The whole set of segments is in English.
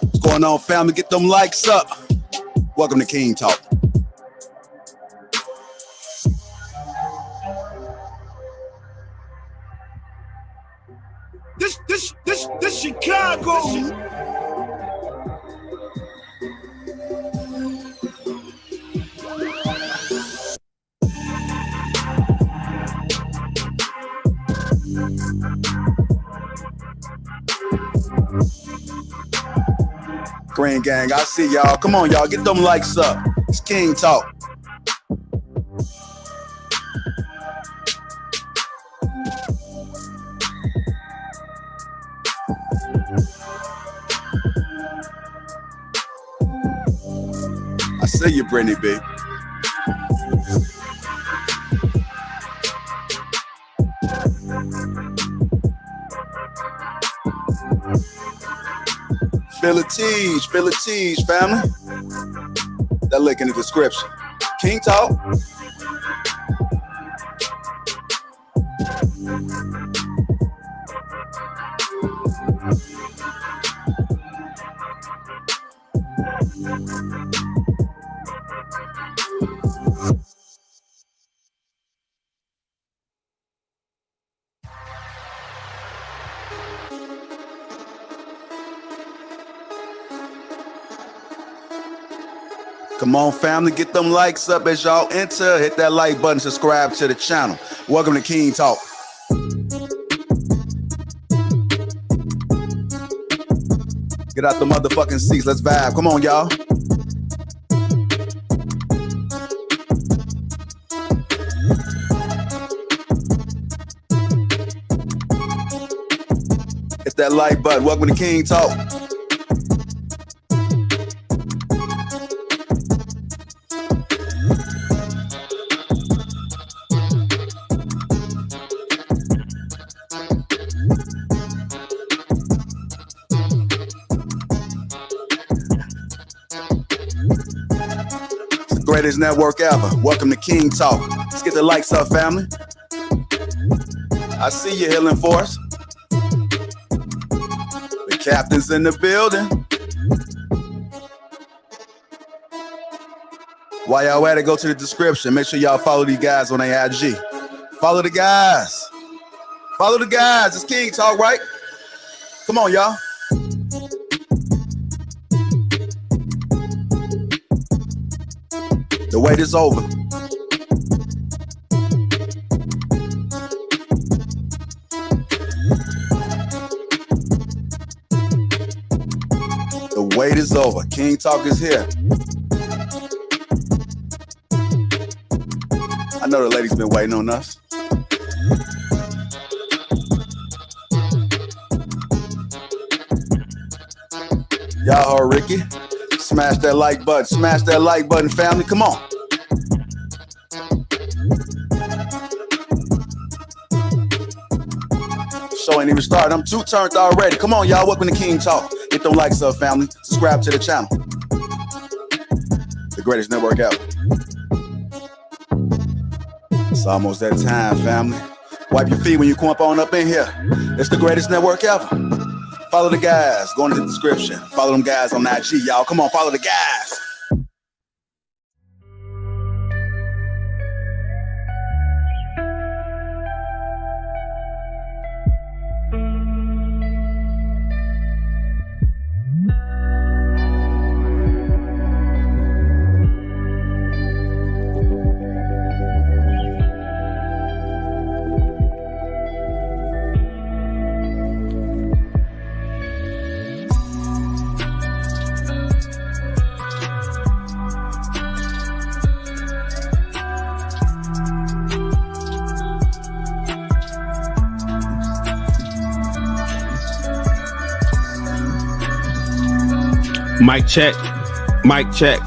What's going on, family? Get them likes up. Welcome to King Talk. This Chicago. Green Gang, I see y'all. Come on, y'all. Get them likes up. It's King Talk. I see you, Brittany B. Feel a tease, family. That link in the description. King Talk. Come on, family, get them likes up as y'all enter. Hit that like button, subscribe to the channel. Welcome to King Talk. Get out the motherfucking seats. Let's vibe. Come on, y'all. Hit that like button. Welcome to King Talk. Greatest network ever. Welcome to King Talk. Let's get the likes up, family. I see you, Healing Force. The captain's in the building. While y'all at it, go to the description. Make sure y'all follow these guys on their IG. Follow the guys. Follow the guys. It's King Talk, right? Come on, y'all. The wait is over. The wait is over. King Talk is here. I know the ladies been waiting on us. Y'all heard Ricky. Smash that like button. Smash that like button, family. Come on. Show ain't even started. I'm too turned already. Come on, y'all. Welcome to King Talk. Get them likes up, family. Subscribe to the channel. The greatest network ever. It's almost that time, family. Wipe your feet when you come up in here. It's the greatest network ever. Follow the guys. Go into the description. Follow them guys on IG, y'all. Come on, follow the guys. Mic check. Mic check.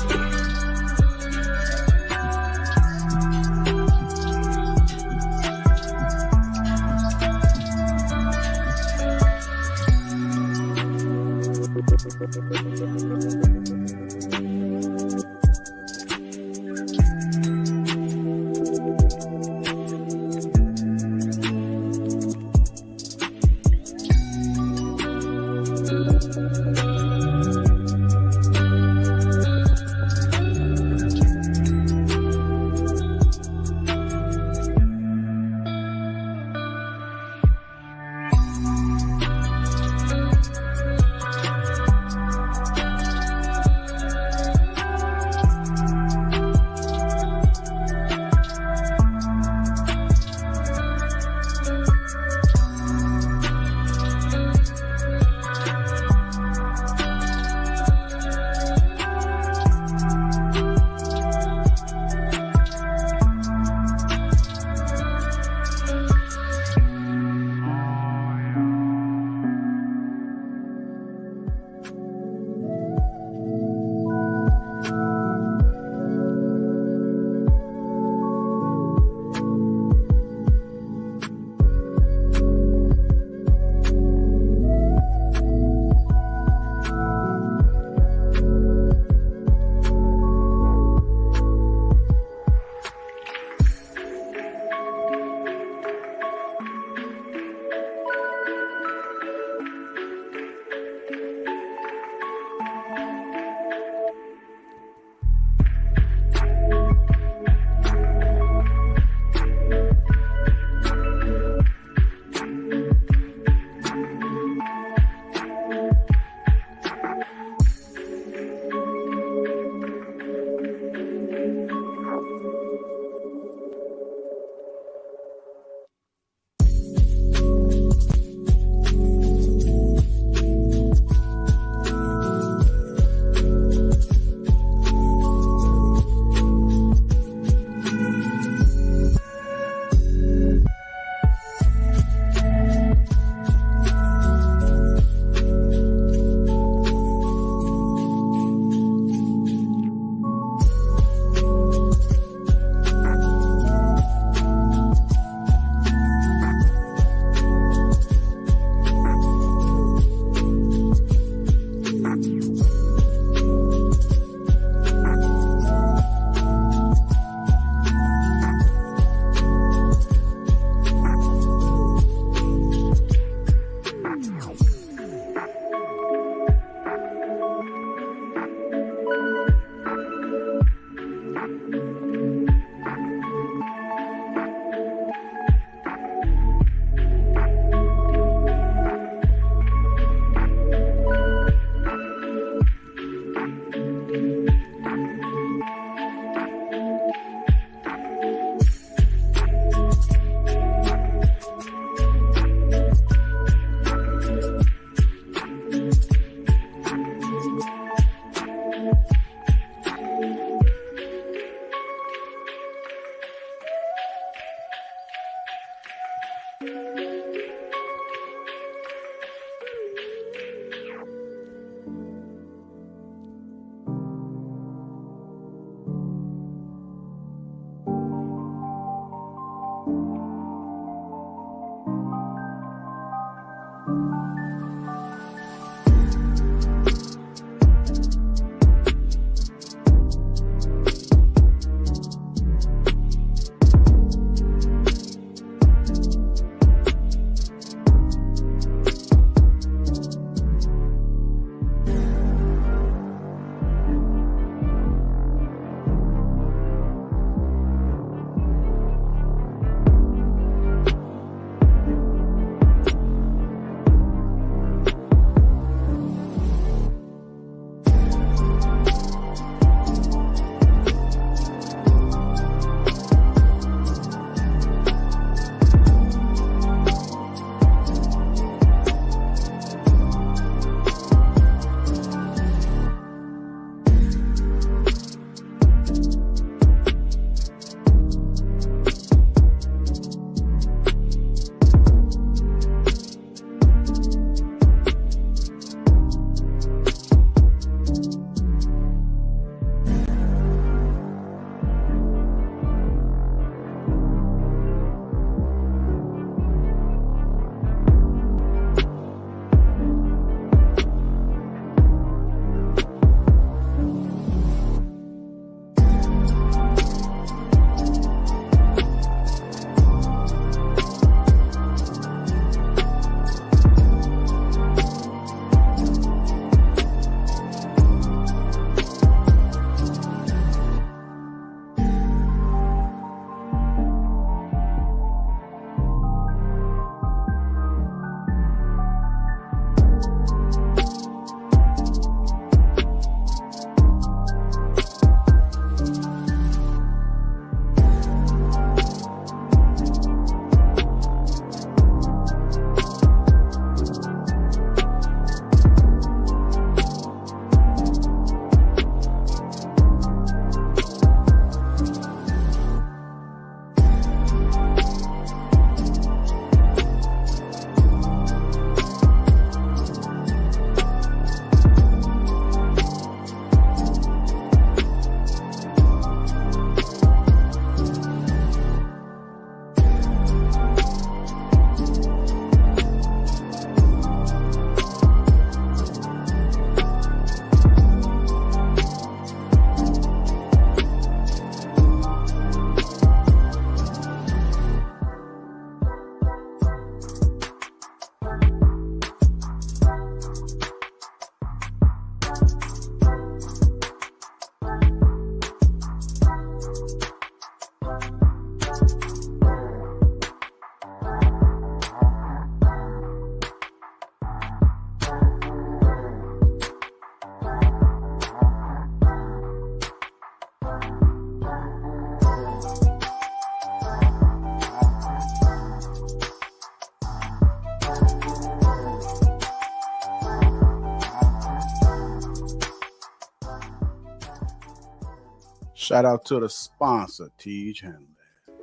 Shout out to the sponsor, Teej Henley.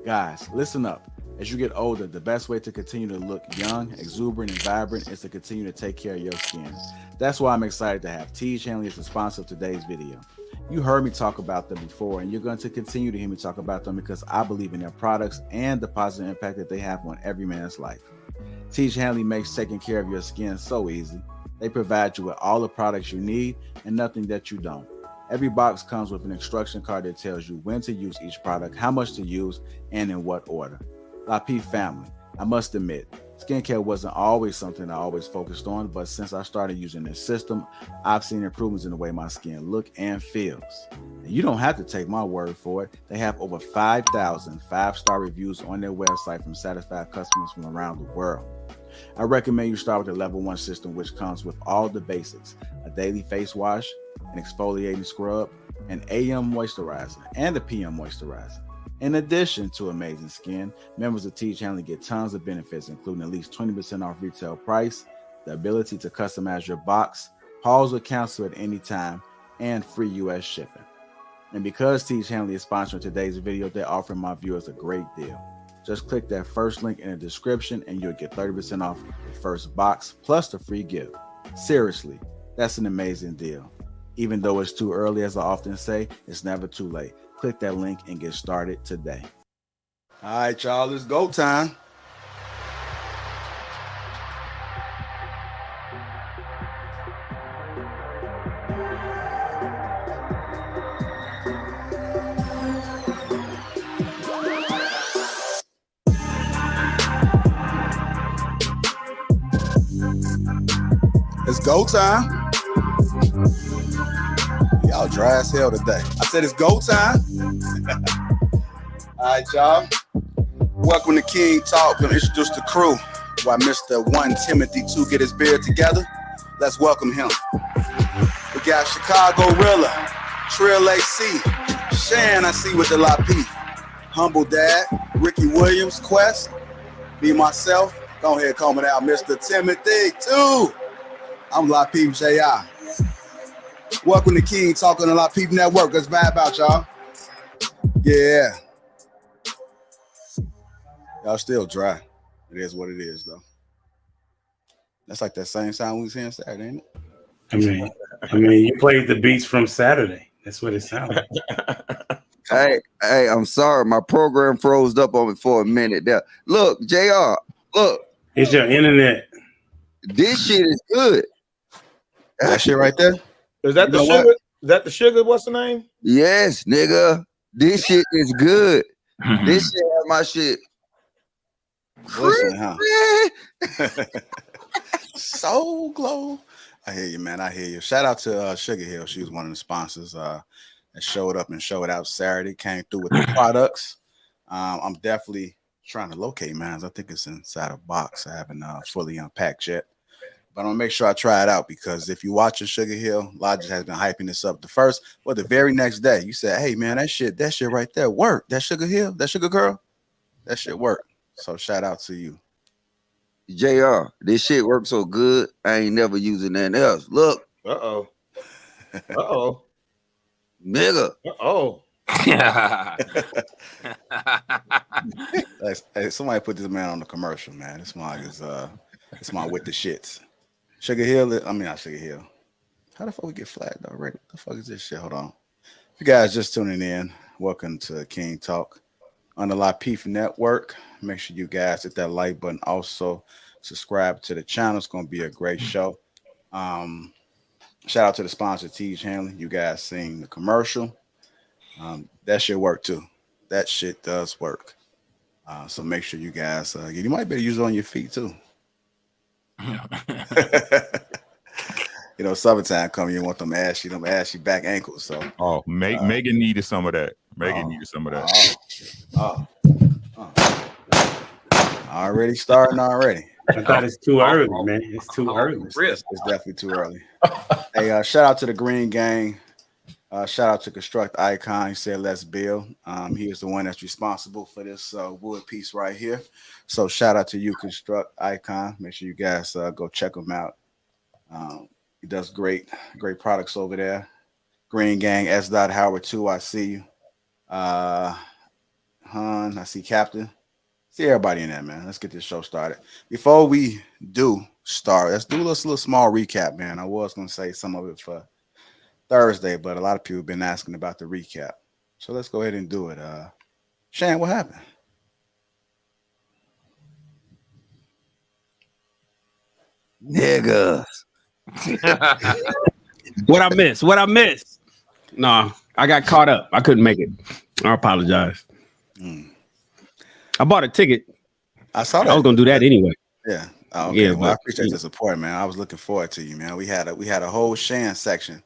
Guys, listen up. As you get older, the best way to continue to look young, exuberant, and vibrant is to continue to take care of your skin. That's why I'm excited to have Teej Henley as the sponsor of today's video. You heard me talk about them before, and you're going to continue to hear me talk about them because I believe in their products and the positive impact that they have on every man's life. Teej Henley makes taking care of your skin so easy. They provide you with all the products you need and nothing that you don't. Every box comes with an instruction card that tells you when to use each product, how much to use, and in what order. Lapeef family, I must admit, skincare wasn't always something I always focused on, but since I started using this system, I've seen improvements in the way my skin looks and feels. And you don't have to take my word for it. They have over 5,000 5-star reviews on their website from satisfied customers from around the world. I recommend you start with the level 1 system, which comes with all the basics: a daily face wash, an exfoliating scrub, an AM moisturizer, and a PM moisturizer. In addition to amazing skin, members of Teej Henley get tons of benefits, including at least 20% off retail price, the ability to customize your box, pause or cancel at any time, and free US shipping. And because Teej Henley is sponsoring today's video, they're offering my viewers a great deal. Just click that first link in the description and you'll get 30% off the first box plus the free gift. Seriously, that's an amazing deal. Even though it's too early, as I often say, it's never too late. Click that link and get started today. All right, y'all, it's go time. It's go time. Y'all dry as hell today. I said it's go time. All right, y'all. Welcome to King Talk. Gonna introduce the crew while Mr. 1 Timothy 2 get his beard together. Let's welcome him. We got Chicago Rilla, Trill AC, Shan, I see with the Lapeef, Humble Dad, Ricky Williams, Quest, me, myself. Go ahead, coming out, Mr. Timothy 2. I'm Lapeef J.I. Welcome to King Talk on the Lapeef Network. Let's vibe out, y'all. Yeah. Y'all still dry. It is what it is, though. That's like that same sound we was hearing Saturday, ain't it? I mean, you played the beats from Saturday. That's what it sounded like. Hey, I'm sorry. My program froze up on me for a minute there. Look, JR, look. It's your internet. This shit is good. That shit right there? Is that the sugar? Is that the sugar? What's the name? Yes, nigga. This shit is good. This shit has my shit. Listen, huh? So glow. I hear you, man. I hear you. Shout out to Sugar Hill. She was one of the sponsors that showed up and showed out Saturday. Came through with the products. I'm definitely trying to locate mine. I think it's inside a box. I haven't fully unpacked yet. But I'm gonna make sure I try it out because if you watch Sugar Hill, Logic has been hyping this up. The very next day, you said, "Hey man, that shit right there worked. That Sugar Hill, that Sugar Girl, that shit worked." So shout out to you, JR. This shit works so good. I ain't never using nothing else. Look. Nigga. Hey, somebody put this man on the commercial, man. This man is this man with the shits. Sugar Hill, not Sugar Hill. How the fuck we get flagged already? What the fuck is this shit? Hold on. If you guys just tuning in, welcome to King Talk on the Lapeef Network. Make sure you guys hit that like button. Also, subscribe to the channel. It's going to be a great show. Shout out to the sponsor, Teej Hanley. You guys seen the commercial. That shit work too. That shit does work. So make sure you guys, you might better use it on your feet too. You know, summertime coming, you want them ashy back ankles. So Megan needed some of that. Needed some of that. Already starting already. I thought it's too early, man. It's too early. It's definitely too early. Hey, shout out to the Green Gang. Shout out to Construct Icon. He said, let's build. He is the one that's responsible for this wood piece right here. So shout out to you, Construct Icon. Make sure you guys go check him out. He does great products over there. Green Gang, S. Howard 2. I see you. Hun, I see Captain. See everybody in there, man. Let's get this show started. Before we do start, let's do a little small recap, man. I was going to say some of it for Thursday, but a lot of people have been asking about the recap. So let's go ahead and do it. Shan, what happened? Nigga. What I missed? No, I got caught up. I couldn't make it. I apologize. I bought a ticket. I saw that. I was gonna do that anyway. Yeah. Oh, okay. Yeah, well, I appreciate the support, man. I was looking forward to you, man. We had a whole Shan section.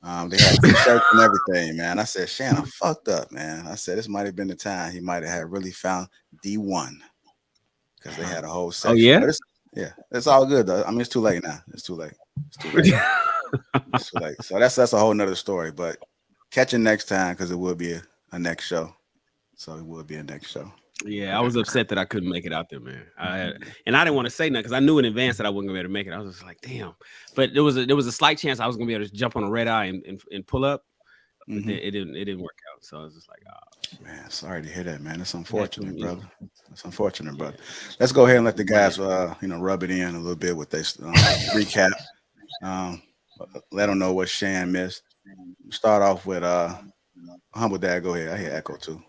They had t-shirts and everything, man. I said, Shan, I'm fucked up, man. I said this might have been the time he might have had really found D1 because they had a whole section. Oh yeah, it's all good though. I mean, it's too late now. It's too late. It's too late. So that's a whole nother story. But catch it next time because it will be a next show. So it will be a next show. Yeah, I was upset that I couldn't make it out there, man. I didn't want to say nothing because I knew in advance that I wasn't gonna be able to make it. I was just like, damn. But there was a slight chance I was gonna be able to jump on a red eye and pull up. But it didn't work out. So I was just like, oh man, sorry to hear that, man. It's unfortunate, brother. It's unfortunate, but let's go ahead and let the guys, rub it in a little bit with this recap. Um, let them know what Shan missed. Start off with Humble Dad. Go ahead. I hear Echo too.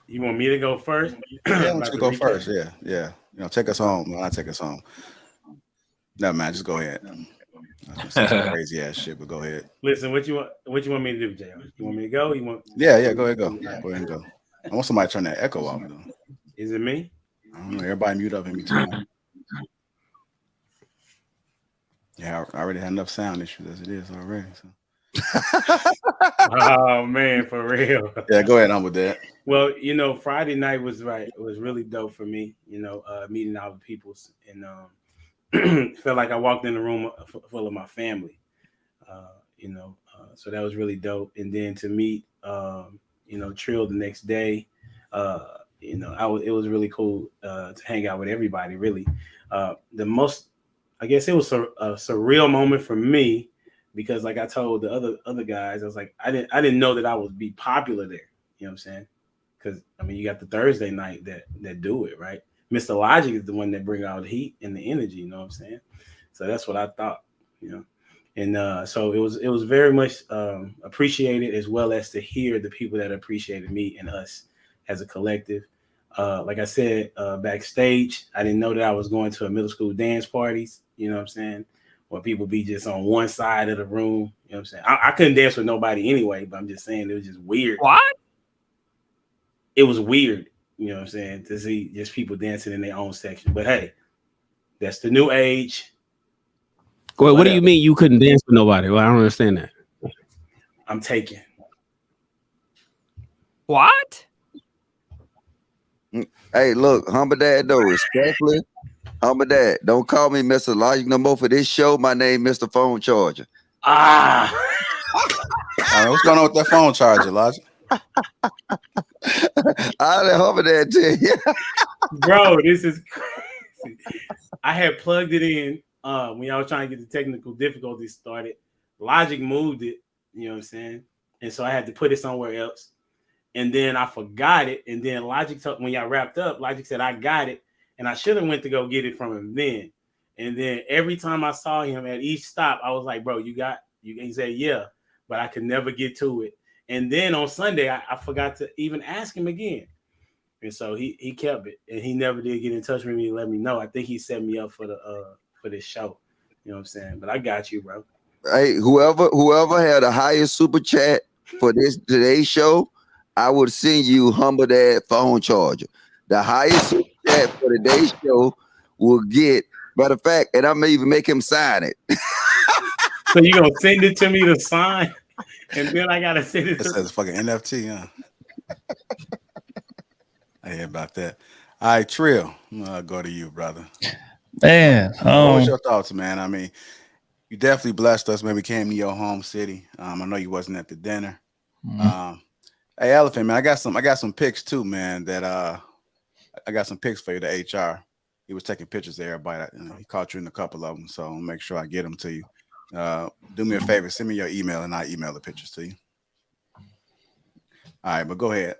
You want me to go first? Yeah, I want you to go first. Yeah. Take us home. I'll take us home. No, man, just go ahead. Crazy ass shit, but go ahead. Listen, what you want me to do, JR? You want me to go? You want? Yeah, go ahead, go. Go ahead and go. I want somebody to turn that echo off though. Is it me? I don't know. Everybody mute up in between. Yeah, I already had enough sound issues as it is already. So. Oh man, for real. Yeah, go ahead on with that. Well, Friday night was really dope for me. Meeting all the peoples and felt like I walked in a room full of my family. So that was really dope. And then to meet, Trill the next day, it was really cool to hang out with everybody. Really, I guess it was a surreal moment for me. Because like I told the other guys, I was like, I didn't know that I would be popular there. You know what I'm saying? Because you got the Thursday night that do it, right? Mr. Logic is the one that bring out the heat and the energy, you know what I'm saying? So that's what I thought, And so it was very much appreciated, as well as to hear the people that appreciated me and us as a collective. Like I said, backstage, I didn't know that I was going to a middle school dance parties, you know what I'm saying? Where people be just on one side of the room. You know what I'm saying? I couldn't dance with nobody anyway, but I'm just saying it was just weird. What? It was weird, you know what I'm saying, to see just people dancing in their own section. But hey, that's the new age. Wait, what do you mean you couldn't dance with nobody? Well, I don't understand that. I'm taken. What? Hey, look, Humble Dad, though, respectfully, Humble Dad, don't call me Mr. Logic no more for this show. My name Mr. Phone Charger. What's going on with that phone charger, Logic? I'll let Humble Dad tell you. Bro, this is crazy. I had plugged it in when y'all was trying to get the technical difficulties started. Logic moved it, you know what I'm saying? And so I had to put it somewhere else. And then I forgot it. And then Logic, when y'all wrapped up, Logic said, I got it. And I should have went to go get it from him then. And then every time I saw him at each stop, I was like, bro, you got you? He said, yeah, but I could never get to it. And then on Sunday, I forgot to even ask him again. And so he kept it, and he never did get in touch with me and let me know. I think he set me up for this show. You know what I'm saying? But I got you, bro. Hey, whoever had the highest super chat for today's show, I would send you Humble Dad phone charger. The highest super chat for today's show will get. Matter of fact, and I may even make him sign it. So you gonna send it to me to sign, and then I gotta send it. It says fucking NFT, huh? I hear about that. All right, Trill, I'll go to you, brother. Man, what was your thoughts, man? I mean, you definitely blessed us when we came to your home city. I know you wasn't at the dinner. Mm-hmm. Hey, Elephant, man, I got some pics too, man. That I got some pics for you. The HR, he was taking pictures of everybody. He caught you in a couple of them, so I'll make sure I get them to you. Do me a favor, send me your email, and I email the pictures to you. All right, but go ahead.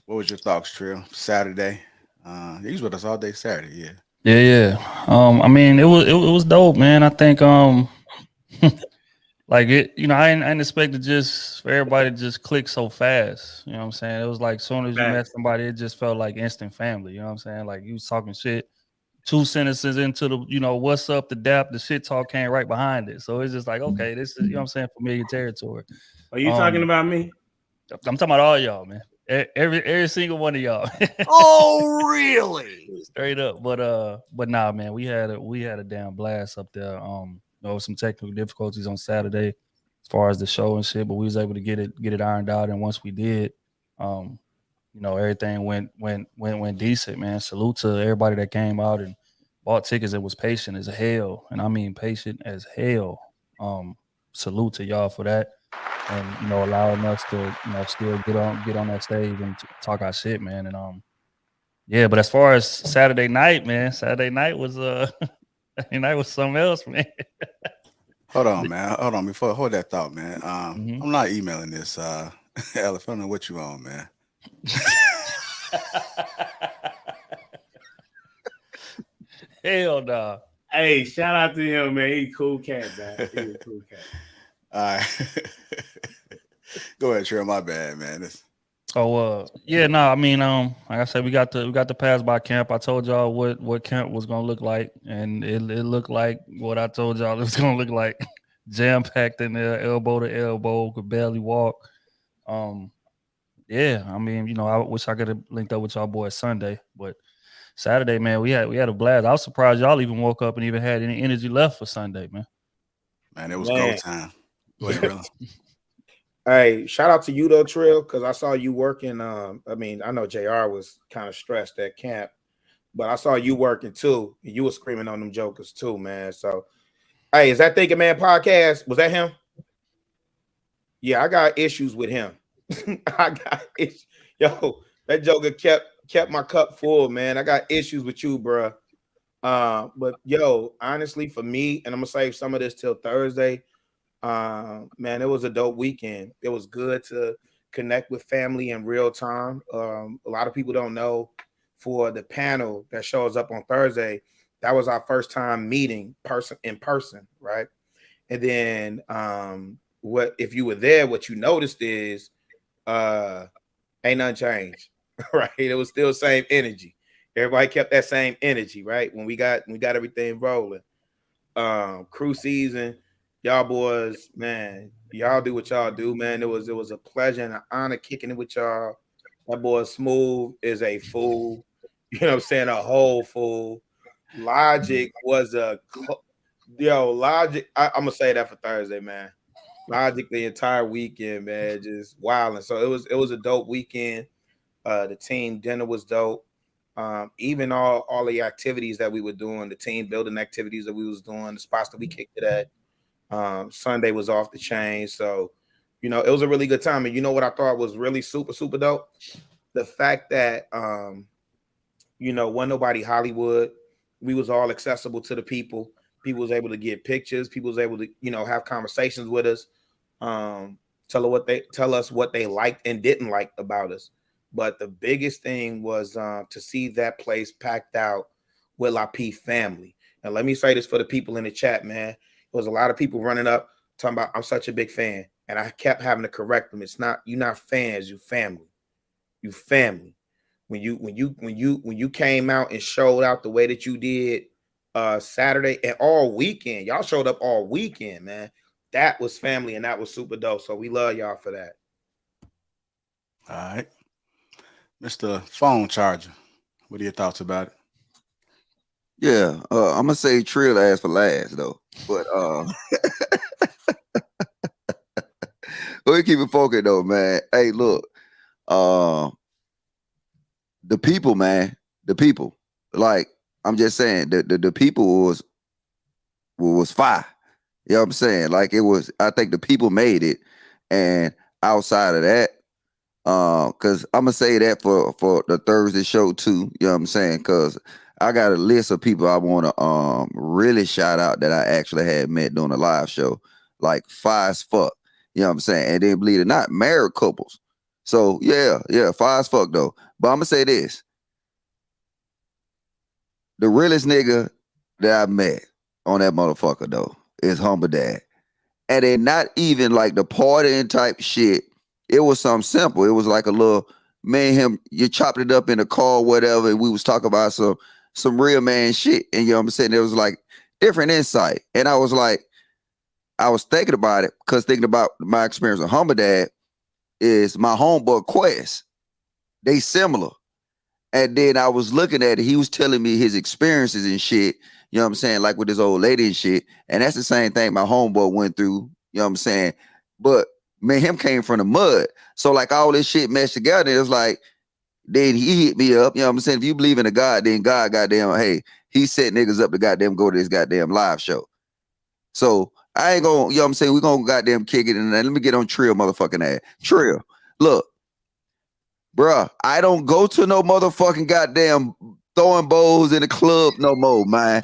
What was your thoughts, Trill? Saturday. He was with us all day Saturday, yeah. Yeah. I mean, it was dope, man. I think like it, I didn't expect it just for everybody to just click so fast. You know what I'm saying? It was like as soon as you met somebody, it just felt like instant family. You know what I'm saying? Like you was talking shit, 2 sentences into the, what's up, the dap, the shit talk came right behind it. So it's just like, okay, this is, what I'm saying, familiar territory. Are you talking about me? I'm talking about all y'all, man. Every single one of y'all. Oh, really? Straight up. But nah, man, we had a damn blast up there. Some technical difficulties on Saturday as far as the show and shit, but we was able to get it ironed out. And once we did, everything went decent, man. Salute to everybody that came out and bought tickets and was patient as hell. And I mean patient as hell. Salute to y'all for that. And allowing us to still get on that stage and talk our shit, man. And yeah, but as far as Saturday night, man, Saturday night was something else, man. Hold on, man. Hold that thought, man. I'm not emailing this. Elephant, I don't know what you on, man. Hell nah. Hey, shout out to him, man. He a cool cat, man. He a cool cat. All right. Go ahead, Trill. My bad, man. Yeah, no, I mean, like I said, we got the pass by camp. I told y'all what camp was gonna look like, and it looked like what I told y'all it was gonna look like. Jam packed in there, elbow to elbow, could barely walk. Yeah, I mean, you know, I wish I could have linked up with y'all boys Sunday, but Saturday, man, we had a blast. I was surprised y'all even woke up and even had any energy left for Sunday, man. Man, it was go time. Go ahead, brother. Hey, shout out to you though, Trill, because I saw you working. I mean, I know JR was kind of stressed at camp, but I saw you working too. And you were screaming on them jokers too, man. So, hey, is that Thinking Man podcast? Was that him? Yeah, I got issues with him. I got issues. Yo, that joker kept my cup full, man. I got issues with you, bro. But yo, honestly, for me, and I'm gonna save some of this till Thursday. Man, it was a dope weekend. It was good to connect with family in real time. A lot of people don't know, for the panel that shows up on Thursday, that was our first time meeting in person, right? And then what if you were there, what you noticed is ain't nothing changed, right? It was still the same energy. Everybody kept that same energy, right? When we got everything rolling. Crew season, y'all boys, man, y'all do what y'all do, man. It was a pleasure and an honor kicking it with y'all. That boy Smooth is a fool. You know what I'm saying? A whole fool. Logic was Logic. I'm gonna say that for Thursday, man. Logic the entire weekend, man, just wilding. So it was a dope weekend. The team dinner was dope. Even all the activities that we were doing, the team building activities that we was doing, the spots that we kicked it at. Sunday was off the chain. So, you know, it was a really good time. And you know what I thought was really super, super dope? The fact that, you know, wasn't nobody Hollywood. We was all accessible to the people. People was able to get pictures. People was able to, you know, have conversations with us. Tell us what they liked and didn't like about us. But the biggest thing was to see that place packed out with Lapeef family. And let me say this for the people in the chat, man. There was a lot of people running up talking about, I'm such a big fan. And I kept having to correct them. It's not, you're not fans, you family. You family. When you came out and showed out the way that you did Saturday and all weekend, y'all showed up all weekend, man. That was family and that was super dope. So we love y'all for that. All right. Mr. Phone Charger, what are your thoughts about it? Yeah, I'm gonna say Trill ass for last though, but we keep it focused though, man. Hey, look, the people, man, the people. Like I'm just saying, the people was fire. You know what I'm saying? Like it was. I think the people made it, and outside of that. Cause I'm gonna say that for the Thursday show too, you know what I'm saying? Cause I got a list of people I want to really shout out that I actually had met during the live show, like fire as fuck, you know what I'm saying? And then believe it or not, married couples. So yeah, fire as fuck though. But I'm gonna say this: the realest nigga that I met on that motherfucker though is Humble Dad, and then not even like the partying type shit. It was something simple. It was like a little man, him, you chopped it up in the car, whatever, and we was talking about some real man shit. And you know what I'm saying? It was like different insight. And I was like, I was thinking about it, because thinking about my experience with Humble Dad is my homeboy Quest. They similar. And then I was looking at it, he was telling me his experiences and shit, you know what I'm saying, like with this old lady and shit. And that's the same thing my homeboy went through, you know what I'm saying? But man, him came from the mud. So like all this shit meshed together. It's like, then he hit me up. You know what I'm saying? If you believe in a God, then God goddamn, hey, he set niggas up to goddamn go to this goddamn live show. So I ain't gonna, you know what I'm saying? We're gonna goddamn kick it. And then let me get on Trill motherfucking ass. Trill, look, bruh, I don't go to no motherfucking goddamn throwing bowls in the club no more, man.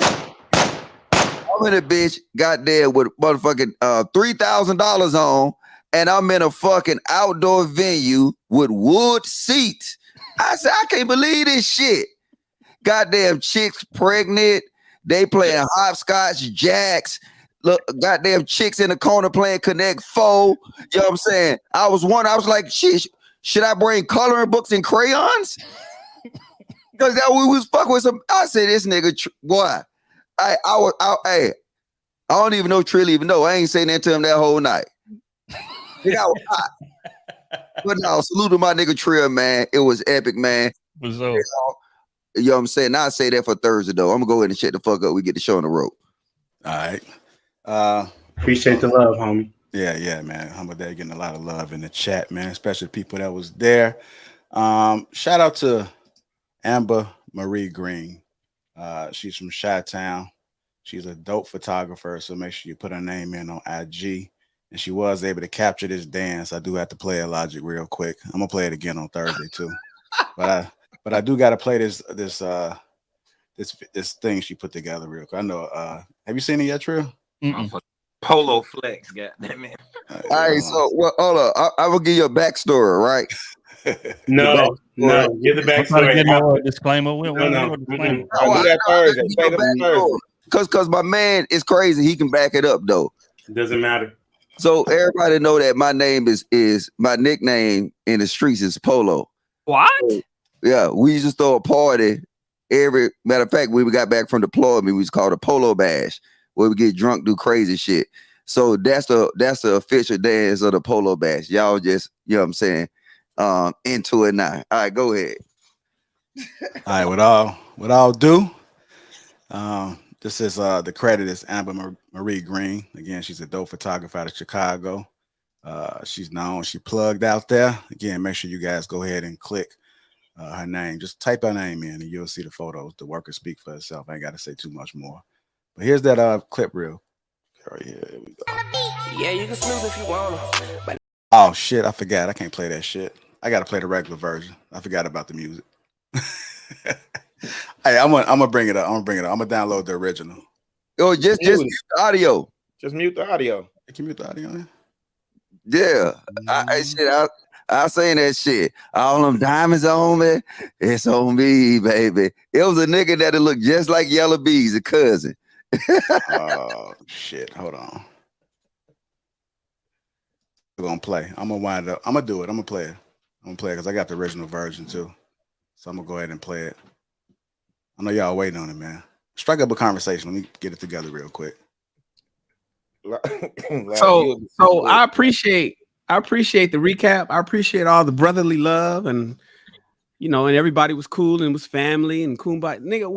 I'm in a bitch goddamn with motherfucking $3,000 on. And I'm in a fucking outdoor venue with wood seats I said, I can't believe this shit. Goddamn chicks pregnant. They playing hopscotch, jacks. Look, goddamn chicks in the corner playing Connect 4. You know what I'm saying? I was like, shit, should I bring coloring books and crayons? Because that we was fucking with some. I said, this nigga, boy. I don't even know Trill even know. I ain't saying that to him that whole night. But no, salute to my nigga Trill, man. It was epic, man. For sure. You know what I'm saying? Now I say that for Thursday, though. I'm gonna go ahead and shut the fuck up. We get the show on the road. All right. Appreciate the love, homie. Yeah, man. Humble Day getting a lot of love in the chat, man, especially the people that was there. Shout out to Amber Marie Green. She's from Chi-Town. She's a dope photographer, so make sure you put her name in on IG. And she was able to capture this dance. I do have to play it, Logic, real quick. I'm gonna play it again on Thursday too. But I do gotta play this thing she put together real quick. I know. Have you seen it yet, Trill? Polo flex, goddamn it. All right, so hold up. I will give you a backstory, right? No, give the backstory. No disclaimer. No. Do that Thursday. Say that Thursday. Cause my man is crazy. He can back it up though. Doesn't matter. So everybody know that my name is my nickname in the streets is Polo. What? So, yeah, we used to throw a party. Matter of fact, when we got back from deployment, we was called a Polo Bash, where we get drunk, do crazy shit. So that's the official dance of the Polo Bash. Y'all just, you know what I'm saying, into it now. All right, go ahead. All right, with all due, this is the credit is Amber Marie Green. Again, she's a dope photographer out of Chicago. She's known, she plugged out there. Again, make sure you guys go ahead and click her name. Just type her name in and you'll see the photos. The work will speak for itself. I ain't got to say too much more. But here's that clip reel. Right here we go. Yeah, you can snooze if you want to. Oh shit, I forgot. I can't play that shit. I gotta play the regular version. I forgot about the music. Hey, I'm gonna bring it up. I'm gonna download the original. Oh, just mute the audio. Just mute the audio. You can mute the audio in? Yeah. I saying that shit. All them diamonds on me, it's on me, baby. It was a nigga that looked just like Yellow Bees, a cousin. Oh shit. Hold on. We're gonna play. I'm gonna wind up. I'm gonna do it. I'm gonna play it. I'm gonna play it because I got the original version too. So I'm gonna go ahead and play it. I know y'all waiting on it, man. Strike up a conversation. Let me get it together real quick. So I appreciate the recap. I appreciate all the brotherly love and and everybody was cool and was family and kumbaya. Nigga,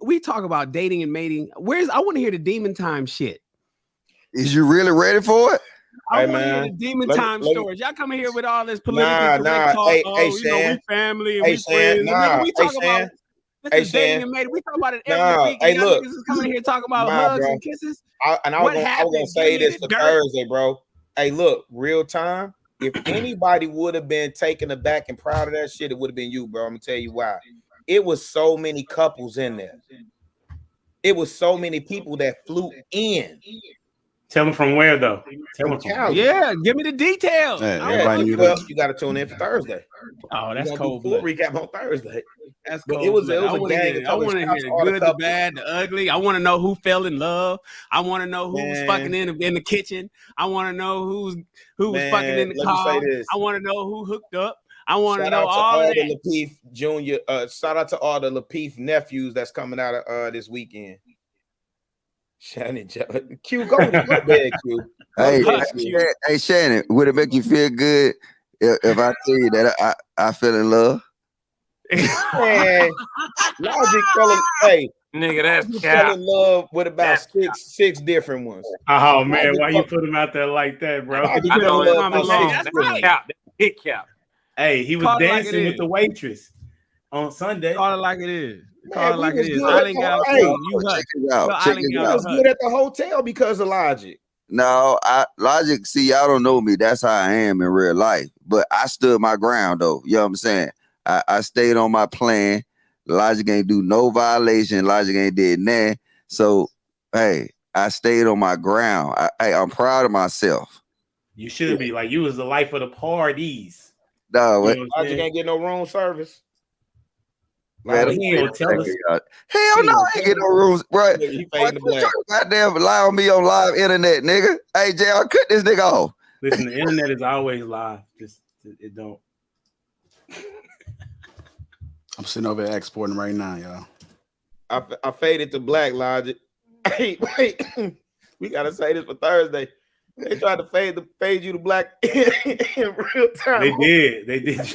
we talk about dating and mating. I want to hear the demon time shit. Is you really ready for it? I want to hear the demon time stories. Y'all come in here with all this political correct talk. We family and we friends. We talk about this is dating and mating. We talk about it every week. And y'all niggas is coming here talking about hugs and kisses. I was gonna say this for Thursday, bro. Hey, look, real time. If anybody would have been taken aback and proud of that shit, it would have been you, bro. I'm gonna tell you why. It was so many couples in there. It was so many people that flew in. Tell me from where though? Tell me from yeah, give me the details. You got to tune in for Thursday. Oh, that's cold. Full recap on Thursday. That's cold. It was a gang. I want to hear the good, the bad, the ugly. I want to know who fell in love. I want to know who was fucking in the kitchen. I want to know who was fucking in the car. I want to know who hooked up. I want to know all of that. Lapeef Jr. Shout out to all the Lapeef nephews that's coming out of this weekend. Shannon, Q, go to bed, Q. Hey, Shannon, would it make you feel good if I tell you that I fell in love? Man, Logic fell in, hey, nigga, that's fell in love with about six different ones. Oh man, why you put him out there like that, bro? I know that's right. Big cap. Hey, he was dancing with the waitress on Sunday. Call it like it is. Man, like it is. Check it out. I was good at the hotel because of Logic. No, Logic, see, y'all don't know me. That's how I am in real life. But I stood my ground, though. You know what I'm saying? I stayed on my plan. Logic ain't do no violation. Logic ain't did nothing. So, hey, I stayed on my ground. I'm proud of myself. You should be. Like, you was the life of the parties. No, You know what I'm You saying? can't get no room service. Man, he ain't gonna tell us. Hell no, I ain't get no rooms, bro. He fading the black. Goddamn, lie on me on live internet, nigga. Hey, JR, cut this nigga off. Listen, the internet is always live. Just it don't. I'm sitting over here exporting right now, y'all. I faded to black, Logic. Hey, wait. We gotta say this for Thursday. They tried to fade you to black in real time. They did. They did.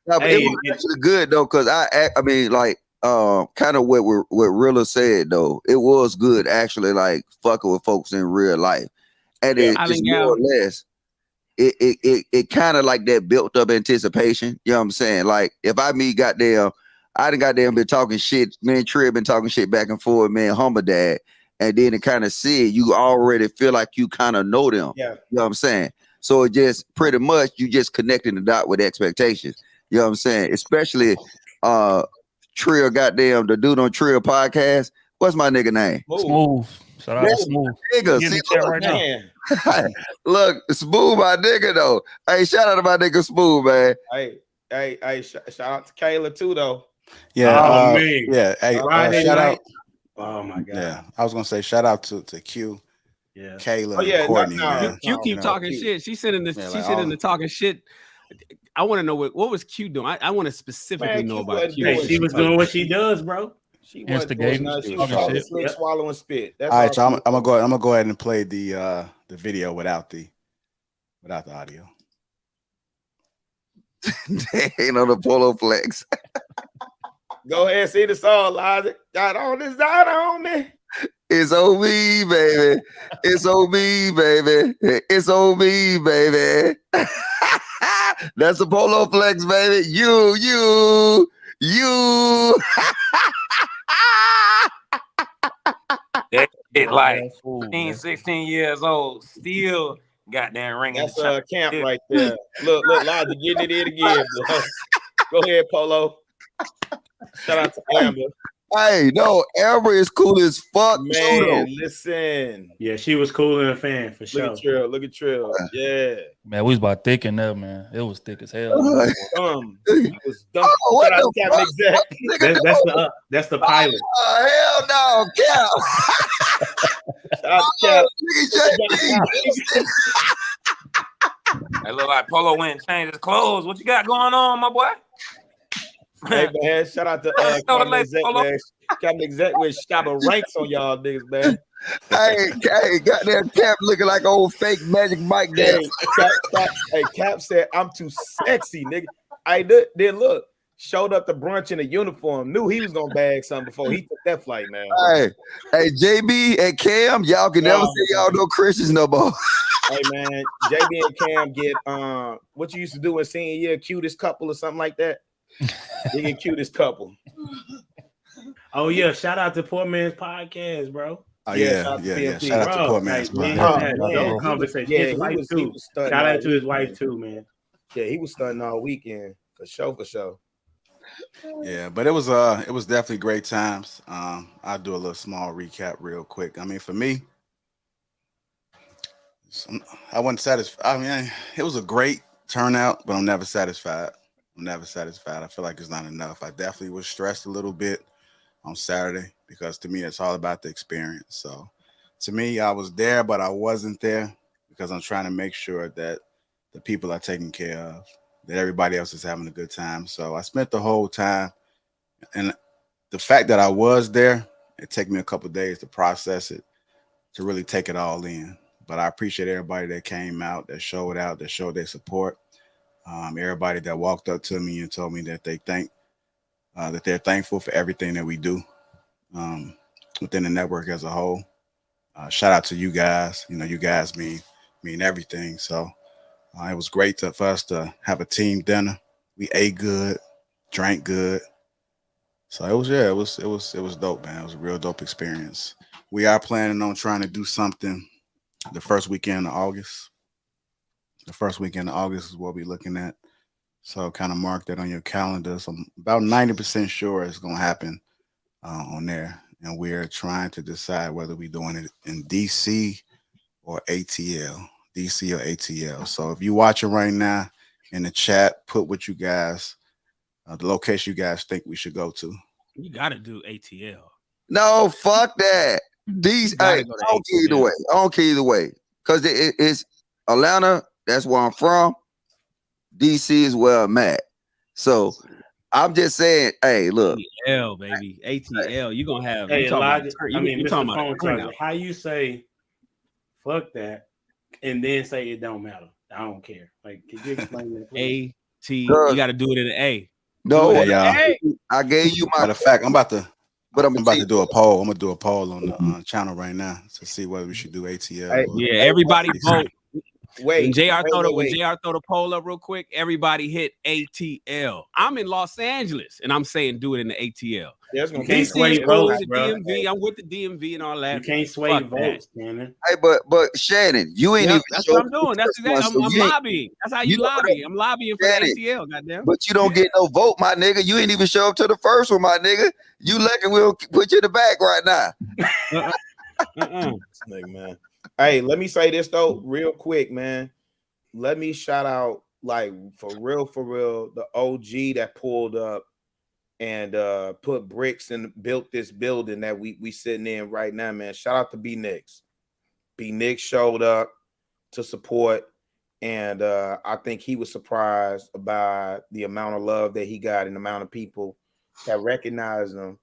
Yeah, but it was actually good though, because I mean, like, kind of what Rilla said though. It was good actually, like fucking with folks in real life, and it's more or less. It kind of like that built up anticipation. You know what I'm saying? Like if I meet goddamn, I done goddamn been talking shit. Me and Trey been talking shit back and forth. Man, humble dad. And then it kind of see it, you already feel like you kind of know them. Yeah. You know what I'm saying? So it just pretty much you just connecting the dot with expectations. You know what I'm saying? Especially Trill, goddamn, the dude on Trill podcast. What's my nigga name? Smooth. Shout out to Smooth. Nigga, See, look, right now. Look, Smooth, my nigga though. Hey, shout out to my nigga Smooth, man. Hey, shout out to Kayla too though. Yeah, man. Yeah. Hey, Friday shout night. out. Oh my god. Yeah, I was gonna say shout out to Q, yeah, Kayla, and Courtney, man. Q keep talking shit. She sitting in the talking shit. I want to know what was Q doing. I want to specifically know about Q. Hey, she was doing what she does, bro. She wasn't doing nothing. She was talking shit, swallowing spit. That's all right, so I'm gonna go ahead and play the video without the audio. They ain't on the polo flex. Go ahead, see the song, Logic. Got on this out on me. It's on me, baby. It's on me, baby. It's on me, baby. That's the polo flex, baby. You. That shit like 15, 16 years old, still goddamn ringing. That's camp right there. Look, Logic getting it in again, bro. Go ahead, Polo. Shout out to Amber. Hey, no, Amber is cool as fuck. Man, listen. Yeah, she was cool in a fan for sure. Look at Trill. Yeah. Man, we was about thick in there, man. It was thick as hell. It was dumb. Shout out to Captain Exec. That's the pilot. Hell no, Cap. Shout out to Cap. It look like Polo went and changed his clothes. What you got going on, my boy? Hey man, shout out to Captain Exec, man. Captain Exec with Shabba ranks on y'all niggas, man. Hey, goddamn Cap looking like old fake Magic Mike there. Cap said, I'm too sexy, nigga. I did look. Showed up to brunch in a uniform. Knew he was gonna bag something before he took that flight, man. Hey, JB and Cam, y'all can never say y'all no Christians no more. Hey man, JB and Cam get what you used to do in senior year, cutest couple or something like that. They get cutest couple. Oh yeah, shout out to Poor Man's Podcast, bro. Oh yeah. Shout out to Poor Man's Podcast. Conversation. His wife too. Shout out to his wife too, man. Yeah, he was stunting all weekend for sure. Yeah, but it was definitely great times. I'll do a little small recap real quick. I mean, for me, I wasn't satisfied. I mean, it was a great turnout, but I'm never satisfied. I feel like it's not enough. I definitely was stressed a little bit on Saturday because to me, it's all about the experience. So to me, I was there, but I wasn't there because I'm trying to make sure that the people are taken care of, that everybody else is having a good time. So I spent the whole time, and the fact that I was there, it took me a couple of days to process it, to really take it all in. But I appreciate everybody that came out, that showed their support. Everybody that walked up to me and told me that they're thankful for everything that we do within the network as a whole. Shout out to you guys. You know, you guys mean everything. So it was great for us to have a team dinner. We ate good, drank good. So it was dope, man. It was a real dope experience. We are planning on trying to do something the first weekend of August. The first weekend of August is what we're looking at. So kind of mark that on your calendar. So I'm about 90% sure it's going to happen on there. And we're trying to decide whether we're doing it in DC or ATL. So if you're watching right now in the chat. Put what you guys, the location you guys think we should go to. You gotta do ATL. No, fuck that. These, hey, I don't care either way. I don't care either way. Because it's Atlanta, that's where I'm from. DC is where I'm at. So I'm just saying, hey, look. ATL, baby. ATL. You're gonna have Elijah, Mr. Phone Charger, how you say fuck that and then say it don't matter? I don't care. Like, could you explain that, please? You gotta do it in an A. No, y'all. I gave you my matter of fact, I'm about to do a poll. I'm gonna do a poll on the channel right now to see whether we should do ATL. Yeah, everybody vote. When JR throw the poll up real quick, everybody hit ATL. I'm in Los Angeles and I'm saying do it in the ATL. You can't sway votes, bro. DMV. I'm with the DMV and all that. You can't sway votes, Shannon. Hey, but Shannon, you ain't even. That's what I'm doing. That's exactly. I'm lobbying. That's how you lobby. I'm lobbying for the ATL. Goddamn. But you don't get no vote, my nigga. You ain't even show up to the first one, my nigga. You lucky we'll put you in the back right now. Man. Hey, let me say this though, real quick, man. Let me shout out, like, for real, the OG that pulled up and put bricks and built this building that we sitting in right now, man. Shout out to B Nix. B Nix showed up to support, and I think he was surprised by the amount of love that he got and the amount of people that recognized him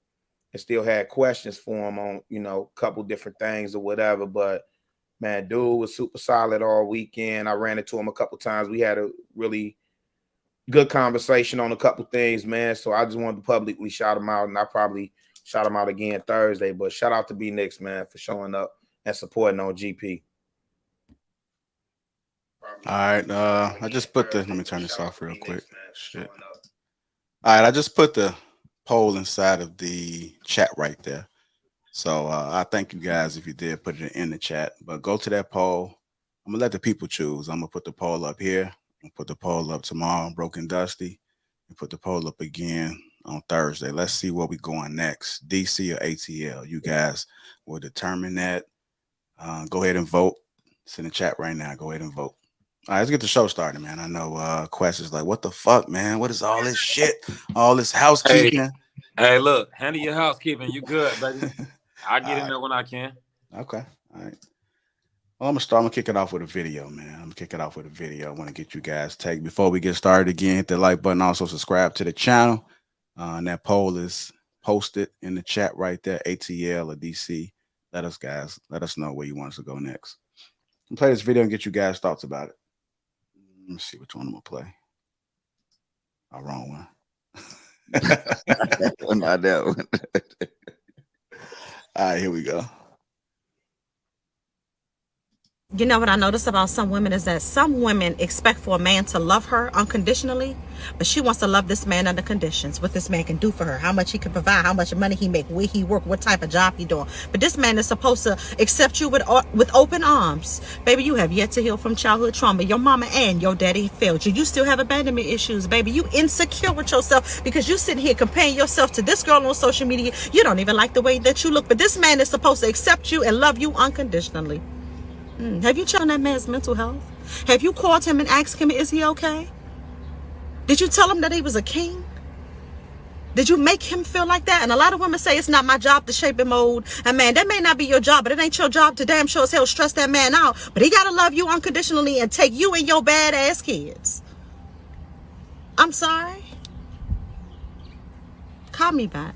and still had questions for him on, a couple different things or whatever. But man, dude was super solid all weekend. I ran into him a couple times. We had a really good conversation on a couple things, man. So I just wanted to publicly shout him out, and I probably shout him out again Thursday. But shout out to B Nix, man, for showing up and supporting on GP. All right, I just put let me turn this off real quick. Shit. All right, I just put the poll inside of the chat right there. So I thank you guys if you did put it in the chat. But go to that poll. I'm gonna let the people choose. I'm gonna put the poll up here. I'm gonna put the poll up tomorrow, Broken Dusty, and put the poll up again on Thursday. Let's see where we going next, DC or ATL. You guys will determine that. Go ahead and vote. It's in the chat right now. Go ahead and vote. All right, let's get the show started, man. I know questions like, what the fuck, man? What is all this shit? All this housekeeping? Hey, look, handle your housekeeping. You good, baby. I get in there when I can. Okay. All right. Well, I'm gonna kick it off with a video, man. I'm gonna kick it off with a video. I want to get you guys take before we get started again. Hit the like button. Also subscribe to the channel. And that poll is posted in the chat right there. ATL or DC. Let us know where you want us to go next. I'll play this video and get you guys' thoughts about it. Let me see which one I'm gonna play. Oh, wrong one. Not that one. All right, here we go. You know what I notice about some women is that some women expect for a man to love her unconditionally, but she wants to love this man under conditions. What this man can do for her, how much he can provide, how much money he make, where he work, what type of job he doing. But this man is supposed to accept you with open arms. Baby, you have yet to heal from childhood trauma. Your mama and your daddy failed you. You still have abandonment issues, baby. You insecure with yourself because you sitting here comparing yourself to this girl on social media. You don't even like the way that you look. But this man is supposed to accept you and love you unconditionally. Have you checked on that man's mental health? Have you called him and asked him, is he okay? Did you tell him that he was a king? Did you make him feel like that? And a lot of women say it's not my job to shape and mold a man. That may not be your job, but it ain't your job to damn sure as hell stress that man out. But he gotta love you unconditionally and take you and your badass kids. I'm sorry. Call me back.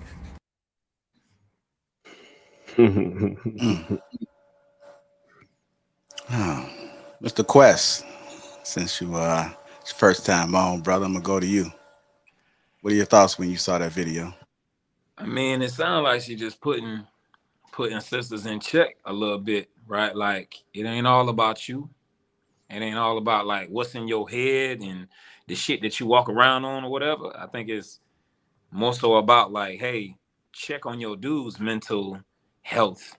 Mr. Quest, since it's your first time on, brother, I'm gonna go to you. What are your thoughts when you saw that video? I mean, it sounds like she just putting sisters in check a little bit, right? Like, it ain't all about you. It ain't all about like what's in your head and the shit that you walk around on or whatever. I think it's more so about like, hey, check on your dude's mental health,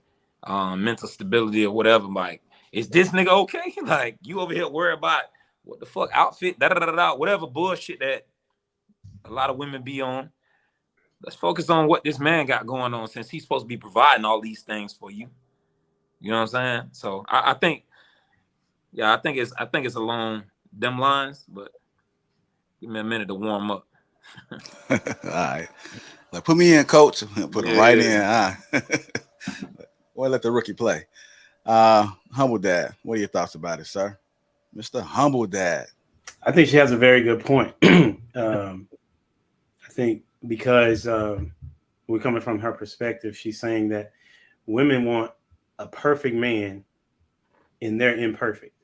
mental stability or whatever. Like, is this nigga okay? Like, you over here worried about what the fuck outfit, whatever bullshit that a lot of women be on. Let's focus on what this man got going on, since he's supposed to be providing all these things for you. You know what I'm saying? So I think it's along them lines, but Give me a minute to warm up. All right. Like, put me in, coach. Put him right in. Well, let the rookie play. Humble Dad, what are your thoughts about it, sir? Mr. Humble Dad. I think she has a very good point. I think because we're coming from her perspective, she's saying that women want a perfect man and they're imperfect.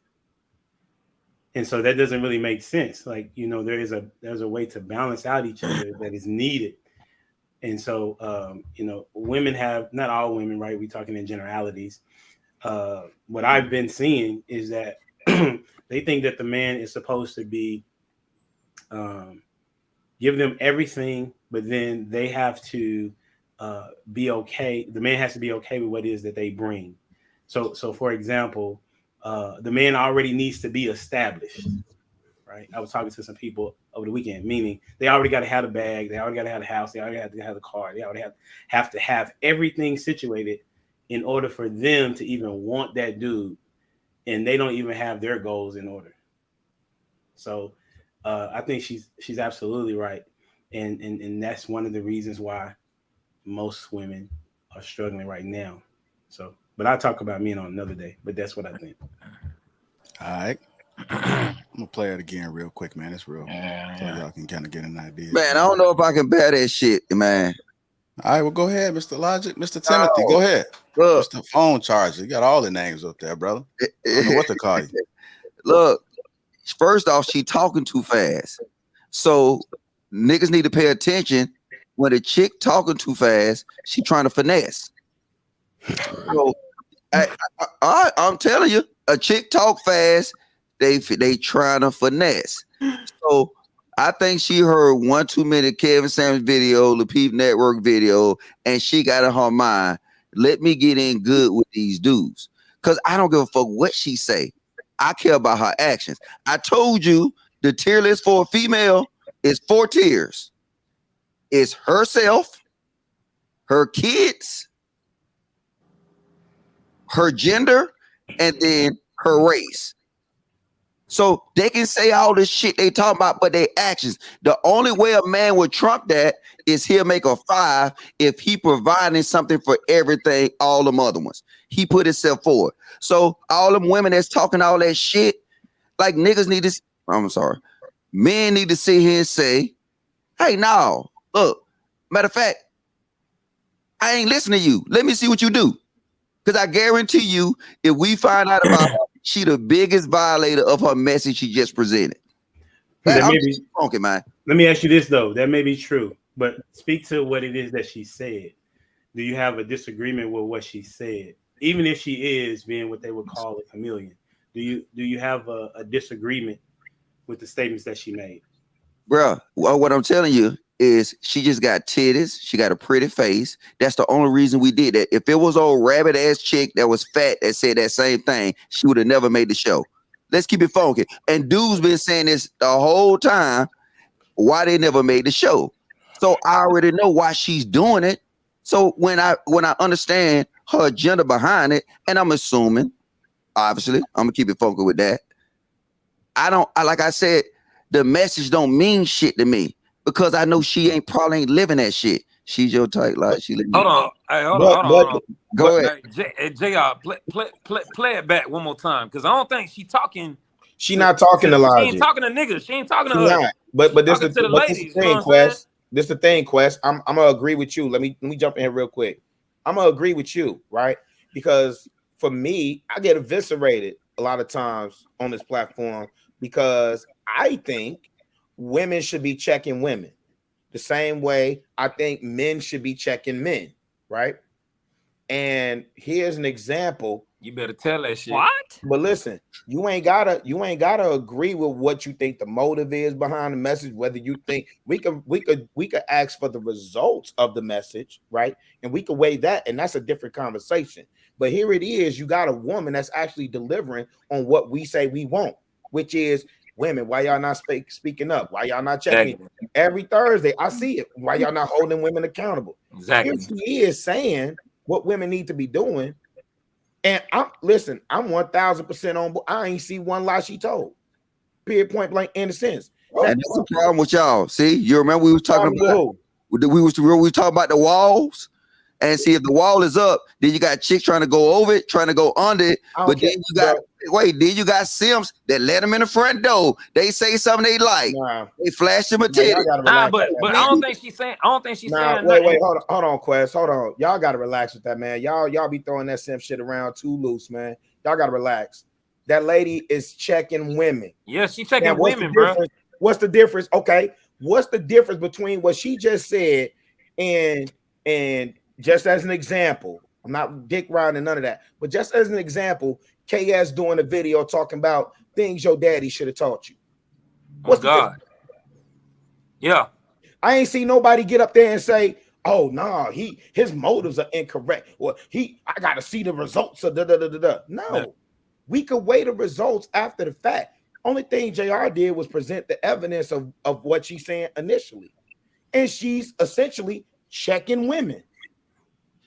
And so that doesn't really make sense. Like, you know, there's a way to balance out each other that is needed. And so, you know, women have, not all women, right? We're talking in generalities. What I've been seeing is that they think that the man is supposed to be, give them everything, but then they have to be okay. The man has to be okay with what it is that they bring. So for example, the man already needs to be established, right? I was talking to some people over the weekend, meaning they already got to have a bag, they already got to have a house, they already have to have a car, they already have to have everything situated in order for them to even want that dude, and they don't even have their goals in order. So I think she's absolutely right, and that's one of the reasons why most women are struggling right now. So, but I'll talk about men on another day. But that's what I think. All right. I'm gonna play it again real quick, man. It's real, so y'all can kind of get an idea. Man, I don't know if I can bear that shit, man. All right, well, go ahead, Mr. Logic, Mr. Timothy. Go ahead. Look, Mr. Phone Charger. You got all the names up there, brother. I don't know what to call you. Look, first off, she talking too fast. So niggas need to pay attention. When a chick talking too fast, she trying to finesse. So I'm telling you, a chick talk fast, they trying to finesse. So I think she heard 1 2 minute Kevin Samuels video, Lapeef Network video, and she got in her mind, let me get in good with these dudes. Because I don't give a fuck what she say. I care about her actions. I told you the tier list for a female is 4 tiers. It's herself, her kids, her gender, and then her race. So they can say all this shit they talking about, but their actions. The only way a man would trump that is he'll make a 5 if he providing something for everything, all them other ones. He put himself forward. So all them women that's talking all that shit, like niggas need to, I'm sorry, men need to sit here and say, hey, no, look, matter of fact, I ain't listening to you. Let me see what you do. Because I guarantee you, if we find out about her, she the biggest violator of her message she just presented. That may be funky, man. Let me ask you this though. That may be true, but speak to what it is that she said. Do you have a disagreement with what she said? Even if she is being what they would call a chameleon, do you have a disagreement with the statements that she made? Bruh, well, what I'm telling you is she just got titties. She got a pretty face. That's the only reason we did that. If it was old rabbit ass chick that was fat that said that same thing, she would have never made the show. Let's keep it funky. And dude's been saying this the whole time, why they never made the show. So I already know why she's doing it. So when I understand her agenda behind it, and I'm assuming, obviously, I'm gonna keep it funky with that. Like I said, the message don't mean shit to me because I know she probably ain't living that shit. She's your type, like she living. Hold on. Hey, hold on. Go ahead. Hey, JR, play it back one more time because I don't think she talking. She not talking to Logic. She ain't talking to niggas. She ain't talking to us. But this talking the ladies, thing, Quest. This the thing, Quest. I'm gonna agree with you. Let me jump in here real quick. I'm gonna agree with you, right? Because for me, I get eviscerated a lot of times on this platform because I think women should be checking women the same way I think men should be checking men, right? And here's an example. You better tell that shit. What? But listen, you ain't gotta agree with what you think the motive is behind the message. Whether you think we could ask for the results of the message, right? And we could weigh that, and that's a different conversation. But here it is, you got a woman that's actually delivering on what we say we want, which is women. Why y'all not speaking up? Why y'all not checking? Exactly. Every Thursday? I see it. Why y'all not holding women accountable? Exactly. Here she is saying what women need to be doing. And I'm 1000% on board. I ain't see one lie she told. Period, point blank, in a sense. And that's the problem with y'all. See, you remember we were talking about we were talking about the walls. And see, if the wall is up, then you got chicks trying to go over it, trying to go under it. But then you got simps that let them in the front door. They say something they like. They flash them a titty. But I don't think she's saying. saying. Wait, hold on, Quest, hold on. Y'all gotta relax with that, man. Y'all be throwing that simp shit around too loose, man. Y'all gotta relax. That lady is checking women. Yeah, she's checking women, bro. What's the difference? Okay, what's the difference between what she just said and just as an example, I'm not dick riding none of that, but just as an example, KS doing a video talking about things your daddy should have taught you. What's the difference? Yeah. I ain't seen nobody get up there and say, oh nah, his motives are incorrect, or I gotta see the results of da. No, we could weigh the results after the fact. Only thing JR did was present the evidence of what she's saying initially. And she's essentially checking women.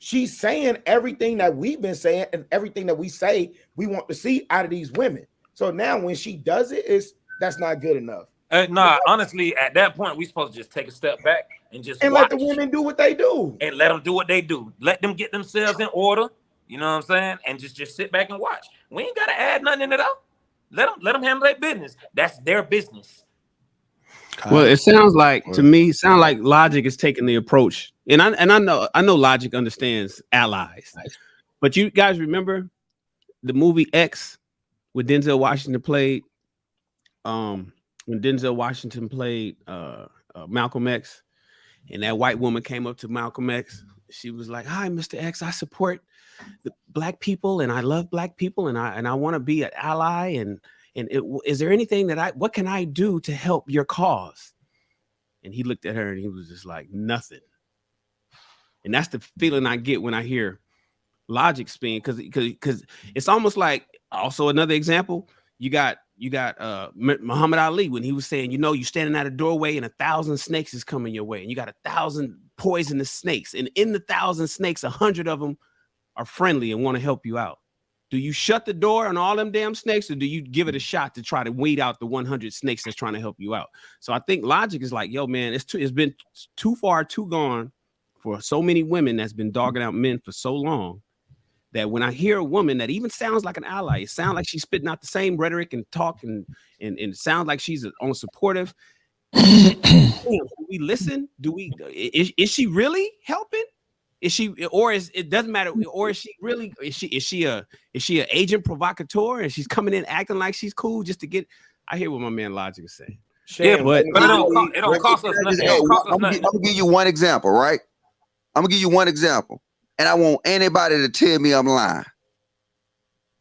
She's saying everything that we've been saying and everything that we say we want to see out of these women. So now when she does it, that's not good enough. Honestly, at that point, we're supposed to just take a step back and just watch. Let the women do what they do. And let them do what they do. Let them get themselves in order. You know what I'm saying? And just sit back and watch. We ain't gotta add nothing in it all. Let them handle their business. That's their business. Well, it sounds like to me, Logic is taking the approach, and I know Logic understands allies, but you guys remember the movie X with Denzel Washington played, when Denzel Washington played Malcolm X, and that white woman came up to Malcolm X. She was like, "Hi, Mr. X, I support the black people, and I love black people, and I want to be an ally, and is there anything what can I do to help your cause?" And he looked at her and he was just like, nothing. And that's the feeling I get when I hear Logic spin, because it's almost like, also another example, you got Muhammad Ali, when he was saying, you standing at a doorway and 1,000 snakes is coming your way, and you got 1,000 poisonous snakes, and in the 1,000 snakes, 100 of them are friendly and want to help you out. Do you shut the door on all them damn snakes, or do you give it a shot to try to weed out the 100 snakes that's trying to help you out? So I think Logic is like, yo, man, it's been too far, too gone for so many women that's been dogging out men for so long, that when I hear a woman that even sounds like an ally, it sounds like she's spitting out the same rhetoric and talk, and it sounds like she's on supportive. Do we listen? Is she really helping? Is she, or it doesn't matter, or is she really, is she an agent provocateur, and she's coming in acting like she's cool just to get? I hear what my man Logic is saying. Yeah, but it don't cost us nothing. I'm gonna give you one example, right? I'm gonna give you one example, and I want anybody to tell me I'm lying.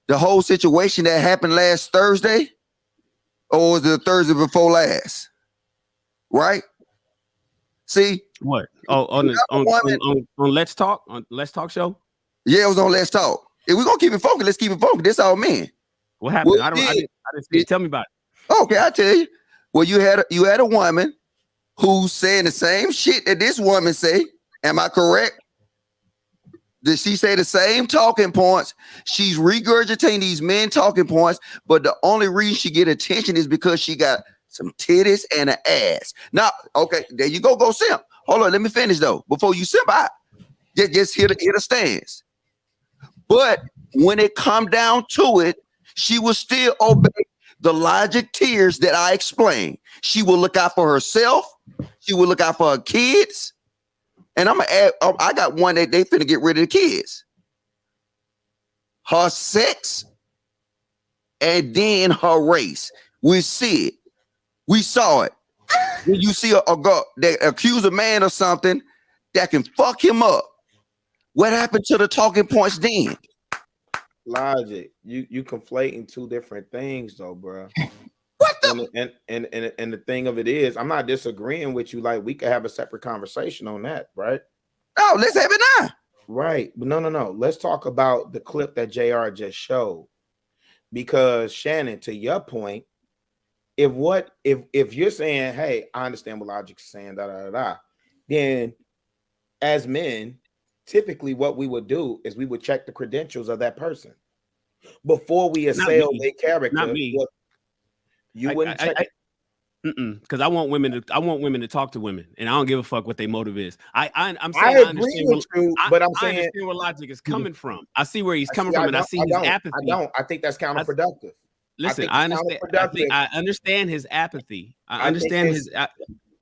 The whole situation that happened last Thursday, or was it the Thursday before last? Right? See what? Oh, on Let's Talk, on Let's Talk show. Yeah, it was on Let's Talk. If we're gonna keep it funky, let's keep it funky. This all men. What happened? I didn't see it. Tell me about it. Okay, I'll tell you. Well, you had a woman who's saying the same shit that this woman say. Am I correct? Did she say the same talking points? She's regurgitating these men talking points, but the only reason she get attention is because she got some titties and an ass. Now, okay, there you go simp. Hold on, let me finish though. Before you simp out, just hit a stance. But when it come down to it, she will still obey the Logic tiers that I explained. She will look out for herself. She will look out for her kids. And I'm gonna add, I got one that they finna get rid of the kids. Her sex and then her race. We see it. We saw it. When you see a girl that accuse a man of something that can fuck him up, what happened to the talking points then? Logic, you conflating two different things though, bro. What the? And the thing of it is, I'm not disagreeing with you. Like, we could have a separate conversation on that, right? Oh, let's have it now. Right, but no. Let's talk about the clip that JR just showed, because Shannon, to your point, if you're saying, hey, I understand what Logic's saying, then as men, typically what we would do is we would check the credentials of that person before we assail their character. Not me. You wouldn't check it. Because I want women to talk to women, and I don't give a fuck what their motive is. I'm saying I agree with you, but I'm I saying understand where Logic is coming from. I see where he's coming from, and I see his apathy. I think that's counterproductive. Listen, I understand. I understand his apathy. I understand his.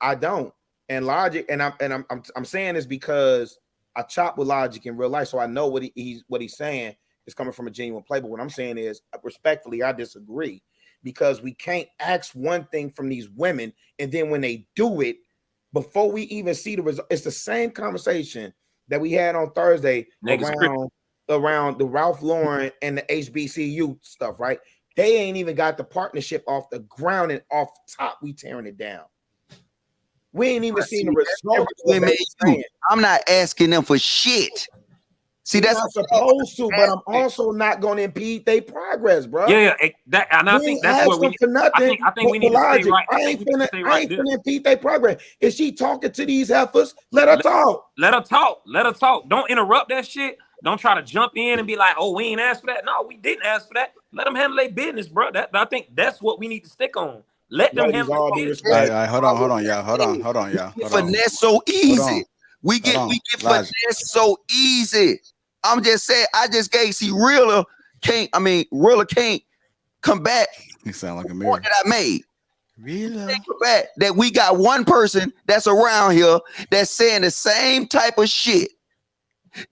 I don't. And Logic, and I'm saying this because I chop with Logic in real life, so I know what he's saying is coming from a genuine play. But what I'm saying is, respectfully, I disagree. Because we can't ask one thing from these women, and then when they do it, before we even see the result, it's the same conversation that we had on Thursday around the Ralph Lauren and the HBCU stuff, right? They ain't even got the partnership off the ground, and off top, we tearing it down. We ain't even seen the result. I'm not asking them for shit. See, that's not supposed to, but I'm also not going to impede their progress, bro. Yeah, and I think that's what we. I think we need to stay right. I ain't finna impede their progress. If she talking to these heifers, let her talk. Let her talk. Let her talk. Don't interrupt that shit. Don't try to jump in and be like, "Oh, we ain't asked for that." No, we didn't ask for that. Let them handle their business, bro. I think that's what we need to stick on. Let them handle their business. All right, hold on, y'all. Finesse so easy. We get finesse so easy. I'm just saying, I just gave Rilla can't come back. You sound like a mirror that I made. Rilla that we got one person that's around here that's saying the same type of shit.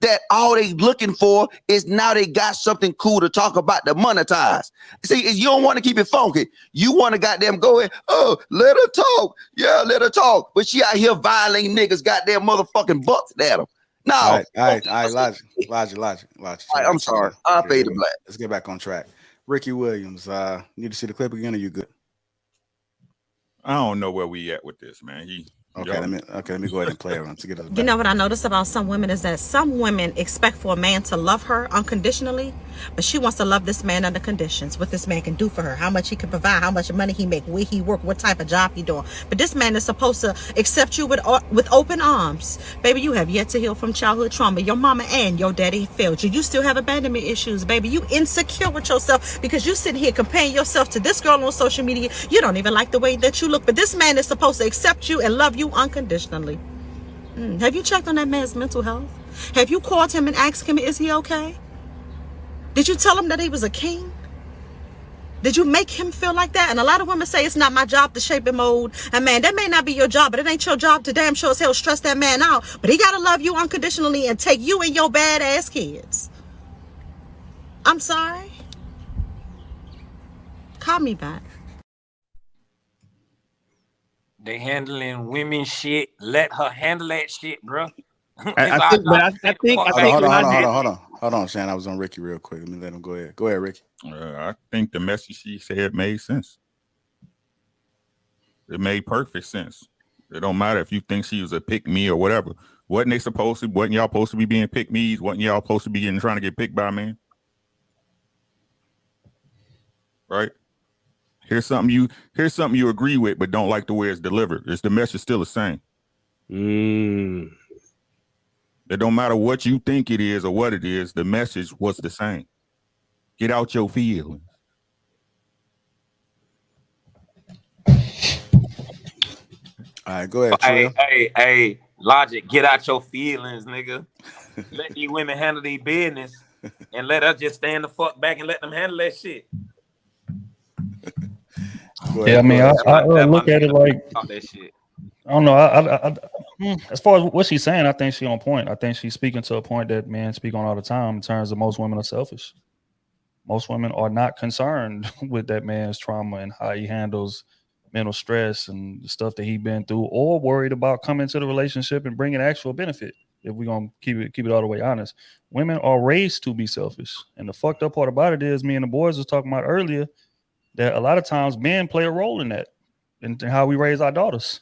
That all they looking for is now they got something cool to talk about to monetize. See, you don't want to keep it funky. You want to goddamn go in, oh, let her talk. Yeah, let her talk. But she out here violating niggas goddamn motherfucking butts at them. No. All right, Logic. I'm sorry. I paid the black. Let's get back on track. Ricky Williams, need to see the clip again, or you good? I don't know where we at with this, man. Okay, let me go ahead and play it to get us back. You know what I noticed about some women is that some women expect for a man to love her unconditionally, but she wants to love this man under conditions. What this man can do for her, how much he can provide, how much money he make, where he work, what type of job he doing. But this man is supposed to accept you with open arms. Baby, you have yet to heal from childhood trauma. Your mama and your daddy failed you. You still have abandonment issues, baby. You insecure with yourself because you sitting here comparing yourself to this girl on social media. You don't even like the way that you look. But this man is supposed to accept you and love you unconditionally. Have you checked on that man's mental health? Have you called him and asked him, is he okay? Did you tell him that he was a king? Did you make him feel like that? And a lot of women say it's not my job to shape and mold a man. That may not be your job, but it ain't your job to damn sure as hell stress that man out. But he gotta love you unconditionally and take you and your badass kids. I'm sorry. Call me back. They handling women shit. Let her handle that shit, bro. I think. Hold on, Shan. I was on Ricky real quick. Let me let him go ahead. Go ahead, Ricky. I think the message she said made sense. It made perfect sense. It don't matter if you think she was a pick me or whatever. Wasn't y'all supposed to be being pick me's? Wasn't y'all supposed to be trying to get picked by a man? Right? Here's something you agree with, but don't like the way it's delivered. It's the message still the same. It don't matter what you think it is or what it is. The message was the same. Get out your feelings. All right, go ahead. Hey, Logic, get out your feelings, nigga. Let these women handle their business and let us just stand the fuck back and let them handle that shit. Yeah, I mean, I look at it like that shit. I don't know. I as far as what she's saying, I think she's on point. I think she's speaking to a point that men speak on all the time in terms of most women are selfish. Most women are not concerned with that man's trauma and how he handles mental stress and the stuff that he's been through, or worried about coming into the relationship and bringing actual benefit. If we're gonna keep it all the way honest, women are raised to be selfish. And the fucked up part about it is, me and the boys was talking about earlier, that a lot of times men play a role in that, in how we raise our daughters.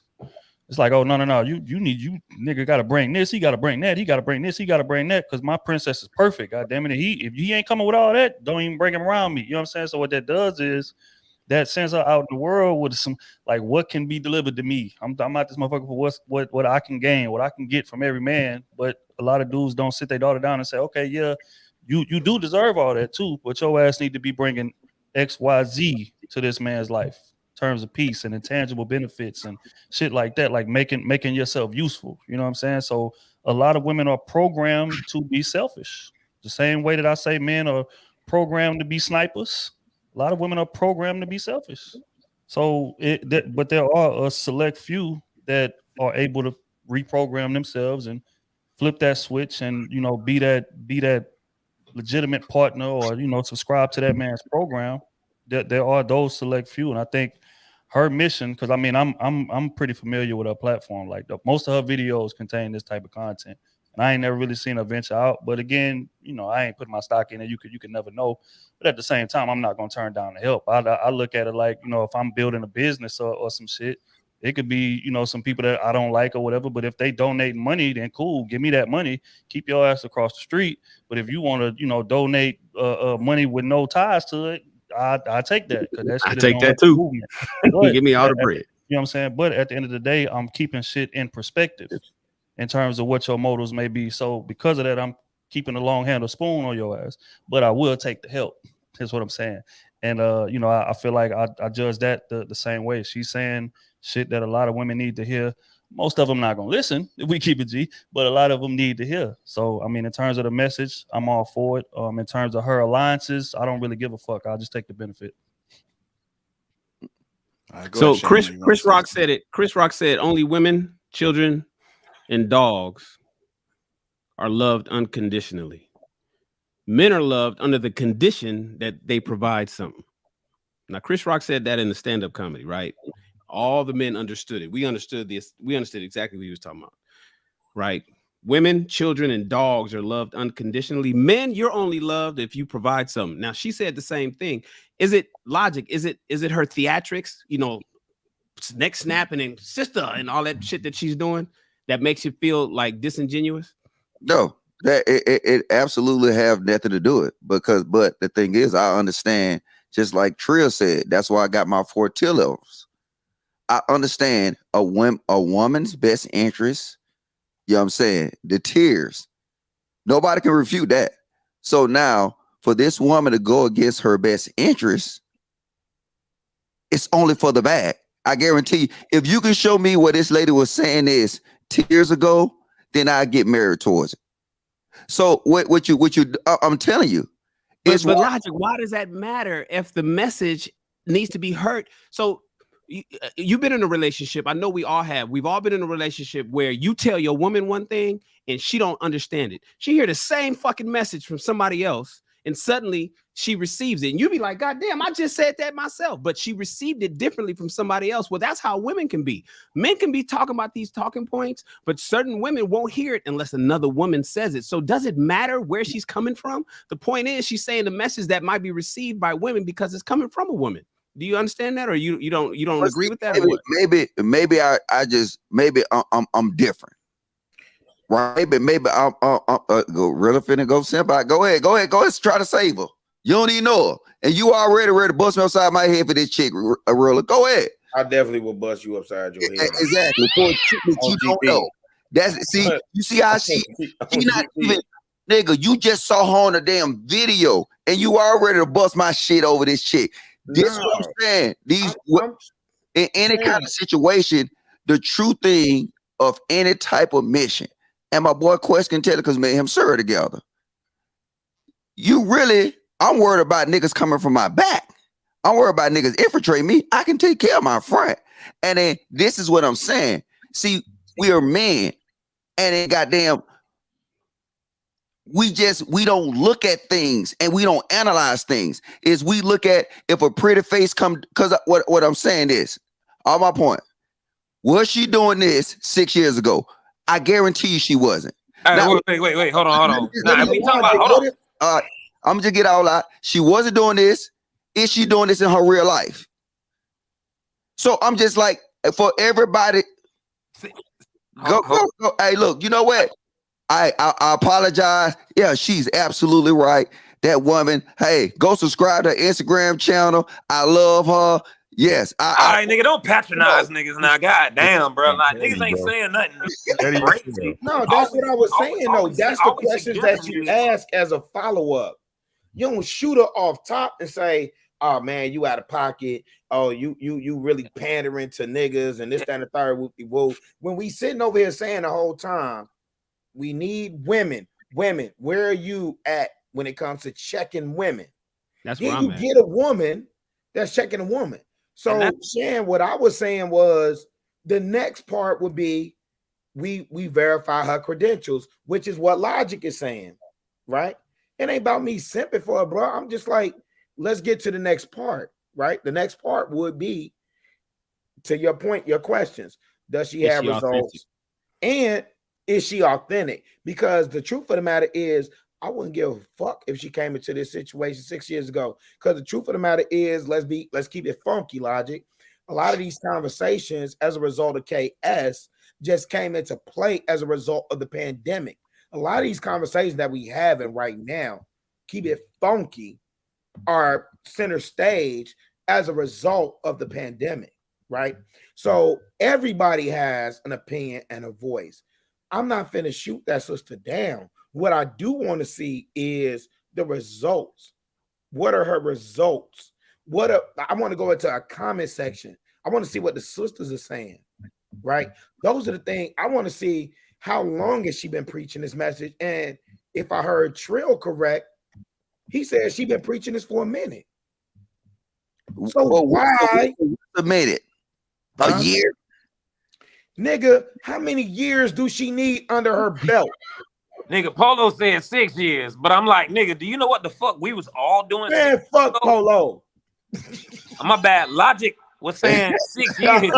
It's like, oh, no, you nigga got to bring this, he got to bring that, he got to bring this, he got to bring that, because my princess is perfect. God damn it, if he ain't coming with all that, don't even bring him around me. You know what I'm saying? So what that does is that sends her out in the world with some, like, what can be delivered to me. I'm out this motherfucker for what I can gain, what I can get from every man. But a lot of dudes don't sit their daughter down and say, okay, yeah, you do deserve all that too, but your ass need to be bringing XYZ to this man's life. terms of peace and intangible benefits and shit like that, like making yourself useful. You know what I'm saying? So a lot of women are programmed to be selfish. The same way that I say men are programmed to be snipers, a lot of women are programmed to be selfish. So but there are a select few that are able to reprogram themselves and flip that switch and, you know, be that legitimate partner, or, you know, subscribe to that man's program. That there are those select few, and I think her mission, because I mean I'm pretty familiar with her platform. Like most of her videos contain this type of content, and I ain't never really seen her venture out. But again, you know, I ain't putting my stock in it. You could never know. But at the same time, I'm not gonna turn down the help. I look at it like, you know, if I'm building a business or some shit, it could be, you know, some people that I don't like or whatever, but if they donate money, then cool, give me that money, keep your ass across the street. But if you want to, you know, donate money with no ties to it, I take that, because that shit I take that too. Give me all the bread. You know what I'm saying? But at the end of the day, I'm keeping shit in perspective in terms of what your motives may be. So because of that, I'm keeping a long handle spoon on your ass, but I will take the help. That's what I'm saying. And you know, I feel like I judge that the same way. She's saying shit that a lot of women need to hear. Most of them not gonna listen if we keep it G, but a lot of them need to hear. So I mean, in terms of the message, I'm all for it. In terms of her alliances, I don't really give a fuck. I'll just take the benefit. So Chris Rock said it. Chris Rock said only women, children, and dogs are loved unconditionally. Men are loved under the condition that they provide something. Now, Chris Rock said that in the stand-up comedy, right? All the men understood it. We understood this. We understood exactly what he was talking about, right? Women, children, and dogs are loved unconditionally. Men, you're only loved if you provide something. Now, she said the same thing. Is it logic? Is it her theatrics? You know, neck snapping and sister and all that shit that she's doing that makes you feel like disingenuous? No, that it absolutely have nothing to do it, but the thing is, I understand, just like Trill said, that's why I got my 4 levels. I understand a woman's best interest. You know what I'm saying? The tears. Nobody can refute that. So now for this woman to go against her best interest, it's only for the bag. I guarantee you, if you can show me what this lady was saying is 10 years ago, then I get married towards it. So what you I'm telling you. But logic, why does that matter if the message needs to be heard? So you've been in a relationship. I know we all have. We've all been in a relationship where you tell your woman one thing and she don't understand it. She hear the same fucking message from somebody else, and suddenly she receives it. And you be like, God damn, I just said that myself. But she received it differently from somebody else. Well, that's how women can be. Men can be talking about these talking points, but certain women won't hear it unless another woman says it. So does it matter where she's coming from? The point is, she's saying the message that might be received by women because it's coming from a woman. Do you understand that, or you don't agree with that? Maybe I'm different, right? Maybe I'm go really finna go simple. Go ahead, try to save her. You don't even know her, and you already ready to bust me upside my head for this chick. Really, go ahead. I definitely will bust you upside your head. Exactly for a chick that you don't know. You see how she not even. Nigga, you just saw her on a damn video, and you already to bust my shit over this chick. This is what I'm saying. In any kind of situation, the true thing of any type of mission, and my boy Quest can tell it because me and him serve together. I'm worried about niggas coming from my back. I'm worried about niggas infiltrating me. I can take care of my front. And then this is what I'm saying. See, we are men, and then goddamn, we don't look at things and we don't analyze things. Is we look at if a pretty face come, because what I'm saying is, all my point, was she doing this 6 years ago? I guarantee you she wasn't. Now, wait, hold on. Nah, we talking about, hold on. I'm just get all out. She wasn't doing this. Is she doing this in her real life? So I'm just like, for everybody, go. Hey, look, you know what? I apologize. Yeah, she's absolutely right. That woman, hey, go subscribe to her Instagram channel. I love her. Yes. All right, nigga, don't patronize niggas now. God damn, bro. Like, niggas ain't saying nothing crazy. No, that's what I was saying, though. That's the questions that you ask as a follow-up. You don't shoot her off top and say, oh man, you out of pocket. Oh, you really pandering to niggas and this, that, and the third. Well, when we sitting over here saying the whole time, we need women. Women, where are you at when it comes to checking women? That's then where you I'm at. get a woman that's checking a woman. So Shan, what I was saying was the next part would be we verify her credentials, which is what Logic is saying, right? It ain't about me simping for her, bro. I'm just like, let's get to the next part, right? The next part would be, to your point, your questions. Does she have results? And is she authentic? Because the truth of the matter is, I wouldn't give a fuck if she came into this situation 6 years ago. Because the truth of the matter is, let's keep it funky, Logic. A lot of these conversations as a result of KS just came into play as a result of the pandemic. A lot of these conversations that we having right now, keep it funky, are center stage as a result of the pandemic, right? So everybody has an opinion and a voice. I'm not finna shoot that sister down. What I do want to see is the results. What are her results? I want to go into a comment section. I want to see what the sisters are saying, right? Those are the things I want to see. How long has she been preaching this message? And if I heard Trill correct, he said she been preaching this for a minute. So why a minute? A year? Nigga, how many years do she need under her belt? Nigga, Polo said 6 years, but I'm like, nigga, do you know what the fuck we was all doing? Man, fuck Polo. My bad. Logic was saying 6 years.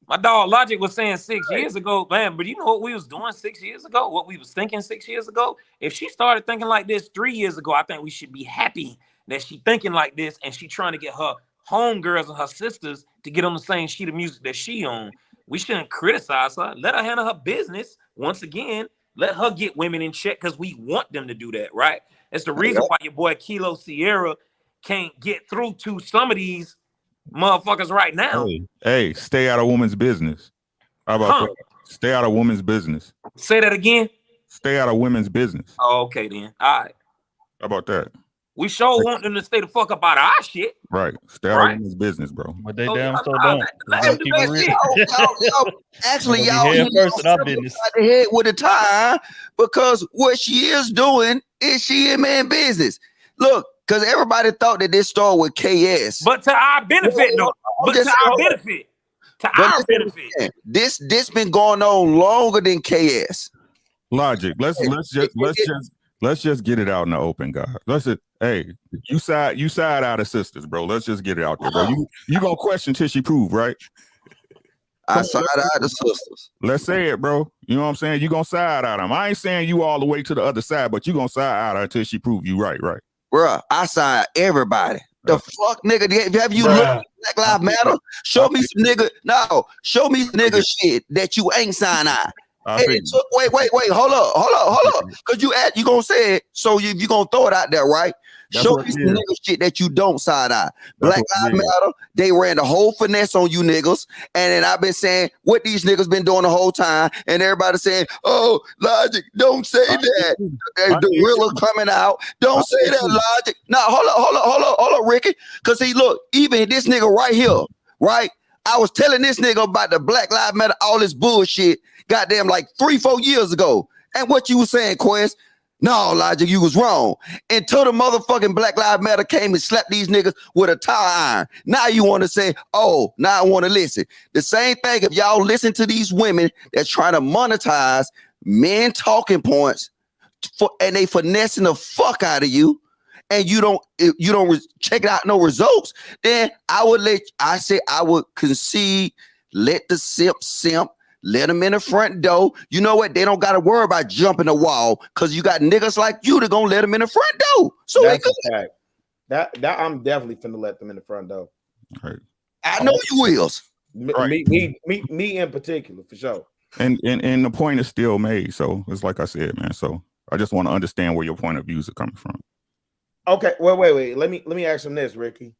My dog Logic was saying 6 years ago, man. But you know what we was doing 6 years ago? What we was thinking 6 years ago? If she started thinking like this 3 years ago, I think we should be happy that she thinking like this and she trying to get her homegirls and her sisters to get on the same sheet of music that she on. We shouldn't criticize her. Let her handle her business. Once again, let her get women in check because we want them to do that, right? It's the reason why your boy Kilo Sierra can't get through to some of these motherfuckers right now. Hey, stay out of women's business. How about that? Stay out of women's business. Say that again. Stay out of women's business. Oh, okay then. All right. How about that? We sure want them to stay the fuck up out of our shit. Right. Stay out of women's business, bro. But they damn so don't. Keep it real. Actually, y'all first in our business. The head with a tie, because what she is doing is she in man business. Look, because everybody thought that this started with KS. But to our benefit, though. But to our benefit. To our benefit. This been going on longer than KS. Logic. Let's just get it out in the open, guys. Hey, you side out of sisters, bro. Let's just get it out there, bro. You gonna question till she prove, right? I side out the sisters. Let's say it, bro. You know what I'm saying? You gonna side out them. I ain't saying you all the way to the other side, but you gonna side out until she prove you right. Bruh, I side everybody. The fuck, nigga? Have you looked at Black Lives Matter? Show me some nigga. No, show me some nigga shit that you ain't sign out. Wait, hold up. Cause you gonna say it, so you gonna throw it out there, right? Show me some nigga shit that you don't side eye. Black Lives Matter, they ran the whole finesse on you niggas, and then I've been saying what these niggas been doing the whole time, and everybody saying, "Oh, Logic, don't say that." The real coming out, don't say that, Logic. Now, hold up, Ricky, cause look, even this nigga right here, right? I was telling this nigga about the Black Lives Matter, all this bullshit, goddamn, like 3-4 years ago. And what you was saying, Quest? No, Logic, you was wrong. Until the motherfucking Black Lives Matter came and slapped these niggas with a tire iron. Now you want to say, oh, now I want to listen. The same thing, if y'all listen to these women that's trying to monetize men talking points and they finessing the fuck out of you, and you don't check it out, no results, then I would concede, let the simp, let them in the front door. You know what? They don't got to worry about jumping the wall because you got niggas like you that gonna let them in the front door. So that's a fact. That I'm definitely finna let them in the front door. Right. I know you will. Me in particular, for sure. And the point is still made. So it's like I said, man. So I just want to understand where your point of views are coming from. Okay, well, wait. Let me ask him this, Ricky.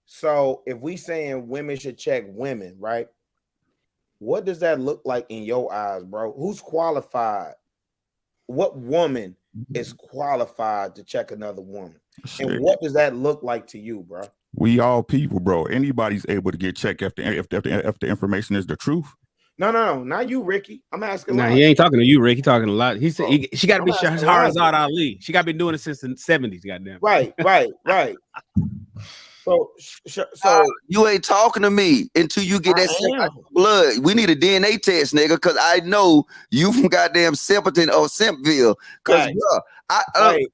So if we saying women should check women, right? What does that look like in your eyes, bro? Who's qualified? What woman is qualified to check another woman? Shit. And what does that look like to you, bro? We all people, bro. Anybody's able to get checked if the information is the truth. No, not you, Ricky. I'm asking. No, he ain't talking to you, Rick. He talking a lot. He said she got to be asking Shahrazad Ali. She got to be doing it since the 70s. Goddamn. Right. So you ain't talking to me until you get that blood. We need a DNA test, nigga, because I know you from goddamn Simpleton or Simpville. Because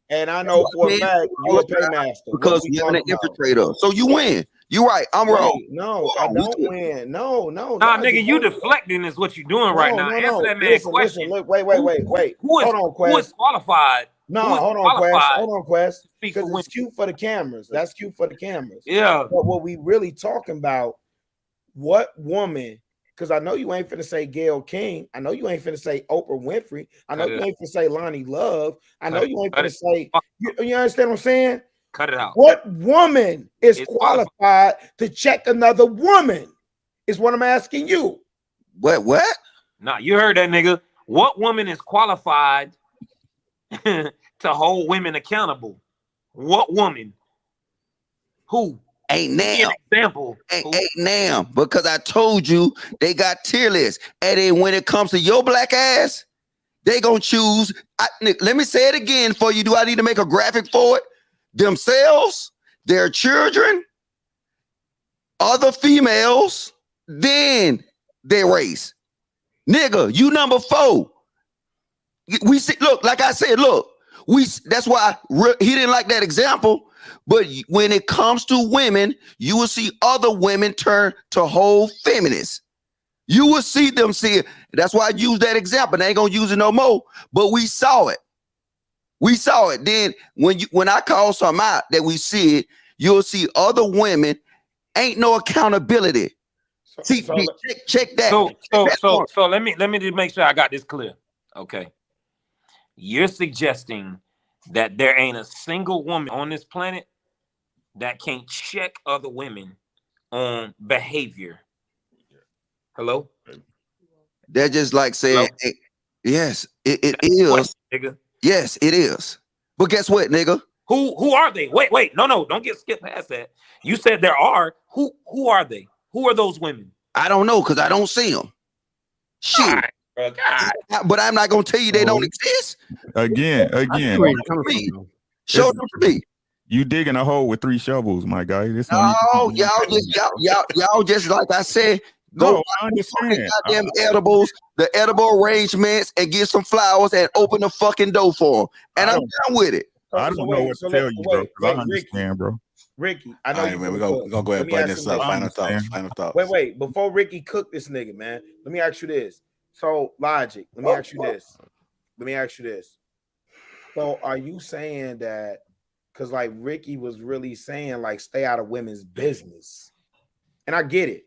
and I know for a fact you a paymaster because you're an infiltrator. So you win. You right. I'm wrong. No, I don't win. No. Nah, nigga, you deflecting is what you're doing right now. Answer that man question. Look, wait. Hold on, Quest. Who is qualified? No, hold on, Quest. Because it's cute for the cameras. That's cute for the cameras. Yeah. But what we really talking about, what woman, because I know you ain't finna say Gayle King. I know you ain't finna say Oprah Winfrey. I know you ain't finna say Lonnie Love. I know you ain't finna say, you understand what I'm saying? Cut it out. What woman is qualified to check another woman? Is what I'm asking you. What? Nah, you heard that, nigga. What woman is qualified to hold women accountable? What woman? Who? Ain't now. Example. Ain't now. Because I told you they got tier lists. And then when it comes to your black ass, they gonna choose. Let me say it again for you. Do I need to make a graphic for it? Themselves, their children, other females, then their race. Nigga, you number 4. We see, look, like I said, look, that's why he didn't like that example. But when it comes to women, you will see other women turn to whole feminists. You will see them see it. That's why I use that example. They ain't gonna use it no more. But we saw it. We saw it. Then when I call something out that we see it, you'll see other women ain't no accountability. Check that. So let me just make sure I got this clear. Okay. You're suggesting that there ain't a single woman on this planet that can't check other women on behavior. Hello? They're just like saying, hey, yes, it is. What, nigga? Yes, it is. But guess what, nigga? Who are they? Wait. No, don't get skipped past that. You said there are. Who are they? Who are those women? I don't know because I don't see them. Shit. Right, bro, God. But I'm not gonna tell you they don't exist. Again. Show them to me. You digging a hole with 3 shovels, my guy. This y'all just like I said. Go understand. Goddamn edibles, the edible arrangements, and get some flowers and open the fucking door for them. And I'm done with it. I don't know what to tell you, bro. I understand, bro. Ricky, I know we're gonna go ahead and button this up. Final thoughts. Wait. Before Ricky cook this nigga, man, let me ask you this. So, Logic, let me ask you this. So, are you saying that because like Ricky was really saying, like, stay out of women's business? And I get it.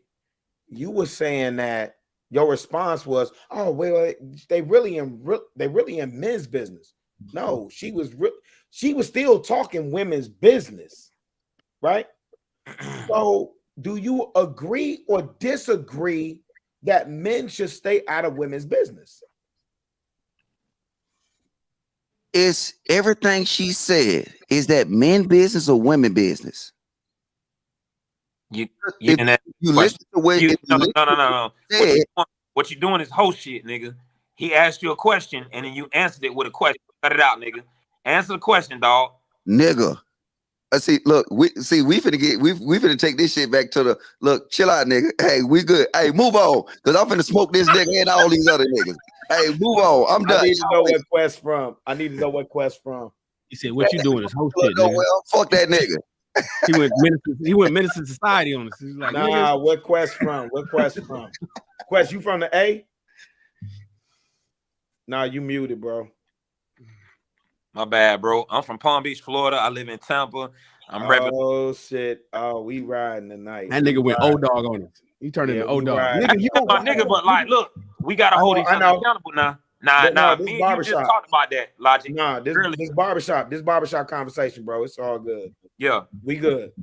You were saying that your response was, "Oh, wait, they really in men's business." No, she was still talking women's business, right? So, do you agree or disagree that men should stay out of women's business? It's everything she said. Is that men business or women business? You listen to what no. What you doing is whole shit, nigga. He asked you a question and then you answered it with a question. Cut it out, nigga. Answer the question, dog. Nigga. We finna take this shit back to the look. Chill out, nigga. Hey, we good. Hey, move on, cause I'm finna smoke this nigga and all these other niggas. Hey, move on. I'm done. I need to know what Quest from. He said, "What you doing is whole shit, nigga." Well, fuck that nigga. He went Minister Society on us. He's like, nah, what Quest from? Quest, you from the A? Nah, you muted, bro. My bad, bro. I'm from Palm Beach, Florida. I live in Tampa. I'm repping. Oh shit. Oh, we riding tonight. That nigga went old dog on us. He turned into old dog. Nigga, but like, look, we gotta hold each other accountable now. Nah. Me and you just talked about that, Logic. Nah, this barbershop conversation, bro. It's all good. Yeah, we good.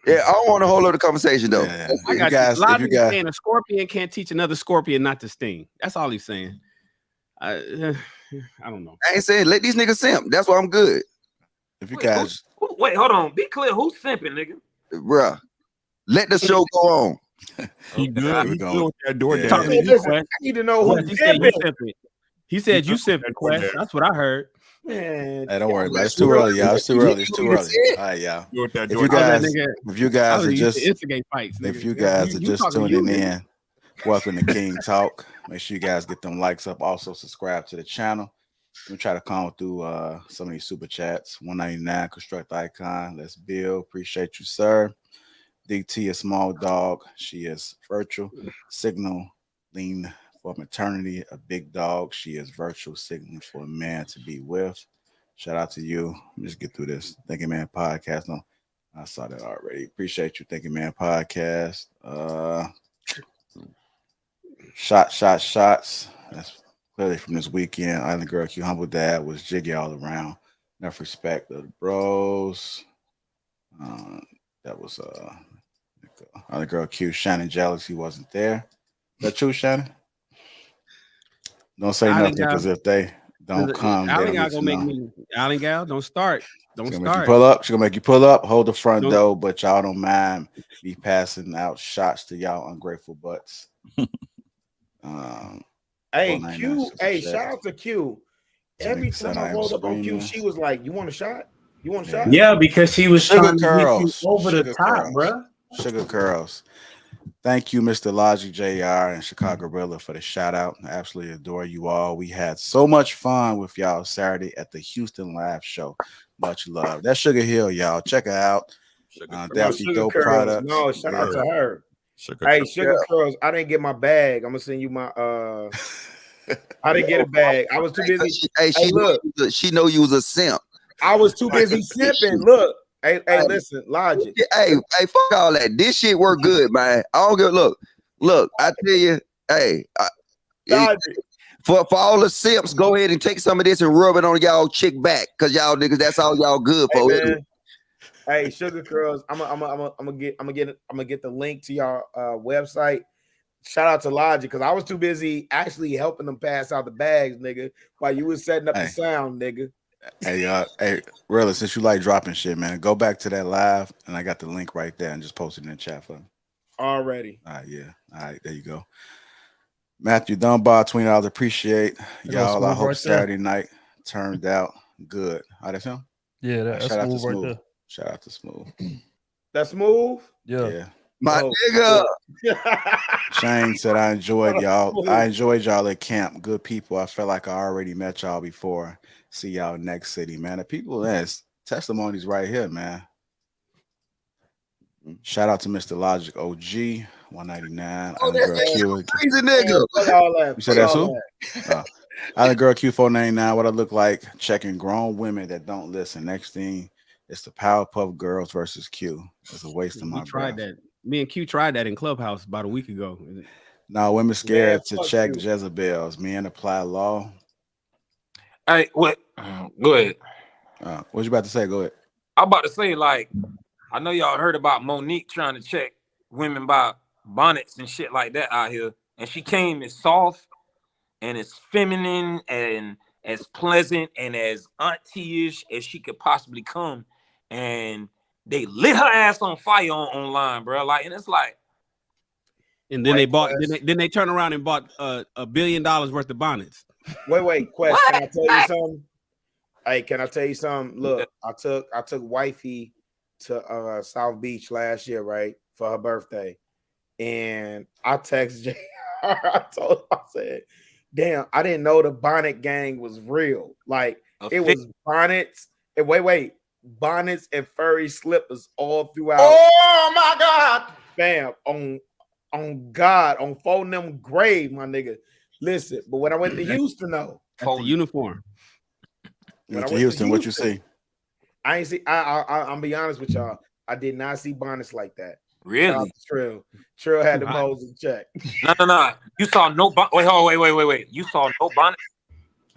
Yeah, I don't want to hold up the conversation though. Yeah. I got guys. Logic is saying a scorpion can't teach another scorpion not to sting. That's all he's saying. I don't know. I ain't saying let these niggas simp. That's why I'm good. If you guys, Wait, hold on. Be clear. Who's simping, nigga? Bruh. Let the show go on. He good. He good with that door dash. Talking to you, Quest. I need to know who He said you simping. He said you simping, Quest. That's what I heard. Man, hey, don't worry about it. It's too early, y'all. It's too early. It's too early. All right, y'all. If you guys are just instigate fights, if you guys are just tuning in, welcome to King Talk. Make sure you guys get them likes up. Also subscribe to the channel. Let me try to comb through some of these super chats. 199 construct icon. Let's build. Appreciate you, sir. DT, a small dog. She is virtual. Signal lean for maternity. A big dog. She is virtual signaling for a man to be with. Shout out to you. Let me just get through this. Thinking Man Podcast. No, I saw that already. Appreciate you, Thinking Man Podcast. Shots. That's clearly from this weekend. Island Girl Q Humble Dad was jiggy all around. Enough respect of the bros. That was Island Girl Q. Shannon jealous he wasn't there. Is that true, Shannon? Don't say nothing because if they don't come, Allen Gal gonna make me. Allen Gal, don't start. Don't start. Make you pull up. She's gonna make you pull up. Hold the front door, but y'all don't mind me passing out shots to y'all ungrateful butts. Hey, Q. Hey, shout out to Q. Every time I rolled up on Q, she was like, "You want a shot? You want a shot?" Yeah, because she was Sugar trying curls. to get you over the top, curls. bro. Sugar curls. Thank you, Mr. Logic JR and Chicago Gorilla, for the shout out. I absolutely adore you all. We had so much fun with y'all Saturday at the Houston Live show. Much love. That's Sugar Hill, y'all. Check her out. Definitely dope products. No, shout out to her. Sugar Curls. I didn't get my bag. I'm gonna send you my I didn't get a bag. I was too busy. She know you was a simp. I was too busy simping. Look. Hey, listen, Logic. Hey, fuck all that. This shit work good, man. I don't give. Look. I tell you, for all the simps, go ahead and take some of this and rub it on y'all chick back, cause y'all niggas, that's all y'all good for. Hey, Sugar Curls, I'm gonna get the link to y'all website. Shout out to Logic, because I was too busy actually helping them pass out the bags, nigga, while you was setting up the sound, nigga. Hey, really, since you like dropping shit, man, go back to that live, and I got the link right there, and just post it in the chat for me. Already. All right, yeah. All right, there you go. Matthew Dunbar, $20. Appreciate y'all. I hope Saturday night turned out good. How that sound? Yeah, that's shout out to Smooth right there. Shout out to Smooth. That's Smooth? Yeah. My nigga. Shane said, I enjoyed y'all. I enjoyed y'all at camp. Good people. I felt like I already met y'all before. See y'all next city, man. The people, that's testimonies right here, man. Shout out to Mr. Logic OG, 199. Island Girl Q. Crazy nigga. You said that too? Island Girl Q 499. What I look like? Checking grown women that don't listen. Next thing, it's the Powerpuff Girls versus Q. It's a waste of my breath. That. Me and Q tried that in Clubhouse about a week ago. No, women scared to check Jezebels. Men apply law. Hey, what? Go ahead. What you about to say? Go ahead. I'm about to say, like, I know y'all heard about Monique trying to check women by bonnets and shit like that out here, and she came as soft and as feminine and as pleasant and as auntie-ish as she could possibly come, and they lit her ass on fire online, bro. Like, and it's like, and then then they turn around and bought $1 billion worth of bonnets. Wait, Quest, can I tell you something? Hey, can I tell you something? Look, I took wifey to South Beach last year, right, for her birthday, and I texted JR. I said, damn, I didn't know the bonnet gang was real. Like, it was bonnets and bonnets and furry slippers all throughout. Oh my God, fam, on God, on phone them grave, my nigga. Listen, but when I went to Houston, though, that's the uniform. When I went to Houston, what you see? I ain't see. I'm be honest with y'all. I did not see bonnets like that. Really? Trill had the balls in check. No. You saw no bonnet. Wait. You saw no bonnet.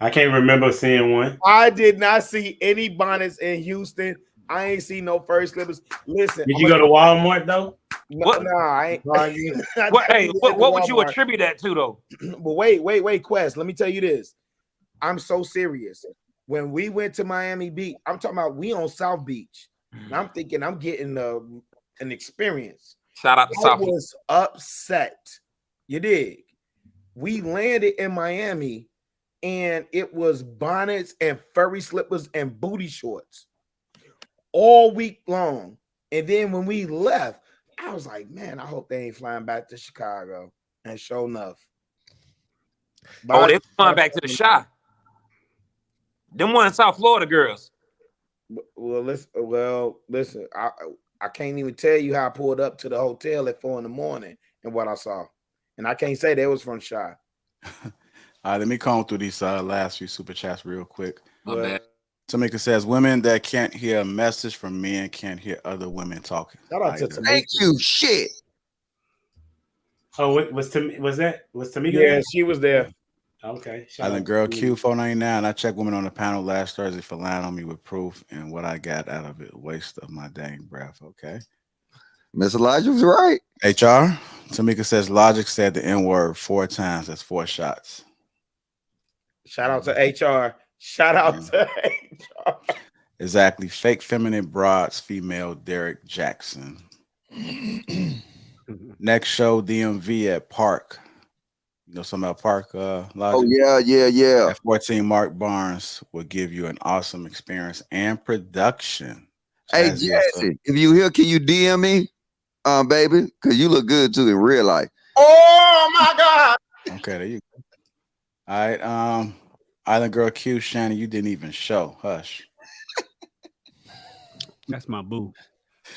I can't remember seeing one. I did not see any bonnets in Houston. I ain't see no furry slippers. Listen, did you go to Walmart though? No, I ain't. What would you attribute that to though? But wait, Quest. Let me tell you this. I'm so serious. When we went to Miami Beach, I'm talking about we on South Beach. And I'm thinking I'm getting an experience. Shout out to I South. was upset. You dig? We landed in Miami, and it was bonnets and furry slippers and booty shorts all week long. And then when we left, I was like, man, I hope they ain't flying back to Chicago. And sure enough. Oh, they're flying back to the Chi. Them one in South Florida girls. Well, listen. I can't even tell you how I pulled up to the hotel at 4 a.m. and what I saw. And I can't say that was from Chi. All right, let me comb through these last few super chats real quick. My bad. Tamika says, women that can't hear a message from men can't hear other women talking. Shout out to Tamika. Thank you. Shit. Oh, was Tamika? Yeah, there? she was there. Okay. Island Girl Q 499. I checked women on the panel last Thursday for lying on me with proof, and what I got out of it, waste of my dang breath. Okay. Miss Elijah was right. HR. Tamika says Logic said the N-word 4 times. That's 4 shots. Shout out to HR. Shout out to HR. Exactly. Fake feminine broads, female Derek Jackson. Next show, DMV at Park. You know something about Park? Logic? Oh, yeah. At 14, Mark Barnes will give you an awesome experience and production. Hey, Jesse, if you here, can you DM me, baby? Because you look good too in real life. Oh my God. Okay, there you go. All right. Island Girl Q, Shannon, you didn't even show. Hush. That's my boo.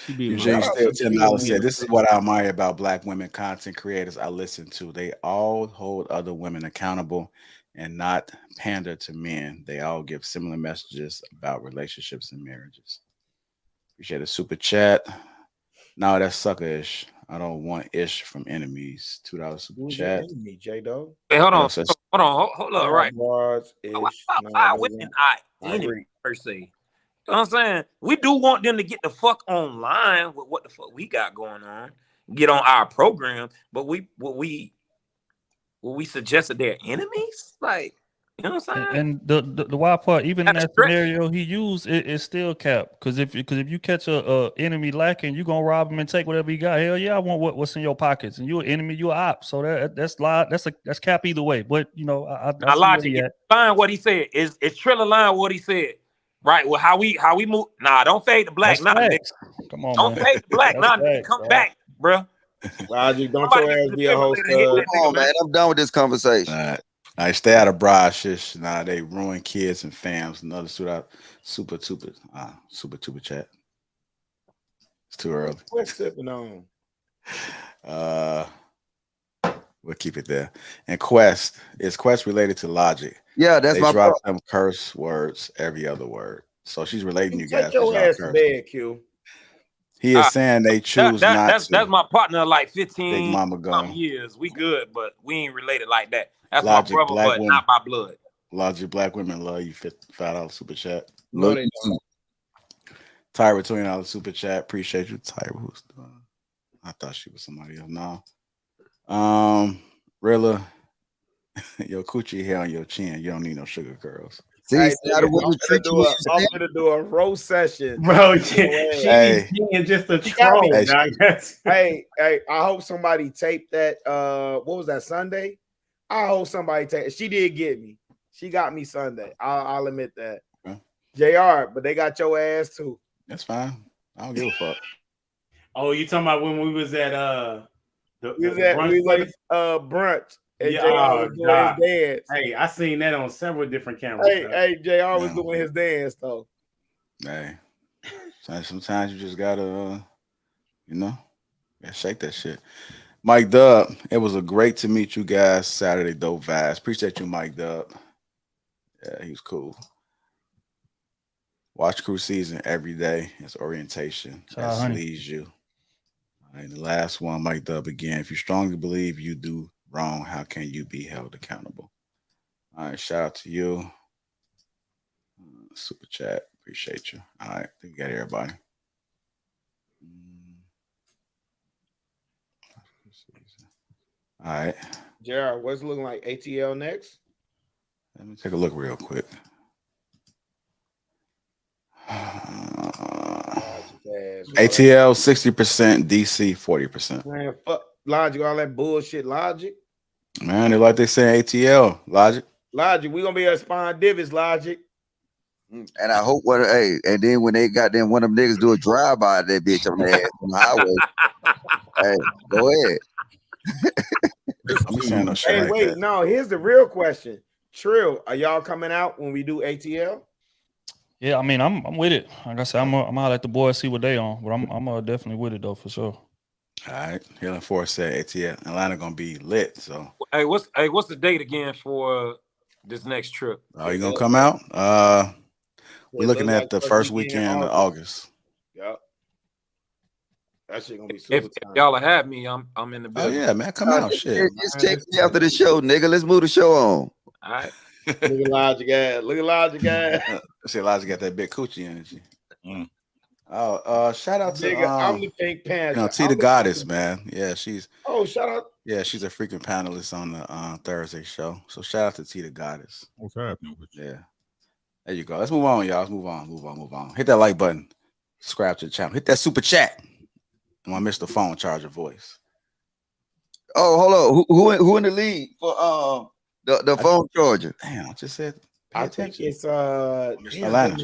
Eugene still $10 said, this is what I admire about Black women content creators I listen to. They all hold other women accountable and not pander to men. They all give similar messages about relationships and marriages. Appreciate a super chat. No, that's sucker-ish. I don't want ish from enemies. $2 super chat. Enemy, J-Dog? Hey, hold on, hold on, right? Why women not enemy per se? You know what I'm saying? We do want them to get the fuck online with what the fuck we got going on, get on our program, but we suggested they're enemies, like, you know what I'm saying? And the wild part, even in that scenario he used, it's still cap. Because if you catch a enemy lacking, you gonna rob him and take whatever he got. Hell yeah, I want what's in your pockets. And you're an enemy, you're an op. So that's cap either way. But you know, I Logic line what he said is Trilla line what he said. Right, well, how we move? Nah, don't fade the black. Nah, nigga. Come on, don't fade the black. Nah, nigga, come back, bro. Logic, don't your ass be a host. Come on, man. I'm done with this conversation. All right, stay out of bra shish. Nah, they ruin kids and fams. Another super chat. It's too early. What's sipping on? We'll keep it there. And Quest, is Quest related to Logic? Yeah, that's my drop them curse words every other word. So she's relating you guys. Take your ass to bed, Q. He is saying they choose not to. That's my partner of like 15 Big Mama Gun. years. We good, but we ain't related like that. That's Logic, my brother, but women. not by blood. Logic, Black women love you. $5 super chat. No, they don't. Tyra, $20 super chat. Appreciate you, Tyra. Who's I thought she was somebody else. No. Rilla, your coochie hair on your chin. You don't need no sugar curls. See, I'm gonna do a roast session, bro. She's being just a troll. Hey, I hope somebody taped that. What was that, Sunday? I hope somebody taped. She did get me. She got me Sunday. I'll admit that. Okay. JR, but they got your ass too. That's fine. I don't give a fuck. Oh, you talking about when we was at brunch? And yeah, JR was doing his dance. Hey, I seen that on several different cameras. Hey, JR was doing his dance though. Hey, sometimes you just gotta, shake that shit. Mike Dub, it was a great to meet you guys Saturday. Dope vibes. Appreciate you, Mike Dub. Yeah, he was cool. Watch Crew season every day. It's orientation. That leads you. And the last one, Mike Dub again. If you strongly believe you do wrong, how can you be held accountable? All right, shout out to you. Super chat. Appreciate you. All right, I think we got everybody. All right. Jared, what's it looking like? ATL next? Let me take a look real quick. ATL 60%, DC 40%. Man, fuck Logic, all that bullshit. Logic. Man, they like they say ATL. Logic. Logic, we gonna be able to spawn divots. Logic. And I hope and then when they got them, one of them niggas do a drive by that bitch on the ass on the highway. Hey, go ahead. I'm saying no shit hey, like wait, that. no. Here's the real question. Trill, are y'all coming out when we do ATL? Yeah, I mean, I'm with it. Like I said, I'm gonna let the boys see what they on, but I'm definitely with it though for sure. All right, Healing Force said ATL. Atlanta gonna be lit. So hey, what's the date again for this next trip? Oh, you gonna come out? We're looking at the first weekend of August. Yep. That shit gonna be super. If y'all have me, I'm in the building. Oh yeah, man, come out. Shit. Just text me after the show, nigga. Let's move the show on. All right. Look at Logic ass. Look at Logic ass. See, Logic got that big coochie energy. Oh, shout out to I'm the Pink Panther. T the Goddess, man. Yeah, she's. Oh, shout out. Yeah, she's a freaking panelist on the Thursday show. So shout out to T the Goddess. What's happening with you? Yeah, there you go. Let's move on, y'all. Let's move on. Hit that like button. Subscribe to the channel. Hit that super chat. I'm gonna miss the phone charger voice. Oh, hold on. Who in the lead for the phone charger? Damn, I just said. I think it's Atlanta.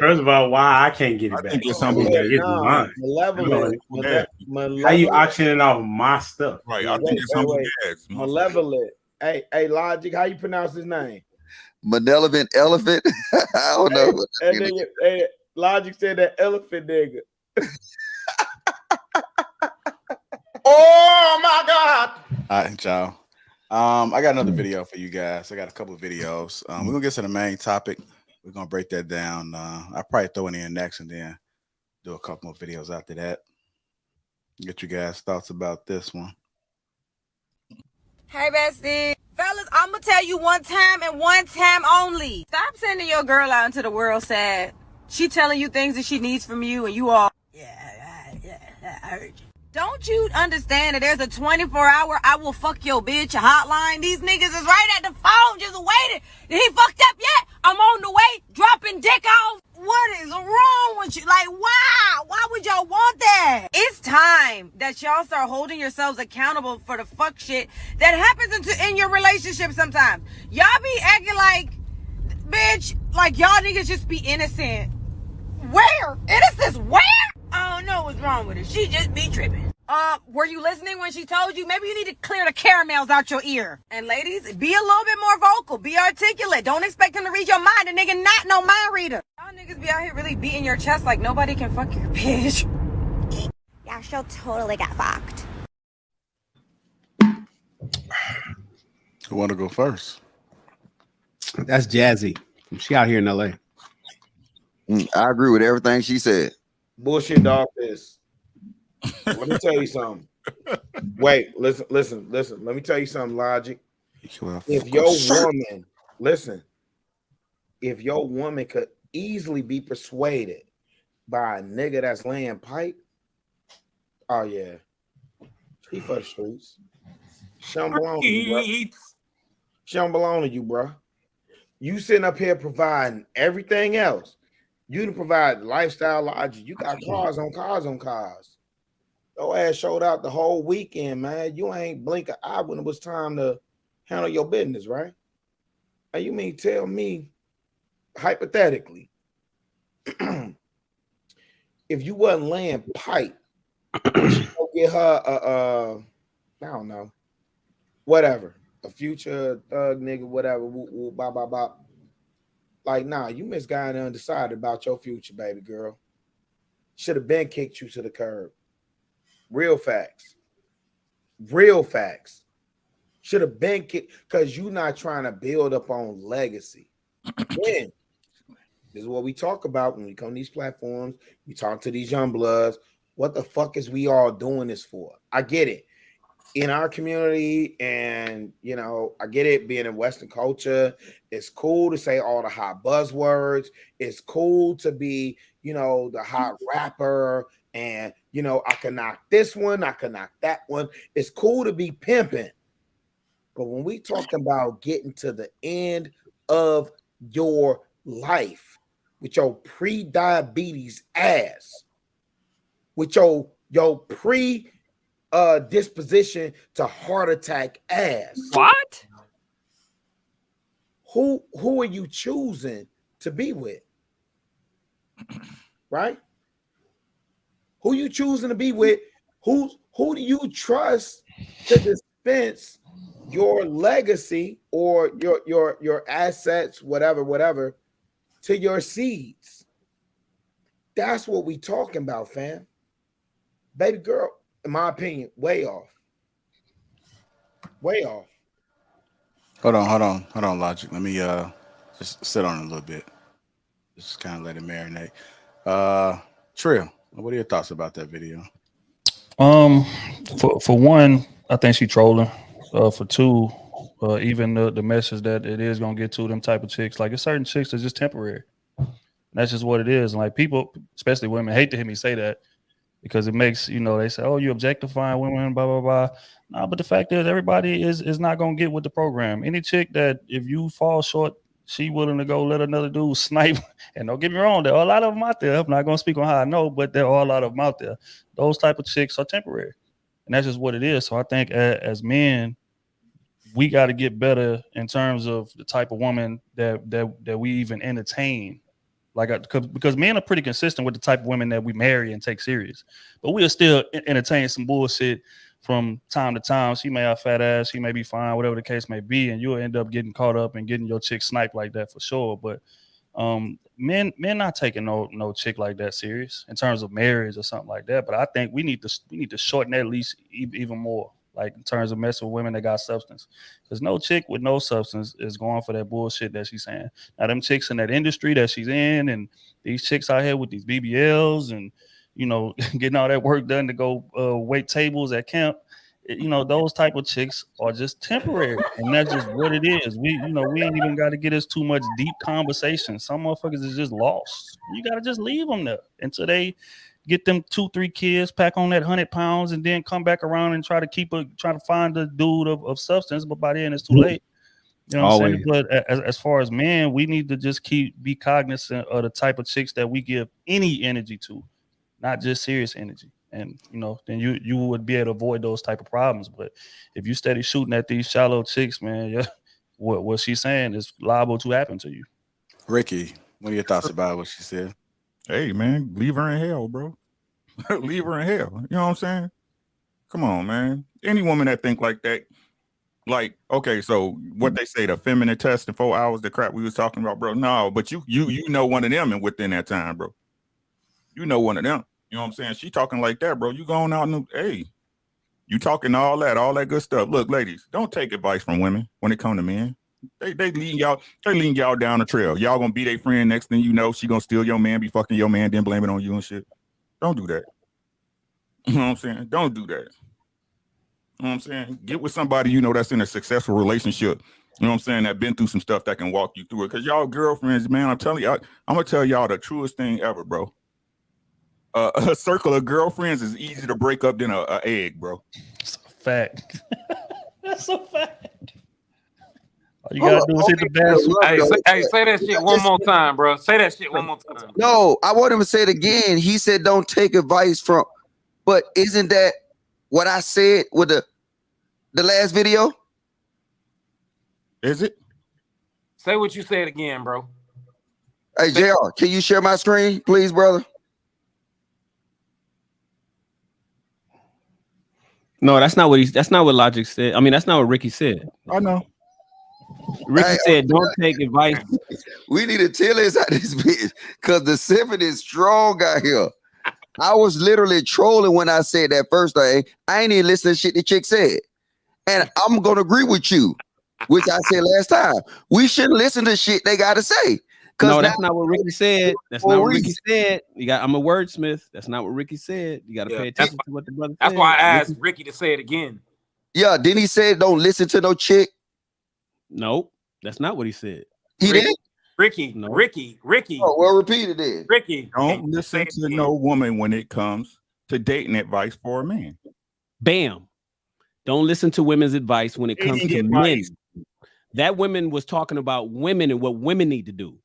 First of all, why I can't get it back? It's something that Malevolent. How you auctioning off my stuff? Right, I think it's something gas. Malevolent. Hey, Logic, how you pronounce his name? Malevolent elephant. I don't know. Hey, Logic said that elephant nigga. Oh my God! All right, y'all. I got another video for you guys. I got a couple of videos. We're gonna get to the main topic. We're gonna break that down. I'll probably throw it in next and then do a couple more videos after that. Get you guys' thoughts about this one. Hey, bestie. Fellas, I'm going to tell you one time and one time only. Stop sending your girl out into the world sad. She telling you things that she needs from you and you all, I heard you. Don't you understand that there's a 24-hour I will fuck your bitch hotline? These niggas is right at the phone just waiting. Did he fucked up yet? I'm on the way, dropping dick off. What is wrong with you? Like, why? Why would y'all want that? It's time that y'all start holding yourselves accountable for the fuck shit that happens in your relationship sometimes. Y'all be acting like, bitch, like y'all niggas just be innocent. Where? Innocence where? I don't know what's wrong with her. She just be tripping. Were you listening when she told you? Maybe you need to clear the caramels out your ear. And ladies, be a little bit more vocal. Be articulate. Don't expect him to read your mind. The nigga not no mind reader. Y'all niggas be out here really beating your chest like nobody can fuck your bitch. Yeah, she'll totally get fucked. Who want to go first? That's Jazzy. She out here in LA. I agree with everything she said. Bullshit dog piss. Let me tell you something. Wait, listen. Let me tell you something, Logic. If your woman could easily be persuaded by a nigga that's laying pipe, oh yeah, she for the streets. She don't belong to you, bro. She don't belong to you, bro. You sitting up here providing everything else. You didn't provide lifestyle, Logic. You got cars on cars on cars. Your ass showed out the whole weekend, man. You ain't blink an eye when it was time to handle your business, right? And you mean tell me, hypothetically, if you wasn't laying pipe, you go get her I don't know, whatever, a future thug nigga, whatever, bop, bop, bop. Like, nah, you misguided and undecided about your future, baby girl. Should have been kicked you to the curb. Real facts. Real facts. Should have been kicked because you're not trying to build up on legacy. Then, this is what we talk about when we come to these platforms. We talk to these young bloods. What the fuck is we all doing this for? I get it. In our community, and you know, I get it being in Western culture. It's cool to say all the hot buzzwords. It's cool to be, you know, the hot rapper, and you know, I can knock this one, I can knock that one. It's cool to be pimping. But when we talk about getting to the end of your life with your pre-diabetes ass, with your disposition to heart attack ass. What? Who are you choosing to be with? Right? Who you choosing to be with? Who do you trust to dispense your legacy or your assets, whatever, to your seeds? That's what we talking about, fam. Baby girl, in my opinion, way off. Way off. Hold on, Logic. Let me just sit on it a little bit. Just kind of let it marinate. Trill, what are your thoughts about that video? For one, I think she trolling. For two, even the message that it is gonna get to them type of chicks, like it's certain chicks that's just temporary. That's just what it is. And like people, especially women, hate to hear me say that because it makes, they say, oh, you objectifying women, blah, blah, blah. No, but the fact is everybody is not gonna get with the program. Any chick that if you fall short, she willing to go let another dude snipe. And don't get me wrong, there are a lot of them out there. I'm not gonna speak on how I know, but there are a lot of them out there. Those type of chicks are temporary. And that's just what it is. So I think as men, we got to get better in terms of the type of woman that we even entertain. Because men are pretty consistent with the type of women that we marry and take serious. But we'll still entertain some bullshit from time to time. She may have fat ass, she may be fine, whatever the case may be, and you'll end up getting caught up and getting your chick sniped like that for sure. But men not taking no chick like that serious in terms of marriage or something like that. But I think we need to shorten that leash even more, like in terms of messing with women that got substance. Because no chick with no substance is going for that bullshit that she's saying. Now them chicks in that industry that she's in, and these chicks out here with these BBLs and getting all that work done to go wait tables at camp. Those type of chicks are just temporary, and that's just what it is. We ain't even got to get us too much deep conversation. Some motherfuckers is just lost. You got to just leave them there until they get them 2-3 kids, pack on that 100 pounds, and then come back around and try to find a dude of substance. But by then it's too late. You know what I'm saying? But as far as men, we need to just be cognizant of the type of chicks that we give any energy to, not just serious energy. And then you would be able to avoid those type of problems. But if you steady shooting at these shallow chicks, man, what she's saying is liable to happen to you. Ricky, what are your thoughts about what she said? Hey man, leave her in hell, bro. Leave her in hell. You know what I'm saying? Come on, man. Any woman that think like that, like, okay, so what they say, the feminine test in 4 hours, the crap we was talking about, bro. No, but you know one of them and within that time, bro. You know one of them. You know what I'm saying? She talking like that, bro. You going out and hey, you talking all that good stuff. Look, ladies, don't take advice from women when it come to men. They leading y'all down the trail. Y'all gonna be their friend. Next thing you know, she gonna steal your man, be fucking your man, then blame it on you and shit. Don't do that. You know what I'm saying? Don't do that. You know what I'm saying? Get with somebody that's in a successful relationship. You know what I'm saying? That been through some stuff that can walk you through it. Cause y'all girlfriends, man, I'm telling you, I'm gonna tell y'all the truest thing ever, bro. A circle of girlfriends is easier to break up than a egg, bro. That's a fact. That's a fact. All you gotta do is hit the best. Hey, say that shit one more time, bro. Say that shit one more time. No, I want him to say it again. He said, "Don't take advice from." But isn't that what I said with the last video? Is it? Say what you said again, bro. Hey, JR, can you share my screen, please, brother? No, that's not what Logic said. I mean, that's not what Ricky said. I know. Ricky said, "Don't take advice." We need to tell us how this bitch, because the 7 is strong out here. I was literally trolling when I said that first thing. I ain't even listening to shit the chick said. And I'm going to agree with you, which I said last time. We shouldn't listen to shit they got to say. No, that's not what Ricky said. That's not what Ricky said. I'm a wordsmith. That's not what Ricky said. You got to pay attention to what the brother said. That's why I asked Ricky to say it again. Yeah, didn't he say don't listen to no chick? Nope, that's not what he said. He did? Ricky. Oh, well, repeat it then. Ricky. Don't listen to no woman when it comes to dating advice for a man. Bam. Don't listen to women's advice when it comes to men. That woman was talking about women and what women need to do.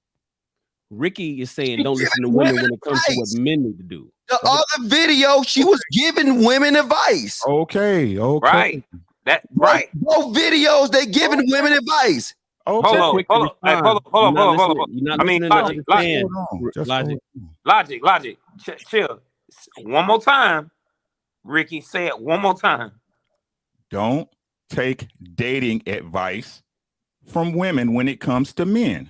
Ricky is saying don't listen to women when it comes to what men need to do. The other video, she was giving women advice. Okay. Right. That right. Both videos, they giving women advice. Okay. Hold on. I mean, logic. Chill. One more time. Ricky, say it one more time. Don't take dating advice from women when it comes to men.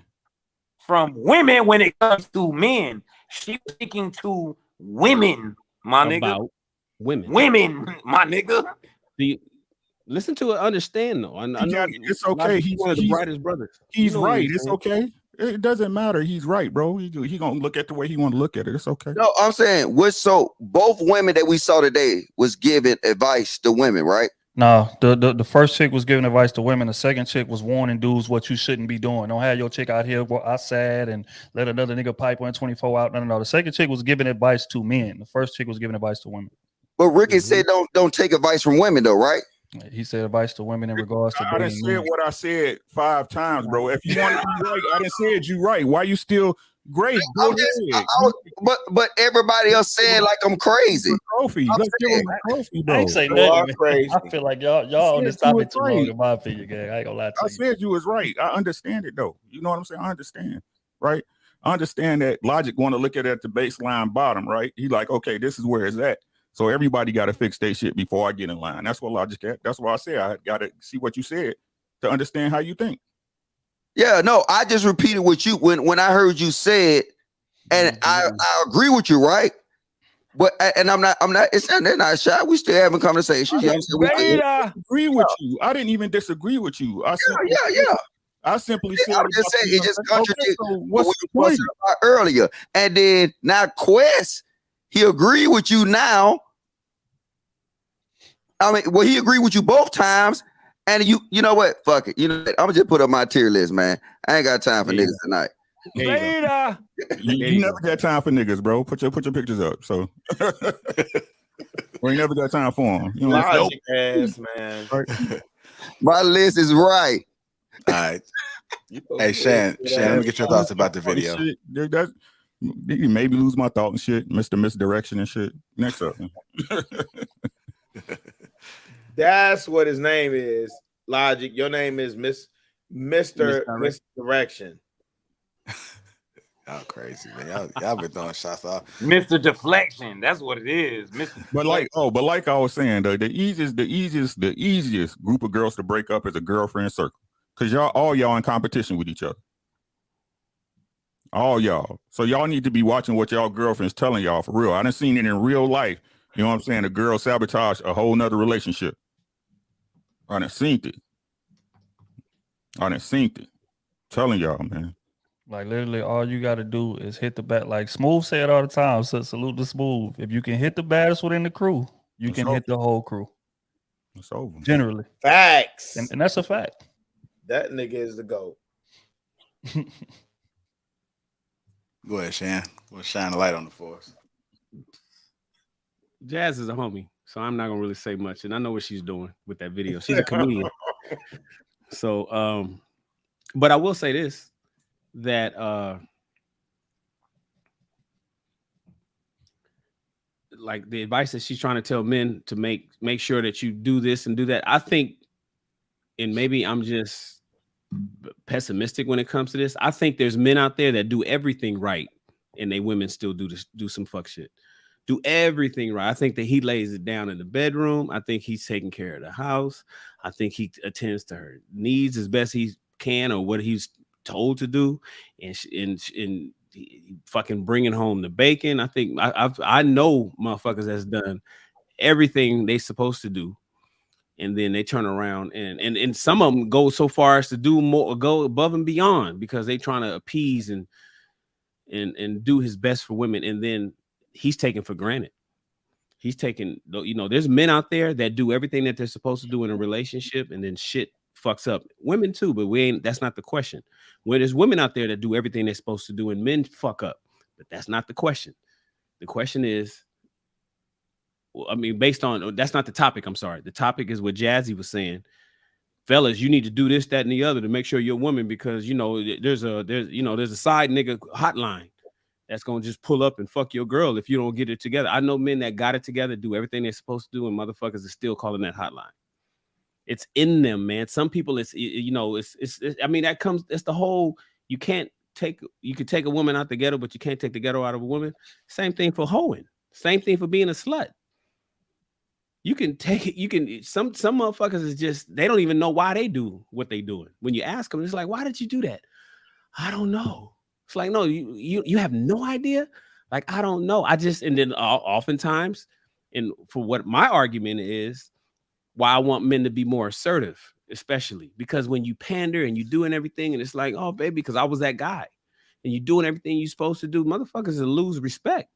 From women when it comes to men. She's speaking to women, my nigga. About women. Women, my nigga. Listen to it, understand though. I know it's okay. He's one of the brightest brothers. He's right. It's okay. It doesn't matter. He's right, bro. He gonna look at the way he want to look at it. It's okay. No, I'm saying both women that we saw today was giving advice to women, right? No, the first chick was giving advice to women. The second chick was warning dudes what you shouldn't be doing. Don't have your chick out here outside and let another nigga pipe on 24 out. No. The second chick was giving advice to men. The first chick was giving advice to women. But Ricky said don't take advice from women though, right? He said advice to women in regards to. I done said what I said 5 times, bro. If you want to be right, I done said you right. Why you still great? Go ahead. But everybody else saying like I'm crazy. Trophy. Let's give him a trophy, bro. I ain't say nothing. I feel like y'all on this topic too long, in my opinion, gang. I ain't gonna lie to you. I said you was right. I understand it though. You know what I'm saying? I understand, right? I understand that Logic want to look at it at the baseline bottom, right? He like, okay, this is where it's at. So everybody got to fix their shit before I get in line. That's what Logic at. That's why I say I got to see what you said to understand how you think. Yeah, no, I just repeated what you when I heard you say it, and I agree with you, right? But and I'm not. They're not shy. We still having conversations. I agree with you. I didn't even disagree with you. I simply said. I'm just saying it just contradicts what you was about earlier. And then now Quest, he agreed with you now. I mean, well, he agreed with you both times. And you know what? Fuck it. You know what? I'm gonna just put up my tier list, man. I ain't got time for niggas tonight. You never got time for niggas, bro. Put your pictures up. So we ain't never got time for them. You know, Logic ass, man. My list is right. All right. Hey, Shan, let me get your thoughts about the video. You maybe lose my thought and shit, Mr. Misdirection and shit. Next up. That's what his name is. Logic. Your name is Mr. Misdirection. Y'all crazy, man. Y'all been throwing shots off. Mr. Deflection. That's what it is. But like I was saying, the easiest group of girls to break up is a girlfriend circle. Because all y'all in competition with each other. All y'all. So y'all need to be watching what y'all girlfriends telling y'all for real. I done seen it in real life. You know what I'm saying? A girl sabotage a whole nother relationship. I done seen it. Telling y'all, man. Like literally all you got to do is hit the bat. Like Smooth said all the time, so salute to Smooth. If you can hit the baddest within the crew, you can hit the whole crew. It's over. Generally. Facts. And that's a fact. That nigga is the GOAT. Go ahead, Shan. We'll shine a light on the force. Jazz is a homie, so I'm not gonna really say much. And I know what she's doing with that video. She's a comedian. So but I will say this, that like the advice that she's trying to tell men to make sure that you do this and do that. I think, and maybe I'm just pessimistic when it comes to this. I think there's men out there that do everything right, and they women still do some fuck shit. Do everything right. I think that he lays it down in the bedroom. I think he's taking care of the house. I think he attends to her needs as best he can, or what he's told to do, and fucking bringing home the bacon. I think I know motherfuckers that's done everything they supposed to do, and then they turn around and some of them go so far as to do more, go above and beyond, because they trying to appease and do his best for women, and then he's taken for granted. He's taken, you know, there's men out there that do everything that they're supposed to do in a relationship, and then shit fucks up. Women too, but that's not the question. When there's women out there that do everything they're supposed to do, and men fuck up, but that's not the question. The question is, I mean, based on, that's not the topic. I'm sorry. The topic is what Jazzy was saying. fellas, you need to do this, that, and the other to make sure you're a woman, because there's a side nigga hotline that's gonna just pull up and fuck your girl if you don't get it together. I know men that got it together, do everything they're supposed to do, and motherfuckers are still calling that hotline. It's in them, man. Some people, it's I mean, it's the whole, you can take a woman out the ghetto, but you can't take the ghetto out of a woman. Same thing for hoeing. Same thing for being a slut. You can take it. Some motherfuckers is just, they don't even know why they do what they doing. When you ask them, it's like, why did you do that? I don't know. It's like, no, you have no idea. Like, I don't know. And then oftentimes, and for what my argument is, why I want men to be more assertive, especially because when you pander and you doing everything, and it's like, oh baby, because I was that guy, and you doing everything you're supposed to do, motherfuckers will lose respect.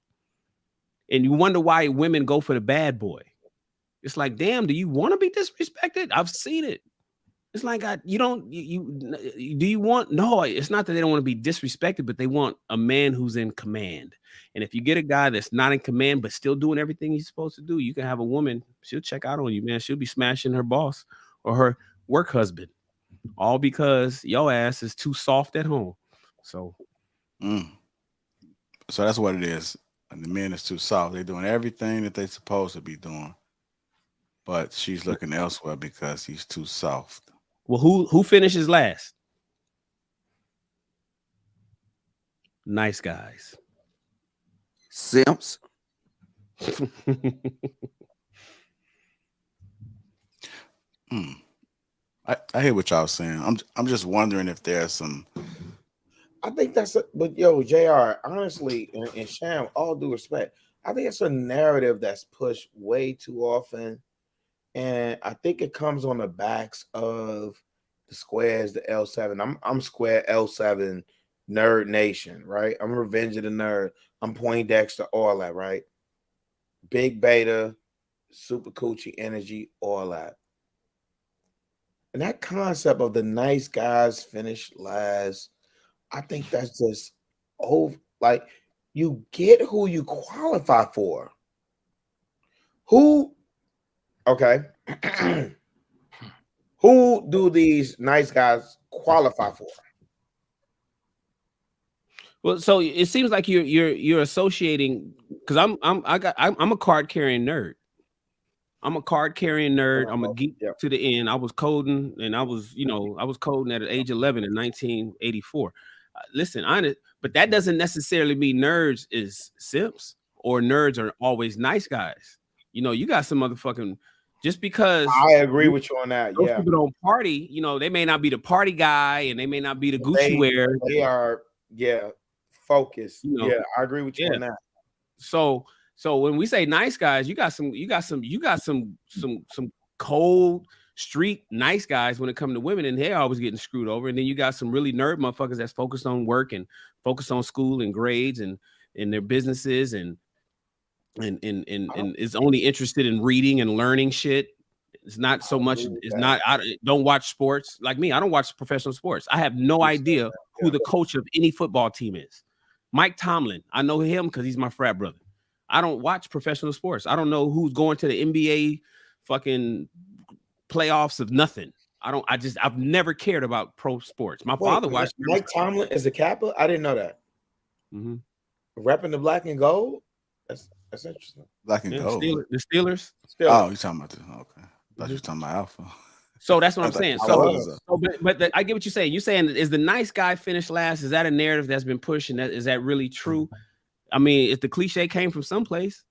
And you wonder why women go for the bad boy. It's like, damn, do you want to be disrespected? I've seen it. It's like, do you want? No, it's not that they don't want to be disrespected, but they want a man who's in command. And if you get a guy that's not in command, but still doing everything he's supposed to do, you can have a woman, she'll check out on you, man. She'll be smashing her boss or her work husband, all because your ass is too soft at home. So that's what it is. And the men is too soft. They're doing everything that they're supposed to be doing, but she's looking elsewhere because he's too soft. Well, who finishes last? Nice guys. Simps. I hear what y'all saying. I'm just wondering if there's some. I think but yo, JR, honestly, and Sham, all due respect, I think it's a narrative that's pushed way too often. And I think it comes on the backs of the squares, the L7. I'm square L7 nerd nation, right? I'm Revenge of the Nerd. I'm Poindexter, all that, right? Big beta, super coochie energy, all that. And that concept of the nice guys finish last, I think that's just like, you get who you qualify for. Okay. Who do these nice guys qualify for? Well, so it seems like you're associating, because I'm a card carrying nerd. I'm a card carrying nerd. I'm a geek to the end. I was coding, and I was coding at age 11 in 1984. Listen, but that doesn't necessarily mean nerds is simps or nerds are always nice guys. You got some motherfucking, just because I agree with you on that. Those people don't party, they may not be the party guy and they may not be the Gucci wearer. They are, focused. I agree with you on that. So when we say nice guys, you got some cold street nice guys when it comes to women, and they're always getting screwed over. And then you got some really nerd motherfuckers that's focused on work and focused on school and grades and their businesses and is only interested in reading and learning shit. It's not so much. It's not. I don't watch sports like me. I don't watch professional sports. I have no idea who the coach of any football team is. Mike Tomlin. I know him because he's my frat brother. I don't watch professional sports. I don't know who's going to the NBA fucking playoffs of nothing. I've never cared about pro sports. My father watched. Mike Tomlin is a Kappa? I didn't know that. Mm-hmm. Repping the black and gold? That's interesting. Black and gold. The Steelers. Oh, you're talking about the okay. I thought you were talking about Alpha. So that's what I'm saying. I get what you're saying. You're saying, is the nice guy finish last? Is that a narrative that's been pushed? And is that really true? I mean, if the cliche came from someplace,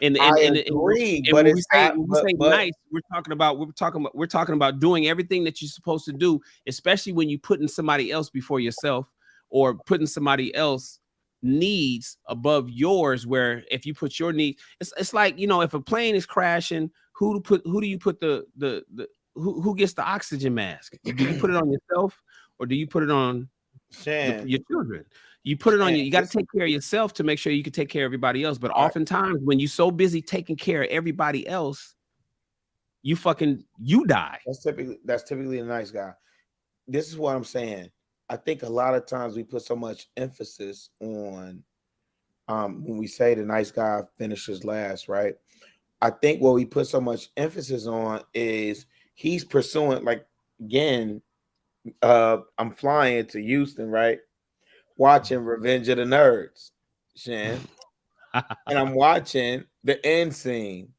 and agree, but when we say nice, we're talking about doing everything that you're supposed to do, especially when you're putting somebody else before yourself or putting somebody else needs above yours. Where if you put your needs, it's like, if a plane is crashing, who do you put who gets the oxygen mask? Do you put it on yourself or do you put it on your children? You put it on you got to take care of yourself to make sure you can take care of everybody else. But oftentimes when you're so busy taking care of everybody else, you die. That's typically a nice guy. This is what I'm saying. I think a lot of times we put so much emphasis on when we say the nice guy finishes last, right? I think what we put so much emphasis on is he's pursuing, like again, I'm flying to Houston, right? Watching Revenge of the Nerds, Shan. And I'm watching the end scene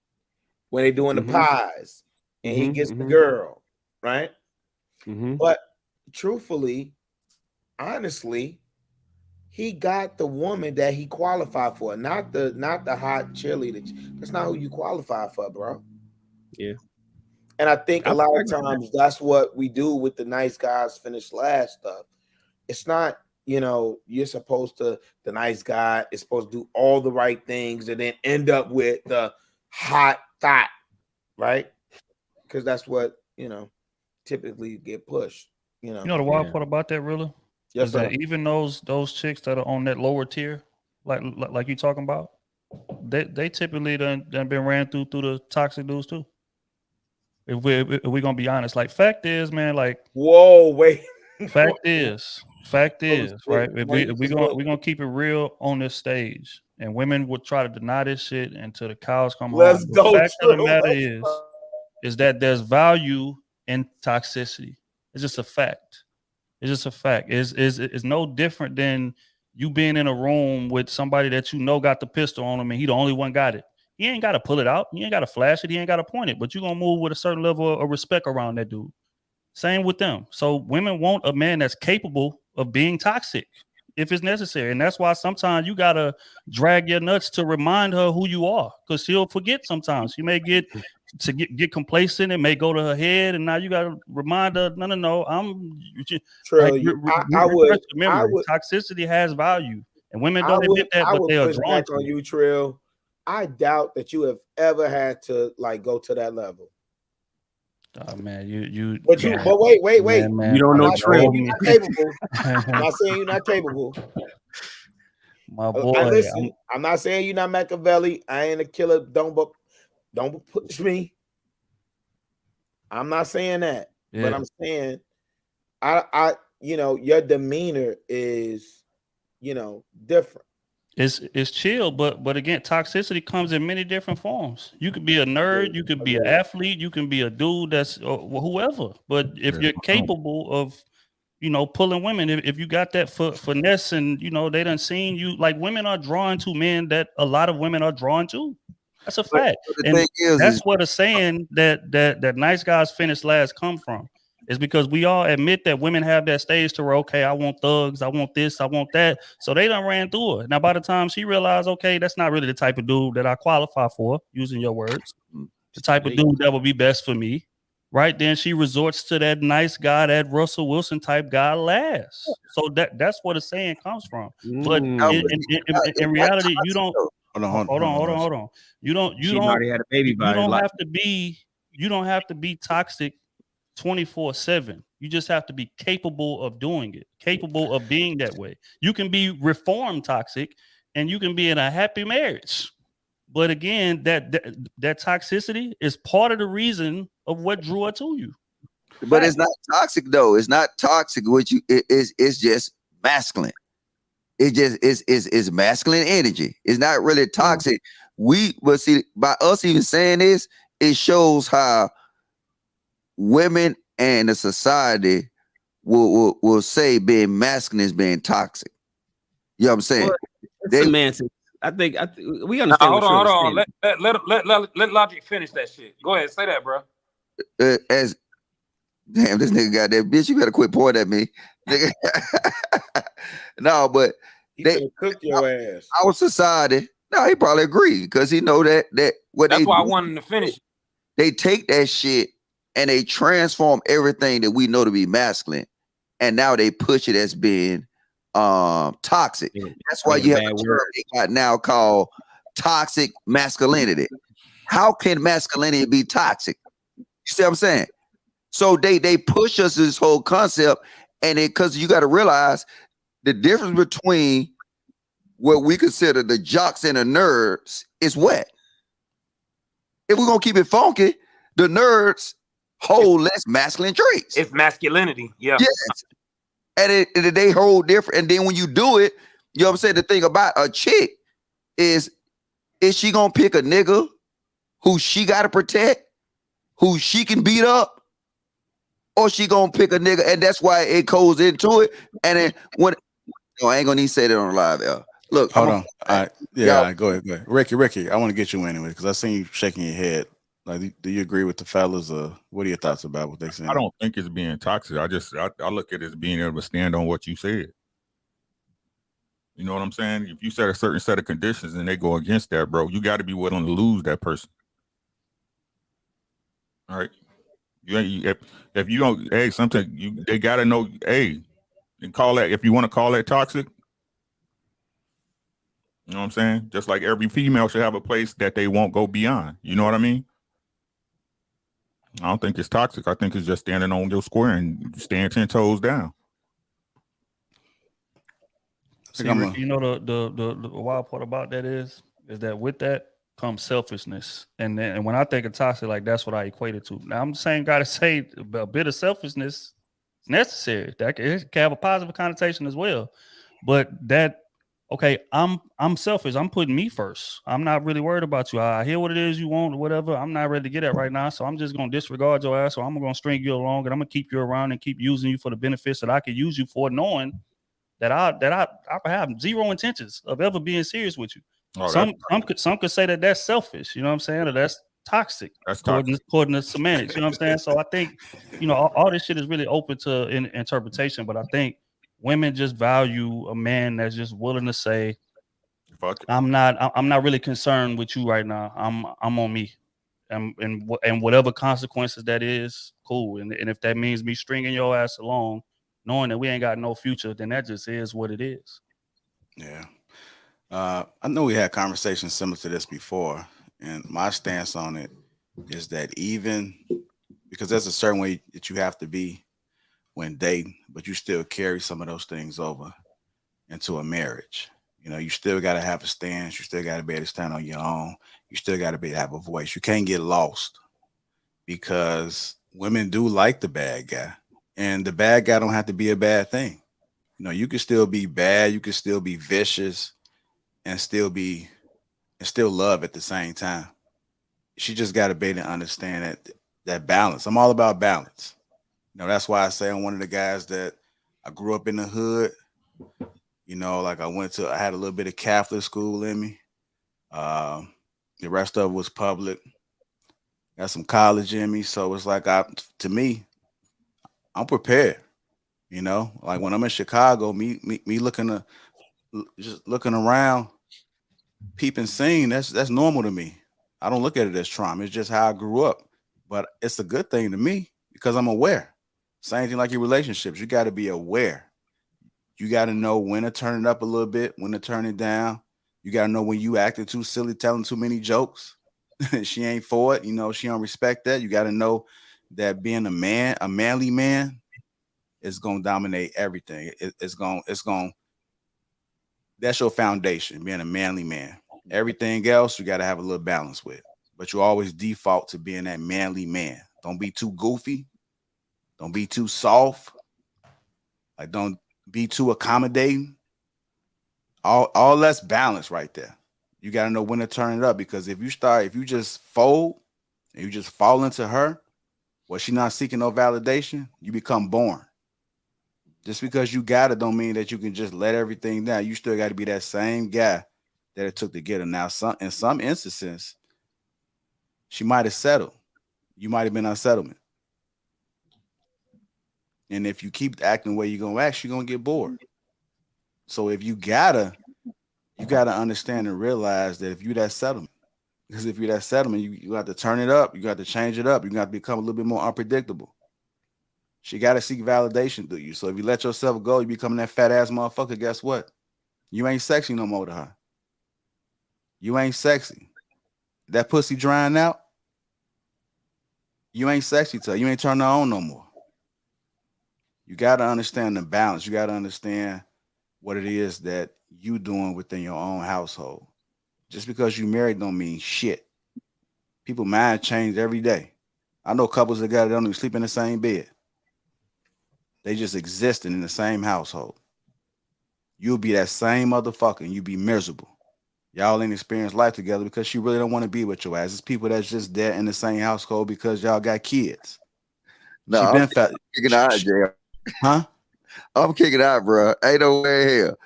when they doing the pies and he gets the girl, right? But truthfully, honestly, he got the woman that he qualified for, not the hot cheerleader. That's not who you qualify for, bro. Yeah. And I think a lot of times that's what we do with the nice guys finish last stuff. It's not, you're supposed to, the nice guy is supposed to do all the right things and then end up with the hot thought, right? Because that's what, typically get pushed, You know the wild part about that, really? Yes, is sir. that even those chicks that are on that lower tier, like you talking about, they typically done been ran through the toxic dudes too. If we're gonna be honest, like fact is, man, like whoa, wait. Fact is, right? If we're gonna keep it real on this stage, and women would try to deny this shit until the cows come home. The fact of the matter is that there's value in toxicity. It's just a fact. It's just a fact. It's no different than you being in a room with somebody that got the pistol on him and he the only one got it. He ain't got to pull it out. He ain't got to flash it. He ain't got to point it. But you're going to move with a certain level of respect around that dude. Same with them. So women want a man that's capable of being toxic if it's necessary. And that's why sometimes you got to drag your nuts to remind her who you are, because she'll forget sometimes. She may get complacent. It may go to her head. And now you got to remind her, no, I'm Trill, I would. Toxicity has value. And women don't admit that, but they are drawn to on you, Trill. I doubt that you have ever had to go to that level. Oh man, But wait. Man. You don't know Trill. You're not capable. I'm not saying you're not capable. My boy, I'm not saying you're not Machiavelli. I ain't a killer. Don't push me. I'm not saying that. Yeah. But I'm saying I your demeanor is different. It's chill, but again, toxicity comes in many different forms. You could be a nerd, you could be an athlete, you can be a dude that's whoever. But if you're capable of, pulling women, if you got that finesse and they done seen you, like women are drawn to men that a lot of women are drawn to. That's a fact. And that's what a saying that nice guys finish last come from. Is because we all admit that women have that stage to where, okay, I want thugs, I want this, I want that. So they done ran through her. Now, by the time she realized, okay, that's not really the type of dude that I qualify for, using your words, the type of dude that would be best for me, right? Then she resorts to that nice guy, that Russell Wilson type guy last. So that's where the saying comes from. But in reality, you don't. Hold on. You don't already had a baby by you don't have to be. You don't have to be toxic 24/7. You just have to be capable of doing it, capable of being that way. You can be reformed toxic and you can be in a happy marriage. But again, that toxicity is part of the reason of what drew her to you. But it's not toxic though. It's not toxic. It's just masculine. It just is masculine energy. It's not really toxic. But see, by us even saying this, it shows how women and the society will say being masculine is being toxic. You know what I'm saying? Well, semantics. I think we understand. Hold on. Let Logic finish that shit. Go ahead, say that, bro. Damn, this nigga got that bitch. You better quit pointing at me, nigga. No, but they cook your ass. Our society. No, he probably agree because he know that what that's they why do, I wanted to finish. They take that shit and they transform everything that we know to be masculine, and now they push it as being toxic. That's why you have a term they got now called toxic masculinity. How can masculinity be toxic? You see what I'm saying? So they push us this whole concept, and because you got to realize the difference between what we consider the jocks and the nerds is what? If we're gonna keep it funky, the nerds hold less masculine traits. It's masculinity, yeah. Yes. And they hold different. And then when you do it, you know what I'm saying? The thing about a chick is she gonna pick a nigga who she gotta protect, who she can beat up? or she gonna pick a nigga, and that's why it goes into it. And then when I ain't gonna need to say that on live, y'all. Look, Hold on. All right. Yeah, y'all, all right, go ahead. Ricky, I want to get you anyway because I seen you shaking your head. Like, do you agree with the fellas? What are your thoughts about what they saying? I don't think it's being toxic. I look at it as being able to stand on what you said. You know what I'm saying? If you set a certain set of conditions and they go against that, bro, you got to be willing to lose that person. All right. If you don't, hey, something they got to know, hey, and call that, if you want to call that toxic. You know what I'm saying? Just like every female should have a place that they won't go beyond. You know what I mean? I don't think it's toxic. I think it's just standing on your square and staying 10 toes down. See, Rick, you know the wild part about that is that with that comes selfishness, and when I think of toxic, like that's what I equate it to. Now I'm saying, gotta say, a bit of selfishness is necessary. That it can have a positive connotation as well, but that. Okay, I'm selfish. I'm putting me first. I'm not really worried about you. I hear what it is you want or whatever. I'm not ready to get at right now. So I'm just gonna disregard your ass, or I'm gonna string you along and I'm gonna keep you around and keep using you for the benefits that I can use you for, knowing that I have zero intentions of ever being serious with you. Oh, some could say that that's selfish, you know what I'm saying? Or that's toxic. That's toxic. According to semantics, you know what I'm saying? So I think, all this shit is really open to interpretation, but I think women just value a man that's just willing to say, fuck it. I'm not really concerned with you right now. I'm on me. And whatever consequences that is, cool. And if that means me stringing your ass along, knowing that we ain't got no future, then that just is what it is. Yeah. I know we had conversations similar to this before, and my stance on it is that even because there's a certain way that you have to be when dating, but you still carry some of those things over into a marriage. You still got to have a stance. You still got to be able to stand on your own. You still got to be able to have a voice. You can't get lost because women do like the bad guy, and the bad guy don't have to be a bad thing. You can still be bad. You can still be vicious and still love at the same time. She just got to be able to understand that balance. I'm all about balance. That's why I say I'm one of the guys that I grew up in the hood. Like I had a little bit of Catholic school in me. The rest of it was public. Got some college in me. So it's like, to me, I'm prepared. Like when I'm in Chicago, me just looking around, peeping scene, that's normal to me. I don't look at it as trauma. It's just how I grew up. But it's a good thing to me because I'm aware. Same thing like your relationships. You got to be aware. You got to know when to turn it up a little bit, when to turn it down. You got to know when you acting too silly, telling too many jokes. She ain't for it. She don't respect that. You got to know that being a man, a manly man, is going to dominate everything. It's going that's your foundation, being a manly man. Everything else, you got to have a little balance with. But you always default to being that manly man. Don't be too goofy. Don't be too soft. Like, don't be too accommodating. All that's balance right there. You got to know when to turn it up, because if you just fold and you just fall into her, well, she's not seeking no validation, you become boring. Just because you got it don't mean that you can just let everything down. You still got to be that same guy that it took to get her. Now, in some instances, she might have settled. You might have been unsettlement. And if you keep acting the way you're going to act, you're going to get bored. So if you gotta understand and realize that if you're that settlement, because if you're that settlement, you have to turn it up. You got to change it up. You got to become a little bit more unpredictable. She got to seek validation through you. So if you let yourself go, you become that fat ass motherfucker. Guess what? You ain't sexy no more to her. You ain't sexy. That pussy drying out, you ain't sexy to her. You ain't turning her on no more. You got to understand the balance. You got to understand what it is that you doing within your own household. Just because you married don't mean shit. People mind change every day. I know couples that don't even sleep in the same bed. They just existing in the same household. You'll be that same motherfucker and you be miserable. Y'all ain't experienced life together because she really don't want to be with your ass. It's people that's just there in the same household because y'all got kids. No, She been fat. Kicking out, JR. Huh? I'm kicking out, bro. Ain't no way in hell.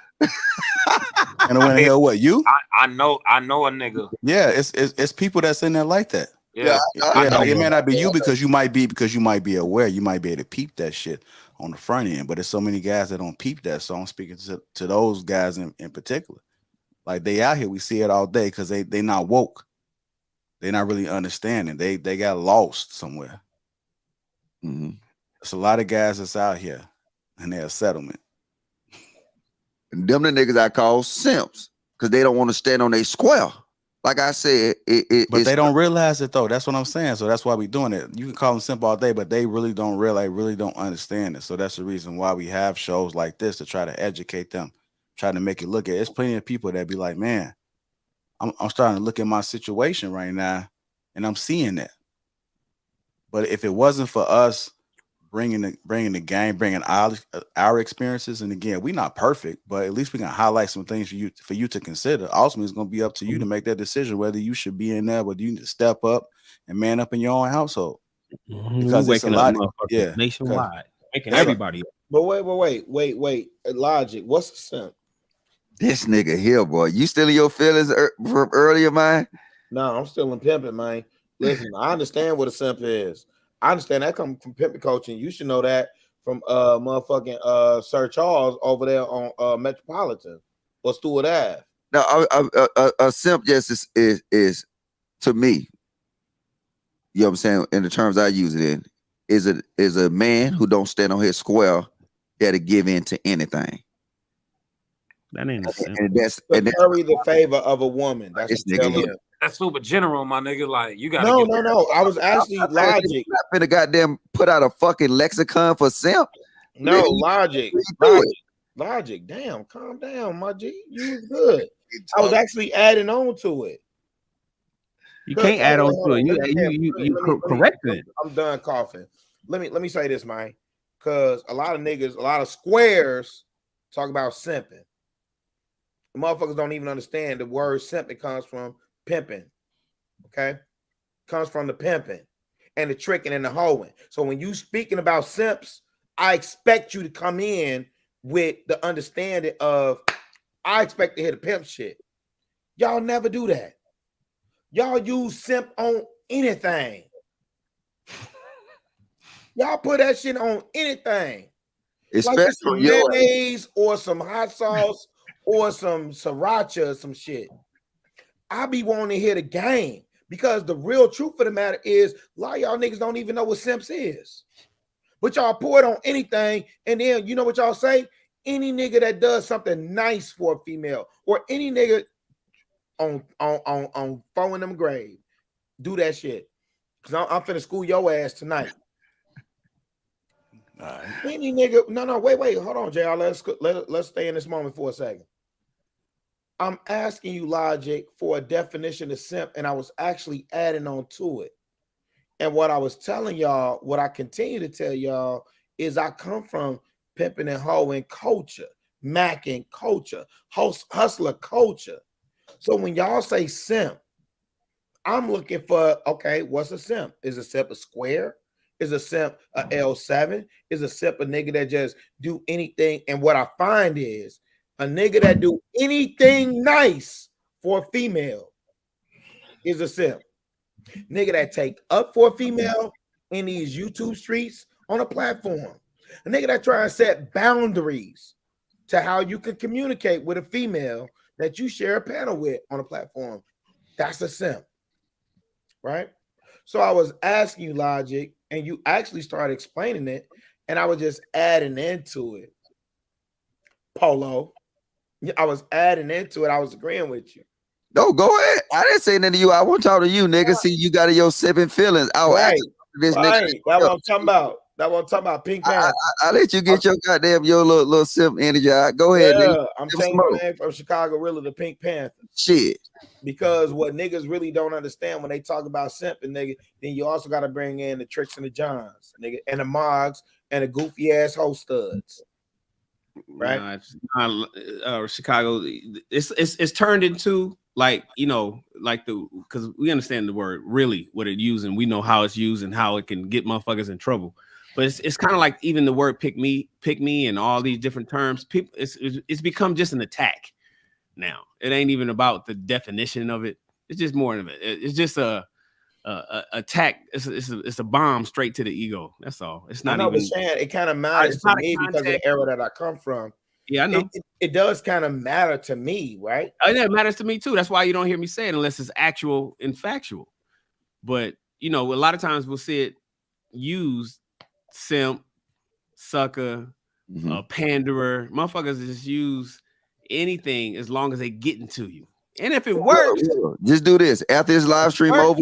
And no way in hell what? You? I know a nigga. Yeah, it's people that's in there like that. Yeah, It may not be you because you might be aware. You might be able to peep that shit on the front end. But there's so many guys that don't peep that. So I'm speaking to those guys in particular. Like they out here, we see it all day because they not woke. They're not really understanding. They got lost somewhere. Mm-hmm. There's a lot of guys that's out here and they're a settlement. And them the niggas I call simps because they don't want to stand on their square. Like I said, but they don't realize it though. That's what I'm saying. So that's why we doing it. You can call them simp all day, but they really don't realize, really don't understand it. So that's the reason why we have shows like this to try to educate them, try to make it look at. It's plenty of people that be like, man, I'm starting to look at my situation right now, and I'm seeing that. But if it wasn't for us bringing the game, bringing our experiences, and again, we're not perfect, but at least we can highlight some things for you to consider. Ultimately, it's going to be up to you to make that decision whether you should be in there, whether you need to step up and man up in your own household. Because it's a lot, nationwide, making everybody. But wait, Logic. What's the simp? This nigga here, boy. You still in your feelings from earlier, man? No, I'm still in pimping, man. Listen, I understand what a simp is. I understand that comes from pimping coaching. You should know that from motherfucking Sir Charles over there on Metropolitan or Stewart Ave. No, a simp just is to me. You know what I'm saying? In the terms I use it in, is a man who don't stand on his square that'll give in to anything. That ain't a simp. And that's curry the favor of a woman. That's that's super general, my nigga. Like you got no. I was actually Logic. I'm finna goddamn put out a fucking lexicon for simp. No, Logic. Damn, calm down, my G. You was good. I was actually adding on to it. You can't add on to it. You correct it. I'm done coughing. Let me say this, man. Because a lot of niggas, a lot of squares talk about simping. The motherfuckers don't even understand the word simp. It comes from pimping. Okay? Comes from the pimping and the tricking and the hoeing. So when you speaking about simps, I expect you to come in with the understanding of I expect to hear the pimp shit. Y'all never do that. Y'all use simp on anything. Y'all put that shit on anything. Especially like some mayonnaise or some hot sauce or some sriracha or some shit. I be wanting to hear the game because the real truth of the matter is a lot of y'all niggas don't even know what simps is. But y'all pour it on anything, and then you know what y'all say? Any nigga that does something nice for a female or any nigga on phone in them grave, do that shit. Because I'm finna school your ass tonight. All right. Any nigga, no, wait, hold on, JR. Let's stay in this moment for a second. I'm asking you, Logic, for a definition of simp, and I was actually adding on to it. And what I was telling y'all, what I continue to tell y'all, is I come from pimping and hoeing culture, macking culture, hustler culture. So when y'all say simp, I'm looking for, okay, what's a simp? Is a simp a square? Is a simp a L7? Is a simp a nigga that just do anything? And what I find is a nigga that do anything nice for a female is a simp. Nigga that take up for a female in these YouTube streets on a platform. A nigga that try to set boundaries to how you can communicate with a female that you share a panel with on a platform. That's a simp, right? So I was asking you, Logic, and you actually started explaining it, and I was just adding into it. Polo, I was adding into it. I was agreeing with you. No, go ahead. I didn't say nothing to you. I want to talk to you, nigga. See, you got your sipping feelings. Right. That's what I'm talking about. That's what I'm talking about. Pink Panther. I let you get your little simp energy out. Go ahead, nigga. I'm telling you, man, from Chicago, really, the Pink Panther. Shit. Because what niggas really don't understand when they talk about simping, nigga, then you also got to bring in the Tricks and the Johns, nigga, and the Moggs and the goofy ass hoe studs. Right? Chicago, it's turned into like, you know, like because we understand the word really what it used and we know how it's used and how it can get motherfuckers in trouble. But it's kind of like even the word pick me, and all these different terms. People, it's become just an attack now. It ain't even about the definition of it. It's just more of it. It's just a attack. It's a bomb straight to the ego. That's all. It's not even. It kind of matters to me because of the era that I come from. Yeah, I know. It does kind of matter to me, right? It matters to me too. That's why you don't hear me say it unless it's actual and factual. But a lot of times we'll see it used. Simp, sucker, panderer, motherfuckers just use anything as long as they get into you. And if it works, just do this. After this live stream over,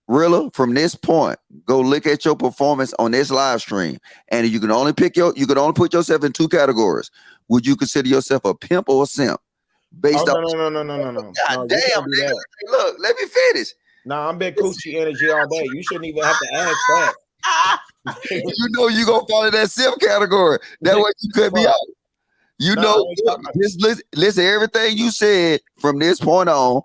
Rilla, from this point, go look at your performance on this live stream. And you can only put yourself in 2 categories. Would you consider yourself a pimp or a simp? No. God damn, nigga. Look, let me finish. I'm big coochie energy all day. You shouldn't even have to ask that. You know you gonna fall in that simp category. That way you cut me out. Just listen everything you said from this point on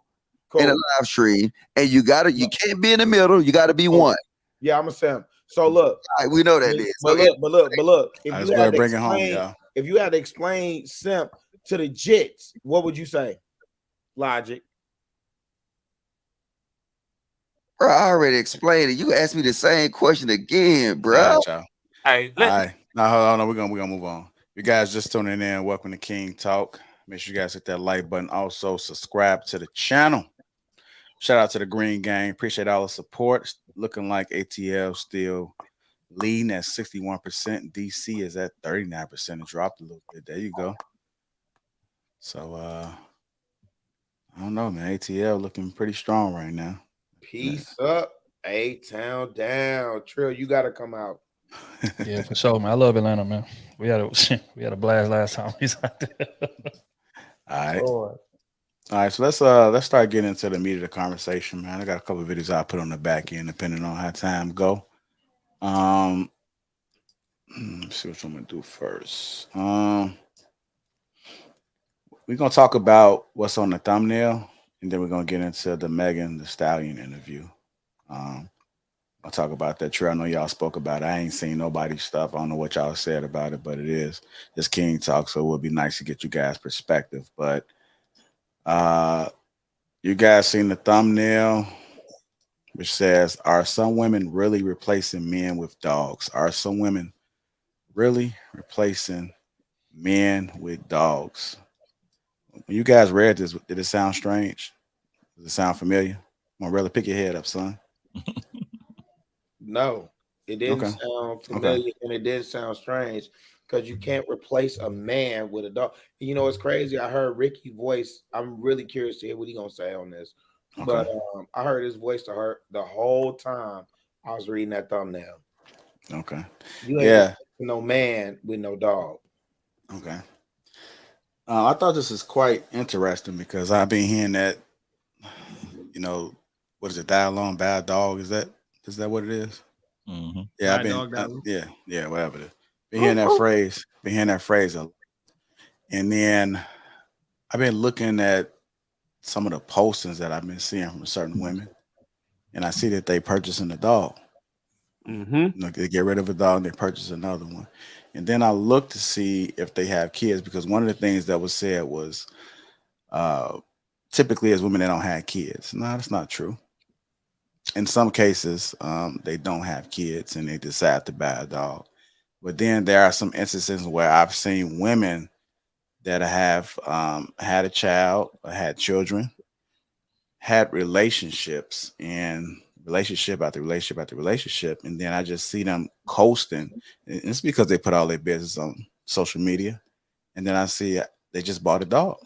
in a live stream, and you can't be in the middle. You got to be one. Yeah, I'm a simp. So look, we know that is. But look. If you had to explain simp to the jits, what would you say? Logic. Bro, I already explained it. You asked me the same question again, bro. All right. Now hold on. We're gonna move on. You guys just tuning in. Welcome to King Talk. Make sure you guys hit that like button. Also, subscribe to the channel. Shout out to the Green Gang. Appreciate all the support. It's looking like ATL still leading at 61%. DC is at 39%. It dropped a little bit. There you go. So I don't know, man. ATL looking pretty strong right now. Peace up, A-Town down. Trill, you gotta come out. Yeah, for sure, man. I love Atlanta, man. We had a blast last time we was out there. All right. So let's start getting into the meat of the conversation, man. I got a couple of videos I'll put on the back end depending on how time go. Let's see what I'm gonna do first. We're gonna talk about what's on the thumbnail, and then we're gonna get into the Megan Thee Stallion interview. I'll talk about that. True, I know y'all spoke about it. I ain't seen nobody's stuff. I don't know what y'all said about it, but it's King Talk, so it would be nice to get you guys' perspective. But you guys seen the thumbnail, which says, "Are some women really replacing men with dogs? Are some women really replacing men with dogs?" When you guys read this, did it sound strange? Does it sound familiar? Come on, really pick your head up, son. No, it didn't sound familiar, and it did sound strange because you can't replace a man with a dog. You know, it's crazy. I heard Ricky's voice. I'm really curious to hear what he's gonna say on this. But I heard his voice to her the whole time I was reading that thumbnail. Okay. You ain't no man with no dog. Okay. I thought this is quite interesting because I've been hearing that, what is it, die alone, bad dog? Is that what it is? Mm-hmm. Yeah, whatever it is. Been hearing that phrase a lot. And then I've been looking at some of the postings that I've been seeing from certain women, and I see that they purchasing a dog. They get rid of a dog and they purchase another one. And then I look to see if they have kids, because one of the things that was said was typically as women, they don't have kids. No, that's not true. In some cases, they don't have kids and they decide to buy a dog. But then there are some instances where I've seen women that have had a child, or had children, had relationships, and relationship after relationship after relationship, and then I just see them coasting. And it's because they put all their business on social media, and then I see they just bought a dog.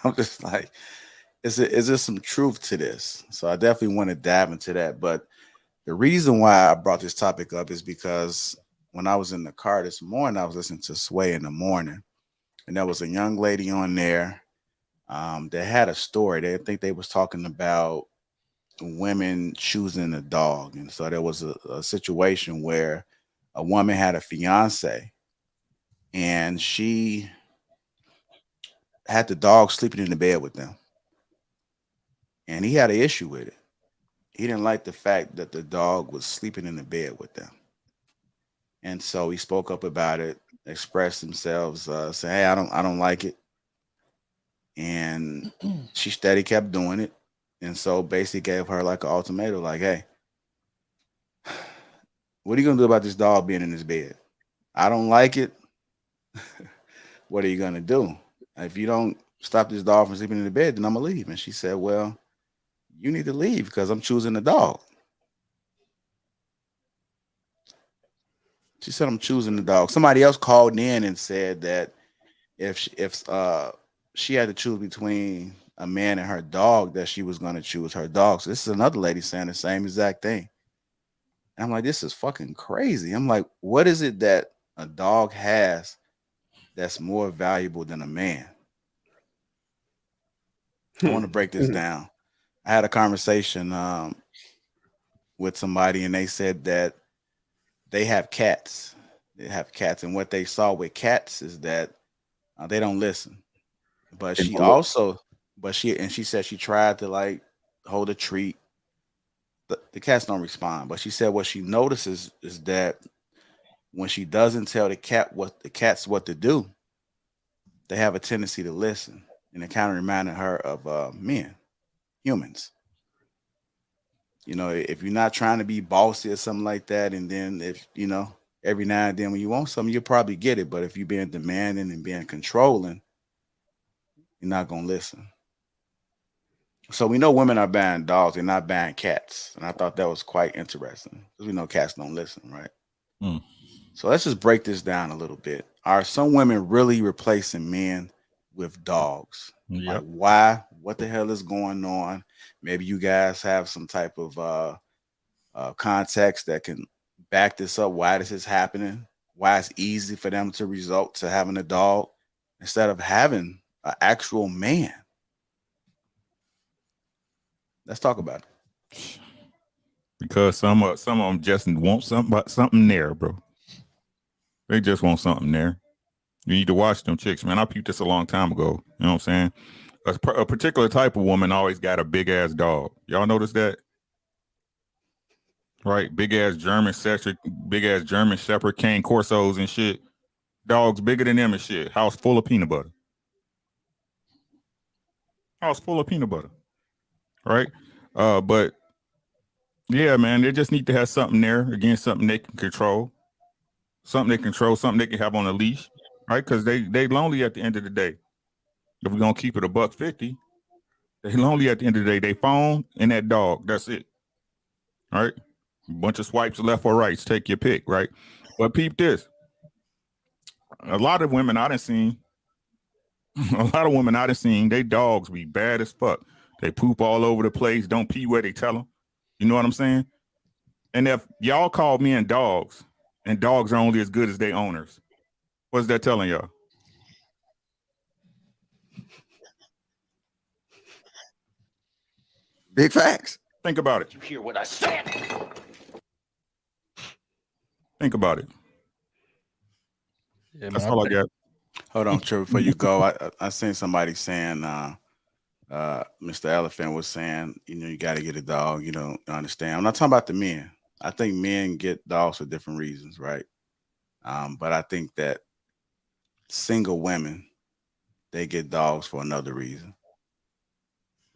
I'm just like, is there some truth to this? So I definitely want to dive into that. But the reason why I brought this topic up is because when I was in the car this morning, I was listening to Sway in the morning, and there was a young lady on there that had a story. They think they was talking about women choosing a dog. And so there was a situation where a woman had a fiance and she had the dog sleeping in the bed with them. And he had an issue with it. He didn't like the fact that the dog was sleeping in the bed with them. And so he spoke up about it, expressed themselves, saying, "Hey, I don't like it," and she steady kept doing it, and so basically gave her like an ultimatum, like, "Hey, what are you gonna do about this dog being in this bed? I don't like it. What are you gonna do? If you don't stop this dog from sleeping in the bed, then I'm gonna leave." And she said, "Well, you need to leave because I'm choosing the dog." She said, "I'm choosing the dog." Somebody else called in and said that if she had to choose between a man and her dog, that she was going to choose her dog. So this is another lady saying the same exact thing. And I'm like, this is fucking crazy. I'm like, what is it that a dog has that's more valuable than a man? I want to break this down. I had a conversation with somebody, and they said that they have cats. They have cats, and what they saw with cats is that they don't listen. But she also, she said she tried to like hold a treat. The cats don't respond. But she said what she notices is that when she doesn't tell the cats what to do, they have a tendency to listen, and it kind of reminded her of men, humans. You know, if you're not trying to be bossy or something like that, and then if every now and then when you want something, you'll probably get it. But if you're being demanding and being controlling, you're not gonna listen. So we know women are buying dogs, they're not buying cats. And I thought that was quite interesting because we know cats don't listen, right? Mm. So let's just break this down a little bit. Are some women really replacing men with dogs? Yep. Like, why? What the hell is going on? Maybe you guys have some type of context that can back this up. Why this is happening? Why it's easy for them to resort to having a dog instead of having an actual man? Let's talk about it. Because some of them just want something there, bro. They just want something there. You need to watch them chicks, man. I peeped this a long time ago. You know what I'm saying? A particular type of woman always got a big ass dog. Y'all notice that? Right? Big ass German Shepherd, Cane Corsos and shit. Dogs bigger than them and shit. House full of peanut butter. House full of peanut butter. Right? But yeah, man, they just need to have something there. Again, something they can control. Something they can have on a leash. Right? Because they lonely at the end of the day. If we're gonna keep it $150, they lonely at the end of the day. They phone and that dog. That's it. All right. A bunch of swipes left or right. Take your pick, right? But peep this. A lot of women I done seen, they dogs be bad as fuck. They poop all over the place, don't pee where they tell them. You know what I'm saying? And if y'all call men dogs, and dogs are only as good as their owners, what's that telling y'all? Big facts. Think about it. You hear what I said? Think about it. Yeah, That's man, all I got. Hold on, Trevor, before you go. I seen somebody saying Mr. Elephant was saying, you got to get a dog. You don't understand. I'm not talking about the men. I think men get dogs for different reasons, right? But I think that single women, they get dogs for another reason.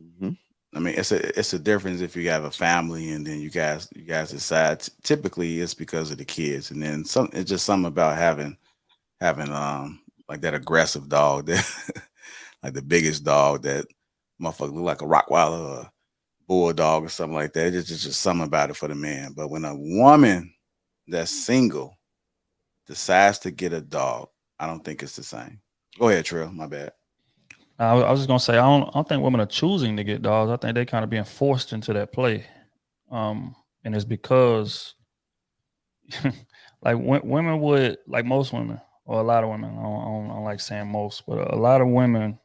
Mm-hmm. I mean, it's a difference if you have a family and then you guys decide. Typically, it's because of the kids, and then some. It's just something about having like that aggressive dog that like the biggest dog that motherfucker look like a Rottweiler or a bulldog or something like that. It's just something about it for the man. But when a woman that's single decides to get a dog, I don't think it's the same. Go ahead, Trill. My bad. I was just gonna say I don't think women are choosing to get dogs. I think they kind of being forced into that play, and it's because like women would, like most women or a lot of women. I don't like saying most, but a lot of women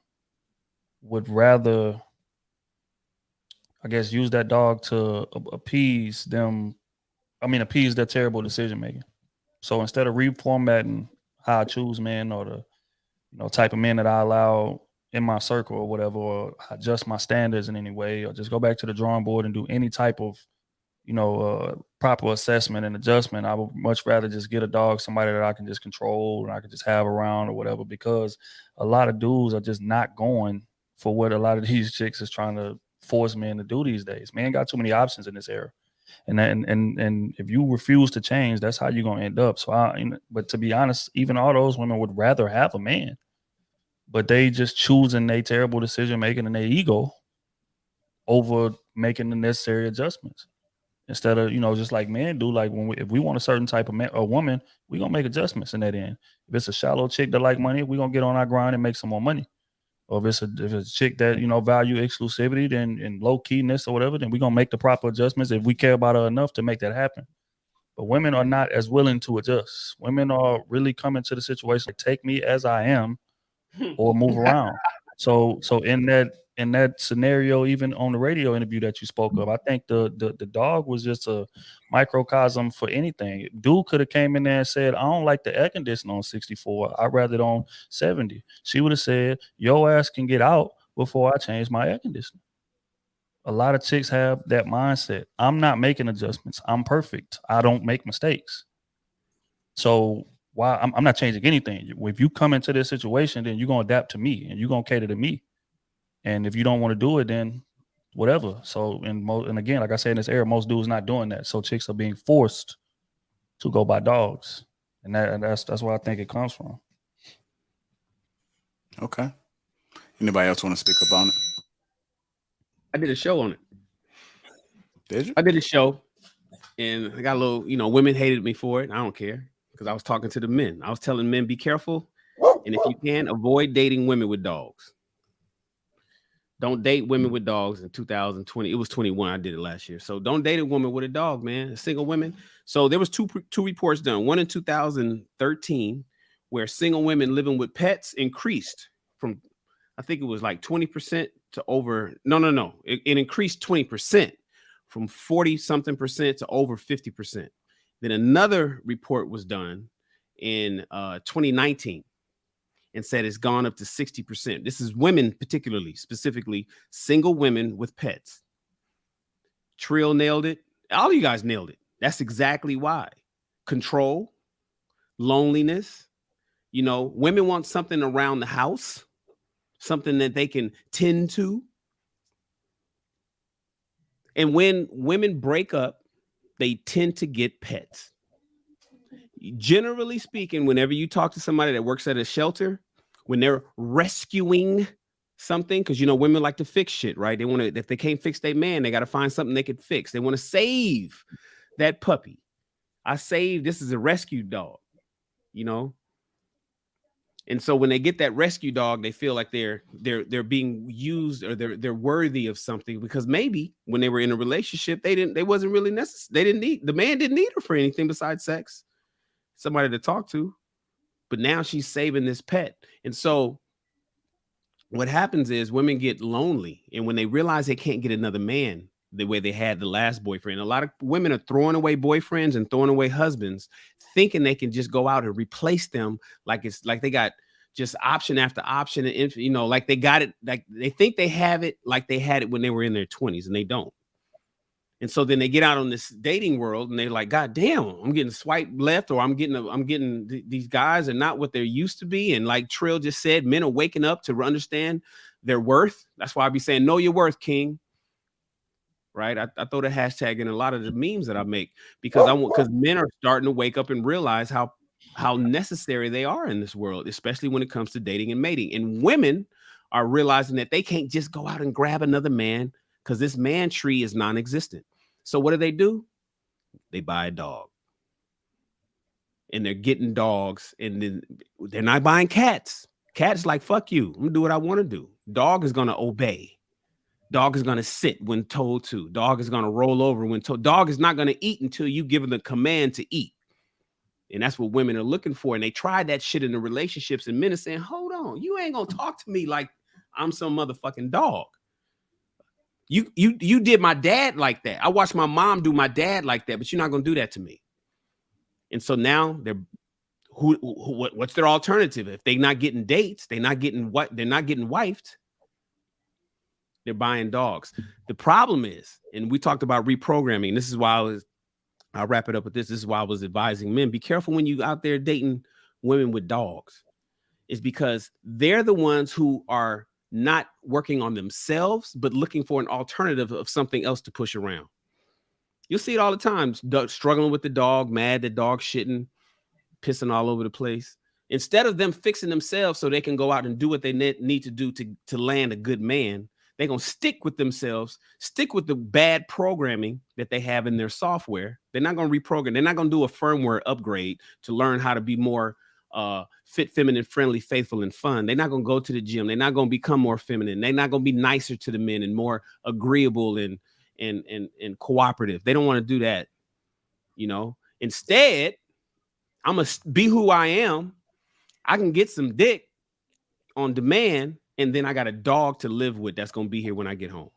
would rather, I guess, use that dog to appease them. I mean, appease their terrible decision making. So instead of reformatting how I choose men or the type of men that I allow in my circle or whatever, or adjust my standards in any way, or just go back to the drawing board and do any type of proper assessment and adjustment. I would much rather just get a dog, somebody that I can just control and I can just have around or whatever, because a lot of dudes are just not going for what a lot of these chicks is trying to force men to do these days. Man got too many options in this era. And if you refuse to change, that's how you're gonna end up. But to be honest, even all those women would rather have a man, but they just choosing their terrible decision making and their ego over making the necessary adjustments. Instead of, just like men do, like if we want a certain type of man or woman, we're gonna make adjustments in that end. If it's a shallow chick that like money, we're gonna get on our grind and make some more money. Or if it's a chick that, value exclusivity and low keyness or whatever, then we're gonna make the proper adjustments if we care about her enough to make that happen. But women are not as willing to adjust. Women are really coming to the situation like, take me as I am or move around. So in that scenario, even on the radio interview that you spoke of, I think the dog was just a microcosm for anything. Dude could have came in there and said, I don't like the air conditioner on 64. I'd rather it on 70. She would have said, your ass can get out before I change my air conditioner. A lot of chicks have that mindset. I'm not making adjustments. I'm perfect. I don't make mistakes. So why I'm not changing anything. If you come into this situation, then you're going to adapt to me and you're going to cater to me. And if you don't want to do it, then whatever. So, and again, like I said, in this era, most dudes not doing that. So chicks are being forced to go by dogs. And that's where I think it comes from. Okay. Anybody else want to speak up on it? I did a show on it. Did you? I did a show and I got a little, women hated me for it. I don't care because I was talking to the men. I was telling men, be careful. And if you can, avoid dating women with dogs. Don't date women with dogs in 2020. It was 21. I did it last year. So don't date a woman with a dog, man. A single women. So there was two reports done. One in 2013, where single women living with pets increased from, I think it was like 20% to over. No. It increased 20% from 40-something% to over 50%. Then another report was done in 2019. And said it's gone up to 60%. This is women, specifically single women with pets. Trill nailed it. All of you guys nailed it. That's exactly why. Control, loneliness. Women want something around the house, something that they can tend to. And when women break up, they tend to get pets. Generally speaking, whenever you talk to somebody that works at a shelter, when they're rescuing something, because women like to fix shit, right? They want to, if they can't fix their man, they got to find something they could fix. They want to save that puppy. This is a rescue dog, And so when they get that rescue dog, they feel like they're being used or they're worthy of something, because maybe when they were in a relationship, they wasn't really necessary. The man didn't need her for anything besides sex. Somebody to talk to, but now she's saving this pet. And so what happens is women get lonely, and when they realize they can't get another man the way they had the last boyfriend, a lot of women are throwing away boyfriends and throwing away husbands, thinking they can just go out and replace them, like it's like they got just option after option, and like they got it, like they think they have it, like they had it when they were in their 20s, and they don't. And so then they get out on this dating world and they're like, God damn, I'm getting swiped left, or I'm getting these guys are not what they're used to be. And like Trill just said, men are waking up to understand their worth. That's why I be saying, know your worth, King. Right. I throw the hashtag in a lot of the memes that I make because men are starting to wake up and realize how necessary they are in this world, especially when it comes to dating and mating. And women are realizing that they can't just go out and grab another man, because this man tree is non-existent. So what do? They buy a dog. And they're getting dogs, and then they're not buying cats. Cats like, fuck you. I'm gonna do what I want to do. Dog is gonna obey. Dog is gonna sit when told to. Dog is gonna roll over when told. Dog is not gonna eat until you give them the command to eat. And that's what women are looking for. And they tried that shit in the relationships, and men are saying, hold on, you ain't gonna talk to me like I'm some motherfucking dog. You did my dad like that. I watched my mom do my dad like that, but you're not gonna do that to me. And so now what's their alternative? If they're not getting dates, they're not getting wifed. They're buying dogs. The problem is, and we talked about reprogramming. This is why I'll wrap it up with this. This is why I was advising men, be careful when you out there dating women with dogs. It's because they're the ones who are not working on themselves, but looking for an alternative of something else to push around. You'll see it all the time. Struggling with the dog, mad the dog shitting, pissing all over the place. Instead of them fixing themselves so they can go out and do what they need to do to land a good man, they're going to stick with themselves, stick with the bad programming that they have in their software. They're not going to reprogram. They're not going to do a firmware upgrade to learn how to be more fit, feminine, friendly, faithful, and fun. They're not going to go to the gym. They're not going to become more feminine. They're not going to be nicer to the men and more agreeable and cooperative. They don't want to do that. Instead, I'm going to be who I am. I can get some dick on demand, and then I got a dog to live with that's going to be here when I get home.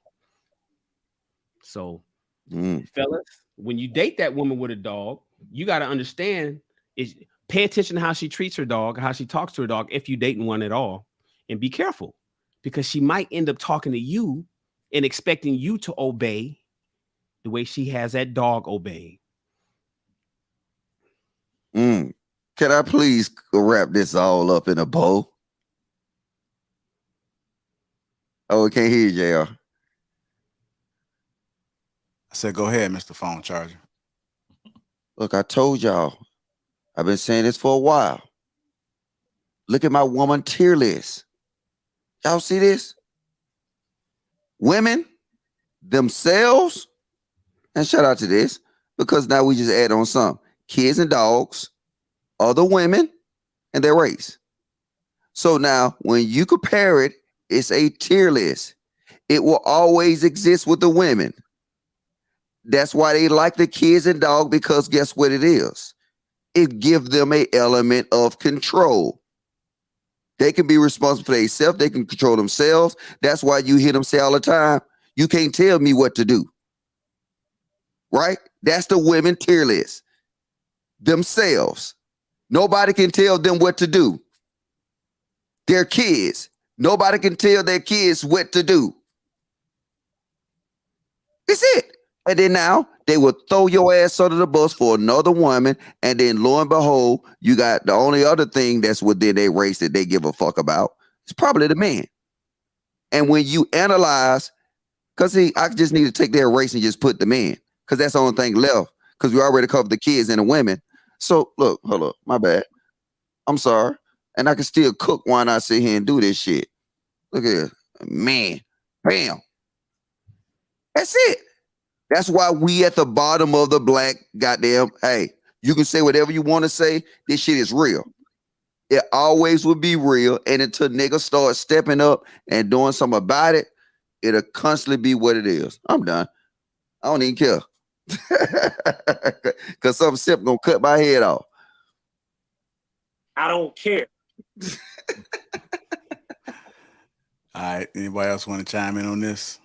So, fellas, when you date that woman with a dog, you got to understand is pay attention to how she treats her dog, how she talks to her dog, if you're dating one at all, and be careful because she might end up talking to you and expecting you to obey the way she has that dog obey. Can I please wrap this all up in a bow? Oh, we can't hear you, JR. I said, go ahead, Mr. Phone Charger. Look, I told y'all, I've been saying this for a while. Look at my woman tier list. Y'all see this? Women themselves, and shout out to this, because now we just add on some kids and dogs, other women, and their race. So now when you compare it, it's a tier list. It will always exist with the women. That's why they like the kids and dog, because guess what it is? It gives them an element of control. They can be responsible for themselves. They can control themselves. That's why you hear them say all the time, you can't tell me what to do. Right? That's the women tier list. Themselves. Nobody can tell them what to do. Their kids. Nobody can tell their kids what to do. That's it. And then now they will throw your ass under the bus for another woman. And then lo and behold, you got the only other thing that's within their race that they give a fuck about. It's probably the man. And when you analyze, because I just need to take their race and just put the man, because that's the only thing left. Because we already covered the kids and the women. So look, hold up, my bad. I'm sorry. And I can still cook while I sit here and do this shit. Look at this. Man. Bam. That's it. That's why we at the bottom of the black goddamn, hey, you can say whatever you want to say. This shit is real. It always will be real. And until niggas start stepping up and doing something about it, it'll constantly be what it is. I'm done. I don't even care. Because some simp gonna cut my head off. I don't care. All right. Anybody else want to chime in on this?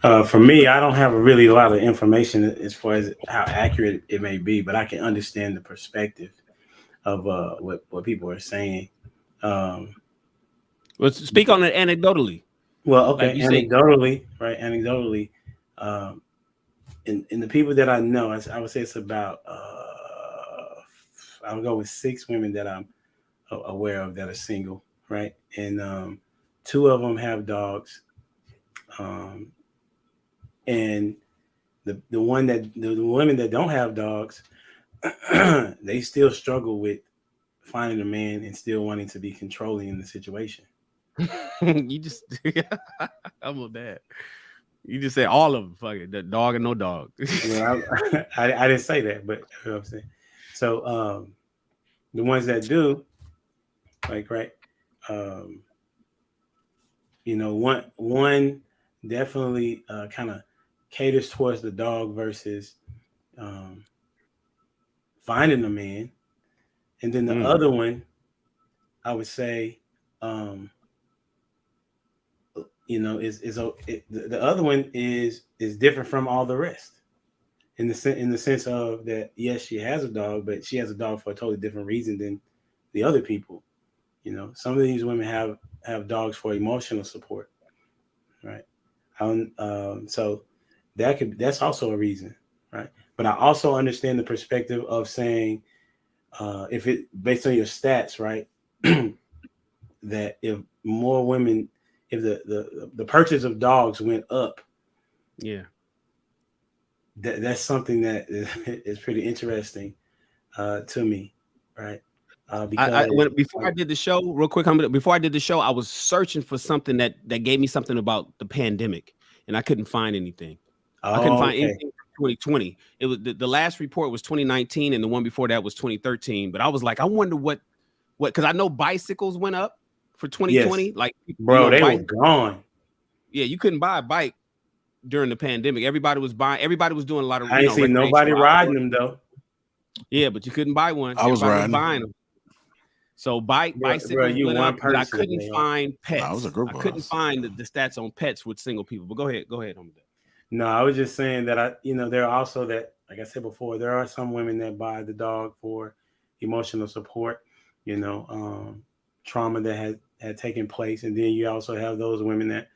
For me, I don't have really a lot of information as far as how accurate it may be, but I can understand the perspective of what people are saying. Let's speak on it anecdotally. Well, okay, like anecdotally, right? Anecdotally, in the people that I know, I would say it's about I'll go with 6 women that I'm aware of that are single, right? And 2 of them have dogs. And the women that don't have dogs, they still struggle with finding a man and still wanting to be controlling in the situation. You just, I'm with that. You just say all of them, fuck it, the dog and no dog. Well, I didn't say that, but you know what I'm saying. So the ones that do, like, right, one definitely kind of caters towards the dog versus finding a man, and then the other one, I would say, the other one is different from all the rest, in the sense of that, yes, she has a dog, but she has a dog for a totally different reason than the other people. You know, some of these women have dogs for emotional support, right? So that's also a reason, right? But I also understand the perspective of saying, if it based on your stats, right, that if more women, if the purchase of dogs went up, yeah, that's something that is pretty interesting to me, right? Because before I did the show, real quick, before I did the show, I was searching for something that gave me something about the pandemic, and I couldn't find anything. I couldn't find anything from 2020. It was the last report was 2019, and the one before that was 2013. But I was like, I wonder what because I know bicycles went up for 2020. Yes. Like, bro, they were gone. Yeah, you couldn't buy a bike during the pandemic. Everybody was buying. Everybody was doing a lot of. I ain't seen nobody riding them though. Yeah, but you couldn't buy one. I was Everybody riding. Buying them. So bicycles went up, but I couldn't find pets. Nah, it was a group I of couldn't us. find the stats on pets with single people. But go ahead. No, I was just saying that there are also that, like I said before, there are some women that buy the dog for emotional support, trauma that had taken place, and then you also have those women that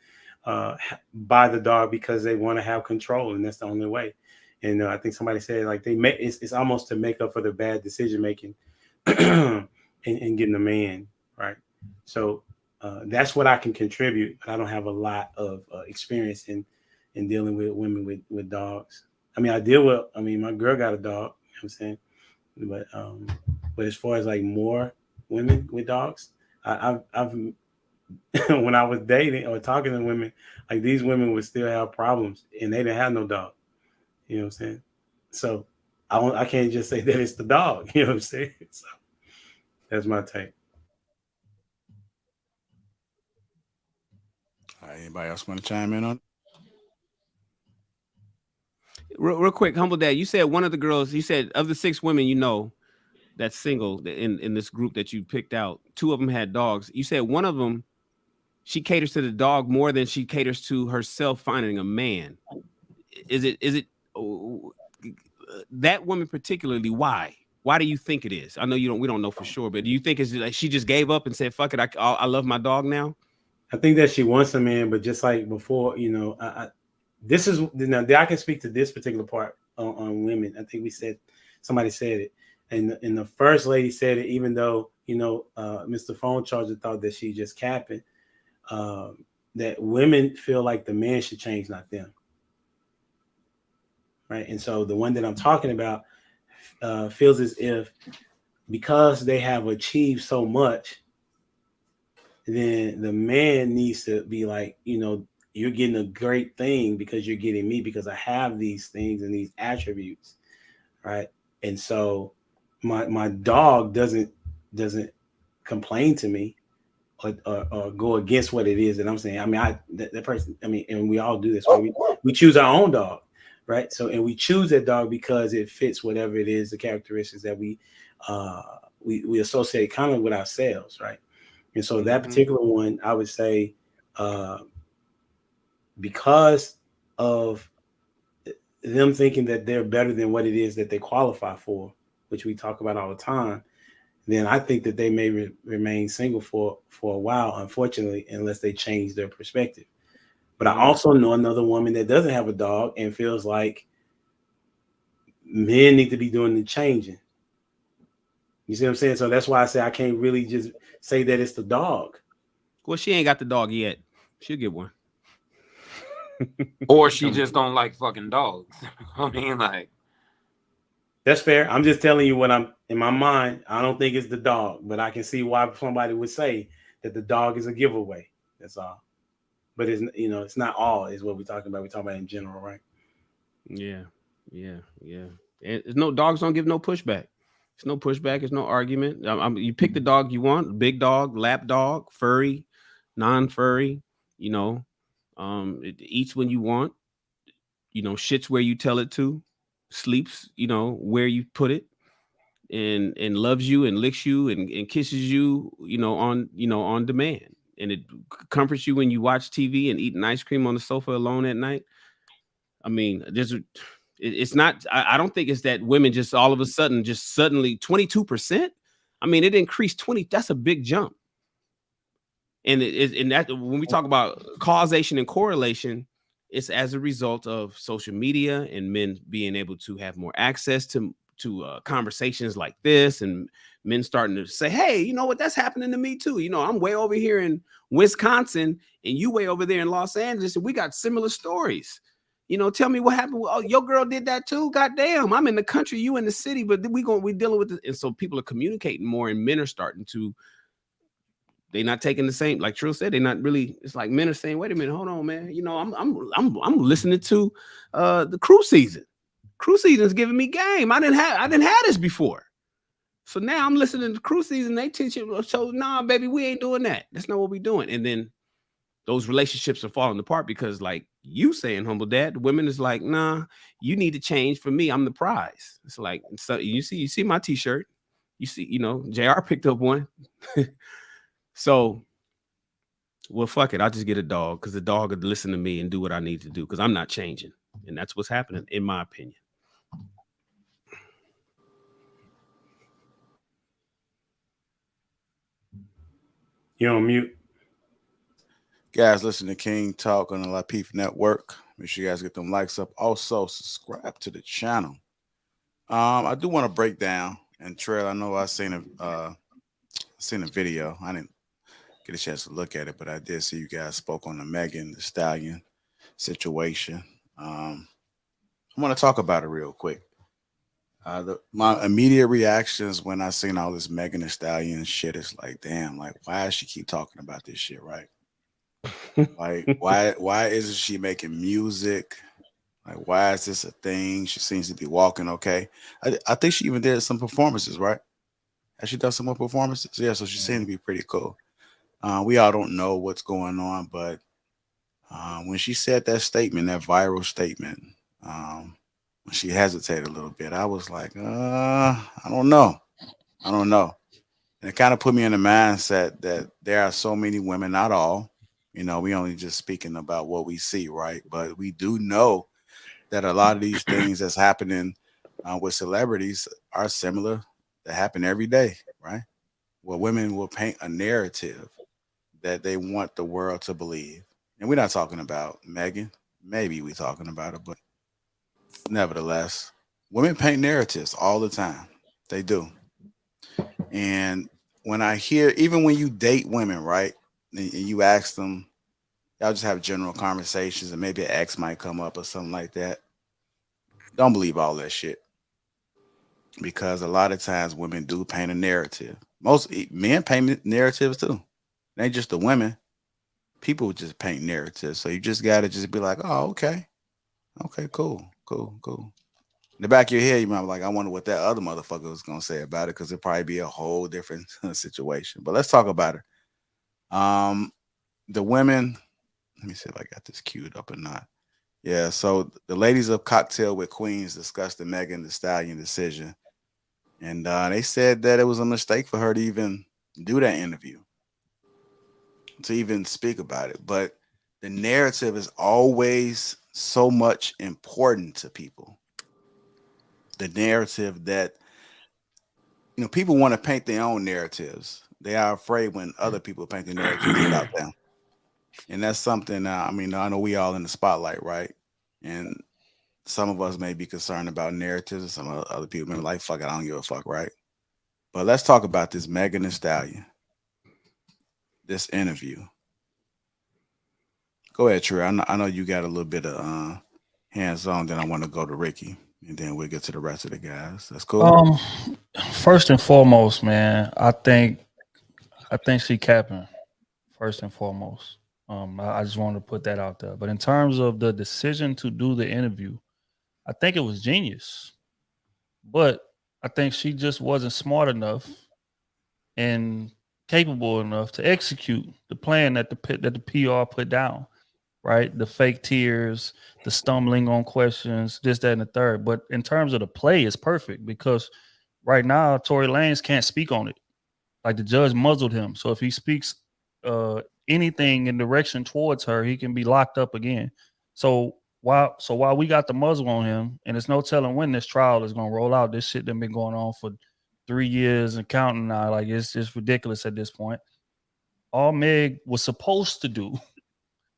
buy the dog because they want to have control, and that's the only way. And I think somebody said like it's almost to make up for the bad decision making. And getting a man, right? So that's what I can contribute. But I don't have a lot of experience in dealing with women with dogs. I mean, my girl got a dog, you know what I'm saying? But as far as like more women with dogs, I've when I was dating or talking to women, like these women would still have problems and they didn't have no dog. You know what I'm saying? So I can't just say that it's the dog, you know what I'm saying? So that's my take. All right, anybody else want to chime in on? Real quick, Humble Dad, you said one of the girls. You said of the 6 women that's single in this group that you picked out, 2 of them had dogs. You said one of them, she caters to the dog more than she caters to herself finding a man. Is it that woman particularly? Why? Why do you think it is? I know we don't know for sure, but do you think it's like she just gave up and said, "Fuck it, I love my dog now"? I think that she wants a man, but just like before, this is now I can speak to this particular part on women. I think somebody said it, and the first lady said it, even though Mr. Phone Charger thought that she just capping, that women feel like the man should change, not them. Right. And so the one that I'm talking about feels as if because they have achieved so much, then the man needs to be like, you're getting a great thing because you're getting me because I have these things and these attributes. Right. And so my dog doesn't complain to me or go against what it is that I'm saying. I mean, that person, and we all do this. Right? We choose our own dog. Right. So, and we choose that dog because it fits whatever it is, the characteristics that we associate kind of with ourselves. Right. And so that particular one, I would say, because of them thinking that they're better than what it is that they qualify for, which we talk about all the time, then I think that they may remain single for a while, unfortunately, unless they change their perspective. But I also know another woman that doesn't have a dog and feels like men need to be doing the changing. You see what I'm saying? So that's why I say I can't really just say that it's the dog. Well, she ain't got the dog yet. She'll get one. Or she just don't like fucking dogs. I mean, like. That's fair. I'm just telling you what I'm in my mind. I don't think it's the dog, but I can see why somebody would say that the dog is a giveaway. That's all. But it's not all is what we're talking about. We're talking about in general, right? Yeah. And no dogs don't give no pushback. It's no pushback. It's no argument. You pick the dog you want: big dog, lap dog, furry, non-furry. It eats when you want. Shits where you tell it to. Sleeps, where you put it, and loves you and licks you and kisses you, on demand. And it comforts you when you watch TV and eating ice cream on the sofa alone at night. I mean, it's not. I don't think it's that women just all of a sudden, just suddenly 22%. I mean, it increased 20. That's a big jump. And that when we talk about causation and correlation, it's as a result of social media and men being able to have more access to conversations like this, and men starting to say, hey, you know what, that's happening to me too. You know, I'm way over here in Wisconsin and you way over there in Los Angeles, and we got similar stories. You know, tell me what happened. Oh, your girl did that too. God damn, I'm in the country, you in the city, but we dealing with it. And so people are communicating more, and men are starting to, they're not taking the same, like Trill said, they're not really, it's like men are saying, wait a minute, hold on, man. You know, I'm listening to the Crew Season. Crew Season is giving me game. I didn't have this before. So now I'm listening to Crew Season. They teach it. So nah, baby, we ain't doing that. That's not what we're doing. And then those relationships are falling apart because, like you saying, Humble Dad, the women is like, nah, you need to change for me. I'm the prize. It's like, so you see my t-shirt. You see, you know, JR picked up one. So, well, fuck it. I'll just get a dog because the dog would listen to me and do what I need to do because I'm not changing. And that's what's happening, in my opinion. You're on mute. Guys, listen to King Talk on the Lapeef Network. Make sure you guys get them likes up. Also, subscribe to the channel. I do want to break down, and Trail, I know I seen a video. I didn't get a chance to look at it, but I did see you guys spoke on the Megan Thee Stallion situation. I want to talk about it real quick. My immediate reactions when I seen all this Megan Thee Stallion shit is like, damn, like why does she keep talking about this shit, right? Like why isn't she making music? Like why is this a thing? She seems to be walking okay. I think she even did some performances, right? Has she done some more performances? Yeah, so she seemed to be pretty cool. We all don't know what's going on, but when she said that statement, that viral statement, when she hesitated a little bit, I was like, I don't know. And it kind of put me in the mindset that there are so many women, not all, you know, we only just speaking about what we see, right? But we do know that a lot of these things that's happening with celebrities are similar that happen every day, right? Where women will paint a narrative that they want the world to believe. And we're not talking about Megan. Maybe we're talking about her, but nevertheless, women paint narratives all the time. They do. And when I hear, even when you date women, right, and you ask them, y'all just have general conversations and maybe an ex might come up or something like that. Don't believe all that shit. Because a lot of times women do paint a narrative. Most men paint narratives too. It ain't just the women. People just paint narratives. So you just got to just be like, oh, okay. Okay, cool. In the back of your head, you might be like, I wonder what that other motherfucker was going to say about it, because it'd probably be a whole different situation. But let's talk about it. The women, let me see if I got this queued up or not. Yeah, so the ladies of Cocktail with Queens discussed the Megan Thee Stallion decision. And they said that it was a mistake for her to even do that interview, to even speak about it. But the narrative is always so much important to people. The narrative that, you know, people want to paint their own narratives. They are afraid when other people paint the narratives about them. And that's something, I mean, I know we all in the spotlight, right? And some of us may be concerned about narratives, and some other people may be like, fuck it, I don't give a fuck, right? But let's talk about this Megan Thee Stallion, this interview. Go ahead, Trey. I know you got a little bit of hands-on, then I want to go to Ricky, and then we'll get to the rest of the guys. That's cool. First and foremost, man, I think she capping. First and foremost, I just wanted to put that out there. But in terms of the decision to do the interview, I think it was genius. But I think she just wasn't smart enough and capable enough to execute the plan that the PR put down. Right, the fake tears, the stumbling on questions, this, that, and the third. But in terms of the play, it's perfect because right now Tory Lanez can't speak on it. Like the judge muzzled him, so if he speaks anything in direction towards her, he can be locked up again. So while we got the muzzle on him, and there's no telling when this trial is gonna roll out. This shit that been going on for 3 years and counting now. Like it's just ridiculous at this point. All Meg was supposed to do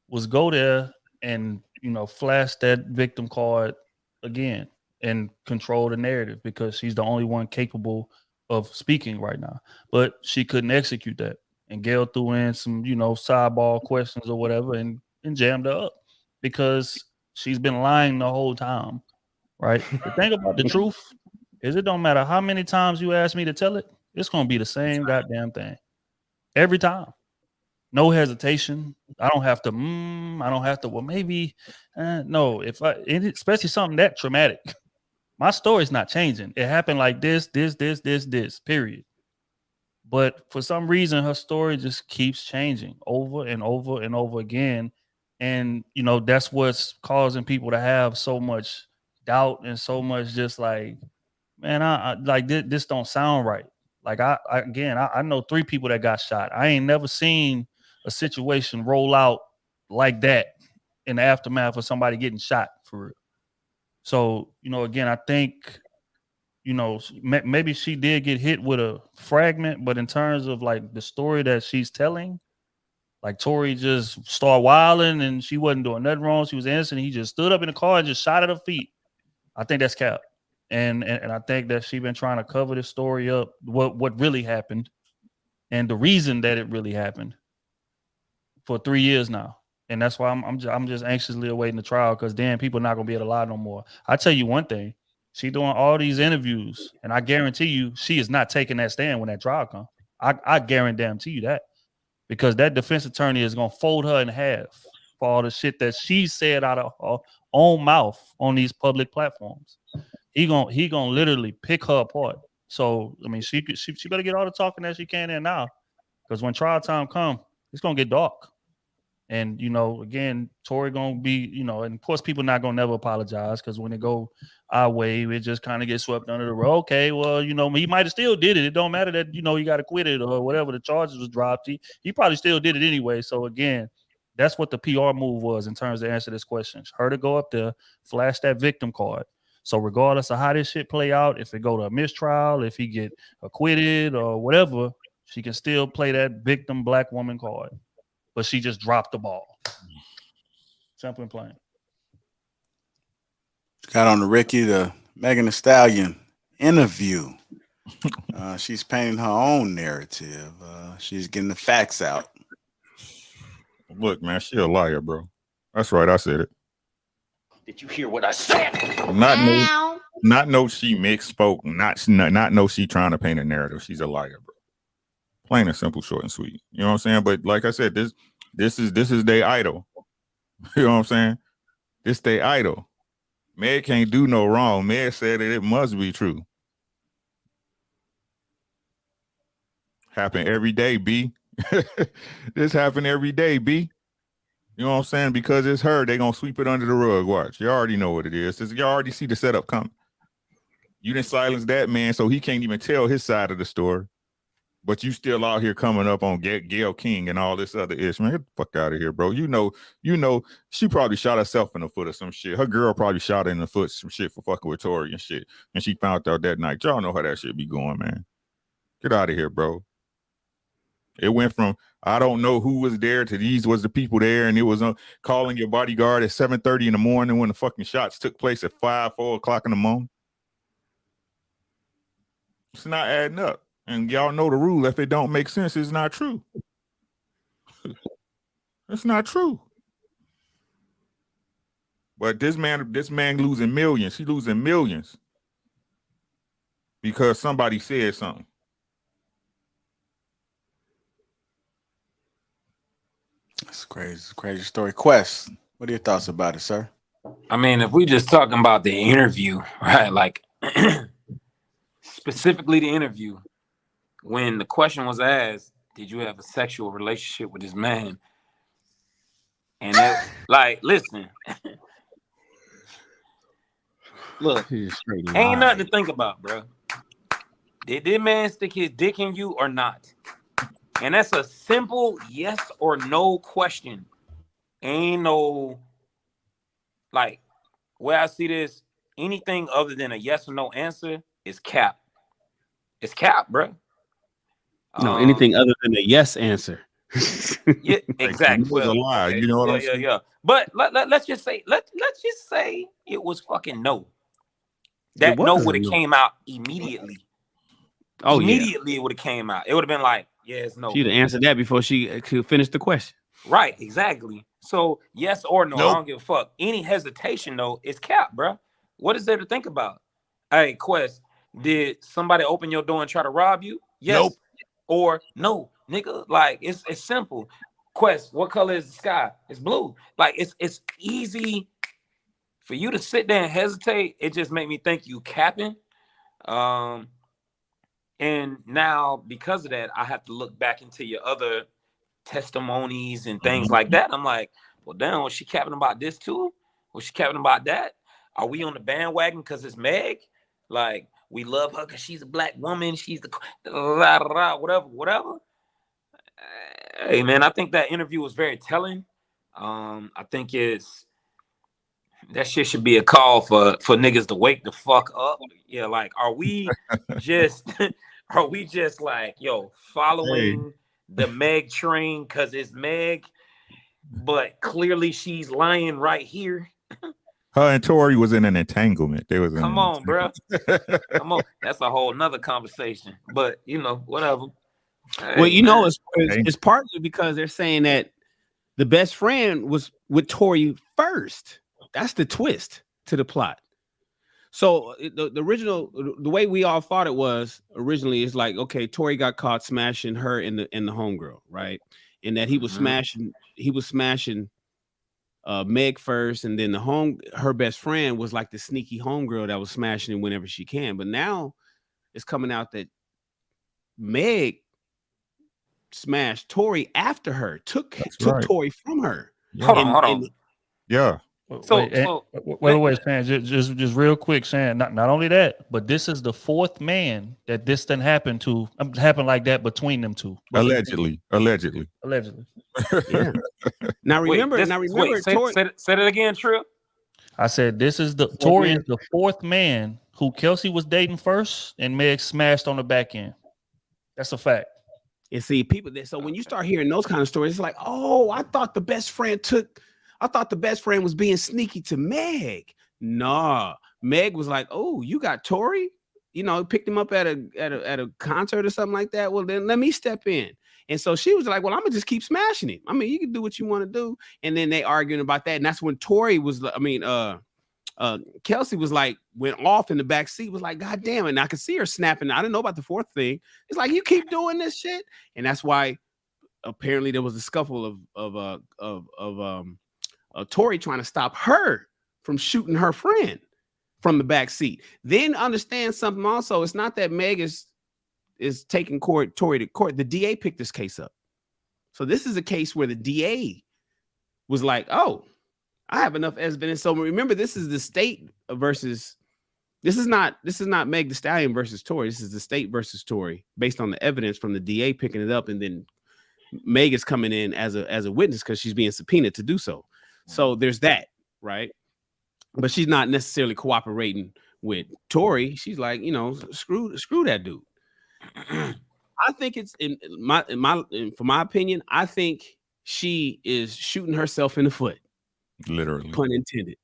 was go there and, you know, flash that victim card again and control the narrative because she's the only one capable of speaking right now. But she couldn't execute that. And Gail threw in some, you know, sideball questions or whatever and jammed her up because she's been lying the whole time. Right. The thing about the truth is it don't matter how many times you ask me to tell it, it's gonna be the same goddamn thing. Every time. No hesitation. I don't have to, I don't have to, well, maybe, no, especially something that traumatic, my story's not changing. It happened like this, period. But for some reason, her story just keeps changing over and over and over again. And, you know, that's what's causing people to have so much doubt and so much just like, man, I like this don't sound right. Like I know 3 people that got shot. I ain't never seen a situation roll out like that in the aftermath of somebody getting shot for real. So, you know, again, I think, you know, maybe she did get hit with a fragment, but in terms of like the story that she's telling, like Tory just started wilding and she wasn't doing nothing wrong. She was innocent. He just stood up in the car and just shot at her feet. I think that's cap. And I think that she's been trying to cover this story up, what really happened, and the reason that it really happened for 3 years now. And that's why I'm just anxiously awaiting the trial because then people are not gonna be able to lie no more. I tell you one thing, she doing all these interviews, and I guarantee you she is not taking that stand when that trial comes. I guarantee you that because that defense attorney is gonna fold her in half for all the shit that she said out of her own mouth on these public platforms. He gonna literally pick her apart. So I mean, she better get all the talking that she can in now, because when trial time come, it's gonna get dark. And you know, again, Tory gonna be, you know, and of course, people not gonna never apologize because when they go our way, it just kind of gets swept under the rug. Okay, well, you know, he might have still did it. It don't matter that, you know, he got acquitted or whatever the charges was dropped. He probably still did it anyway. So again, that's what the PR move was in terms of answer this question. Her to go up there, flash that victim card. So regardless of how this shit play out, if it go to a mistrial, if he get acquitted or whatever, she can still play that victim black woman card. But she just dropped the ball. Simple and plain. Got on the Ricky, the Megan Thee Stallion interview. She's painting her own narrative. She's getting the facts out. Look, man, she a liar, bro. That's right. I said it. Did you hear what I said? Not know she misspoke. Not know she trying to paint a narrative. She's a liar, bro. Plain and simple, short and sweet. You know what I'm saying? But like I said, this is their idol. You know what I'm saying? This their idol. Meg can't do no wrong. Meg said that it must be true. Happen every day, B. This happen every day, B. You know what I'm saying? Because it's her, they gonna sweep it under the rug. Watch. You already know what it is. You already see the setup coming. You didn't silence that man, so he can't even tell his side of the story. But you still out here coming up on Gayle King and all this other ish, man. Get the fuck out of here, bro. You know, she probably shot herself in the foot or some shit. Her girl probably shot her in the foot some shit for fucking with Tory and shit. And she found out that night. Y'all know how that shit be going, man. Get out of here, bro. It went from I don't know who was there to these was the people there, and it was calling your bodyguard at 7:30 in the morning when the fucking shots took place at 4 o'clock in the morning. It's not adding up. And y'all know the rule. If it don't make sense, it's not true. It's not true. But this man losing millions. He losing millions because somebody said something. That's crazy. It's a crazy story. Quest, what are your thoughts about it, sir? I mean, if we just talking about the interview, right? Like specifically the interview. When the question was asked, did you have a sexual relationship with this man? And that, like, listen, look, ain't nothing to think about, bro. Did this man stick his dick in you or not? And that's a simple yes or no question. Ain't no, like, where I see this, anything other than a yes or no answer is cap. It's cap, bro. No, anything other than a yes answer. Yeah, exactly. Well, a lie. Okay. You know what I'm saying? Yeah. But let's just say let's just say it was fucking no. That no would have came out immediately. Oh immediately it would have came out. It would have been like, yes, no. She'd have answered that before she could finish the question. Right, exactly. So yes or no, Nope. I don't give a fuck. Any hesitation though is cap, bro. What is there to think about? Hey, Quest, did somebody open your door and try to rob you? Yes Nope. or no, nigga. Like it's simple. Quest, what color is the sky? It's blue. Like it's easy for you to sit there and hesitate. It just made me think you capping. And now because of that, I have to look back into your other testimonies and things like that. I'm like, well, damn, was she capping about this too? Was she capping about that? Are we on the bandwagon because it's Meg? Like, we love her because she's a black woman. She's the whatever. Hey, man, I think that interview was very telling. I think that shit should be a call for niggas to wake the fuck up. Yeah, like, are we just like, yo, following the Meg train because it's Meg, but clearly she's lying right here? Her and Tori was in an entanglement. They was Come on, bro. Come on. That's a whole nother conversation. But whatever. Hey, well, it's partly because they're saying that the best friend was with Tori first. That's the twist to the plot. So the original, the way we all thought it was originally is like, okay, Tori got caught smashing her in the homegirl, right? And that he was smashing Meg first, and then her best friend was like the sneaky homegirl that was smashing him whenever she can. But now it's coming out that Meg smashed Tori after her, took Tori from her. Yeah. Hold on. Yeah. Wait, Shan, just real quick, Shan. Not only that, but this is the fourth man that this didn't happen to. Happened like that between them two. Allegedly. Yeah. Now remember, Tori. Say it again, Trill. I said this is Tori is the fourth man who Kelsey was dating first, and Meg smashed on the back end. That's a fact. And see, people. So when you start hearing those kind of stories, it's like, oh, I thought the best friend was being sneaky to Meg. Nah, Meg was like, oh, you got Tori? Picked him up at a concert or something like that. Well, then let me step in. And so she was like, well, I'm gonna just keep smashing him. I mean, you can do what you want to do. And then they arguing about that. And that's when Tori was, Kelsey was like, went off in the back seat, was like, God damn it. And I could see her snapping. I didn't know about the fourth thing. It's like, you keep doing this shit. And that's why apparently there was a scuffle of Tori trying to stop her from shooting her friend from the back seat. Then understand something also. It's not that Meg is taking Tori to court. The DA picked this case up. So this is a case where the DA was like, oh, I have enough evidence. So remember, this is the state versus, this is not Meg the Stallion versus Tori. This is the state versus Tori based on the evidence from the DA picking it up. And then Meg is coming in as a witness because she's being subpoenaed to do so. So there's that, right? But she's not necessarily cooperating with Tori. She's like, screw that dude. I think it's for my opinion, I think she is shooting herself in the foot. Literally. Pun intended.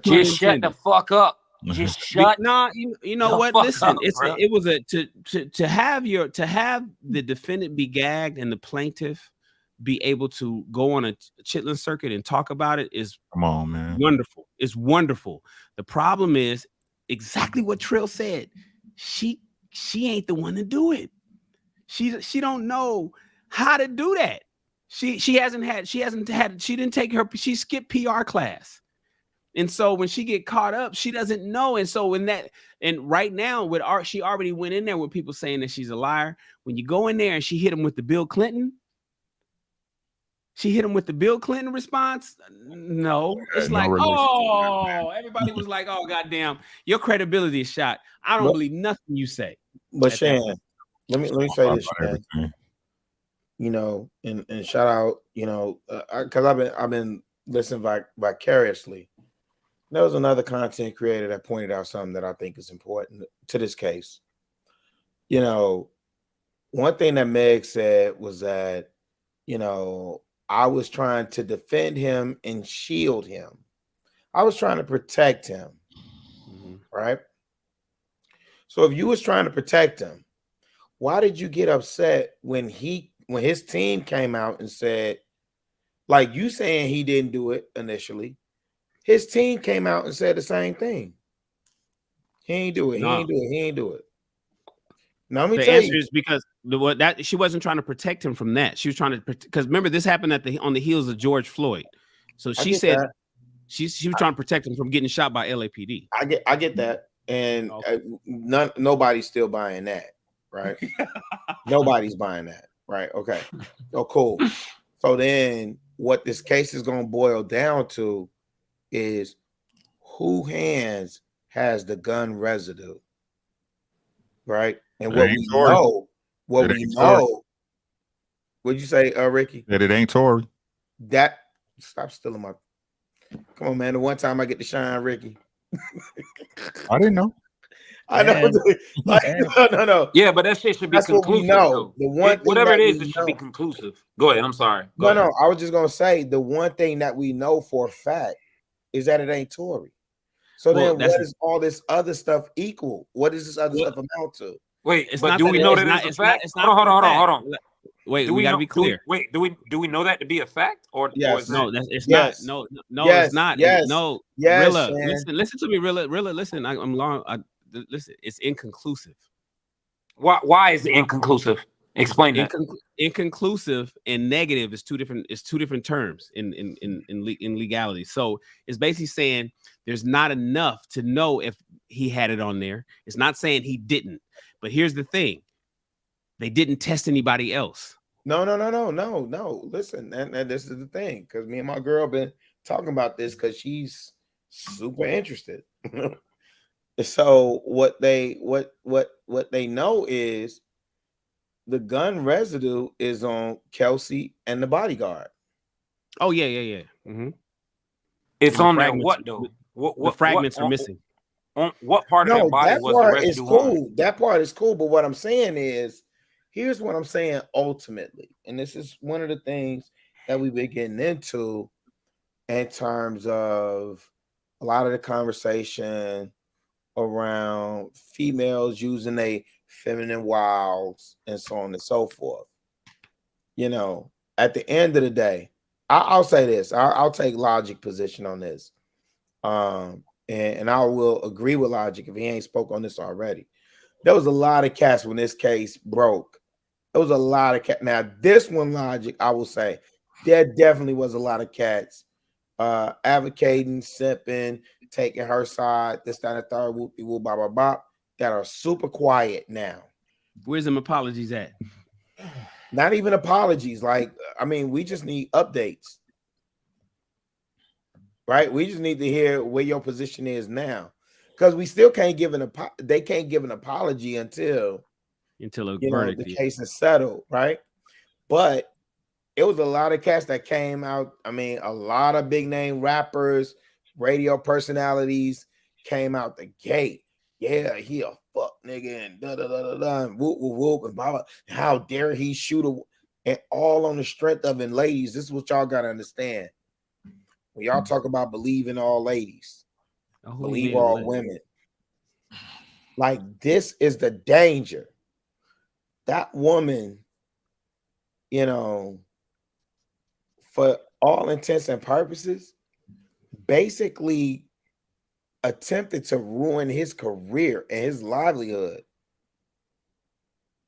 Just shut the fuck up. Just shut. Nah, you know what? Listen, it was to have the defendant be gagged and the plaintiff be able to go on a chitlin circuit and talk about it is, come on, man, wonderful. It's wonderful. The problem is exactly what Trill said. She ain't the one to do it. She don't know how to do that. She didn't take her, she skipped PR class. And so when she get caught up, she doesn't know. And so right now with art, she already went in there with people saying that she's a liar. When you go in there and she hit him with the Bill Clinton response. No, it's like, everybody was like, oh, goddamn, your credibility is shot. I don't believe nothing you say. But Shan, let me say this, man. And shout out, because I've been listening vicariously. There was another content creator that pointed out something that I think is important to this case. one thing that Meg said was that, you know, I was trying to defend him and shield him. I was trying to protect him, right? So if you was trying to protect him, why did you get upset when his team came out and said, like you saying he didn't do it initially? His team came out and said the same thing. He ain't do it. He ain't do it. He ain't do it. Now let me the tell answer you, is because that she wasn't trying to protect him from that. She was trying to because remember this happened on the heels of George Floyd. So she said that. she was trying to protect him from getting shot by LAPD. I get that, and nobody's still buying that, right? Nobody's buying that, right? Okay, so cool. So then, what this case is going to boil down to is who hands has the gun residue, right? And what we know, what'd you say, Ricky? That it ain't Tory. That stop stealing my. Come on, man. The one time I get to shine, Ricky. I didn't know. I know. Like, no. Yeah, but that shit should be conclusive. What we know. Though. The one thing whatever it is, it should be conclusive. Go ahead. I'm sorry. Go ahead. No. I was just gonna say the one thing that we know for a fact is that it ain't Tory. So then, what is all this other stuff equal? What does this other stuff amount to? Wait, but do we know that it's a fact? Hold on. Wait, we gotta be clear. Do we know that to be a fact or yes? No, it's not. No, it's not. Yes. No, yes. Rilla, listen to me, Rilla. Listen, I'm long. Listen, it's inconclusive. Why is it inconclusive? Explain that. Inconclusive and negative is two different terms in legality. So it's basically saying there's not enough to know if he had it on there. It's not saying he didn't. But here's the thing. They didn't test anybody else. No. Listen, and this is the thing, because me and my girl been talking about this because she's super interested. So what they know is the gun residue is on Kelsey and the bodyguard. Oh yeah. Mm-hmm. It's on there. What though? The fragments are missing. On what part of the body was the residue on? That part is cool. But what I'm saying is, here's what I'm saying ultimately, and this is one of the things that we've been getting into in terms of a lot of the conversation around females using a feminine wiles and so on and so forth. You know, at the end of the day, I'll say this. I'll take Logic position on this. And I will agree with Logic if he ain't spoke on this already. There was a lot of cats when this case broke. There was a lot of cats. Now, this one, Logic, I will say, there definitely was a lot of cats advocating, sipping, taking her side, this, that, and third, whoop, bop, bop, bop, that are super quiet now. Where's them apologies at? Not even apologies. Like, I mean, we just need updates. Right? We just need to hear where your position is now. Because we still can't give they can't give an apology until a verdict, the case is settled, right? But it was a lot of cats that came out. I mean, a lot of big name rappers, radio personalities came out the gate. Yeah, he a fuck nigga and da da da da da and whoop whoop whoop and blah blah. How dare he shoot and all on the strength of it, ladies. This is what y'all gotta understand. When y'all talk about believing all ladies, believe all women. Like, this is the danger. That woman, you know, for all intents and purposes, basically attempted to ruin his career and his livelihood.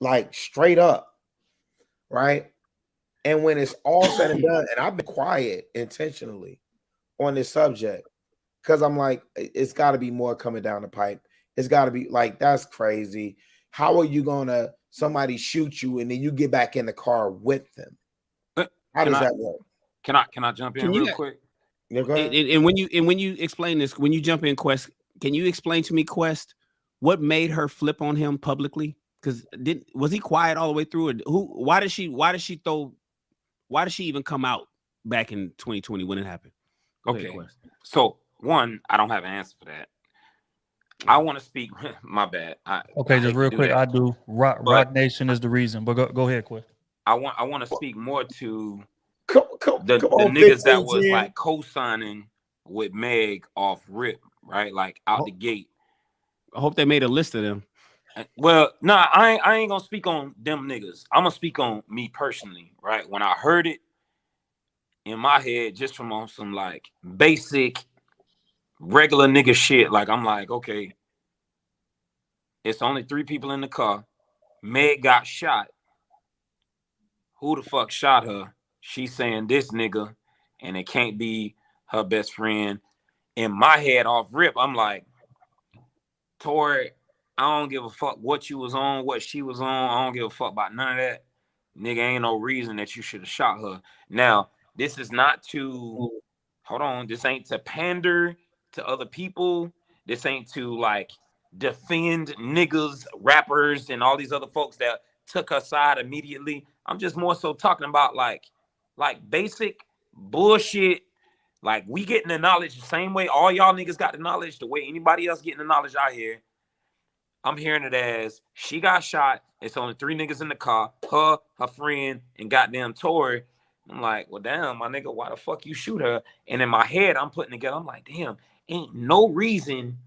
Like, straight up, right? And when it's all said and done, and I've been quiet intentionally on this subject, because I'm like, it's got to be more coming down the pipe. It's got to be like, that's crazy. How are you gonna somebody shoot you and then you get back in the car with them? How does that work? Can I jump in real quick? And when you explain this, when you jump in, Quest, can you explain to me, Quest, what made her flip on him publicly? Because was he quiet all the way through? Why did she even come out back in 2020 when it happened? Okay, so one, I don't have an answer for that. I want to speak. My bad. Okay, I just hate real to do quick. that, I do. but Rock Nation is the reason. But go ahead, quick. I want to speak more to Come the on, niggas that 15, was 10. like co-signing with Meg off rip, right? Like out the gate. I hope they made a list of them. Well, nah, I ain't gonna speak on them niggas. I'm gonna speak on me personally, right? When I heard it in my head, just from on some like basic regular nigga shit, like I'm like, okay, it's only 3 people in the car. Meg got shot. Who the fuck shot her? She's saying this nigga, and it can't be her best friend. In my head, off rip, I'm like, Tori, I don't give a fuck what you was on, what she was on. I don't give a fuck about none of that. Nigga, ain't no reason that you should have shot her. Now, this is not to, hold on, this ain't to pander to other people. This ain't to like defend niggas, rappers, and all these other folks that took her side immediately. I'm just more so talking about like basic bullshit. Like we getting the knowledge the same way all y'all niggas got the knowledge, the way anybody else getting the knowledge out here. I'm hearing it as she got shot. It's only 3 niggas in the car, her friend, and goddamn Tori. I'm like, well, damn, my nigga, why the fuck you shoot her? And in my head, I'm putting together, I'm like, damn, ain't no reason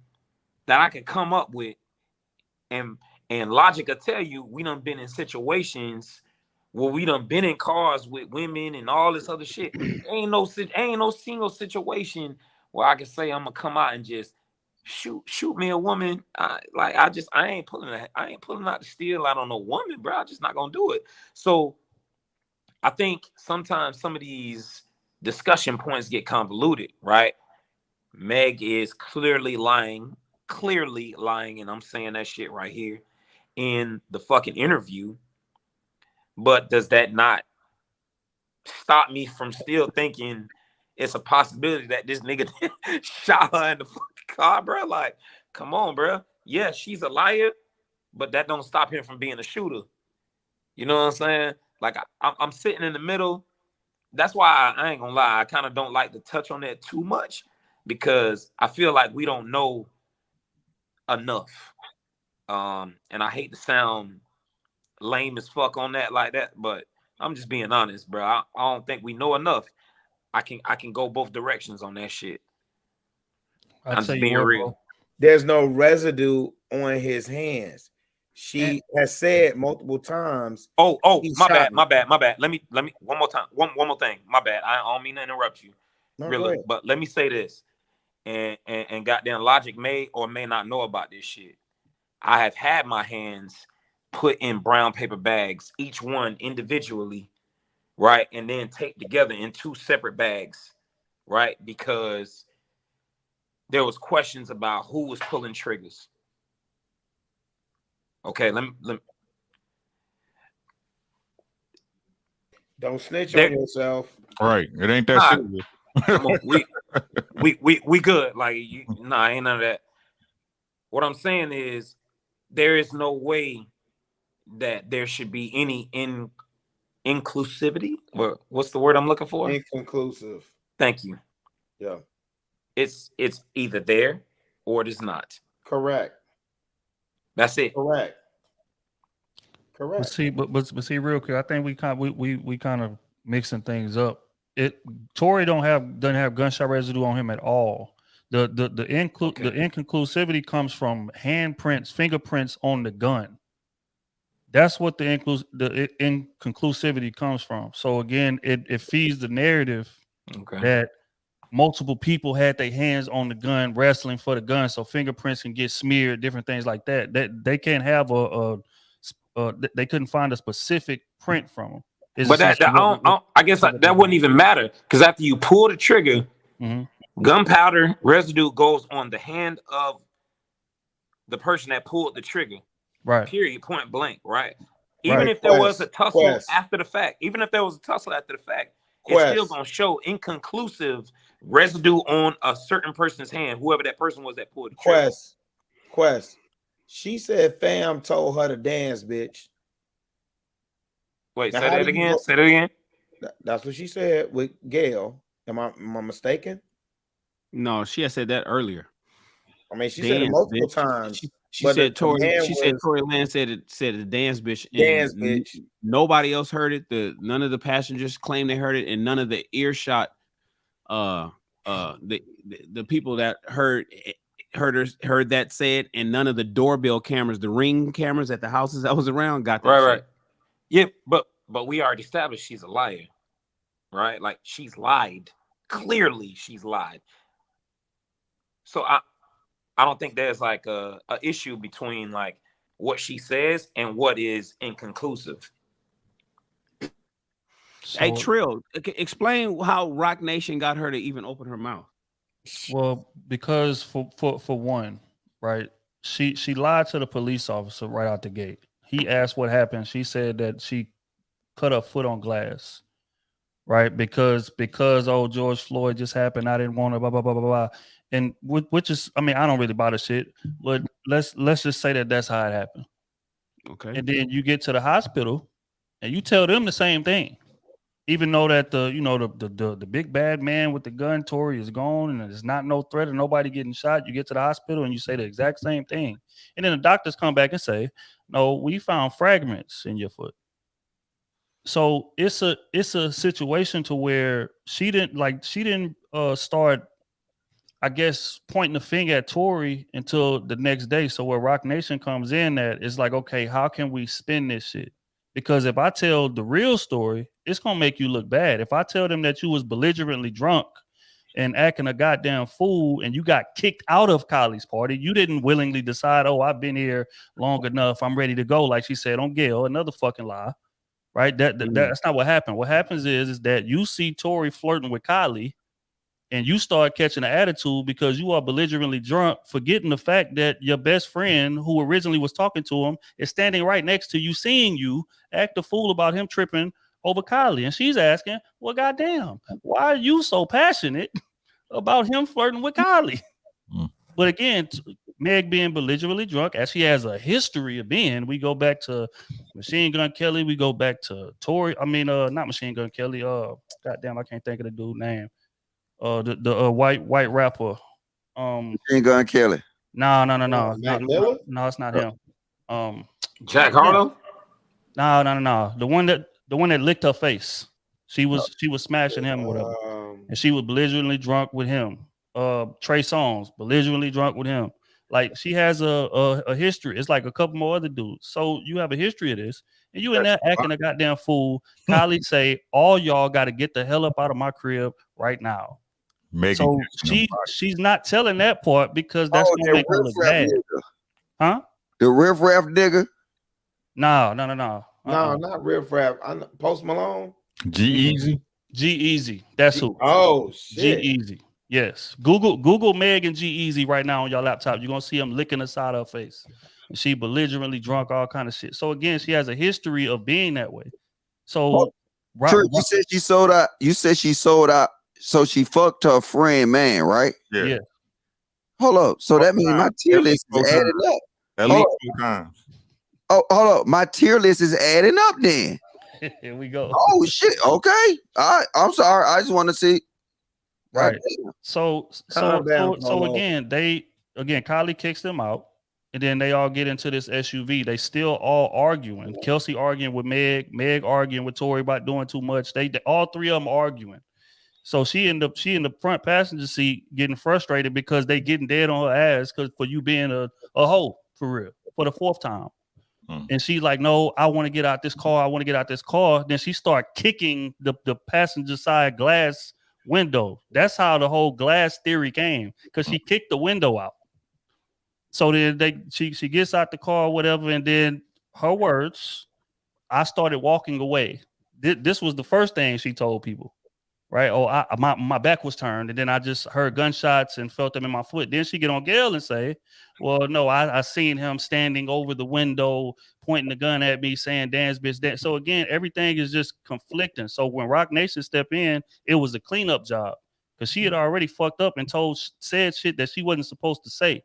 that I could come up with. And logic will tell you, we done been in situations where we done been in cars with women and all this other shit. Ain't no single situation where I can say I'm gonna come out and just shoot me a woman. I ain't pulling out the steel out on no woman, bro. I'm just not gonna do it. So I think sometimes some of these discussion points get convoluted, right? Meg is clearly lying, and I'm saying that shit right here in the fucking interview. But does that not stop me from still thinking it's a possibility that this nigga shot her in the fucking car, bro? Like, come on, bro. Yeah, she's a liar, but that don't stop him from being a shooter. You know what I'm saying? Like, I'm sitting in the middle. That's why I ain't gonna lie. I kind of don't like to touch on that too much because I feel like we don't know enough. And I hate to sound lame as fuck on that like that, but I'm just being honest, bro. I don't think we know enough. I can go both directions on that shit. I'm just being real. Bro. There's no residue on his hands. She has said multiple times. Oh, my bad. Let me one more time. One more thing. My bad. I don't mean to interrupt you. No, really, but let me say this. And goddamn Logic may or may not know about this shit. I have had my hands put in brown paper bags, each one individually, right? And then taped together in 2 separate bags, right? Because there was questions about who was pulling triggers. Okay, let me don't snitch on yourself. Right. It ain't that serious. we good. Like ain't none of that. What I'm saying is there is no way that there should be any inclusivity. Or what's the word I'm looking for? Inconclusive. Thank you. Yeah. It's either there or it is not. Correct. That's it. Correct. But see, real quick, I think we kind of mixing things up. Tory doesn't have gunshot residue on him at all. The inconclusivity comes from handprints, fingerprints on the gun. That's what the inconclusivity comes from. So again, it feeds the narrative that multiple people had their hands on the gun, wrestling for the gun, so fingerprints can get smeared, different things like that. That they can't have they couldn't find a specific print from them. But I guess that wouldn't even matter because after you pull the trigger, gunpowder residue goes on the hand of the person that pulled the trigger. Right. Period. Point blank. Right. Even if there was a tussle after the fact, it's still gonna show inconclusive residue on a certain person's hand, whoever that person was that pulled the trigger. Quest. She said fam told her to dance, bitch. Wait, say that again. Say that again. That's what she said with Gail. Am I mistaken? No, she had said that earlier. I mean, she said it multiple times. She said Tory Lanez said the dance bitch. Dance bitch. Nobody else heard it. None of the passengers claimed they heard it, and none of the earshot the people that heard that said, and none of the doorbell cameras, the ring cameras at the houses that was around got that shit. Right. Yeah, but we already established she's a liar, right? Like she's lied. Clearly, she's lied. So I don't think there's like a issue between like what she says and what is inconclusive. Hey, Trill, explain how Rock Nation got her to even open her mouth. Well, because for one, right, she lied to the police officer right out the gate. He asked what happened. She said that she cut her foot on glass, right? Because oh, George Floyd just happened. I didn't want to blah blah blah blah blah. And which is, I mean, I don't really buy the shit, but let's just say that that's how it happened. Okay. And then you get to the hospital and you tell them the same thing. Even though that the big bad man with the gun, Tory, is gone and there's not no threat of nobody getting shot, you get to the hospital and you say the exact same thing. And then the doctors come back and say, no, we found fragments in your foot. So it's a situation to where she didn't start, I guess, pointing the finger at Tory until the next day. So where Rock Nation comes in at, it's like, okay, how can we spin this shit? Because if I tell the real story, it's going to make you look bad. If I tell them that you was belligerently drunk and acting a goddamn fool and you got kicked out of Kylie's party, you didn't willingly decide, oh, I've been here long enough, I'm ready to go, like she said on Gail, another fucking lie, right? That's not what happened. What happens is that you see Tory flirting with Kylie and you start catching an attitude because you are belligerently drunk, forgetting the fact that your best friend who originally was talking to him is standing right next to you, seeing you act a fool about him tripping over Kylie. And she's asking, well, goddamn, why are you so passionate about him flirting with Kylie? But again, Meg being belligerently drunk, as she has a history of being, we go back to Machine Gun Kelly, we go back to Tory, not Machine Gun Kelly, goddamn, I can't think of the dude's name. The white rapper, Machine Gun Kelly. No, it's not him. Jack Harlow. No. The one that licked her face. She was smashing him with her, and she was belligerently drunk with him. Trey Songz, belligerently drunk with him. Like she has a history. It's like a couple more other dudes. So you have a history of this, and you in there acting a goddamn fool. Kylie say, all y'all got to get the hell up out of my crib right now. So she's not telling that part because that's gonna make her look bad. Huh? The Riff Raff nigga? No. No, not Riff Raff. Post Malone. G-Eazy. That's who. Oh shit. G-Eazy. Yes. Google Meg and G-Eazy right now on your laptop. You're gonna see him licking the side of her face. And she belligerently drunk, all kind of shit. So again, she has a history of being that way. So you said she sold out. You said she sold out. So she fucked her friend, man, right? Yeah. Hold up. So that means my tier list is adding up. At least 2 times. Oh, hold up. My tier list is adding up then. Here we go. Oh shit. Okay. All right. I'm sorry. I just want to see. Right. So again, Kylie kicks them out, and then they all get into this SUV. They still all arguing. Kelsey arguing with Meg arguing with Tory about doing too much. They all three of them arguing. So she in the front passenger seat getting frustrated because they getting dead on her ass for you being a hoe for real for the 4th time. And she's like, no, I want to get out this car. Then she start kicking the passenger side glass window. That's how the whole glass theory came, because she kicked the window out. So then she gets out the car, whatever, and then her words, I started walking away. This was the first thing she told people. Right. Oh, my back was turned, and then I just heard gunshots and felt them in my foot. Then she get on Gail and say, well, no, I seen him standing over the window, pointing the gun at me, saying, dance, bitch, dance. So again, everything is just conflicting. So when Rock Nation stepped in, it was a cleanup job because she had already fucked up and said shit that she wasn't supposed to say.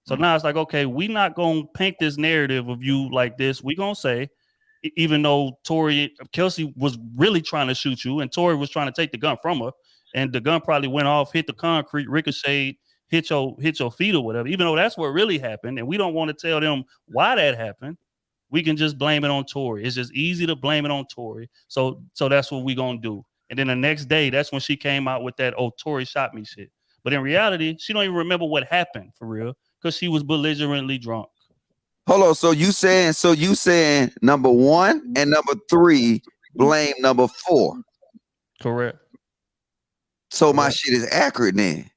So now it's like, okay, we not going to paint this narrative of you like this. We going to say, even though Kelsey was really trying to shoot you and Tory was trying to take the gun from her, and the gun probably went off, hit the concrete, ricocheted, hit your feet or whatever, even though that's what really happened, and we don't want to tell them why that happened. We can just blame it on Tory. It's just easy to blame it on Tory. So that's what we're gonna do. And then the next day, that's when she came out with that, oh, Tory shot me shit. But in reality, she don't even remember what happened for real, because she was belligerently drunk. Hold on. So you saying number 1 and number 3 blame number 4. Correct. So my shit is accurate then.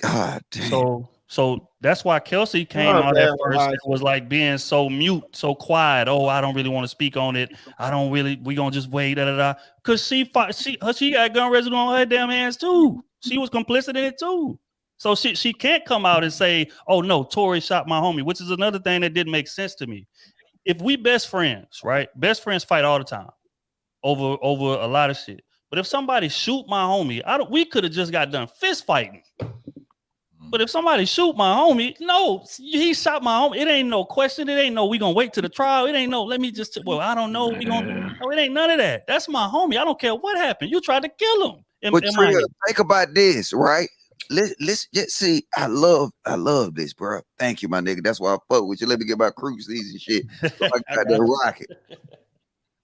God damn. So that's why Kelsey came out at first and was like being so mute, so quiet. Oh, I don't really want to speak on it. We gonna just wait, Cause she got gun residue on her damn hands too. She was complicit in it too. So she can't come out and say, oh no, Tory shot my homie, which is another thing that didn't make sense to me. If we best friends, right? Best friends fight all the time over a lot of shit. But if somebody shoot my homie, we could have just got done fist fighting. But if somebody shoot my homie, no, he shot my homie. It ain't no question. It ain't no, we gonna wait to the trial. It ain't no, let me just, I don't know. No, it ain't none of that. That's my homie. I don't care what happened. You tried to kill him. But Tria, think about this, right? Let's just see. I love this, bro. Thank you, my nigga. That's why I fuck with you. Let me get my cruises and shit. So I got that rocket.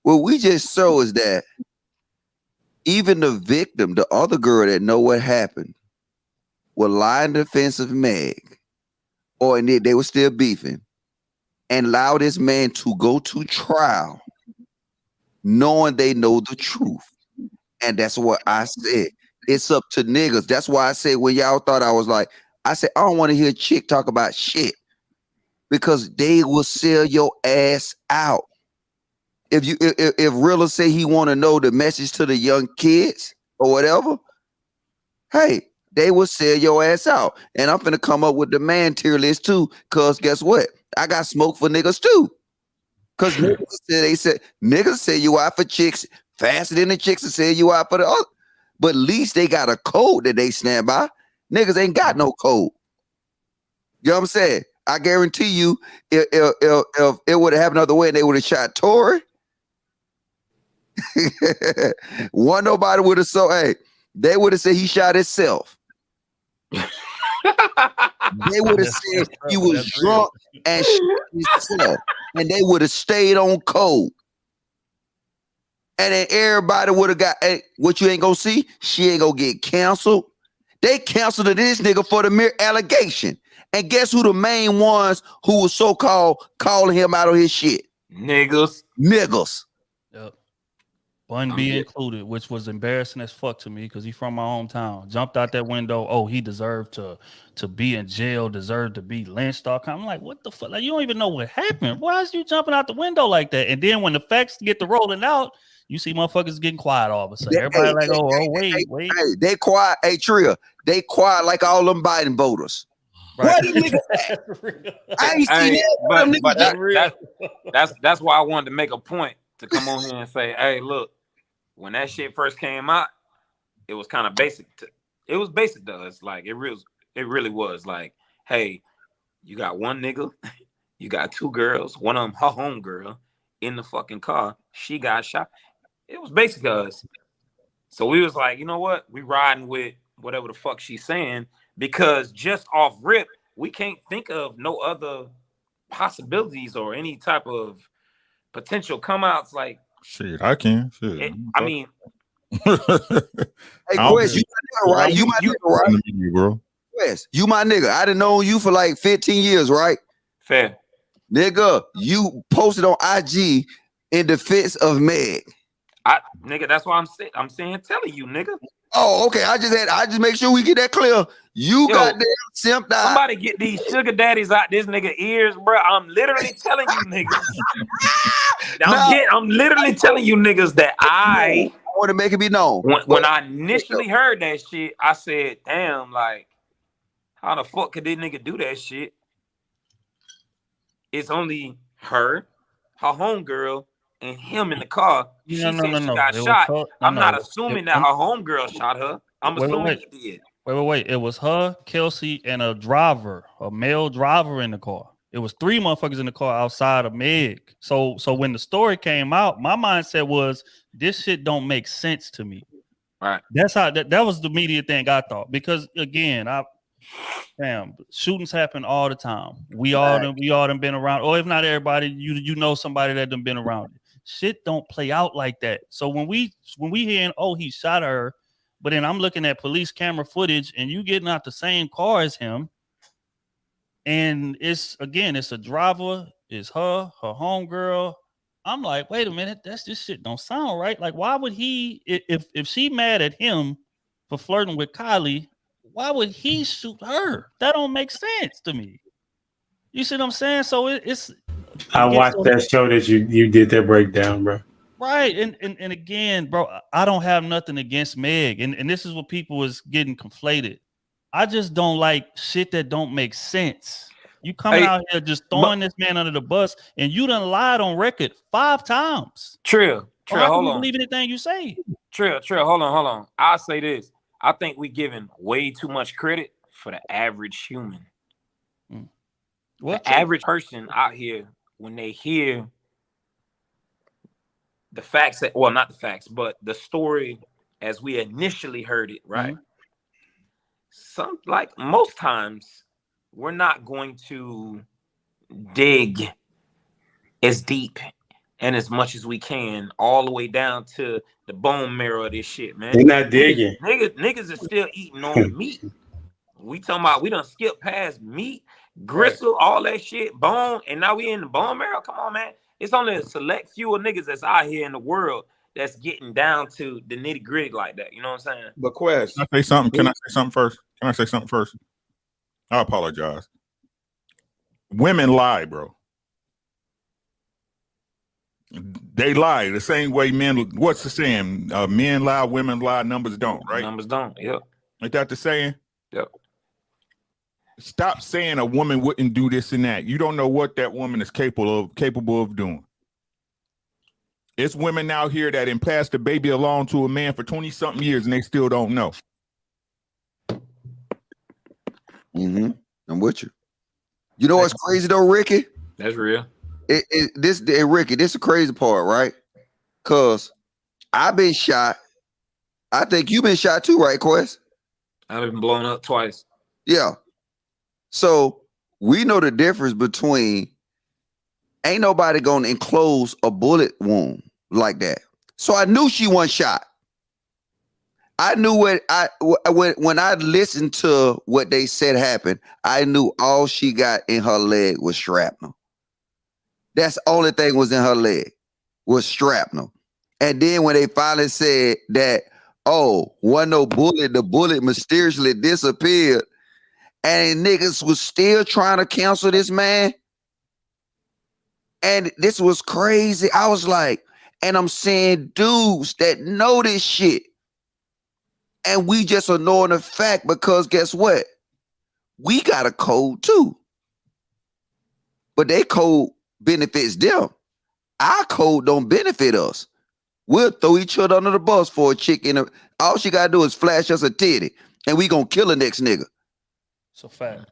What we just saw is that even the victim, the other girl that know what happened, will lie in defense of Meg, or they were still beefing, and allow this man to go to trial, knowing they know the truth. And that's what I said. It's up to niggas. That's why I said when y'all thought I said, I don't want to hear a chick talk about shit, because they will sell your ass out. If Rilla say he want to know the message to the young kids or whatever, hey, they will sell your ass out. And I'm finna come up with the man tier list too, because guess what? I got smoke for niggas too. Because niggas say you out for chicks faster than the chicks will sell you out for the other. But at least they got a code that they stand by. Niggas ain't got no code. You know what I'm saying? I guarantee you, if it would have happened another way and they would have shot Tory, nobody would have they would have said he shot himself. They would have said he was drunk and shot himself, and they would have stayed on code. And then everybody would have got, hey, what you ain't gonna see? She ain't gonna get canceled. They canceled this nigga for the mere allegation. And guess who the main ones who was so-called calling him out of his shit? Niggas. Yep. Bun B included, which was embarrassing as fuck to me because he's from my hometown. Jumped out that window. Oh, he deserved to be in jail, deserved to be lynched. I'm like, what the fuck? Like, you don't even know what happened. Why is you jumping out the window like that? And then when the facts get to rolling out, you see motherfuckers getting quiet all of a sudden. Everybody wait. Hey, they quiet. Hey, Tria, they quiet like all them Biden voters. Right. I ain't seen that. That's why I wanted to make a point to come on here and say, hey, look, when that shit first came out, it was kind of basic. It was basic to us. Like it really was. Like, hey, you got one nigga, you got two girls, one of them her home girl in the fucking car. She got shot. It was basic to us. So we was like, you know what? We riding with whatever the fuck she's saying, because just off rip, we can't think of no other possibilities or any type of potential come outs. Like, shit, I can. Shit. I mean, hey, Quest, you my nigga, right? You my nigga, right? Bro. Quest, you my nigga. I done known you for like 15 years, right? Fair. Nigga, you posted on IG in defense of Meg. Nigga, that's why I'm saying telling you, nigga. Oh, okay. I just make sure we get that clear. You got damn simped out. Somebody get these sugar daddies out this nigga ears, bro. I'm literally telling you niggas. I'm literally telling you niggas that I want to make it be known. When I initially heard that shit, I said, damn, like, how the fuck could this nigga do that shit? It's only her homegirl, and him in the car. She said she got shot. I'm not assuming that her homegirl shot her. I'm assuming he did. Wait. It was her, Kelsey, and a male driver in the car. It was 3 motherfuckers in the car outside of Meg. So when the story came out, my mindset was, this shit don't make sense to me. Right. That's how that was the media thing I thought. Because again, Damn, shootings happen all the time. We all done been around, or if not everybody, you know somebody that done been around it. Shit don't play out like that. So when we hearing, oh, he shot her, but then I'm looking at police camera footage and you getting out the same car as him, and it's a driver, it's her homegirl. I'm like, wait a minute, this shit don't sound right. Like, why would he, if she mad at him for flirting with Kylie, why would he shoot her? That don't make sense to me. You see what I'm saying? So it's. I watched that show that you did that breakdown, bro. Right, and again, bro, I don't have nothing against Meg, and this is what people is getting conflated. I just don't like shit that don't make sense. You coming out here just throwing this man under the bus, and you done lied on record 5 times. Trill, I hold can't on. believe anything you say. Trill, hold on. I'll say this. I think we giving way too much credit for the average human. The average person out here, when they hear the facts, well, not the facts, but the story as we initially heard it, right? Most times, we're not going to dig as deep and as much as we can all the way down to the bone marrow of this shit, man. They're not digging. Niggas is still eating on the meat. We talking about we done skip past meat, gristle, all that shit, bone, and now we in the bone marrow. Come on, man. It's only a select few of niggas that's out here in the world that's getting down to the nitty gritty like that. You know what I'm saying? But Quest, Can I say something? Can I say something first? I apologize. Women lie, bro. They lie the same way men. What's the saying? Men lie, women lie, numbers don't. Right? Numbers don't. Yep. Ain't that the saying? Yep. Stop saying a woman wouldn't do this and that. You don't know what that woman is capable of doing. It's women out here that done passed the baby along to a man for 20-something years and they still don't know. I'm with you. You know what's crazy though, Ricky? That's real. Ricky, this is the crazy part, right? Cause I've been shot. I think you've been shot too, right, Quest? I've been blown up twice. Yeah. So we know the difference between ain't nobody gonna enclose a bullet wound like that. So I knew she wasn't shot. I knew when I listened to what they said happened, I knew all she got in her leg was shrapnel. That's the only thing was in her leg was shrapnel. And then when they finally said that, oh, wasn't no bullet, the bullet mysteriously disappeared, and niggas was still trying to cancel this man. And this was crazy. I was like, and I'm seeing dudes that know this shit. And we just ignoring the fact because guess what? We got a code too. But their code benefits them. Our code don't benefit us. We'll throw each other under the bus for a chick in a, all she gotta do is flash us a titty and we gonna kill the next nigga. It's a fact.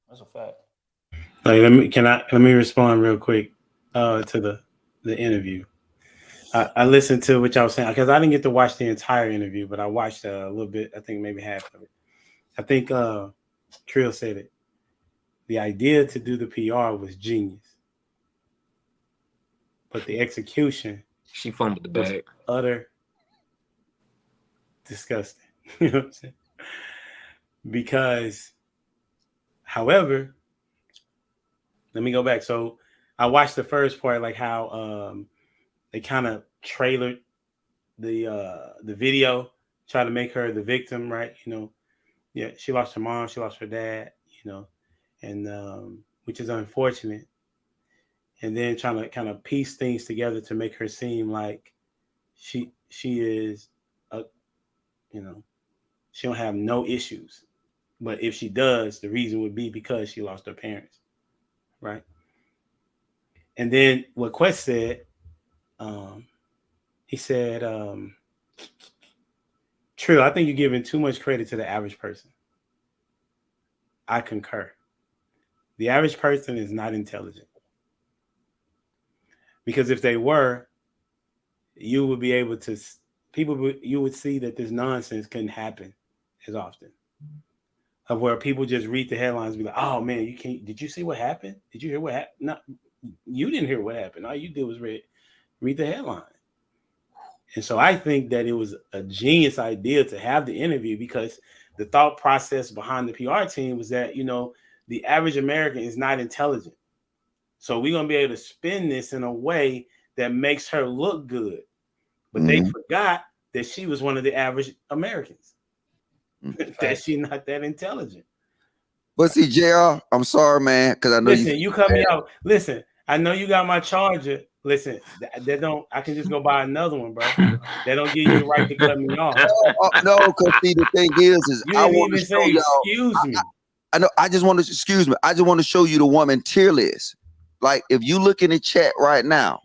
That's a fact. Like, let me respond real quick to the interview. I listened to what y'all was saying because I didn't get to watch the entire interview, but I watched a little bit. I think maybe half of it. I think Trill said it. The idea to do the PR was genius, but the execution, she fumbled the bag. Utter disgusting. You know what I'm saying? Because, however, let me go back. So I watched the first part, like how they kind of trailered the video, try to make her the victim, right? You know, yeah, she lost her mom, she lost her dad, you know, and which is unfortunate. And then trying to kind of piece things together to make her seem like she is you know, she don't have no issues. But if she does, the reason would be because she lost her parents, right? And then what Quest said, he said, True, I think you're giving too much credit to the average person. I concur. The average person is not intelligent. Because if they were, you would be able to, you would see that this nonsense couldn't happen as often. of where people just read the headlines and be like, oh man, you can't, did you see what happened? Did you hear what happened? No, you didn't hear what happened. All you did was read the headline. And so I think that it was a genius idea to have the interview, because the thought process behind the PR team was that, you know, the average American is not intelligent. So we're going to be able to spin this in a way that makes her look good. But they forgot that she was one of the average Americans, that she's not that intelligent. But see, JR, I'm sorry, man, because I know you cut me out. Listen, I know you got my charger. Listen, that don't. I can just go buy another one, bro. That don't give you the right to cut me off. No, because see, the thing is you I didn't want even to show say y'all. Excuse me. I know. I just want to excuse me. I just want to show you the woman tier list. Like, if you look in the chat right now,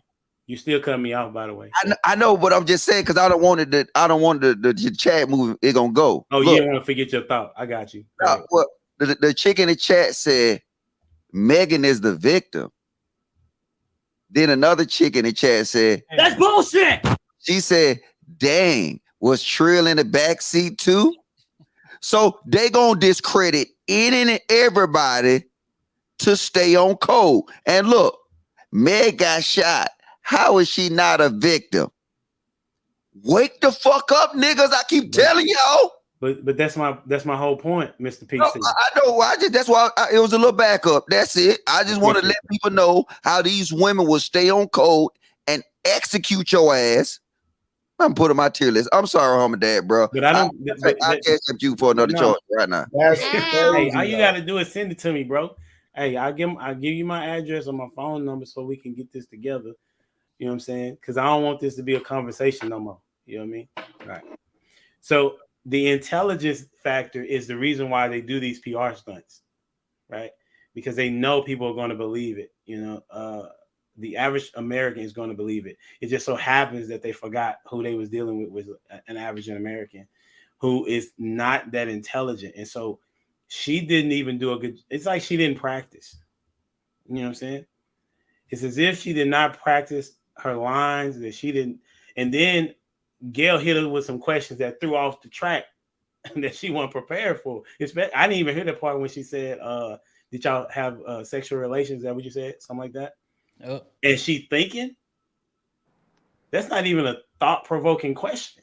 you still cut me off, by the way. I know, but I'm just saying, because I don't want it. I don't want the chat moving. It gonna go. Oh, Look, you didn't want to forget your thought. I got you. What the chick in the chat said, Megan is the victim. Then another chick in the chat said, that's bullshit. She said, dang, was Trill in the backseat too? So they gonna discredit any and everybody to stay on code. And look, Meg got shot. How is she not a victim? Wake the fuck up, niggas. I keep telling y'all. But that's my whole point, Mr. PC. No, I know. That's why it was a little backup. That's it. I just want to let people know how these women will stay on code and execute your ass. I'm putting my tier list. I'm sorry, homie, dad, bro. But I don't. I catch up you for another charge right now. Hey, all you gotta do is send it to me, bro. Hey, I'll give you my address or my phone number so we can get this together. You know what I'm saying? Because I don't want this to be a conversation no more. You know what I mean? All right. So the intelligence factor is the reason why they do these PR stunts, right? Because they know people are going to believe it. You know, the average American is going to believe it. It just so happens that they forgot who they was dealing with was an average American who is not that intelligent. And so she didn't even do a good, it's like she didn't practice. You know what I'm saying? It's as if she did not practice her lines, that she didn't. And then Gail hit her with some questions that threw off the track that she wasn't prepared for. I didn't even hear the part when she said, did y'all have sexual relations? Is that what you said? Something like that? Yep. And she thinking? That's not even a thought-provoking question.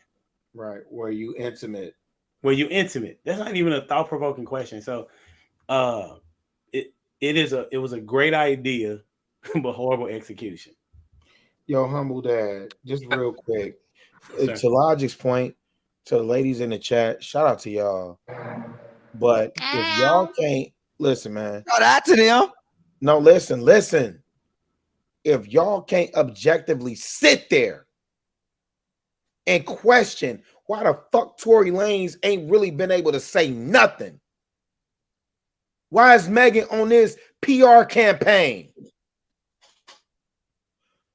Right. Were you intimate? That's not even a thought-provoking question. So it was a great idea, but horrible execution. Yo, humble dad, just real quick. To Logic's point, to the ladies in the chat, shout out to y'all. But if y'all can't listen, man. Shout out to them. No, listen. If y'all can't objectively sit there and question why the fuck Tory Lanez ain't really been able to say nothing. Why is Megan on this PR campaign?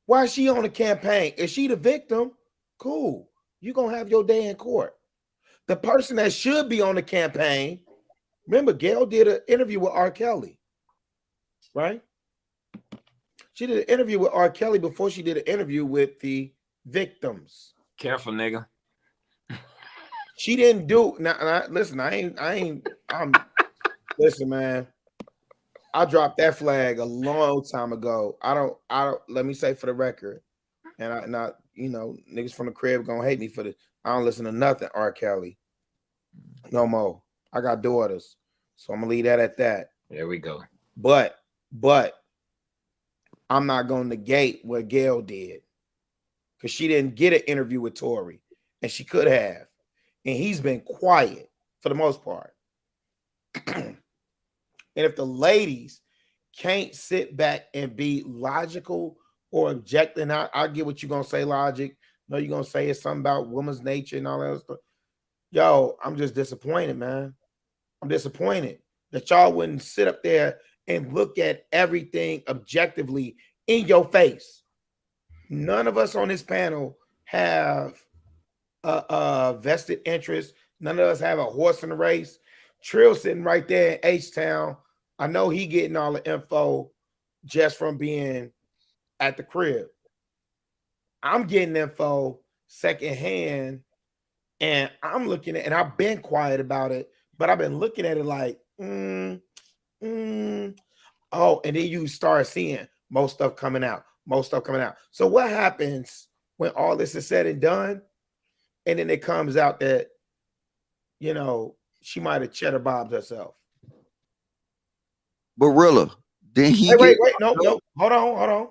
Why is she on the campaign? Is she the victim? Cool. You're going to have your day in court. The person that should be on the campaign, remember, Gail did an interview with R. Kelly, right? She did an interview with R. Kelly before she did an interview with the victims. Careful, nigga. She didn't do now. Listen, listen, man. I dropped that flag a long time ago. I don't. Let me say for the record, and niggas from the crib gonna hate me for this. I don't listen to nothing R. Kelly no more. I got daughters, so I'm gonna leave that at that. There we go. But I'm not gonna negate what Gail did, because she didn't get an interview with Tory, and she could have, and he's been quiet for the most part. And if the ladies can't sit back and be logical or objective, and I get what you're going to say, Logic. No, you're going to say it's something about woman's nature and all that other stuff. Yo, I'm just disappointed, man. I'm disappointed that y'all wouldn't sit up there and look at everything objectively in your face. None of us on this panel have a vested interest. None of us have a horse in the race. Trill sitting right there in H-Town. I know he getting all the info just from being at the crib. I'm getting info secondhand, and I'm looking at, and I've been quiet about it but I've been looking at it like, oh, and then you start seeing most stuff coming out. So what happens when all this is said and done, and then it comes out that, you know, she might have cheddar bobbed herself? But Rilla, then he wait, no, hold on.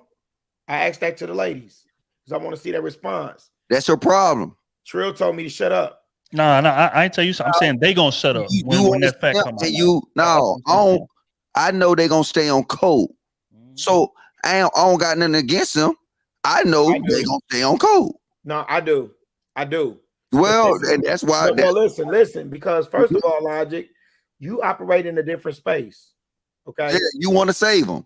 I asked that to the ladies because I want to see their response. That's your problem. Trill told me to shut up. No, I ain't tell you something. I'm saying they gonna shut up when that fact come out. I know they gonna stay on code. So I don't got nothing against them. I know they gonna stay on code. No, I do. Well, and that's why. Well, listen, because first of all, Logic, you operate in a different space. Okay. Yeah, you want to save them.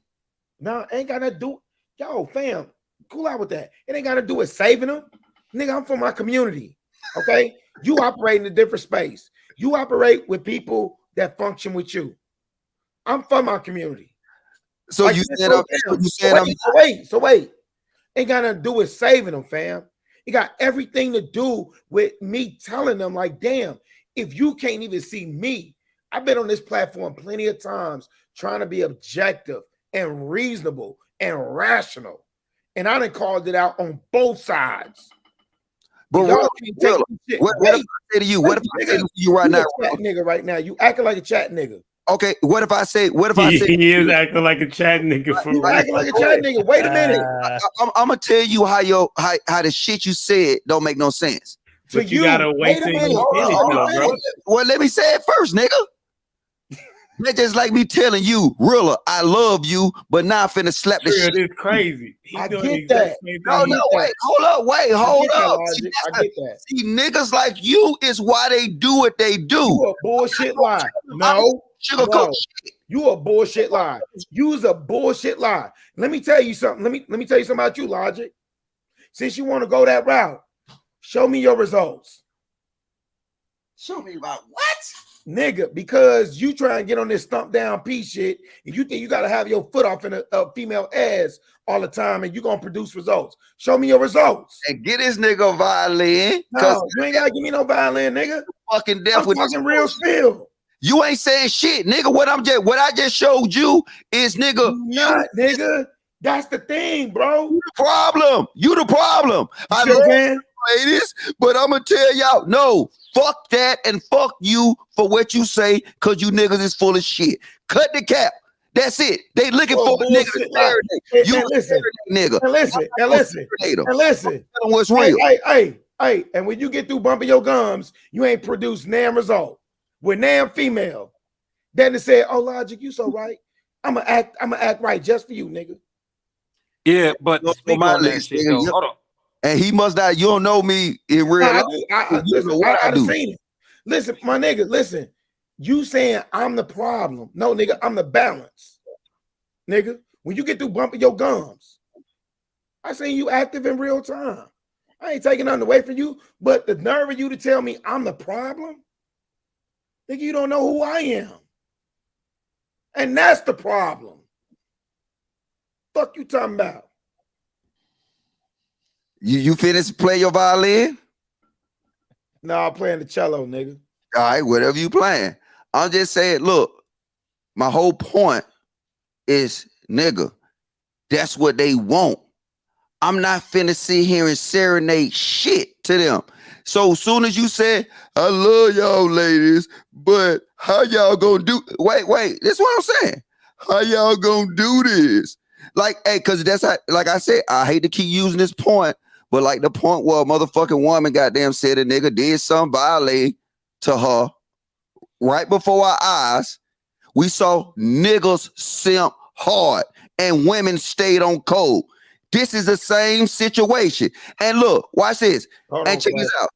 No, ain't gotta do. Yo, fam, cool out with that. It ain't gotta do with saving them. Nigga, I'm from my community. Okay. You operate in a different space. You operate with people that function with you. I'm from my community. So like, wait. Ain't got nothing to do with saving them, fam. It got everything to do with me telling them, like, damn, if you can't even see me, I've been on this platform plenty of times trying to be objective and reasonable and rational. And I done called it out on both sides. But what if I say to you? What if I say to you right now? Chat nigga right now. You acting like a chat nigga. Okay, what if I say? He is acting like a chat nigga for real. Acting like a chat nigga. Wait a minute. I'm gonna tell you how the shit you said don't make no sense. But you gotta wait till you finish, bro. Well, let me say it first, nigga. That's just like me telling you, Rilla, I love you, but now I'm finna slap the shit. It's crazy. I get that. No, wait, hold up. I get that. See, niggas like you is why they do what they do. You a bullshit lie. No. You a bullshit lie. You's a bullshit lie. Let me tell you something. Let me tell you something about you, Logic. Since you want to go that route, show me your results. Show me about what? Nigga, because you try and get on this stump down P shit, and you think you gotta have your foot off in a female ass all the time, and you gonna produce results. Show me your results. And get this nigga a violin. No, you ain't gotta give me no violin, nigga. Fucking deaf with fucking real spill. You ain't saying shit, nigga. What I just showed you is, nigga. Nigga. That's the thing, bro. You the problem. I know, ladies, but I'm gonna tell y'all, no. Fuck that and fuck you for what you say, cause you niggas is full of shit. Cut the cap. That's it. They looking for a nigga to serenade. You listen, nigga. And listen. What's real? Hey, and when you get through bumping your gums, you ain't produced damn result. With damn female. Then they say, oh, Logic, you so right. I'ma act right just for you, nigga. Yeah, but speak on that shit, though. Hold on. And he must not. You don't know me in real life. I seen it. Listen, my nigga. Listen, you saying I'm the problem? No, nigga, I'm the balance, nigga. When you get through bumping your gums, I seen you active in real time. I ain't taking nothing away from you, but the nerve of you to tell me I'm the problem, nigga, you don't know who I am, and that's the problem. Fuck you talking about? You finished play your violin? No, I'm playing the cello, nigga. All right, whatever you playing. I'm just saying, look, my whole point is, nigga, that's what they want. I'm not finna sit here and serenade shit to them. So as soon as you say, I love y'all ladies, but how y'all gonna do? Wait, that's what I'm saying. How y'all gonna do this? Like, hey, cause that's how, like I said, I hate to keep using this point, but like the point where a motherfucking woman goddamn said a nigga did some violate to her right before our eyes. We saw niggas simp hard and women stayed on code. This is the same situation. And look, watch this. Check this out.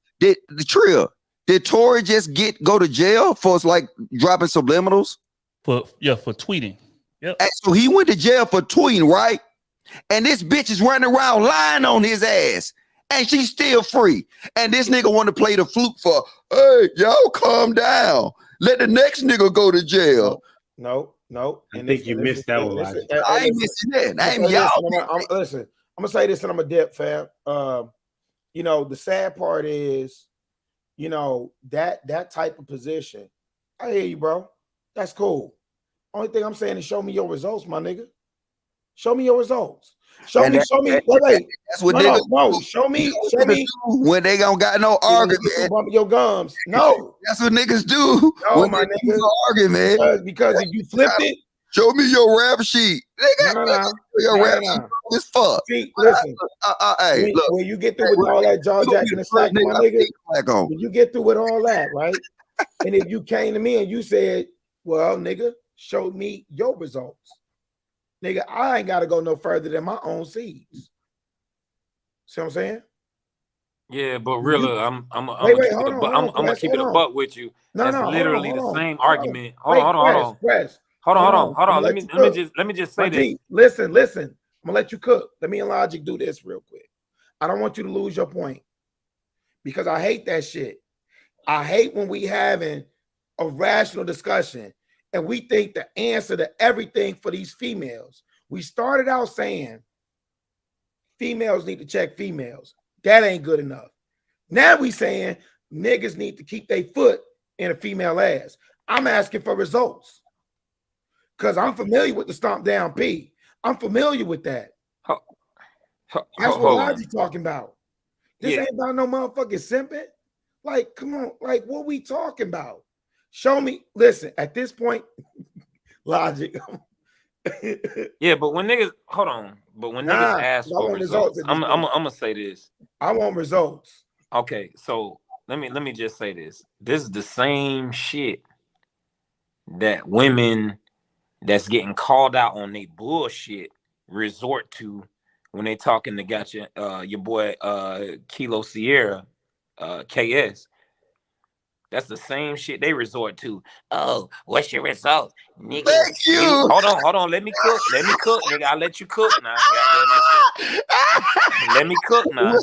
Did Tory just go to jail for like dropping subliminals? For tweeting. Yep. And so he went to jail for tweeting, right? And this bitch is running around lying on his ass. And she's still free. And this nigga want to play the flute for, hey, y'all calm down. Let the next nigga go to jail. No. I think you missed that one. I ain't missing that. I ain't y'all. Listen, I'm gonna say this and I'm a dip, fam. The sad part is, that type of position I hear you, bro. That's cool. Only thing I'm saying is show me your results, my nigga. Show me your results. Show me. Wait. That's what niggas no. Show me. When they don't got no argument. Bump your gums. No. That's what niggas do. No, my nigga. Argument. Because if you flipped it. Show me your rap sheet. No. Your rap sheet is fuck. See, listen. Hey, look. When you get through with all that jaw jacking and slack, my nigga, when you get through with all that, right? And if you came to me and you said, well, nigga, show me your results. Nigga, I ain't got to go no further than my own seeds. See what I'm saying? Yeah, but really, I'm gonna keep it a buck with you. That's literally the same argument. Hold on. Let me just say this. Listen. I'm gonna let you cook. Let me and Logic do this real quick. I don't want you to lose your point because I hate that shit. I hate when we having a rational discussion and we think the answer to everything for these females. We started out saying females need to check females. That ain't good enough. Now we saying niggas need to keep their foot in a female ass. I'm asking for results because I'm familiar with the stomp down P. I'm familiar with that. That's what Logic talking about. This ain't about no motherfucking simping. Like, come on, like what we talking about? Show me. Listen, at this point, Logic. Yeah, but when niggas niggas ask for results, I'm gonna say this. I want results. Okay, so let me just say this. This is the same shit that women that's getting called out on they bullshit resort to when they talking to your boy Kilo Sierra, KS. That's the same shit they resort to. Oh, what's your result, nigga? Thank you. Hold on. Let me cook, nigga. I'll let you cook now. Let me cook now.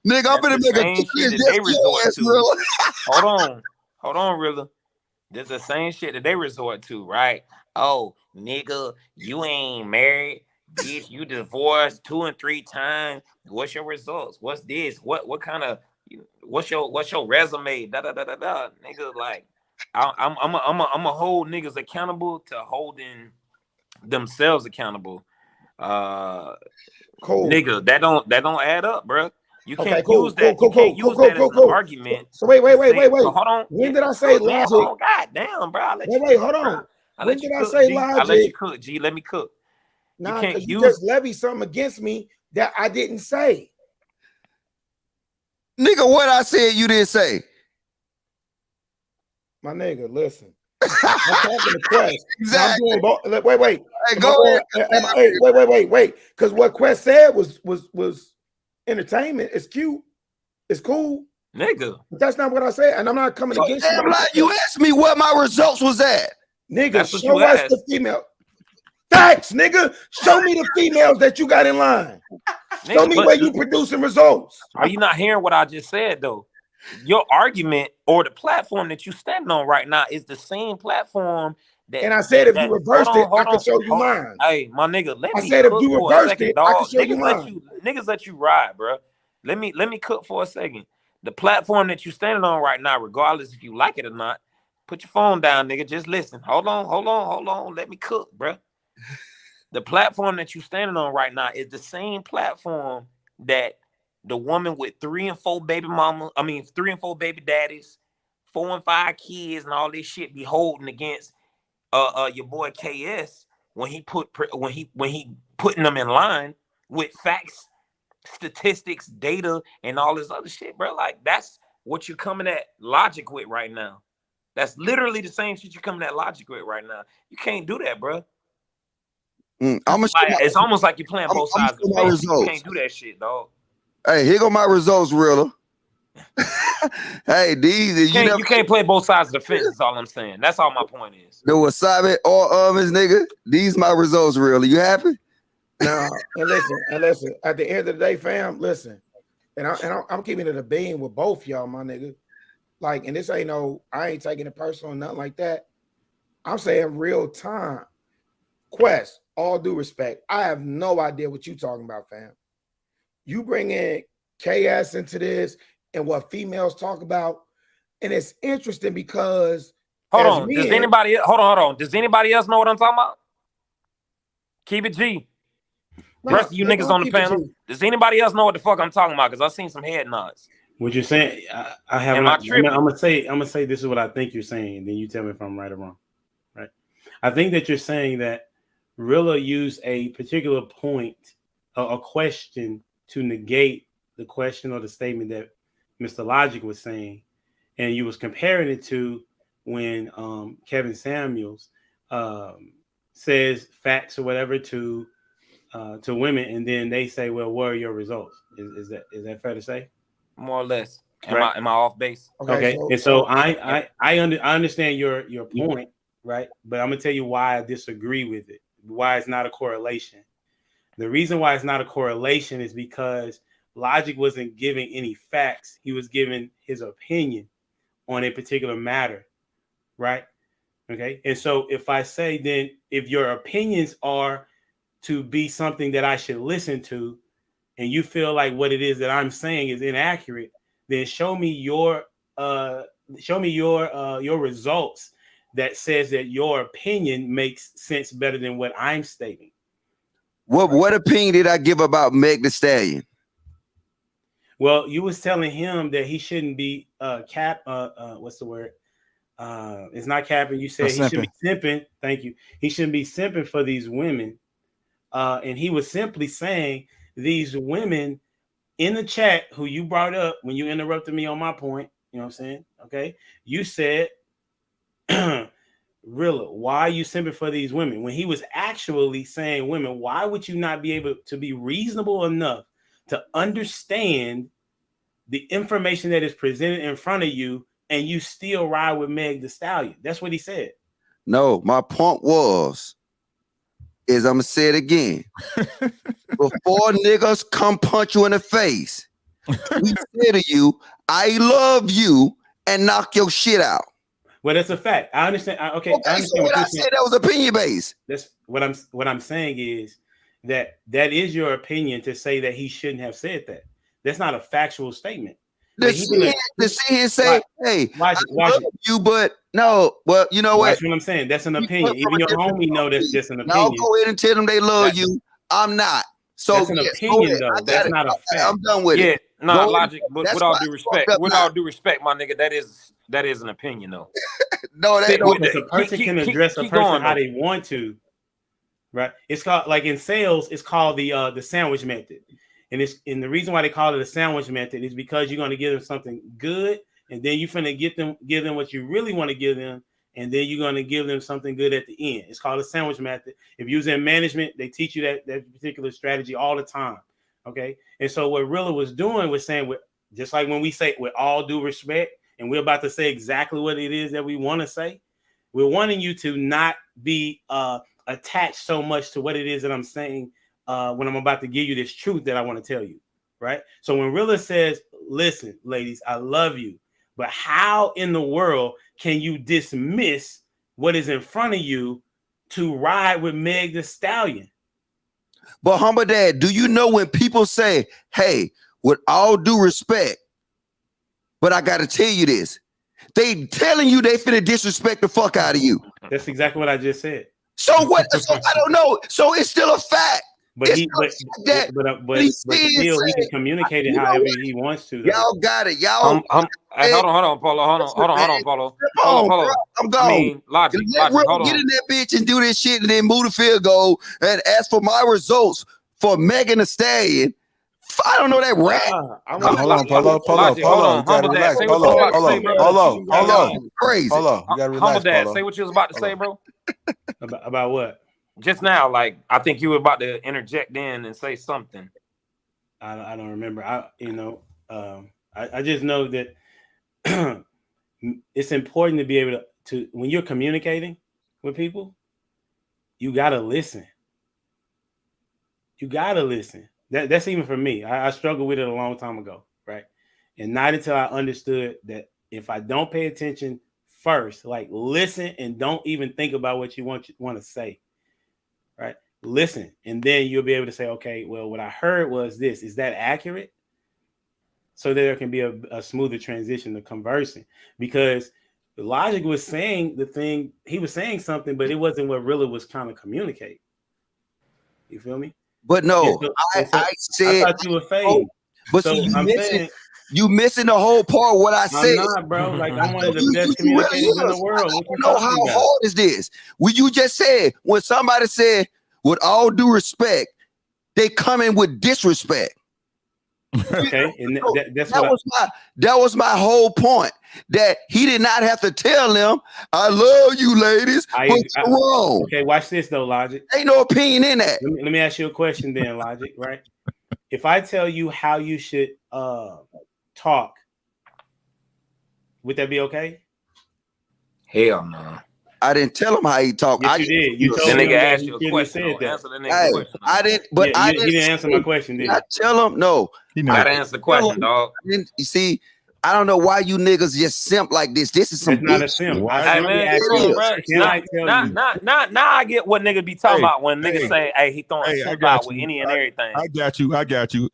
Nigga, I'm gonna make a shit that they resort to. Hold on, Rilla. This is the same shit that they resort to, right? Oh, nigga, you ain't married. Bitch, you divorced 2 and 3 times. What's your results? What's this? What kind of what's your resume? Nigga, like I'm a hold niggas accountable to holding themselves accountable. Cool. Nigga, that don't add up, bro. You can't use that. You can't use that as an argument. So wait. So hold on. When did I say Logic? Oh, God damn, bro. Wait, hold on. When did I say Logic? I'll let you cook, G. Let me cook. Nah, because you just levy something against me that I didn't say. Nigga, what I said you didn't say. My nigga, listen. I'm talking to Quest. Exactly. Wait. Hey, go ahead. Wait. Because what Quest said was entertainment. It's cute. It's cool. Nigga. But that's not what I said. And I'm not coming against you. You asked me what my results was at. Nigga, show us the female. Facts, nigga. Show me the females that you got in line. Show me where you producing results. Are you not hearing what I just said, though? Your argument or the platform that you standing on right now is the same platform that. And I said if you reversed it, I can show you mine. Hey, my nigga, I said if you reversed it, I can show you mine. Niggas let you ride, bro. Let me cook for a second. The platform that you standing on right now, regardless if you like it or not, put your phone down, nigga. Just listen. Hold on. Let me cook, bro. The platform that you standing on right now is the same platform that the woman with 3 and 4 baby daddies, 4 and 5 kids, and all this shit be holding against your boy KS when he putting them in line with facts, statistics, data, and all this other shit, bro. Like that's what you're coming at Logic with right now. That's literally the same shit you're coming at Logic with right now. You can't do that, bro. It's almost like you're playing both sides of the fence. You can't do that shit, dog. Hey, here go my results, Rilla. Hey, these you can't play both sides of the fence. That's all I'm saying. That's all my point is. The wasabi or almonds, nigga. These my results, Rilla. You happy? No, and listen. At the end of the day, fam, listen. And I'm keeping it a beam with both y'all, my nigga. Like, and this ain't I ain't taking it personal, nothing like that. I'm saying real time. Quest, all due respect, I have no idea what you talking about, fam. You bring in KS into this and what females talk about, and it's interesting because Hold on. Does anybody else know what I'm talking about? Keep it G. Rest of you niggas on the panel. Does anybody else know what the fuck I'm talking about? Because I've seen some head nods. What you're saying, I haven't. I'm gonna say this is what I think you're saying, and then you tell me if I'm right or wrong. Right? I think that you're saying that Rilla used a particular point, a question, to negate the question or the statement that Mr. Logic was saying, and you was comparing it to when Kevin Samuels says facts or whatever to women, and then they say, "Well, what are your results?" Is that fair to say? More or less. Right. Am I off base? Okay. And so I understand your point, right? But I'm gonna tell you why I disagree with it. Why it's not a correlation. The reason why it's not a correlation is because Logic wasn't giving any facts. He was giving his opinion on a particular matter, right? Okay. And so if I say, then if your opinions are to be something that I should listen to, and you feel like what it is that I'm saying is inaccurate, then show me your results that says that your opinion makes sense better than what I'm stating. What opinion did I give about Meg Thee Stallion? Well, you was telling him that he shouldn't be what's the word? It's not capping. You said he should be simping. Thank you. He shouldn't be simping for these women. And he was simply saying these women in the chat who you brought up when you interrupted me on my point, you know what I'm saying? Okay. You said, Rilla, why are you simping for these women? When he was actually saying women, why would you not be able to be reasonable enough to understand the information that is presented in front of you and you still ride with Meg Thee Stallion? That's what he said. No, my point is I'm gonna say it again. Before niggas come punch you in the face, we say to you, I love you, and knock your shit out. Well, that's a fact. I understand. Okay, I understand so what I said, that was opinion based. That's what I'm saying is that is your opinion to say that he shouldn't have said that. That's not a factual statement. To see him say, "Hey, watch I love you," but no. Well, you know what? That's what I'm saying. That's an opinion. Even your homie know that's just an opinion. Y'all go ahead and tell them they love you. I'm not. So that's an opinion, though. That's not a fact. I'm done with it. Nah, Logic. But with all due respect, my nigga, that is an opinion, though. No, that don't. A person can address a person how they want to, right? It's called, like in sales, it's called the sandwich method. And the reason why they call it a sandwich method is because you're going to give them something good, and then you're finna give them what you really want to give them, and then you're going to give them something good at the end. It's called a sandwich method. If you're in management, they teach you that particular strategy all the time. Okay. And so what Rilla was doing was saying, just like when we say with all due respect, and we're about to say exactly what it is that we want to say, we're wanting you to not be attached so much to what it is that I'm saying when I'm about to give you this truth that I want to tell you, right? So when Rilla says, listen, ladies, I love you, but how in the world can you dismiss what is in front of you to ride with Meg Thee Stallion? But Humble Dad, do you know when people say, hey, with all due respect, but I got to tell you this, they telling you they finna disrespect the fuck out of you. That's exactly what I just said. So what? So I don't know. So it's still a fact. But still he can communicate it however he wants to. Though. Y'all got it. Y'all. Hey, hold on, Paulo. Hold on, Paulo. Paulo. I'm gone. I mean, logic. Hold on. Get in that bitch and do this shit, and then move the field goal. And as for my results for Megan Thee Stallion, I don't know that rap. Hold on, Polo. Relax. Polo. Crazy. Polo. You gotta relax, Humble Dad, Polo. say what you was about to say, bro. About what? Just now, like I think you were about to interject in and say something. I don't remember. I just know that it's important to be able to when you're communicating with people, you gotta listen. You gotta listen. That's even for me. I struggled with it a long time ago, right? And not until I understood that if I don't pay attention first, like listen and don't even think about what you want to say, right? Listen, and then you'll be able to say, okay, well, what I heard was this. Is that accurate? So that there can be a smoother transition to conversing. Because Logic was saying the thing. He was saying something, but it wasn't what really was trying to communicate. You feel me? But no, I said I thought you were fading. But so see, you missing the whole part of what I said. I'm not, bro. Like I'm one of the best communicators in the world. What you know how talking about? hard is this? When you just said, when somebody said, with all due respect, they come in with disrespect. Okay, and that was my whole point. That he did not have to tell them, "I love you, ladies." But you're wrong. Okay, watch this though, Logic. Ain't no opinion in that. Let me ask you a question then, Logic. Right? If I tell you how you should talk, would that be okay? Hell no. I didn't tell him how he talked. Yes, you did. You told the him nigga that asked you a question. Answer the nigga question. I didn't. But he didn't answer my question. Did he? I tell him no. You gotta answer the question, dog. You see, I don't know why you niggas just simp like this. This is some. It's not a simp. Hey man, now I get what niggas be talking about when niggas say, "Hey, he throwing simp out with any and everything." I got you.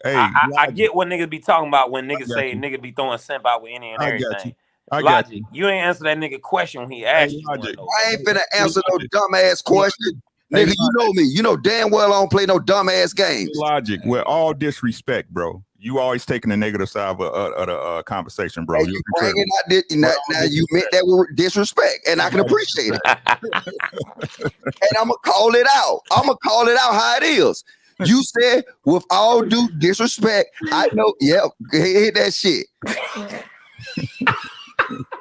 Hey, I get what niggas be talking about when niggas say niggas be throwing simp out with any and everything. Logic, you ain't answer that nigga question when he asked you. I ain't finna answer no dumbass question. Nigga, you know me. You know damn well I don't play no dumbass games. Logic, with all disrespect, bro. You always taking the negative side of the conversation, bro. Hey, now you meant that with disrespect, and I can appreciate it. And I'm gonna call it out. I'm gonna call it out how it is. You said, with all due disrespect, I know. Yeah, hit that shit.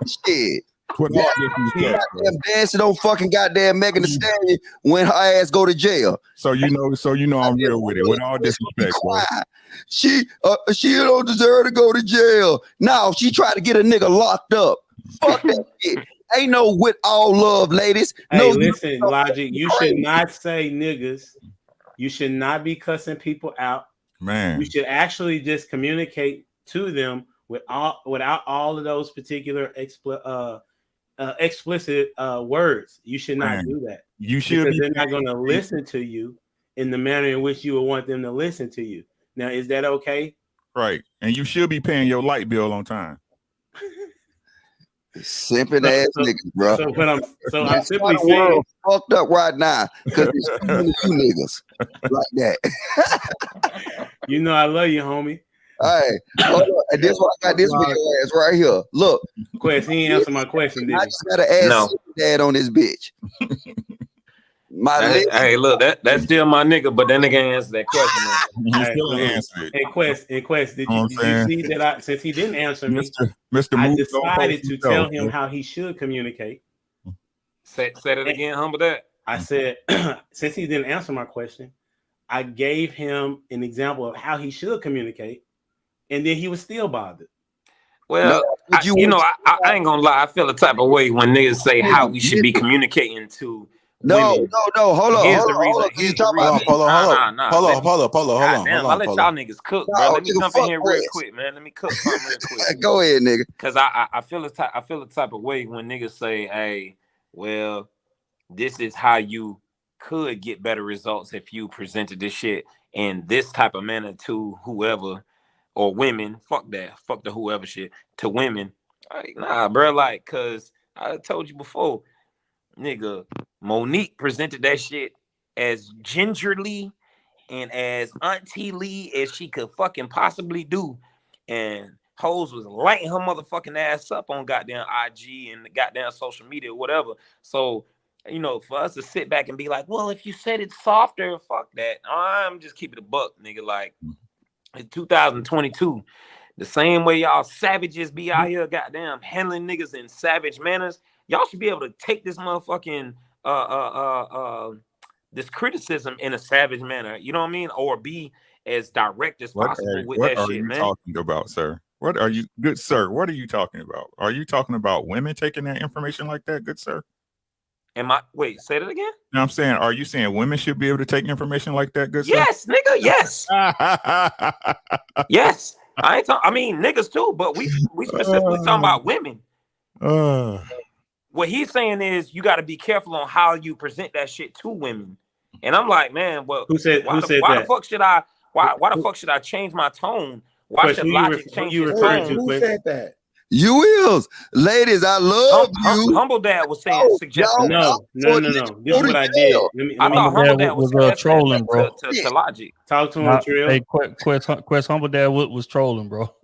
Shit. Goddamn dancing on fucking goddamn Megan Thee Stallion when her ass go to jail. So you know I'm real with it. With all disrespect, bro. She don't deserve to go to jail. No, she tried to get a nigga locked up. Fuck that shit. Ain't no with all love, ladies. Hey, no, listen, Logic. You should not say niggas. You should not be cussing people out. Man, you should actually just communicate to them without all of those particular explicit words. You should not do that. You should, because they're not going to listen to you in the manner in which you would want them to listen to you. Now, is that okay? Right, and you should be paying your light bill on time. Simping ass niggas, bro. I'm simply saying, fucked up right now because it's too many you niggas like that. You know, I love you, homie. All right, hold on. And this one I got this video ass right here. Look, Quest, he ain't answer my question. Did I just got to ask dad on this bitch. Hey, look, that's still my nigga, but that nigga ain't answer that question. Still answer it. Hey, Quest, did you see that? Since he didn't answer me, I decided to tell him how he should communicate. Say it again, humble that. I said, since he didn't answer my question, I gave him an example of how he should communicate, and then he was still bothered. Well, I ain't gonna lie. I feel the type of way when niggas say how we should be communicating to. No, hold on. Here's the reason. Hold on. I'll let y'all niggas cook, bro. Let me jump in here real quick, man. Let me cook something real quick. Go ahead, nigga. Because I feel the type of way when niggas say, "Hey, well, this is how you could get better results if you presented this shit in this type of manner to whoever or women." Fuck that. Fuck the whoever shit to women. Like, nah, bro. Like, cause I told you before. Nigga, Monique presented that shit as gingerly and as auntie-ly as she could fucking possibly do. And hoes was lighting her motherfucking ass up on goddamn IG and the goddamn social media or whatever. So, you know, for us to sit back and be like, well, if you said it softer, fuck that. I'm just keeping it a buck, nigga. Like, it's 2022. The same way y'all savages be out here goddamn handling niggas in savage manners. Y'all should be able to take this motherfucking this criticism in a savage manner, you know what I mean, or be as direct as possible with that shit, man. What are you talking about, sir? What are you, good sir? What are you talking about? Are you talking about women taking that information like that, good sir? Wait, say that again? No, I'm saying, are you saying women should be able to take information like that, good sir? Yes, nigga, yes. Yes. I mean niggas too, but we specifically talking about women. What he's saying is you got to be careful on how you present that shit to women. And I'm like, man, well, why the fuck should I change my tone? Why should Logic change his tone? Who said that? You is. Ladies, I love you. Humble Dad was saying, suggesting No. This is what I did. I thought Humble Dad was trolling, bro. To Logic. Talk to him, Trill. Hey, Quest Humble Dad was trolling, bro.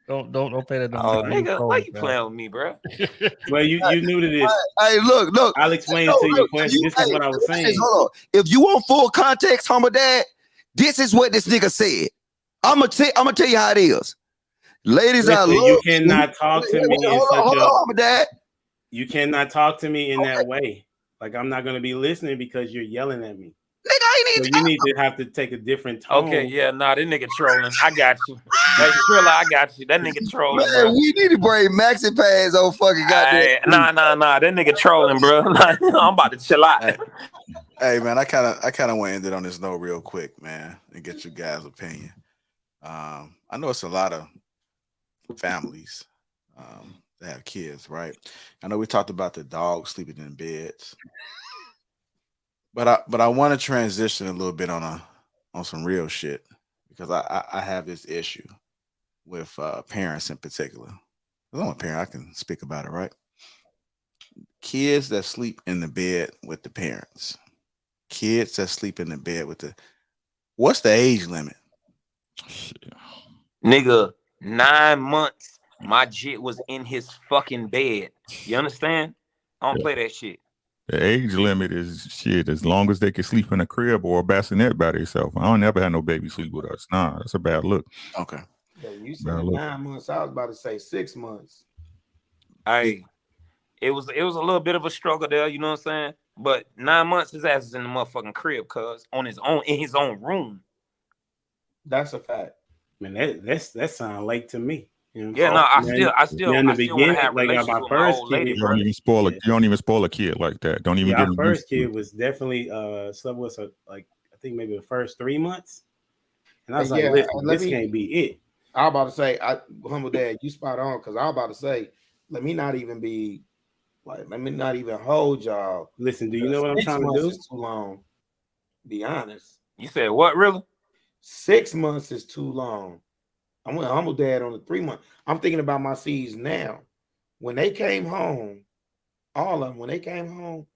Don't pay that. Oh, nigga, why you playing with me, bro? Well, you knew to this. Hey, look. I'll explain it to you, Quest. This is what I was saying. Hold on. If you want full context, Humble Dad, this is what this nigga said. I'm gonna tell you how it is. Ladies, I love you cannot talk to me in such a Dad. You cannot talk to me in that way. Like, I'm not gonna be listening because you're yelling at me. Nigga, I ain't so you need to have to take a different tone. Okay, yeah, nah, this nigga trolling. I got you. Hey, Trilla, I got you. That nigga trolling, man, bro. we need to bring maxi pads on fucking goddamn. Nah. That nigga trolling, bro. I'm about to chill out. Hey, man, I kind of want to end it on this note real quick, man, and get you guys' opinion. I know it's a lot of families that have kids, right? I know we talked about the dogs sleeping in beds. But I want to transition a little bit on some real shit, because I have this issue with parents in particular. I'm a parent, I can speak about it, right? Kids that sleep in the bed with the parents. Kids that sleep in the bed with what's the age limit? Nigga, 9 months, my jit was in his fucking bed. You understand? I don't play that shit. The age limit is shit as long as they can sleep in a crib or a bassinet by themselves. I don't never have no baby sleep with us. Nah, that's a bad look. Okay. Yeah, you said 9 months. I was about to say 6 months. It was a little bit of a struggle there, you know what I'm saying? But 9 months, his ass is in the motherfucking crib, cuz in his own room. That's a fact. Man, that sound like to me. You know? Yeah, no, I still in the beginning, have like my first kid, you don't even spoil a kid like that. Don't even. Our first kid was definitely like I think maybe the first 3 months, and I was like, listen, this can't be it. I was about to say, Humble Dad, you spot on, because I was about to say, let me not even hold y'all. Listen, do you know what I'm trying to do? Is too long. Be honest. You said what, really? 6 months is too long. I went Humble Dad on the 3 months. I'm thinking about my seeds now. When they came home, all of them, when they came home,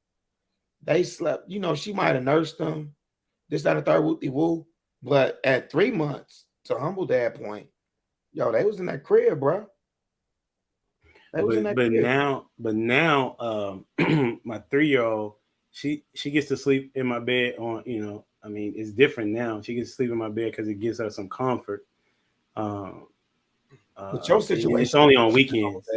they slept. You know, she might have nursed them, this, that, and third, woo-de-woo. But at 3 months, to Humble Dad point, yo, they was in that crib, bro. But now, my 3-year-old, she gets to sleep in my bed on, I mean, it's different now. She gets to sleep in my bed because it gives her some comfort. But your situation, it's only on weekends.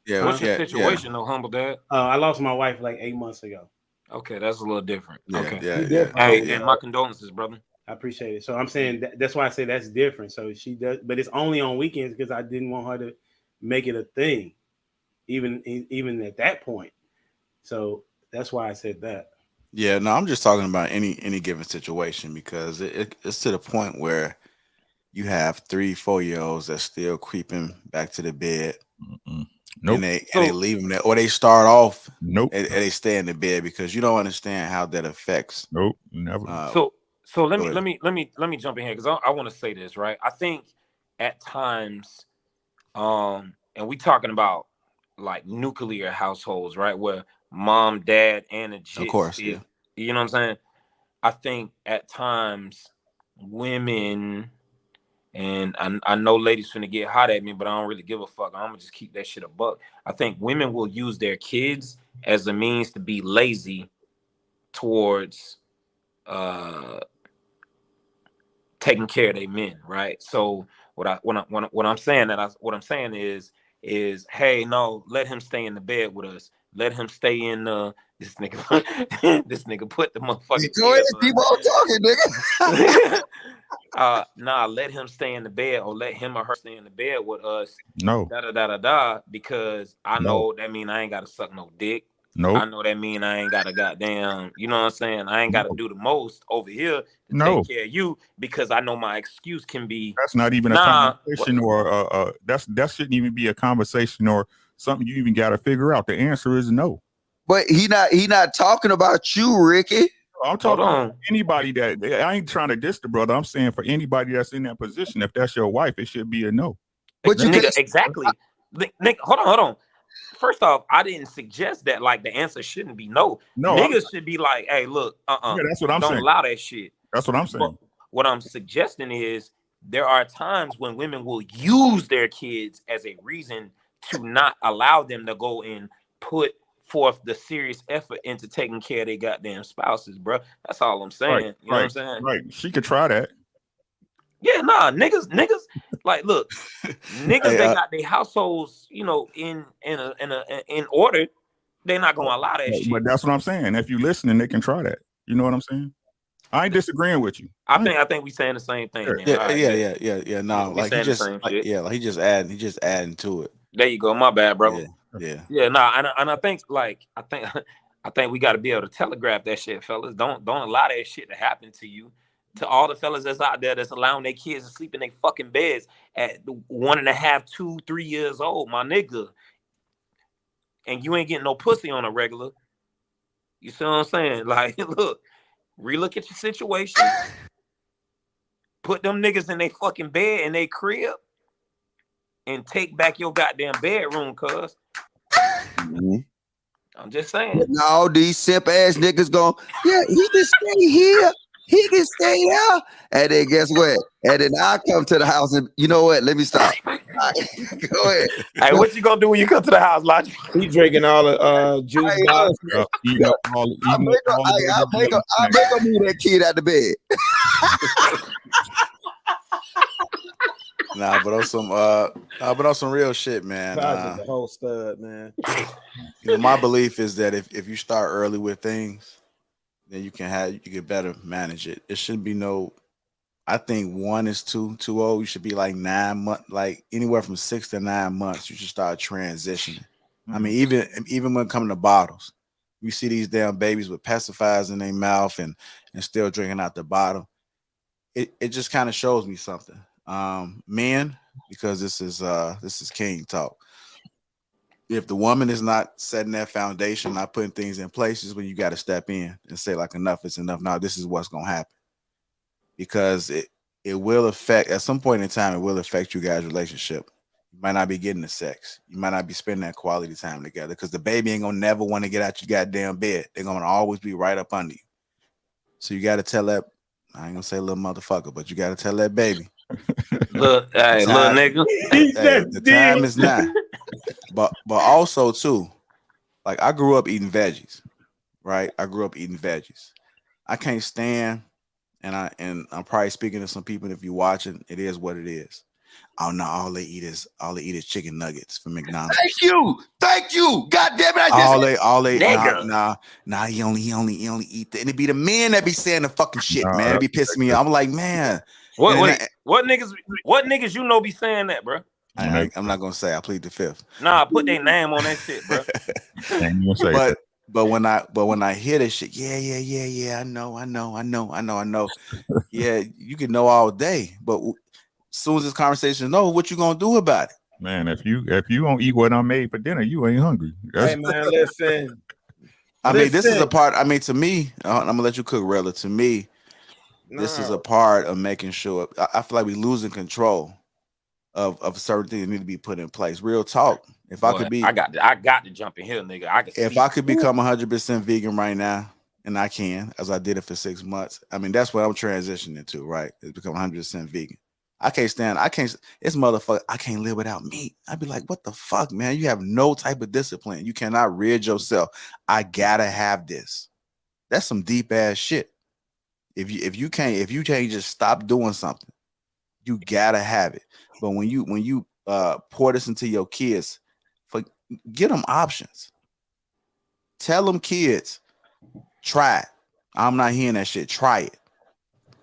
Yeah, what's your situation, though, Humble Dad? I lost my wife like 8 months ago. Okay, that's a little different. Hey, and my condolences, brother. I appreciate it. So I'm saying that's why I say that's different. So she does, but it's only on weekends because I didn't want her to make it a thing, even at that point. So that's why I said that. Yeah, no, I'm just talking about any given situation, because it's to the point where you have 3-4-year-olds that's still creeping back to the bed. Nope. And they leave them there, or they start off. Nope. And they stay in the bed because you don't understand how that affects. Nope. Never. So let me jump in here, because I want to say this, right? I think at times, and we talking about like nuclear households, right, where mom, dad, and a jit, of course, yeah. You know what I'm saying? I think at times women, and I know ladies finna get hot at me, but I don't really give a fuck. I'm gonna just keep that shit a buck. I think women will use their kids as a means to be lazy towards taking care of their men, right? So what I'm saying is hey, no, let him stay in the bed with us. Let him stay in this nigga put the motherfucking. Go ahead, keep on talking, nigga. Nah, let him stay in the bed, or let him or her stay in the bed with us. No. Because I know that mean I ain't gotta suck no dick. No. I know that mean I ain't gotta goddamn, you know what I'm saying? I ain't gotta do the most over here to take care of you, because I know my excuse can be. That's not even a conversation, or that shouldn't even be a conversation or something you even gotta figure out. The answer is no. But he not talking about you, Ricky. I'm talking about anybody that I ain't trying to diss the brother. I'm saying for anybody that's in that position, if that's your wife, it should be a no. But exactly. hold on. First off, I didn't suggest that. Like, the answer shouldn't be no. No, niggas should be like, hey, look, Yeah, that's what I'm don't saying. allow that shit. That's what I'm saying. But what I'm suggesting is there are times when women will use their kids as a reason to not allow them to go and put forth the serious effort into taking care of their goddamn spouses, bro. That's all I'm saying. Right, you know what I'm saying? Right. She could try that. Yeah, nah, niggas, like, look, niggas that got their households, you know, in order, they're not gonna allow that shit. But that's what I'm saying. If you listening, they can try that. You know what I'm saying? I ain't disagreeing with you. I think we saying the same thing. Then. Yeah. No, like he just, he just adding to it. There you go. My bad, bro. Yeah. Nah, and I think we got to be able to telegraph that shit, fellas. Don't allow that shit to happen to you. To all the fellas that's out there that's allowing their kids to sleep in their fucking beds at 1.5, 2, 3 years old, my nigga. And you ain't getting no pussy on a regular. You see what I'm saying? Like, look, relook at your situation. Put them niggas in their fucking bed in their crib and take back your goddamn bedroom, cuz. I'm just saying. But now these simp ass niggas going, yeah, he can stay here. He can stay there. And then guess what? And then I come to the house and you know what? Let me stop. Right, go ahead. Hey, what you gonna do when you come to the house, Logic? He drinking all the juice box. I make him move that kid out the bed. But on some real shit, man. The whole stud, man. You know, my belief is that if you start early with things, then you can better manage it. It shouldn't be no. I think 1 is too old. You should be like 9 months, like anywhere from 6 to 9 months. You should start transitioning. I mean, even when it comes to bottles, you see these damn babies with pacifiers in their mouth and still drinking out the bottle. It just kind of shows me something. Men, because this is king talk. If the woman is not setting that foundation, not putting things in place, is when you got to step in and say, like, enough is enough. Now this is what's gonna happen, because it will affect at some point in time. It will affect you guys' relationship. You might not be getting the sex. You might not be spending that quality time together because the baby ain't gonna never want to get out your goddamn bed. They're gonna always be right up under you. So you got to tell that. I ain't gonna say little motherfucker, but you got to tell that baby. Look, hey, little nigga. The time is now. But also too, like, I grew up eating veggies, right? I can't stand, and I'm probably speaking to some people. If you're watching, it is what it is. Oh no, all they eat is chicken nuggets from McDonald's. Thank you. God damn it! He only eat that. And it be the men that be saying the fucking shit, man. It be pissing me off. I'm like, man. What niggas you know be saying that, bro? I'm not gonna say. I plead the fifth. Nah, put their name on that shit, bro. But when I hear this shit, yeah, I know. Yeah, you can know all day, but as soon as this conversation is over, what you gonna do about it? Man, if you don't eat what I made for dinner, you ain't hungry. Hey man, listen. Mean, this is a part. I mean, to me, I'm gonna let you cook, Rella. To me, this is a part of making sure. I feel like we losing control of certain things that need to be put in place. Real talk. If I got to jump in here, nigga. I could become 100% vegan right now, and I can, as I did it for 6 months. I mean, that's what I'm transitioning to, right? Is become 100% vegan. It's motherfucker. I can't live without meat. I'd be like, what the fuck, man? You have no type of discipline. You cannot rid yourself. I gotta have this. That's some deep ass shit. If you can't just stop doing something, you gotta have it. But when you pour this into your kids, get them options. Tell them kids, try it. I'm not hearing that shit. Try it.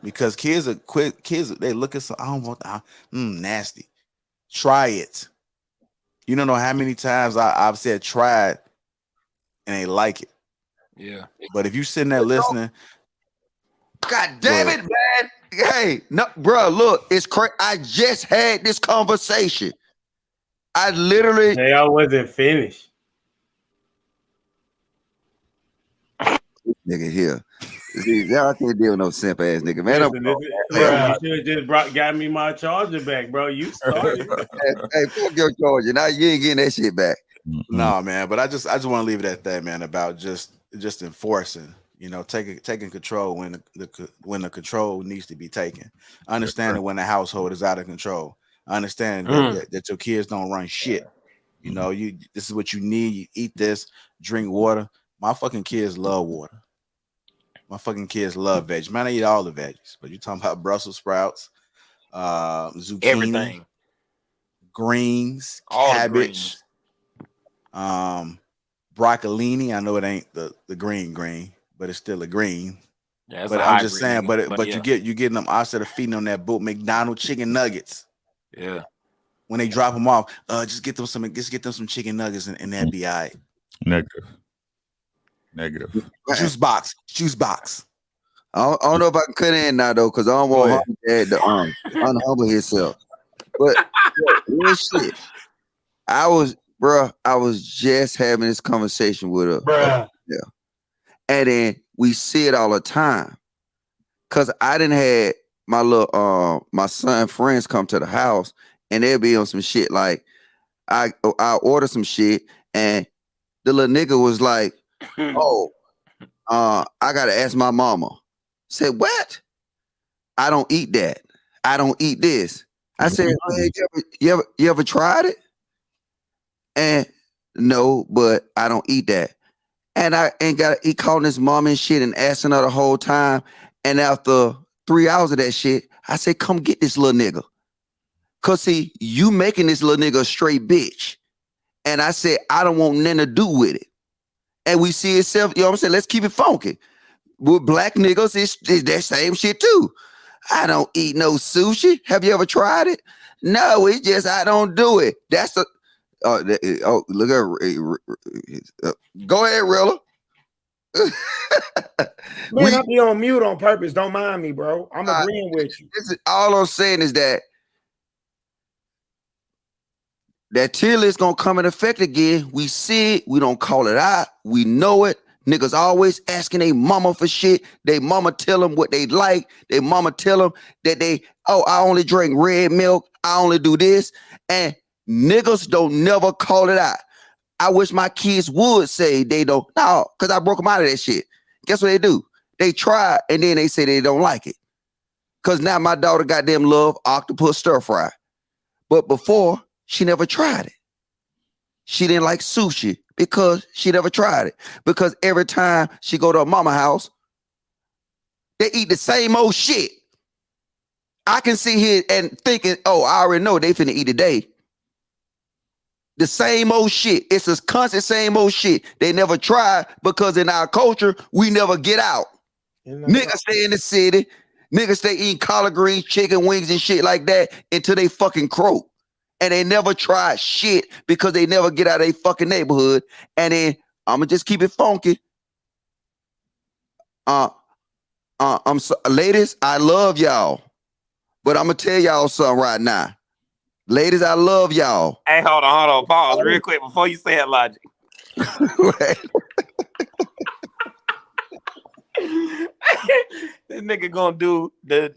Because kids are quick. Kids, they look at some, I don't want that. Nasty. Try it. You don't know how many times I've said try it and they like it. Yeah. But if you sitting there listening, God damn it, man. Hey, no, bro, look, it's crazy. I just had this conversation. I literally. Hey, I wasn't finished. Nigga here. See, y'all can't deal with no simp ass nigga, man. Listen, you should just got me my charger back, bro. You started. Hey, fuck your charger. Now you ain't getting that shit back. No, man. But I just want to leave it at that, man. About just enforcing, taking control when the control needs to be taken. Understanding when the household is out of control. Understanding that your kids don't run shit. This is what you need. You eat this, drink water. My fucking kids love water. My fucking kids love veggies. Man, I eat all the veggies, but you talking about Brussels sprouts, zucchini, everything, greens, all cabbage, broccolini. I know it ain't the green, but it's still a green. Yeah, but I'm just saying, but yeah. you getting them instead of feeding them that boot McDonald's chicken nuggets. Yeah. When they drop them off, just get them some chicken nuggets and that be all right. Negative. Juice box. I don't know if I can cut in now though, because I don't want Dad to unhumble himself. But real shit, I was just having this conversation with her, and then we see it all the time. Cause I didn't had my little my son friends come to the house, and they'll be on some shit like I order some shit, and the little nigga was like, "Oh, I gotta ask my mama." Said, "What? I don't eat that. I don't eat this." I said, "Man, you ever tried it?" And no, but I don't eat that. And he calling his mom and shit and asking her the whole time. And after 3 hours of that shit, I said, "Come get this little nigga." Cause see, you making this little nigga a straight bitch. And I said, I don't want nothing to do with it. And we see itself, you know what I'm saying? Let's keep it funky. With black niggas, it's that same shit too. I don't eat no sushi. Have you ever tried it? No, it's just I don't do it. That's the look at go ahead, Rilla. Man, I'll be on mute on purpose. Don't mind me, bro. I'm agreeing with you. All I'm saying is that tier list gonna come in effect again. We see it. We don't call it out. We know it. Niggas always asking their mama for shit. They mama tell them what they like. They mama tell them that I only drink red milk. I only do this. And niggas don't never call it out. I wish my kids would say they don't. No, because I broke them out of that shit. Guess what they do? They try and then they say they don't like it. Because now my daughter goddamn love octopus stir fry. But before, she never tried it. She didn't like sushi because she never tried it. Because every time she go to her mama house, they eat the same old shit. I can sit here and thinking, oh, I already know they finna eat today. The same old shit. It's this constant same old shit. They never try because in our culture, we never get out. Niggas stay in the city. Niggas stay eating collard greens, chicken wings and shit like that until they fucking croak. And they never try shit because they never get out of their fucking neighborhood. And then I'ma just keep it funky. Ladies, I love y'all. But I'm gonna tell y'all something right now. Ladies, I love y'all. Hey, hold on. Pause real quick before you say it, Logic. This nigga gonna do the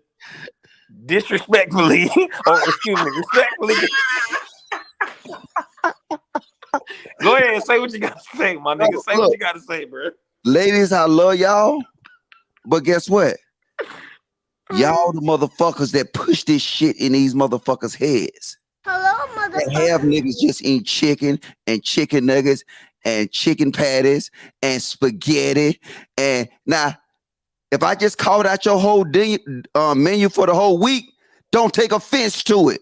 disrespectfully, or excuse me, respectfully. Go ahead and say what you gotta say, my nigga. Say what you gotta say, bro. Ladies, I love y'all. But guess what? Y'all the motherfuckers that push this shit in these motherfuckers' heads. Hello, motherfucker. That have niggas just eat chicken and chicken nuggets and chicken patties and spaghetti. And now, if I just called out your whole menu for the whole week, don't take offense to it.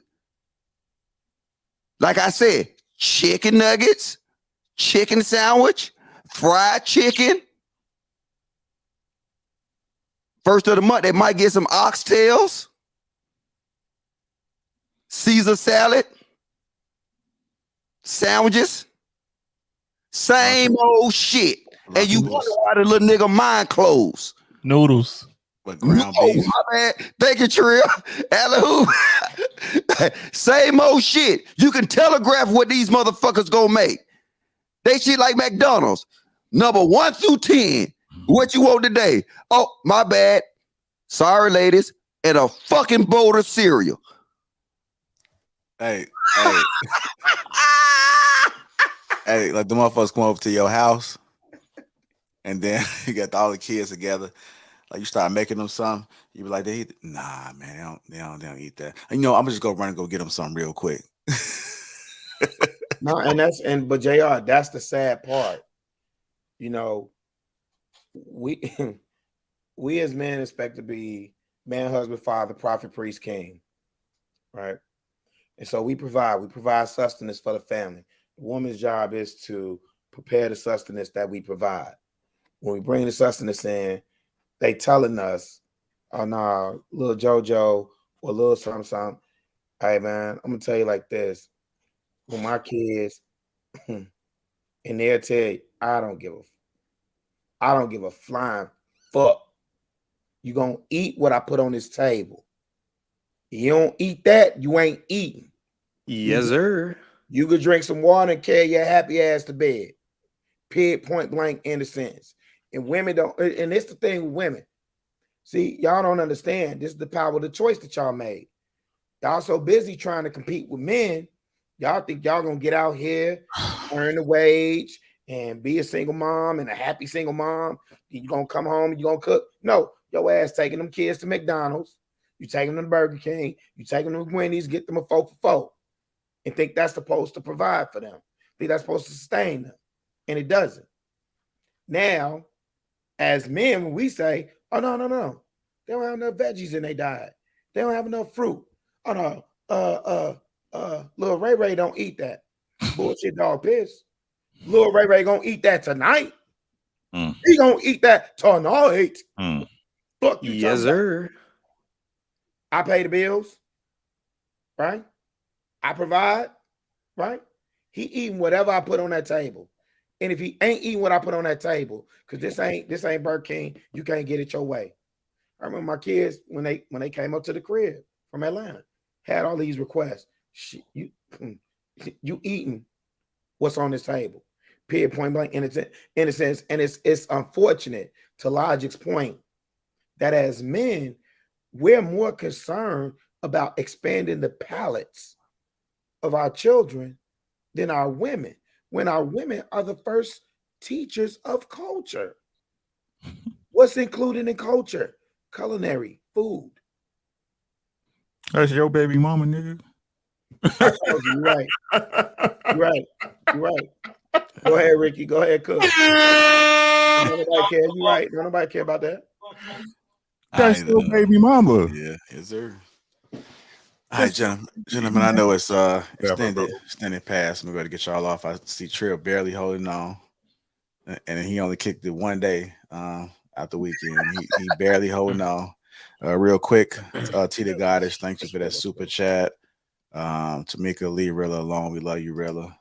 Like I said, chicken nuggets, chicken sandwich, fried chicken. First of the month, they might get some oxtails, Caesar salad, sandwiches, same old shit. And you wonder why the little nigga mind closed. Noodles. But ground beef. My bad. Thank you, Trill. Same old shit. You can telegraph what these motherfuckers gonna make. They shit like McDonald's. Number 1 through 10. What you want today? Oh, my bad. Sorry, ladies. And a fucking bowl of cereal. Hey. Hey, like the motherfuckers come over to your house, and then you got all the kids together. Like you start making them something, you be like, they eat. Nah, man, they don't eat that. And, I'm just go run and go get them something real quick. No, but JR, that's the sad part. We we as men expect to be man, husband, father, prophet, priest, king, right? And so we provide sustenance for the family. The woman's job is to prepare the sustenance that we provide. When we bring the sustenance in, they telling us, oh no, little JoJo or little something. Hey man, I'm gonna tell you like this. When my kids and they'll tell you, I don't give a flying fuck. You gonna eat what I put on this table. You don't eat that, you ain't eating. Yes, sir. You could drink some water and carry your happy ass to bed. Period, point blank, in a sense. And women don't, and it's the thing with women. See, y'all don't understand. This is the power of the choice that y'all made. Y'all so busy trying to compete with men, y'all think y'all gonna get out here, earn the wage, and be a single mom and a happy single mom. You gonna come home and you gonna cook? No, your ass taking them kids to McDonald's. You taking them to Burger King. You taking them to Wendy's, get them a 4 for 4. And think that's supposed to provide for them. Think that's supposed to sustain them. And it doesn't. Now, as men, when we say, oh, no. They don't have enough veggies in their diet. They don't have enough fruit. Oh, no. Little Ray Ray don't eat that. Bullshit dog piss. Little Ray Ray gonna eat that tonight. He gonna eat that tonight. Fuck you, yes, sir. I pay the bills, right? I provide, right? He eating whatever I put on that table. And if he ain't eating what I put on that table, because this ain't Burger King, you can't get it your way. I remember my kids when they came up to the crib from Atlanta, had all these requests. You eating what's on this table? Period, point blank. In a sense, and it's unfortunate to Logic's point that as men, we're more concerned about expanding the palates of our children than our women, when our women are the first teachers of culture. What's included in culture? Culinary, food. That's your baby mama, nigga. I told you, you're right. You're right. Go ahead, Ricky. Go ahead, cook. Nobody care. You're right. Nobody care about that. That's your baby mama. Yeah, yes, sir. All right, gentlemen, I know it's extended past. We're going to get y'all off. I see Trill barely holding on, and he only kicked it one day out the weekend. He barely holding on. Real quick, T the Goddess, thank you for that super chat. Tamika, leave Rilla alone. We love you, Rilla.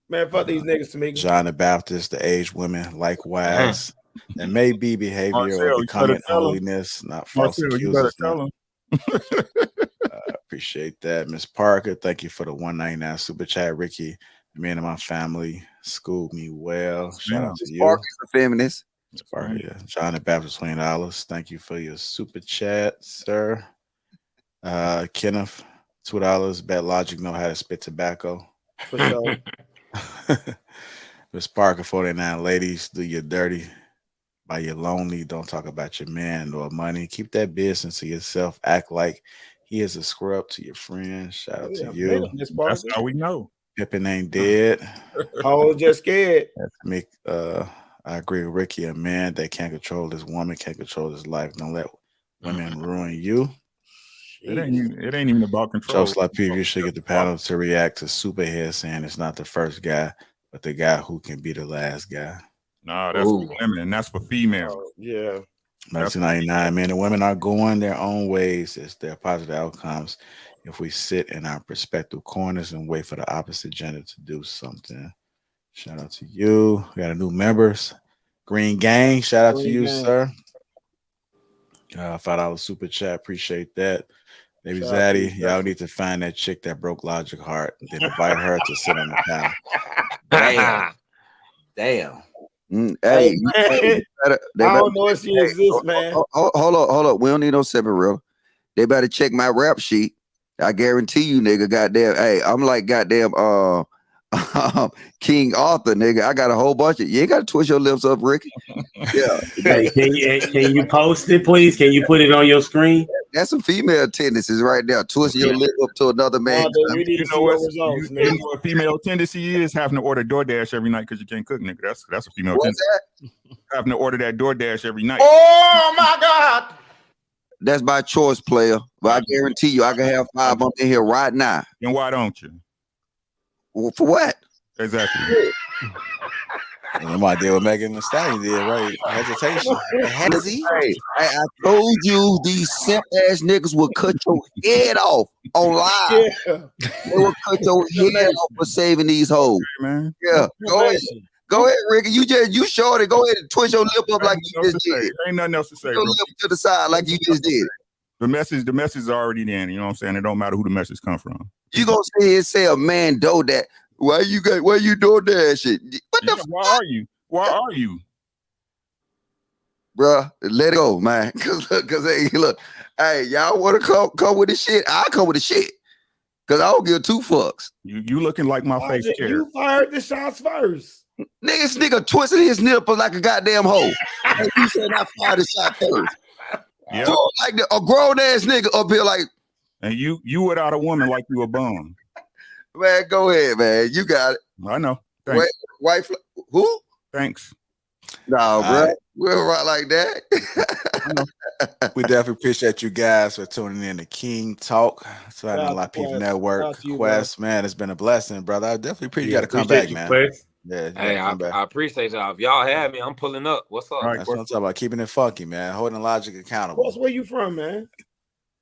Man, fuck these niggas, Tamika. John the Baptist, the aged women, likewise. There may be behavior Marcel, or becoming holiness, not false Marcel, accusers. You better tell him. Appreciate that. Miss Parker, thank you for the 199 super chat. Ricky, me and my family schooled me well. Shout out to you. Parker's a feminist. Miss Parker, yeah. John the Baptist, $20. Thank you for your super chat, sir. Kenneth, $2. Bet Logic know how to spit tobacco. For sure. Miss Parker, 49. Ladies, do your dirty. By your lonely, don't talk about your man or money. Keep that business to yourself. Act like he is a scrub to your friends. Shout out to you. That's how we know. Pippin ain't dead. Oh, just scared. I agree with Ricky. A man that can't control his woman can't control his life. Don't let women ruin you. It ain't even about control. Just like people, you should get the panel to react to Superhead saying it's not the first guy, but the guy who can be the last guy. No, that's for women. That's for females. Yeah. 1999, men and women are going their own ways. It's their positive outcomes if we sit in our respective corners and wait for the opposite gender to do something. Shout out to you. We got a new members. Green Gang. Shout out to you, sir. $5 super chat. Appreciate that. Baby Zaddy, y'all need to find that chick that broke Logic heart, then invite her to sit on the panel. Damn. Hey, I don't know if she exists, man. Hold up. We don't need no Cinderella. They better check my rap sheet. I guarantee you, nigga. Goddamn. Hey, I'm like goddamn. King Arthur, nigga. I got a whole bunch of. You ain't got to twist your lips up, Ricky. Yeah. Hey, can you post it, please? Can you put it on your screen? That's some female tendencies right there. Twist your lip up to another man. You know what female tendency is? Having to order DoorDash every night because you can't cook, nigga. That's a female tendency. Having to order that DoorDash every night. Oh my God. That's by choice, player. But I guarantee you, I can have 5 up in here right now. Then why don't you? Well, for what? Exactly. You might deal with Megan Thee Stallion did, right? Hesitation. Hey, I told you these simp ass niggas would cut your head off on live. Yeah. They would cut your head off for saving these hoes. Man. Yeah. Go ahead, Ricky. You short it. Go ahead and twist your lip up like you just did. Ain't nothing else to say. Your lip to the side like you just did. The message is already there. You know what I'm saying? It don't matter who the message come from. You gonna sit here and say a man do that? Why you doing that shit? What the fuck? Why are you? Bruh, let it go, man. Cause hey, look, hey, y'all wanna come with the shit? I'll come with the shit. Cause I don't give 2 fucks. You looking like my face chair. You fired the shots first. Nigga twisting his nipple like a goddamn hoe. And you said I fired the shot first. Yeah. So, like a grown ass nigga up here like. And you without a woman like you a bum. Man, go ahead, man. You got it. I know. Thanks. Wife, who? Thanks. No, bro. We'll rock like that. We definitely appreciate you guys for tuning in to King Talk. So I know Lapeef Network. Quest, man, it's been a blessing, brother. I definitely appreciate you got to come back, man. Quest. Yeah, hey, I appreciate y'all. If y'all have me, I'm pulling up. What's up? Right, that's what I'm talking about. Keeping it funky, man. Holding Logic accountable. Where you from, man?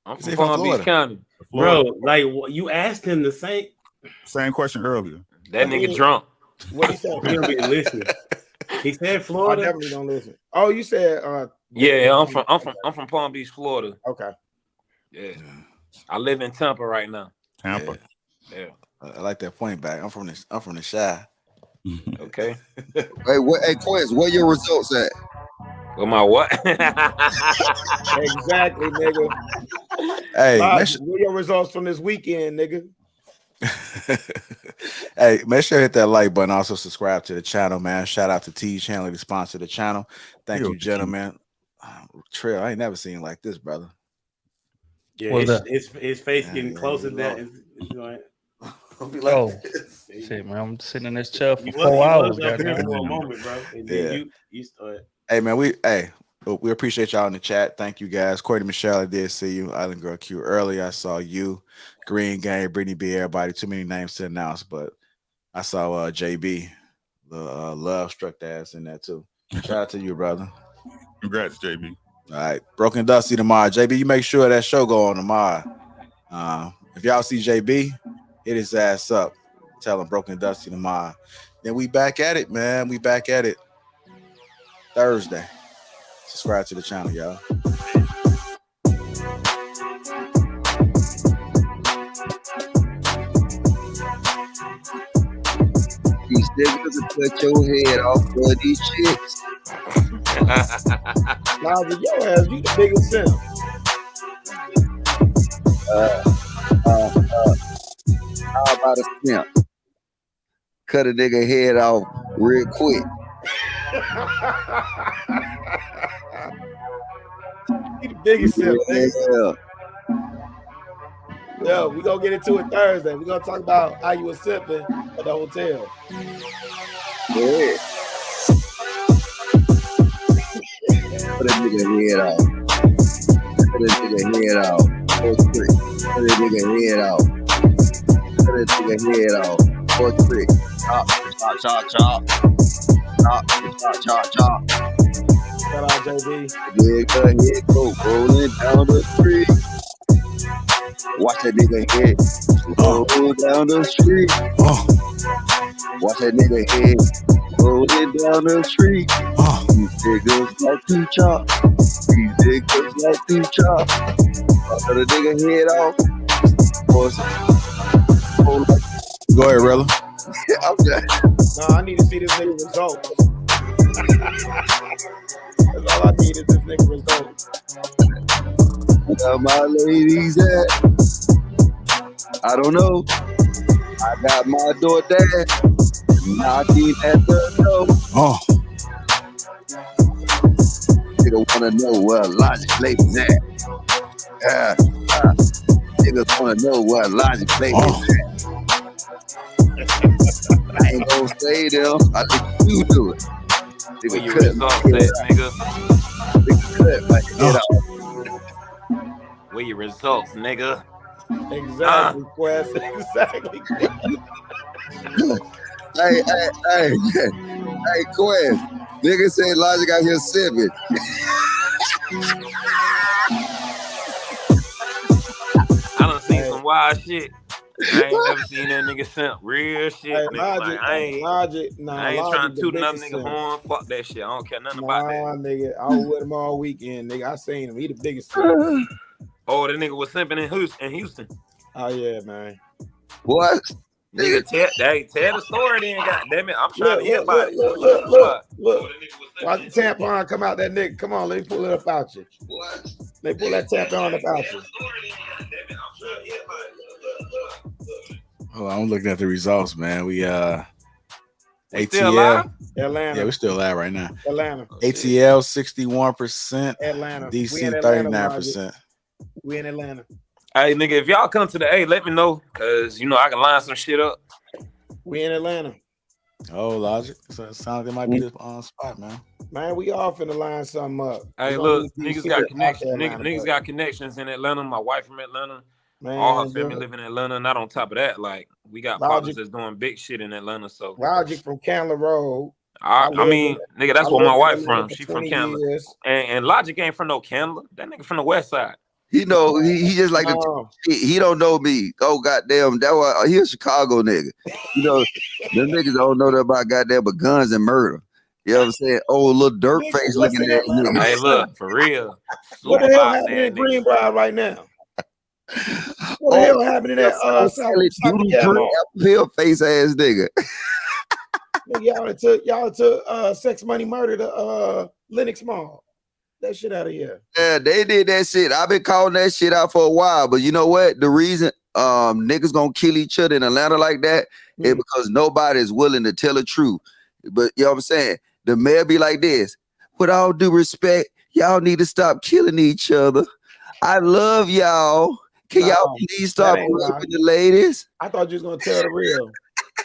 I'm from Palm Beach County. Bro, like you asked him the same question earlier. That nigga drunk. What he said? He don't be listening. He said Florida. I definitely don't listen. Oh, you said yeah, I'm from Palm Beach, Florida. Okay. Yeah. I live in Tampa right now. Tampa. Yeah. I like that point back. I'm from the Shy. Okay. Hey, Quest, where your results at? With my what? Exactly, nigga. Hey, what your results from this weekend, nigga? Hey, make sure to hit that like button. Also subscribe to the channel, man. Shout out to T Channel to sponsor the channel. Thank you, gentlemen. Trill, I ain't never seen like this, brother. Yeah, his face getting closer than it's going. Shit, man! I'm sitting in this chair for 4 hours. For a moment, bro. And then you start. Hey, man, we appreciate y'all in the chat. Thank you guys. Courtney Michelle, I did see you. Island Girl Q earlier. I saw you. Green Gang, Brittany B, everybody. Too many names to announce, but I saw JB, the love struck the ass in there too. Shout out to you, brother. Congrats, JB. All right, Broken Dusty tomorrow. JB, you make sure that show go on tomorrow. If y'all see JB, hit his ass up. Tell him Broken Dusty tomorrow. Then we back at it, man. We back at it Thursday. Subscribe to the channel, y'all. These niggas will cut your head off for these chicks. Logic, your ass, you the biggest simp. How about a simp? Cut a nigga head off real quick. You the biggest simp, nigga. Yeah, we gonna get into it Thursday. We're gonna talk about how you were sipping at the hotel. Yeah. Put that nigga head off. Put that nigga head off. Put that nigga head off. Put that nigga head off. Fourth trick. Chop, chop, chop, chop. Chop, chop, chop, chop. Shout out JB. Nigga head go rolling down the street. Watch that nigga head roll down the street. Watch that nigga head rolling down the street. These niggas like to chop. These niggas like to chop. Cut a nigga head off. Go ahead, Rilla. No, I need to see this nigga results. That's all I need is this nigga result. Where my ladies at? I don't know. I got my door there, knocking at the door. Oh. Nigga wanna know where Logic ladies at. Niggas wanna know where Logic ladies at. I ain't gonna say them. I think you do it. Where your results at, nigga? Nigga cut my head off. Where your results, nigga? Exactly, Quest. Exactly. Hey, Quest. Nigga said Logic out here sipping. I done seen some wild shit. I ain't never seen that nigga simp. Real shit, Hey, nigga. Logic, I ain't trying to toot another nigga horn. Fuck that shit. I don't care nothing about that. Nigga, I was with him all weekend, nigga. I seen him. He the biggest. Oh, that nigga was simping in Houston. Oh yeah, man. What? Nigga, tell the story then, goddamn it. I'm trying to hear about it. Look. Watch the tampon come out that nigga. Come on, let me pull it up out you. What? Let me pull that tampon up out you. Oh, I'm looking at the results, man. We still ATL. live? Atlanta. Yeah, we're still live right now. Atlanta. ATL 61%. Atlanta. DC 39%. We in Atlanta. Hey, nigga, if y'all come to the A, let me know, cause you know I can line some shit up. We in Atlanta. Oh, Logic. So it sounds like it might be the spot, man. Man, we all finna line something up. Hey, look, niggas got connections. Niggas got connections in Atlanta. My wife from Atlanta. Man, all her family live in Atlanta. Not on top of that, like we got partners that's doing big shit in Atlanta. So Logic from Candler Road. I mean, nigga, that's where my wife from. She from Candler. And Logic ain't from no Candler. That nigga from the West Side. He know he just like he don't know me. Oh goddamn, that was he a Chicago nigga. You know, them niggas don't know that about goddamn but guns and murder. You know what I'm saying? Oh, little dirt face looking at nigga. Hey, look, for real. What the hell happening in Greenbrier right now? What the hell happening in that South face ass nigga? Y'all took Sex Money Murder to Lenox Mall. That shit out of here. Yeah, they did that shit. I've been calling that shit out for a while, but you know what? The reason niggas gonna kill each other in Atlanta like that is because nobody is willing to tell the truth. But you know what I'm saying? The mayor be like this. With all due respect, y'all need to stop killing each other. I love y'all. Can y'all please stop raping the ladies? I thought you was gonna tell the real.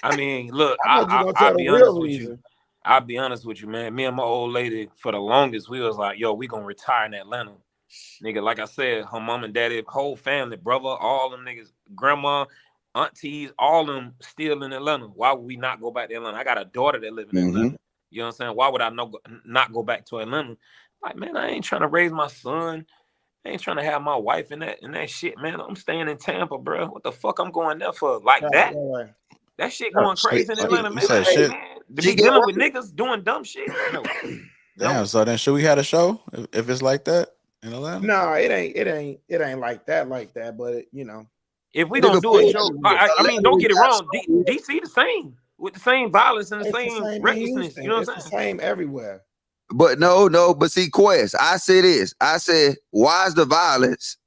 I mean, look, I'll be honest with you. I'll be honest with you, man. Me and my old lady, for the longest, we was like, yo, we gonna retire in Atlanta. Nigga, like I said, her mom and daddy, whole family, brother, all them niggas, grandma, aunties, all them still in Atlanta. Why would we not go back to Atlanta? I got a daughter that live in Atlanta. You know what I'm saying? Why would I not go back to Atlanta? Like, man, I ain't trying to raise my son. I ain't trying to have my wife in that shit, man. I'm staying in Tampa, bro. What the fuck I'm going there for? Like that? That shit going crazy in Atlanta, man. Say shit. To be dealing with niggas doing dumb shit. No. Damn. So then, should we have a show if it's like that in Atlanta? No, it ain't like that. But you know, if we gonna do a show, I mean, don't get it wrong. DC the same with the same violence and the same recklessness. You know what I'm saying? The same everywhere. But no. But see, Quest, I say this. I said, why is the violence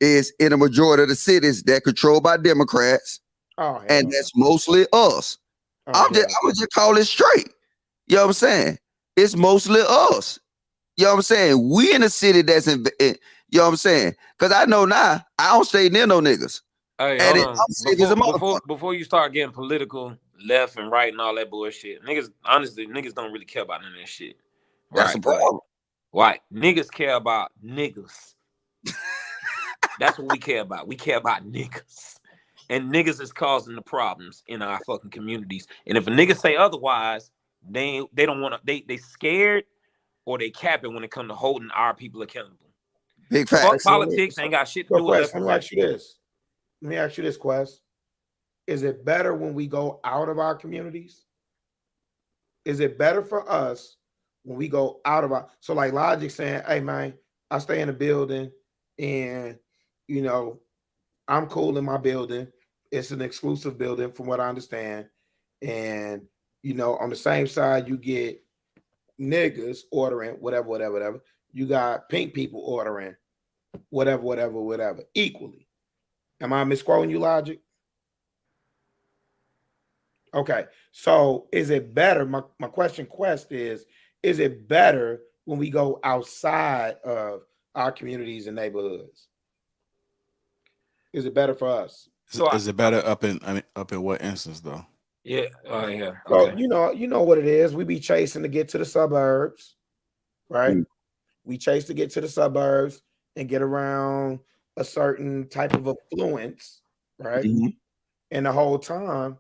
is in a majority of the cities that controlled by Democrats? Oh, and that's mostly us. I'm just call it straight. You know what I'm saying? It's mostly us. You know what I'm saying? We in a city that's in you know what I'm saying? Because I know now I don't stay near no niggas. Hey, before you start getting political, left and right and all that bullshit, niggas, honestly, niggas don't really care about none of that shit. That's a problem. Right. Niggas care about niggas. That's what we care about. We care about niggas. And niggas is causing the problems in our fucking communities. And if a nigga say otherwise, they don't want to. They scared or they capping when it comes to holding our people accountable. Big fact. Fuck politics ain't got shit to do with us. Let me ask you this, Quest. Is it better when we go out of our communities? Is it better for us when we go out of our? So like Logic saying, "Hey man, I stay in a building, and you know, I'm cool in my building. It's an exclusive building from what I understand. And, you know, on the same side, you get niggas ordering whatever. You got pink people ordering whatever, equally. Am I misquoting you, Logic? Okay, so is it better? My question, Quest, is it better when we go outside of our communities and neighborhoods? Is it better for us? So is it better up in what instance though? Yeah. Oh yeah. So Okay. you know what it is. We be chasing to get to the suburbs, right? We chase to get to the suburbs and get around a certain type of affluence, right? And the whole time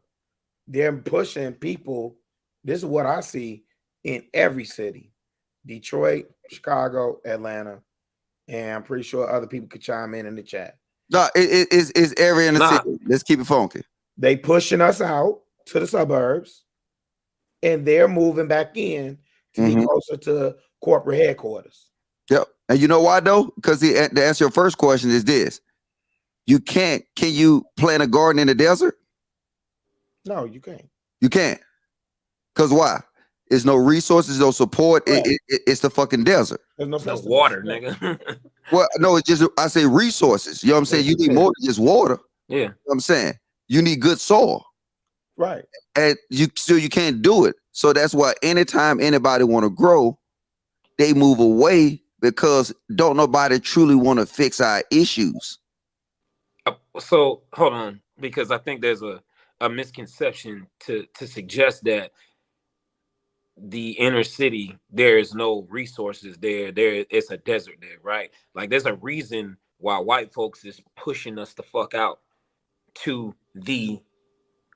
they're pushing people. This is what I see in every city: Detroit, Chicago, Atlanta, and I'm pretty sure other people could chime in the chat. No, it's every in the city. Let's keep it funky. They pushing us out to the suburbs, and they're moving back in to be closer to corporate headquarters. Yep. And you know why though? Because to answer your first question is this: can you plant a garden in the desert? No, you can't. You can't. Because why? There's no resources, no support. It's the fucking desert. There's no water, nigga. Well, no, it's just, I say resources. You know what I'm saying? You need more than just water. Yeah. You know what I'm saying? You need good soil. Right. And you can't do it. So that's why anytime anybody want to grow, they move away because don't nobody truly want to fix our issues. So hold on, because I think there's a misconception to suggest that the inner city, there is no resources there. It's a desert there, right? Like there's a reason why white folks is pushing us the fuck out to the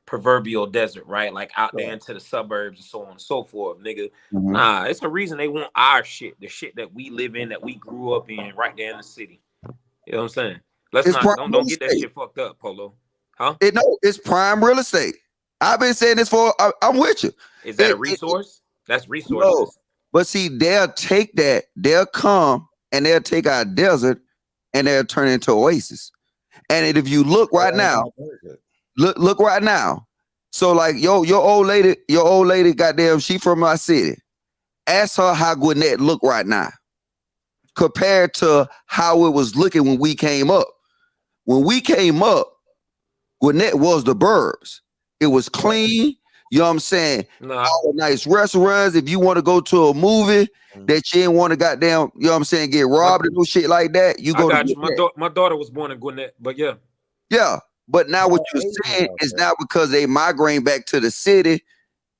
proverbial desert, right? Like out there into the suburbs and so on and so forth, nigga. Nah, it's a reason they want our shit, the shit that we live in, that we grew up in, right there in the city. You know what I'm saying? Don't get that shit fucked up, Polo. Huh? It's prime real estate. I've been saying this for. I'm with you. Is that a resource? That's resources. No. But see, they'll take that. They'll come and they'll take our desert and they'll turn it into oasis. And if you look right now, look right now. So like your old lady, goddamn, she from my city. Ask her how Gwinnett look right now compared to how it was looking when we came up. When we came up, Gwinnett was the burbs. It was clean. You know what I'm saying? All nice restaurants. If you want to go to a movie that you didn't want to goddamn, you know what I'm saying, get robbed and no shit like that, you go to you. My daughter was born in Gwinnett, but yeah. Yeah. But now what you're saying is now because they migrating back to the city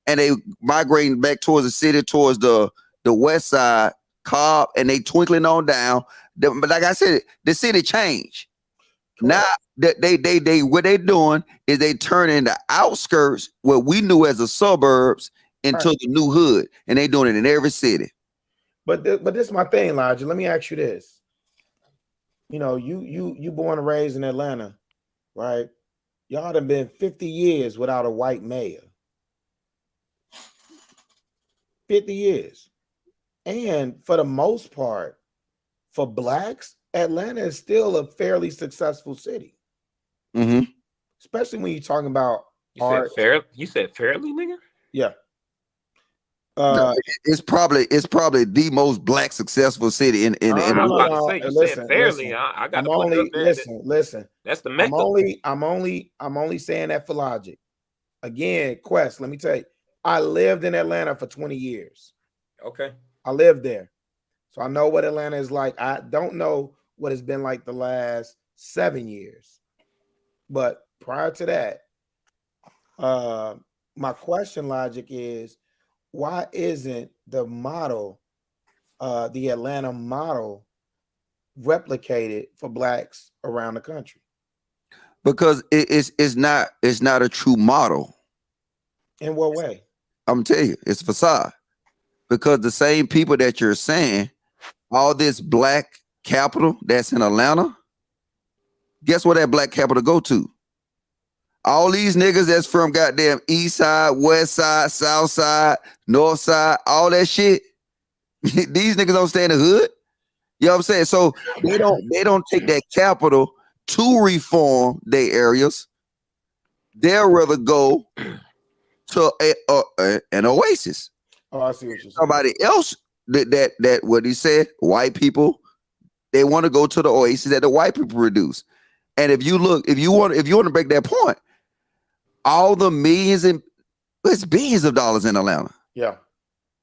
and they migrating back towards the city, towards the west side, Cobb, and they twinkling on down. But like I said, the city changed. Now that they what they doing is they turning the outskirts, what we knew as the suburbs, into the new hood, and they doing it in every city. But this is my thing, Elijah. Let me ask you this. You know, you born and raised in Atlanta, right? Y'all done been 50 years without a white mayor. 50 years. And for the most part, for blacks, Atlanta is still a fairly successful city. Especially when you're talking about art. You said fairly, nigga? Yeah. It's probably the most black successful city in I was about to say, you said fairly. Listen, I got I'm to only put it up there. listen. That's the mecca. I'm only saying that for logic. Again, Quest, let me tell you, I lived in Atlanta for 20 years. Okay. I lived there. So I know what Atlanta is like. I don't know what it's been like the last 7 years. But prior to that, my question, Logic, is why isn't the model, the Atlanta model, replicated for blacks around the country? Because it's not a true model. In what way? I'm telling you, it's facade. Because the same people that you're saying, all this black capital that's in Atlanta, guess where that black capital go to? All these niggas that's from goddamn east side, west side, south side, north side, all that shit. These niggas don't stay in the hood. You know what I'm saying? So they don't take that capital to reform their areas. They'll rather go to an oasis. Oh, I see what you're saying. Somebody else that what he said, white people, they want to go to the oasis that the white people produce. And if you want to break that point, all the millions and it's billions of dollars in Atlanta. Yeah.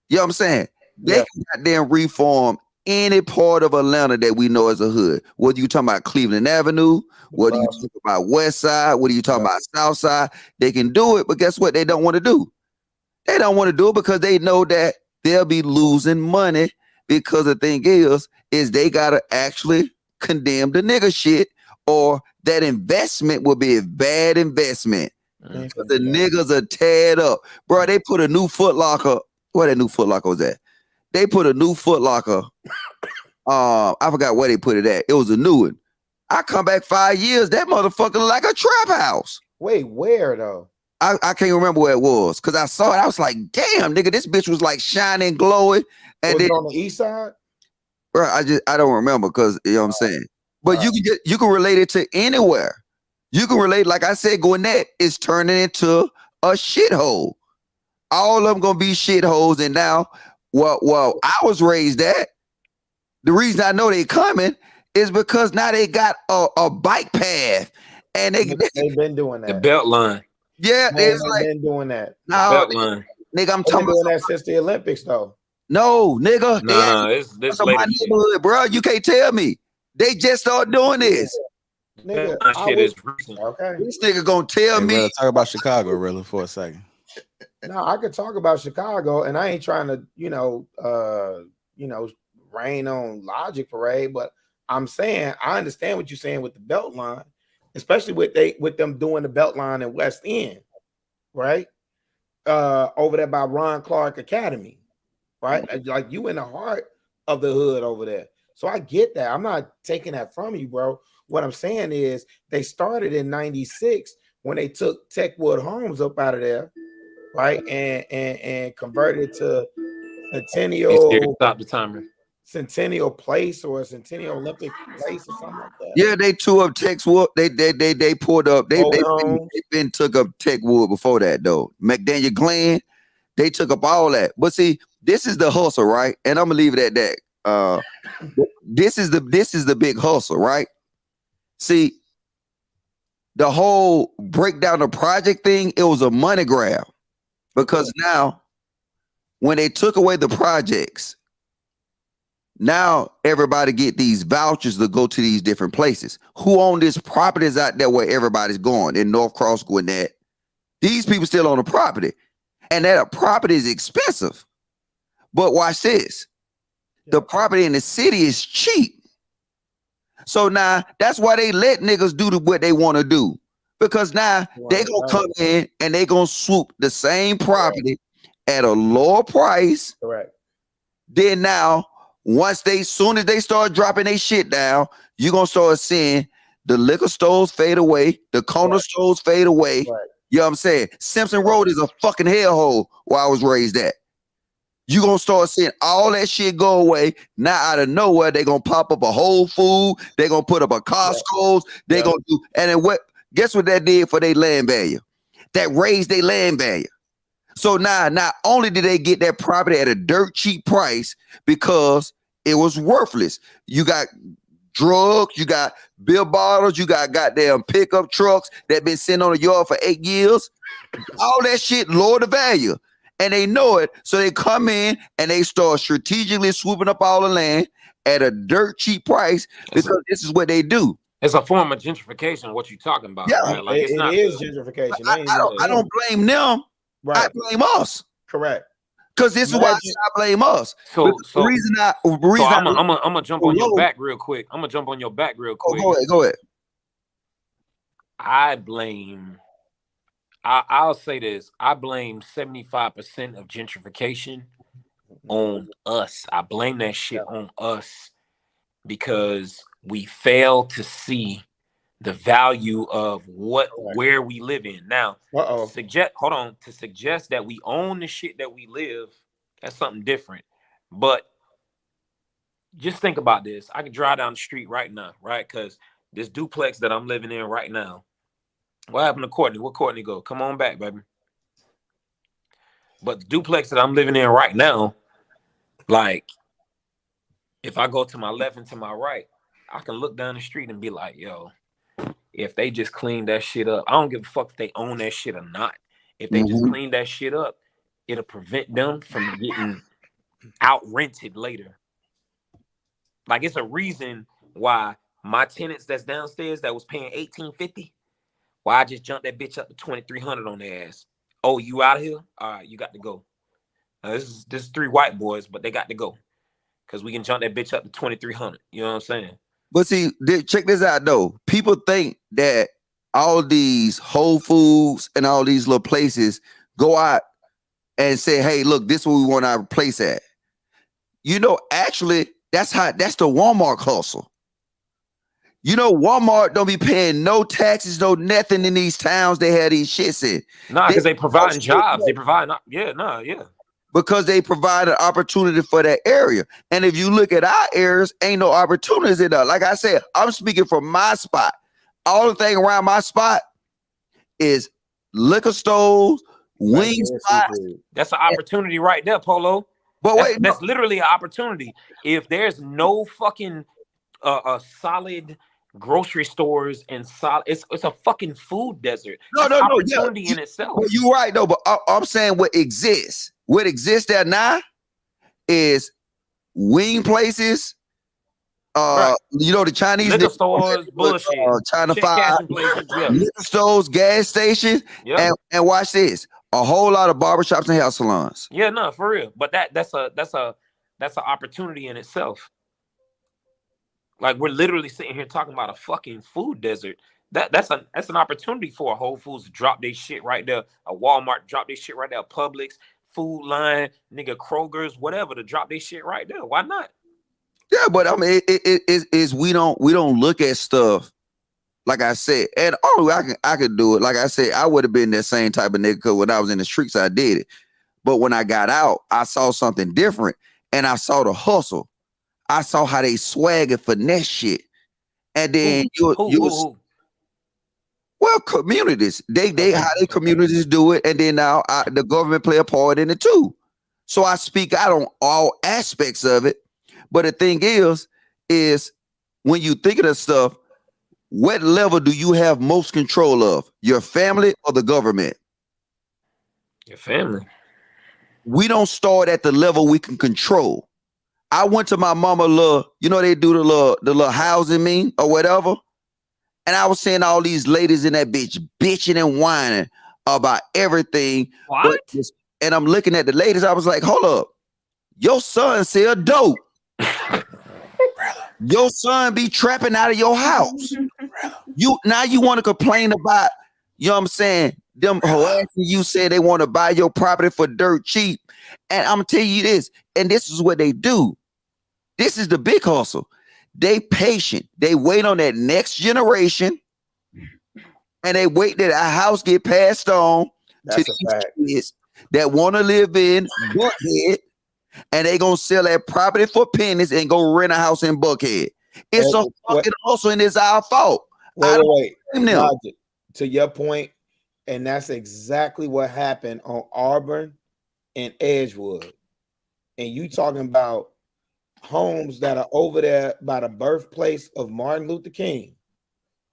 You know what I'm saying? They can goddamn reform any part of Atlanta that we know as a hood. Whether you talking about Cleveland Avenue, whether you talking about West Side, whether you talking about South Side, they can do it. But guess what? They don't want to do. They don't want to do it because they know that they'll be losing money. Because the thing is they gotta actually condemn the nigga shit, or that investment will be a bad investment. Because the niggas are teared up. Bro, they put a new Foot Locker. Where that new Foot Locker was at? They put a new Foot Locker. I forgot where they put it at. It was a new one. I come back 5 years, that motherfucker look like a trap house. Wait, where though? I can't remember where it was. Because I saw it. I was like, damn, nigga, this bitch was like shining, glowing. And was then, it on the east side? bro, I don't remember because you know what I'm saying. But you can relate it to anywhere. You can relate, like I said, Gwinnett is turning into a shithole. All of them gonna be shitholes. And now, well, I was raised at. The reason I know they coming is because now they got a bike path, and they've been doing that. The belt line. Yeah, they've been doing that. No, belt line. Nigga, I'm They've talking been doing about that since the Olympics, though. no, nigga. No, this my neighborhood, bro. You can't tell me. They just started doing this. Nigga, shit is recent. Okay. This nigga gonna tell me. Talk about Chicago, really, for a second. No, I could talk about Chicago, and I ain't trying to, rain on Logic Parade, but I'm saying I understand what you're saying with the belt line, especially with them doing the belt line in West End, right? Over there by Ron Clark Academy, right? Like you in the heart of the hood over there. So I get that. I'm not taking that from you, bro. What I'm saying is they started in '96 when they took Techwood Homes up out of there, right? And converted it to Centennial. Stop the timer. Centennial Place or Centennial Olympic Place or something like that. Yeah, they tore up Techwood. They pulled up. They been took up Techwood before that though. McDaniel Glen, they took up all that. But see, this is the hustle, right? And I'm gonna leave it at that. This is the big hustle, right? See, the whole breakdown the project thing, it was a money grab. Because now, when they took away the projects, now everybody get these vouchers to go to these different places. Who own these properties out there where everybody's going in North Cross, Gwinnett? These people still own the property. And that property is expensive. But watch this. The property in the city is cheap. So now that's why they let niggas do what they want to do. Because now they gonna come in and they gonna swoop the same property at a lower price. Correct. Then now, soon as they start dropping their shit down, you're gonna start seeing the liquor stores fade away, the corner stores fade away. You know what I'm saying? Simpson Road is a fucking hellhole where I was raised at. You're gonna start seeing all that shit go away. Now out of nowhere, they're gonna pop up a Whole Food, they're gonna put up a Costco's, they're gonna do, and then guess what that did for their land value? That raised their land value. So now, not only did they get that property at a dirt cheap price because it was worthless. You got drugs, you got beer bottles, you got goddamn pickup trucks that been sitting on the yard for 8 years. All that shit lowered the value. And they know it. So they come in and they start strategically swooping up all the land at a dirt cheap price because this is what they do. It's a form of gentrification, what you're talking about. Yeah, right? Like, it is gentrification. I don't blame them. Right. I blame us. Correct. Because this is why I blame us. So the reason I'm gonna jump on your back real quick. Go ahead. I'll say this. I blame 75% of gentrification on us. I blame that shit on us because we fail to see the value of where we live in. Now, to suggest that we own the shit that we live, that's something different. But just think about this. I can drive down the street right now, right? Because this duplex that I'm living in right now. What happened to Courtney? Where Courtney go? Come on back, baby. But the duplex that I'm living in right now, like, if I go to my left and to my right, I can look down the street and be like, yo, if they just clean that shit up, I don't give a fuck if they own that shit or not. If they just clean that shit up, it'll prevent them from getting out rented later. Like, it's a reason why my tenants that's downstairs that was paying $1,850, why I just jumped that bitch up to $2,300 on their ass. Oh, you out of here? All right, you got to go. Now, this is 3 white boys, but they got to go because we can jump that bitch up to $2,300. You know what I'm saying? But see, check this out though. People think that all these Whole Foods and all these little places go out and say, "Hey, look, this is where we want our place at." You know, actually, that's the Walmart hustle. You know, Walmart don't be paying no taxes, no nothing in these towns they have these shits in. Nah, because they providing jobs. They provide, yeah. Because they provide an opportunity for that area. And if you look at our areas, ain't no opportunities in there. Like I said, I'm speaking from my spot. All the thing around my spot is liquor stores, wing spots. That's an opportunity right there, Polo. But that's literally an opportunity. If there's no fucking solid grocery stores and solid, it's a fucking food desert. Opportunity in itself. Well, you're right though, but I'm saying what exists. What exists there now is wing places, right. You know, the Chinese liquor stores, bullshit, China Five, liquor stores, gas stations, and watch this. A whole lot of barbershops and hair salons. Yeah, no, for real. But that's an opportunity in itself. Like, we're literally sitting here talking about a fucking food desert. That's an opportunity for a Whole Foods to drop their shit right there. A Walmart drop their shit right there. Publix, Food Line, nigga, Kroger's, whatever, to drop their shit right there. Why not? Yeah, but I mean, we don't look at stuff. Like I said, and I could do it. Like I said, I would have been that same type of nigga because when I was in the streets, I did it. But when I got out, I saw something different, and I saw the hustle. I saw how they swag and finesse shit, and then well, communities they how they communities do it, and then now the government play a part in it too. So I speak out on all aspects of it. But the thing is when you think of the stuff, what level do you have most control of? Your family or the government? Your family. We don't start at the level we can control. I went to my mama you know, they do the little housing me or whatever. And I was seeing all these ladies in that bitch bitching and whining about everything. What? And I'm looking at the ladies. I was like, hold up. Your son sell dope. Your son be trapping out of your house. You want to complain about, you know what I'm saying, them harassing you, saying they want to buy your property for dirt cheap. And I'm gonna tell you this, and this is what they do. This is the big hustle. They patient. They wait on that next generation, and they wait that a house get passed on to these kids that want to live in Buckhead, and they gonna sell that property for pennies and go rent a house in Buckhead. It's a fucking hustle, and it's our fault. Wait. Logic, to your point, and that's exactly what happened on Auburn and Edgewood. And you talking about homes that are over there by the birthplace of Martin Luther King.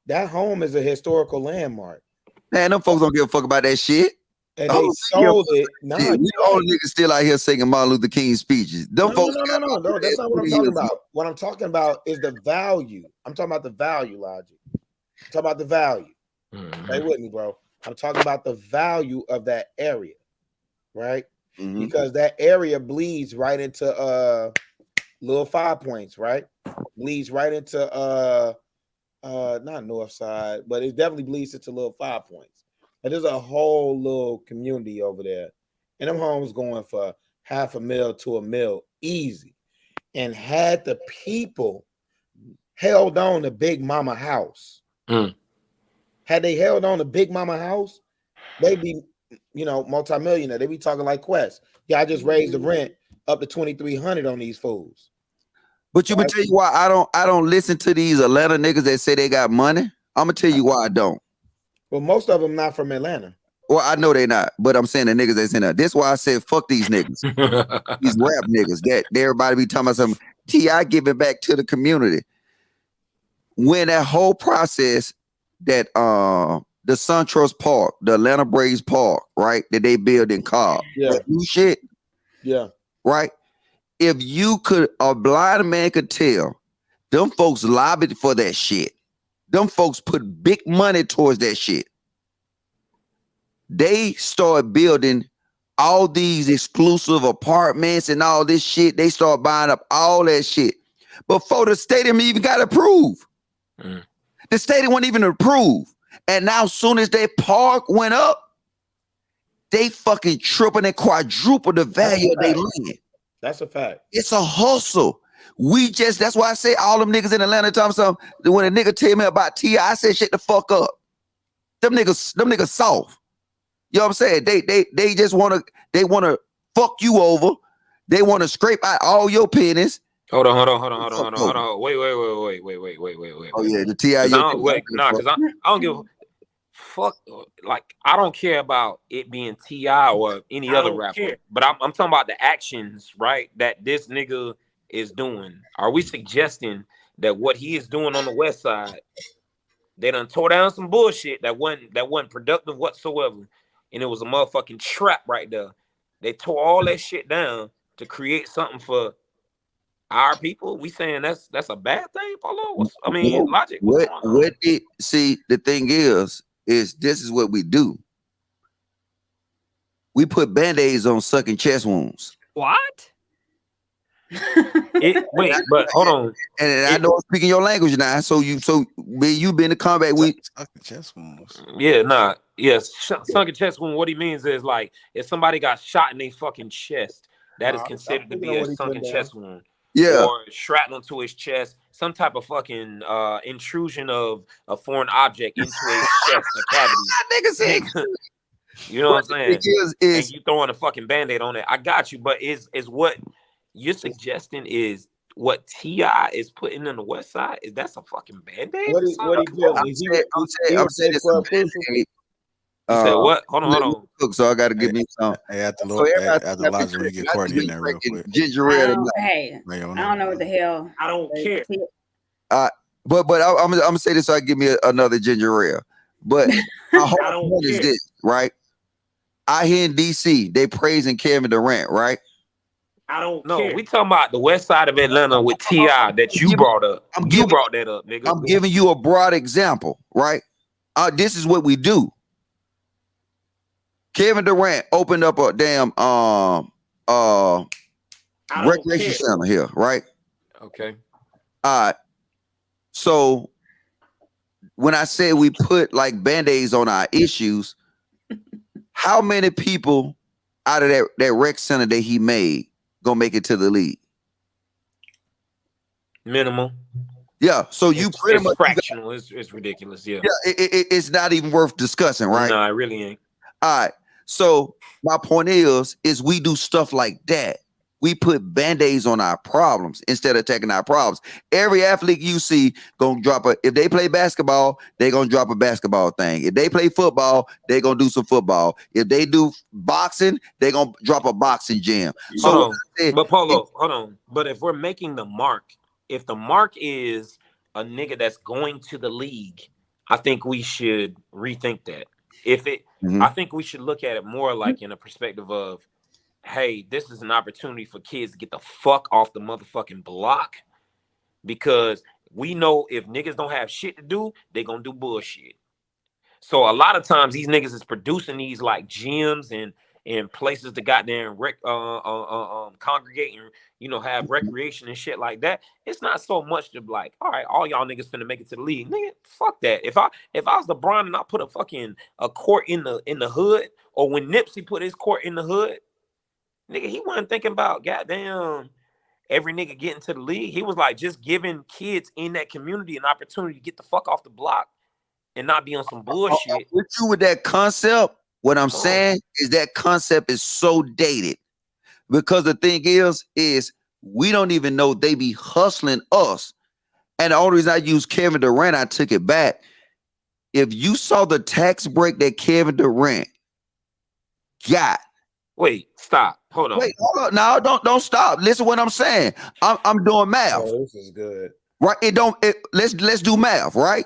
That home is a historical landmark. Man, them folks don't give a fuck about that shit. And they sold it. No, we all niggas still out here singing Martin Luther King speeches. No, that's not what I'm talking about. What I'm talking about is the value. I'm talking about the value, Logic. I'm talking about the value. Stay with me, bro. I'm talking about the value of that area, right? Because that area bleeds right into Little 5 Points, right? Bleeds right into not North Side, but it definitely bleeds into Little 5 Points. And there's a whole little community over there, and them homes going for $500,000 to $1 million easy. And had the people held on to Big Mama house, had they held on to Big Mama house, they'd be, multimillionaire. They be talking like Quest. Yeah, I just raised the rent up to $2,300 on these fools. But you can tell you why I don't listen to these Atlanta niggas that say they got money. I'm gonna tell you why I don't. Well, most of them not from Atlanta. Well, I know they not, but I'm saying the niggas that's in there. This is why I said fuck these niggas. These rap niggas that everybody be talking about something. T.I. giving back to the community. When that whole process that the SunTrust Park, the Atlanta Braves Park, right, that they build in Cobb, that new shit, right? If you could, a blind man could tell, them folks lobbied for that shit. Them folks put big money towards that shit. They start building all these exclusive apartments and all this shit. They start buying up all that shit before the stadium even got approved. The stadium wasn't even approved. And now as soon as their park went up, they fucking tripled and quadrupled the value of their land. That's a fact. It's a hustle. That's why I say all them niggas in Atlanta talking something. When a nigga tell me about T.I., I say shit the fuck up. Them niggas soft. You know what I'm saying? They just wanna fuck you over. They wanna scrape out all your pennies. Hold on. Wait. Oh yeah, the T.I. Because I don't give a fuck. Like, I don't care about it being T.I. or any other rapper. But I'm talking about the actions, right? That this nigga is doing. Are we suggesting that what he is doing on the West Side, they done tore down some bullshit that wasn't productive whatsoever, and it was a motherfucking trap right there. They tore all that shit down to create something for our people? We saying that's a bad thing, Paulo? Logic. See, the thing is this is what we do. We put band-aids on sucking chest wounds. What? But hold on. And I know I'm speaking your language now. So you've been to combat with sucking chest wounds. Sunken chest wound. What he means is, like, if somebody got shot in their fucking chest, that is considered to be a sunken chest wound. Yeah. Or shrapnel to his chest, some type of fucking intrusion of a foreign object into his chest, a cavity. You know what I'm saying? And you throwing a fucking band-aid on it. I got you, but is what you're suggesting is what T.I. is putting in the West Side? Is that some fucking band-aid? What he doing? I'm saying it's a band-aid. You said what? Hold on. Cook, so I got to give me some. Hey, at the lodge, we get Courtney in there real quick. Ginger ale. Hey, I don't know what the hell. I don't care. But I'm gonna say this so I give me another ginger ale. But my whole point is this, right? I hear in DC they praising Kevin Durant, right? I don't know. care. We talking about the West Side of Atlanta with T.I. that you brought up. You brought that up, nigga. I'm giving you a broad example, right? This is what we do. Kevin Durant opened up a damn recreation center here, right? Okay. All right. So when I say we put like band-aids on our issues, how many people out of that rec center that he made gonna make it to the league? Minimal. Yeah. So you pretty much fractional. It's ridiculous. Yeah. Yeah. It's not even worth discussing, right? No, it really ain't. All right. So my point is we do stuff like that. We put band-aids on our problems instead of attacking our problems. Every athlete you see gonna drop if they play basketball, they gonna drop a basketball thing. If they play football, they gonna do some football. If they do boxing, they gonna drop a boxing jam. So but Paulo, hold on. But if we're making the mark, if the mark is a nigga that's going to the league, I think we should rethink that. I think we should look at it more like in a perspective of, hey, this is an opportunity for kids to get the fuck off the motherfucking block, because we know if niggas don't have shit to do, they gonna do bullshit. So a lot of times these niggas is producing these like gyms and places to goddamn congregate and have recreation and shit like that. It's not so much to like, all right, all y'all niggas finna make it to the league. Nigga, fuck that. If I was LeBron and I put a court in the hood, or when Nipsey put his court in the hood, nigga, he wasn't thinking about goddamn every nigga getting to the league. He was like just giving kids in that community an opportunity to get the fuck off the block and not be on some bullshit. With you with that concept, what I'm saying is that concept is so dated, because the thing is we don't even know they be hustling us. And the only reason I use Kevin Durant, I took it back. If you saw the tax break that Kevin Durant got. Wait, stop. Hold on. Wait, hold up. No, don't stop. Listen what I'm saying. I'm doing math. Oh, this is good. Right? Let's do math, right?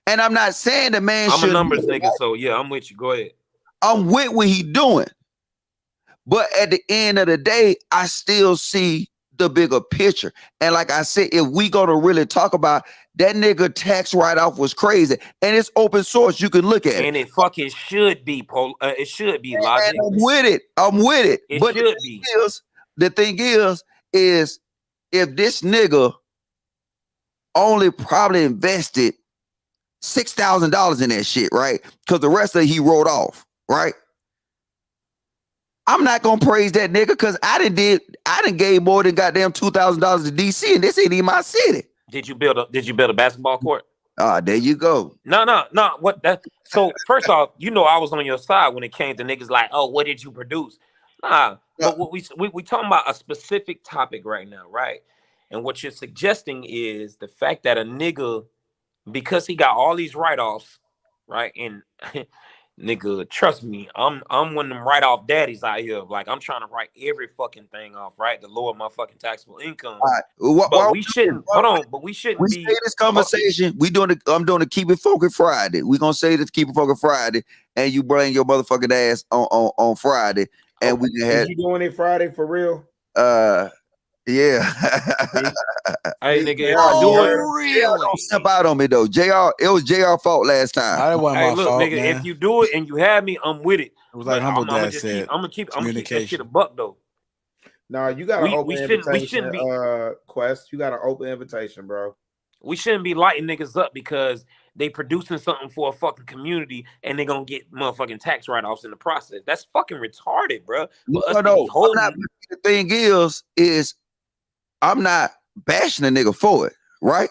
And I'm not saying the man I'm should a numbers do it, nigga, right? so yeah, I'm with you. Go ahead. I'm with what he doing. But at the end of the day, I still see the bigger picture. And like I said, if we gonna really talk about that nigga tax write-off was crazy, and it's open source, you can look at it. And it fucking should be it should be logic. And I'm with it. It But should be. The thing is if this nigga only probably invested $6,000 in that shit, right? Because the rest of it he wrote off, right? I'm not gonna praise that nigga because I done gave more than goddamn $2,000 to DC, and this ain't even my city. Did you build a basketball court? There you go. No. What that? So first off, I was on your side when it came to niggas like, oh, what did you produce? Nah, but what we talking about a specific topic right now, right? And what you're suggesting is the fact that a nigga, because he got all these write-offs, right? And nigga, trust me, I'm one of them write-off daddies out here. Like, I'm trying to write every fucking thing off, right? To lower my fucking taxable income. All right. But we shouldn't We be say this conversation. I'm doing the Keep It Focused Friday. We're gonna say this Keep It Focused Friday, and you bring your motherfucking ass on Friday, and we can have you doing it Friday for real? Yeah. Hey, nigga, JR don't step out on me though. JR, it was JR fault last time. That wasn't my fault, nigga, man. if you do it and you have me, I'm with it. It was like Humble Dad said. I'm gonna keep that shit a buck though. No, you got an open invitation. We shouldn't be Quest. You got an open invitation, bro. We shouldn't be lighting niggas up because they producing something for a fucking community and they gonna get motherfucking tax write-offs in the process. That's fucking retarded, bro. No. The thing is I'm not bashing a nigga for it, right?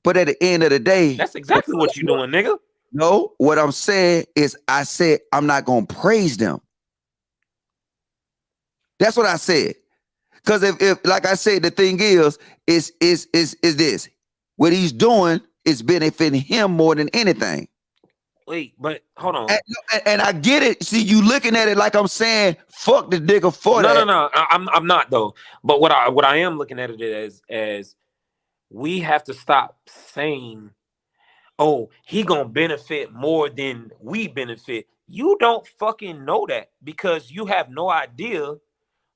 But at the end of the day, that's exactly what you doing, nigga. No, what I'm saying is I said I'm not gonna praise them. That's what I said. Because if like I said, the thing is this. What he's doing is benefiting him more than anything. Wait, but hold on. And I get it. See, you looking at it like I'm saying, fuck the nigga for that. No. I'm not though. But what I am looking at it as we have to stop saying, oh, he gonna benefit more than we benefit. You don't fucking know that because you have no idea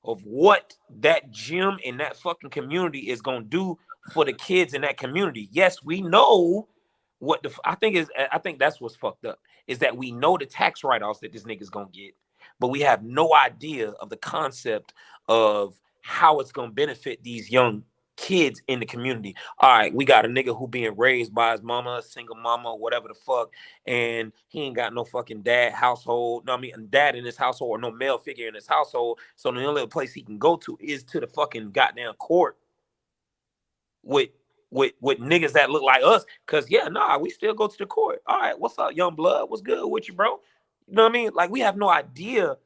of what that gym in that fucking community is gonna do for the kids in that community. Yes, we know what I think that's what's fucked up is that we know the tax write-offs that this nigga's gonna get, but we have no idea of the concept of how it's gonna benefit these young kids in the community. All right, we got a nigga who being raised by his mama, a single mama, whatever the fuck, and he ain't got no fucking dad in his household or no male figure in his household. So the only place he can go to is to the fucking goddamn court with niggas that look like us. Cause we still go to the court. All right, what's up, young blood? What's good with you, bro? You know what I mean? Like, we have no idea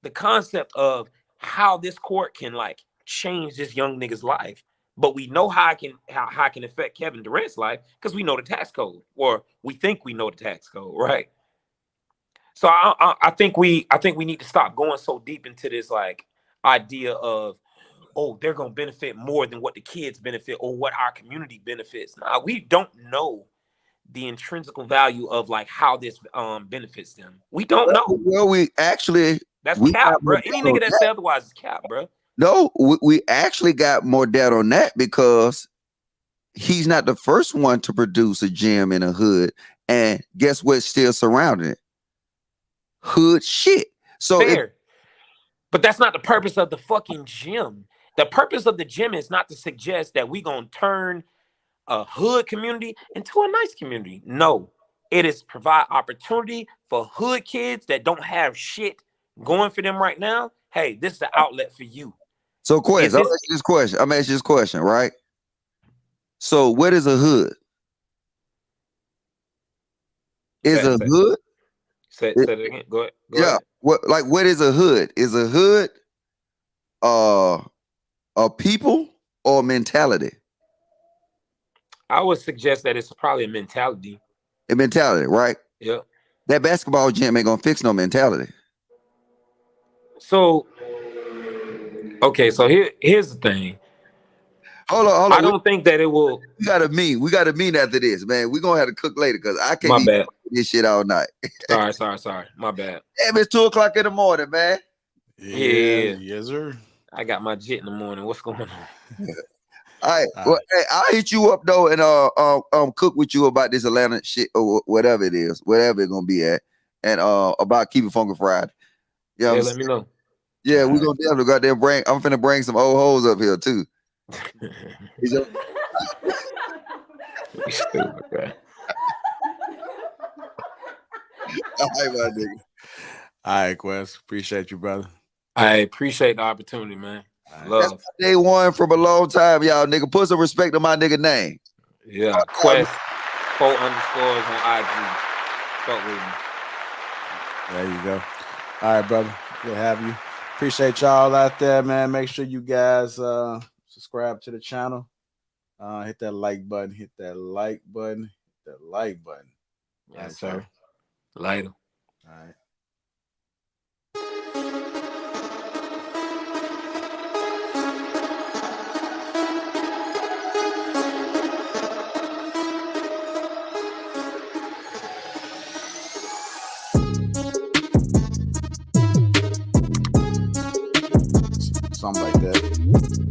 the concept of how this court can like change this young nigga's life. But we know how it can affect Kevin Durant's life because we know the tax code, or we think we know the tax code, right? So I think we need to stop going so deep into this like idea of, oh, they're gonna benefit more than what the kids benefit or what our community benefits. Nah, we don't know the intrinsic value of like how this benefits them. We don't know. Well, that's cap, bro. Any nigga that says otherwise is cap, bro. No, we actually got more data on that because he's not the first one to produce a gym in a hood. And guess what's still surrounding it? Hood shit. So fair. But that's not the purpose of the fucking gym. The purpose of the gym is not to suggest that we gonna turn a hood community into a nice community. No, it is provide opportunity for hood kids that don't have shit going for them right now. Hey, this is an outlet for you. So, I'm asking this question, right? So, what is a hood? Hood? Say it again. Go ahead. Go ahead. What is a hood? Is a hood a people or mentality? I would suggest that it's probably a mentality. A mentality, right? Yeah. That basketball gym ain't gonna fix no mentality. So, okay, so here's the thing. Hold on. I don't think that it will. We got to meet after this, man. We're gonna have to cook later because I can't My eat bad. this shit all night. Sorry. My bad. Damn, it's 2:00 in the morning, man. Yeah. Yes, sir. I got my jet in the morning. What's going on? All right. Well, hey, I'll hit you up though and cook with you about this Atlanta shit or whatever it is, whatever it's gonna be at, and about Keep It Funky Friday. Yeah, Let me know. Yeah, we're gonna definitely go out there and bring. I'm finna bring some old hoes up here too. You stupid, bro. All right, my nigga. All right, Quest. Appreciate you, brother. I appreciate the opportunity, man. Love. That's day one from a long time, y'all. Nigga, put some respect on my nigga name. Yeah, Quest 4 underscores on IG. Fuck with me. There you go. All right, brother. Good to have you. Appreciate y'all out there, man. Make sure you guys subscribe to the channel. Hit that like button. Hit that like button. Hit that like button. Yes, sir. Later. All right. Something like that.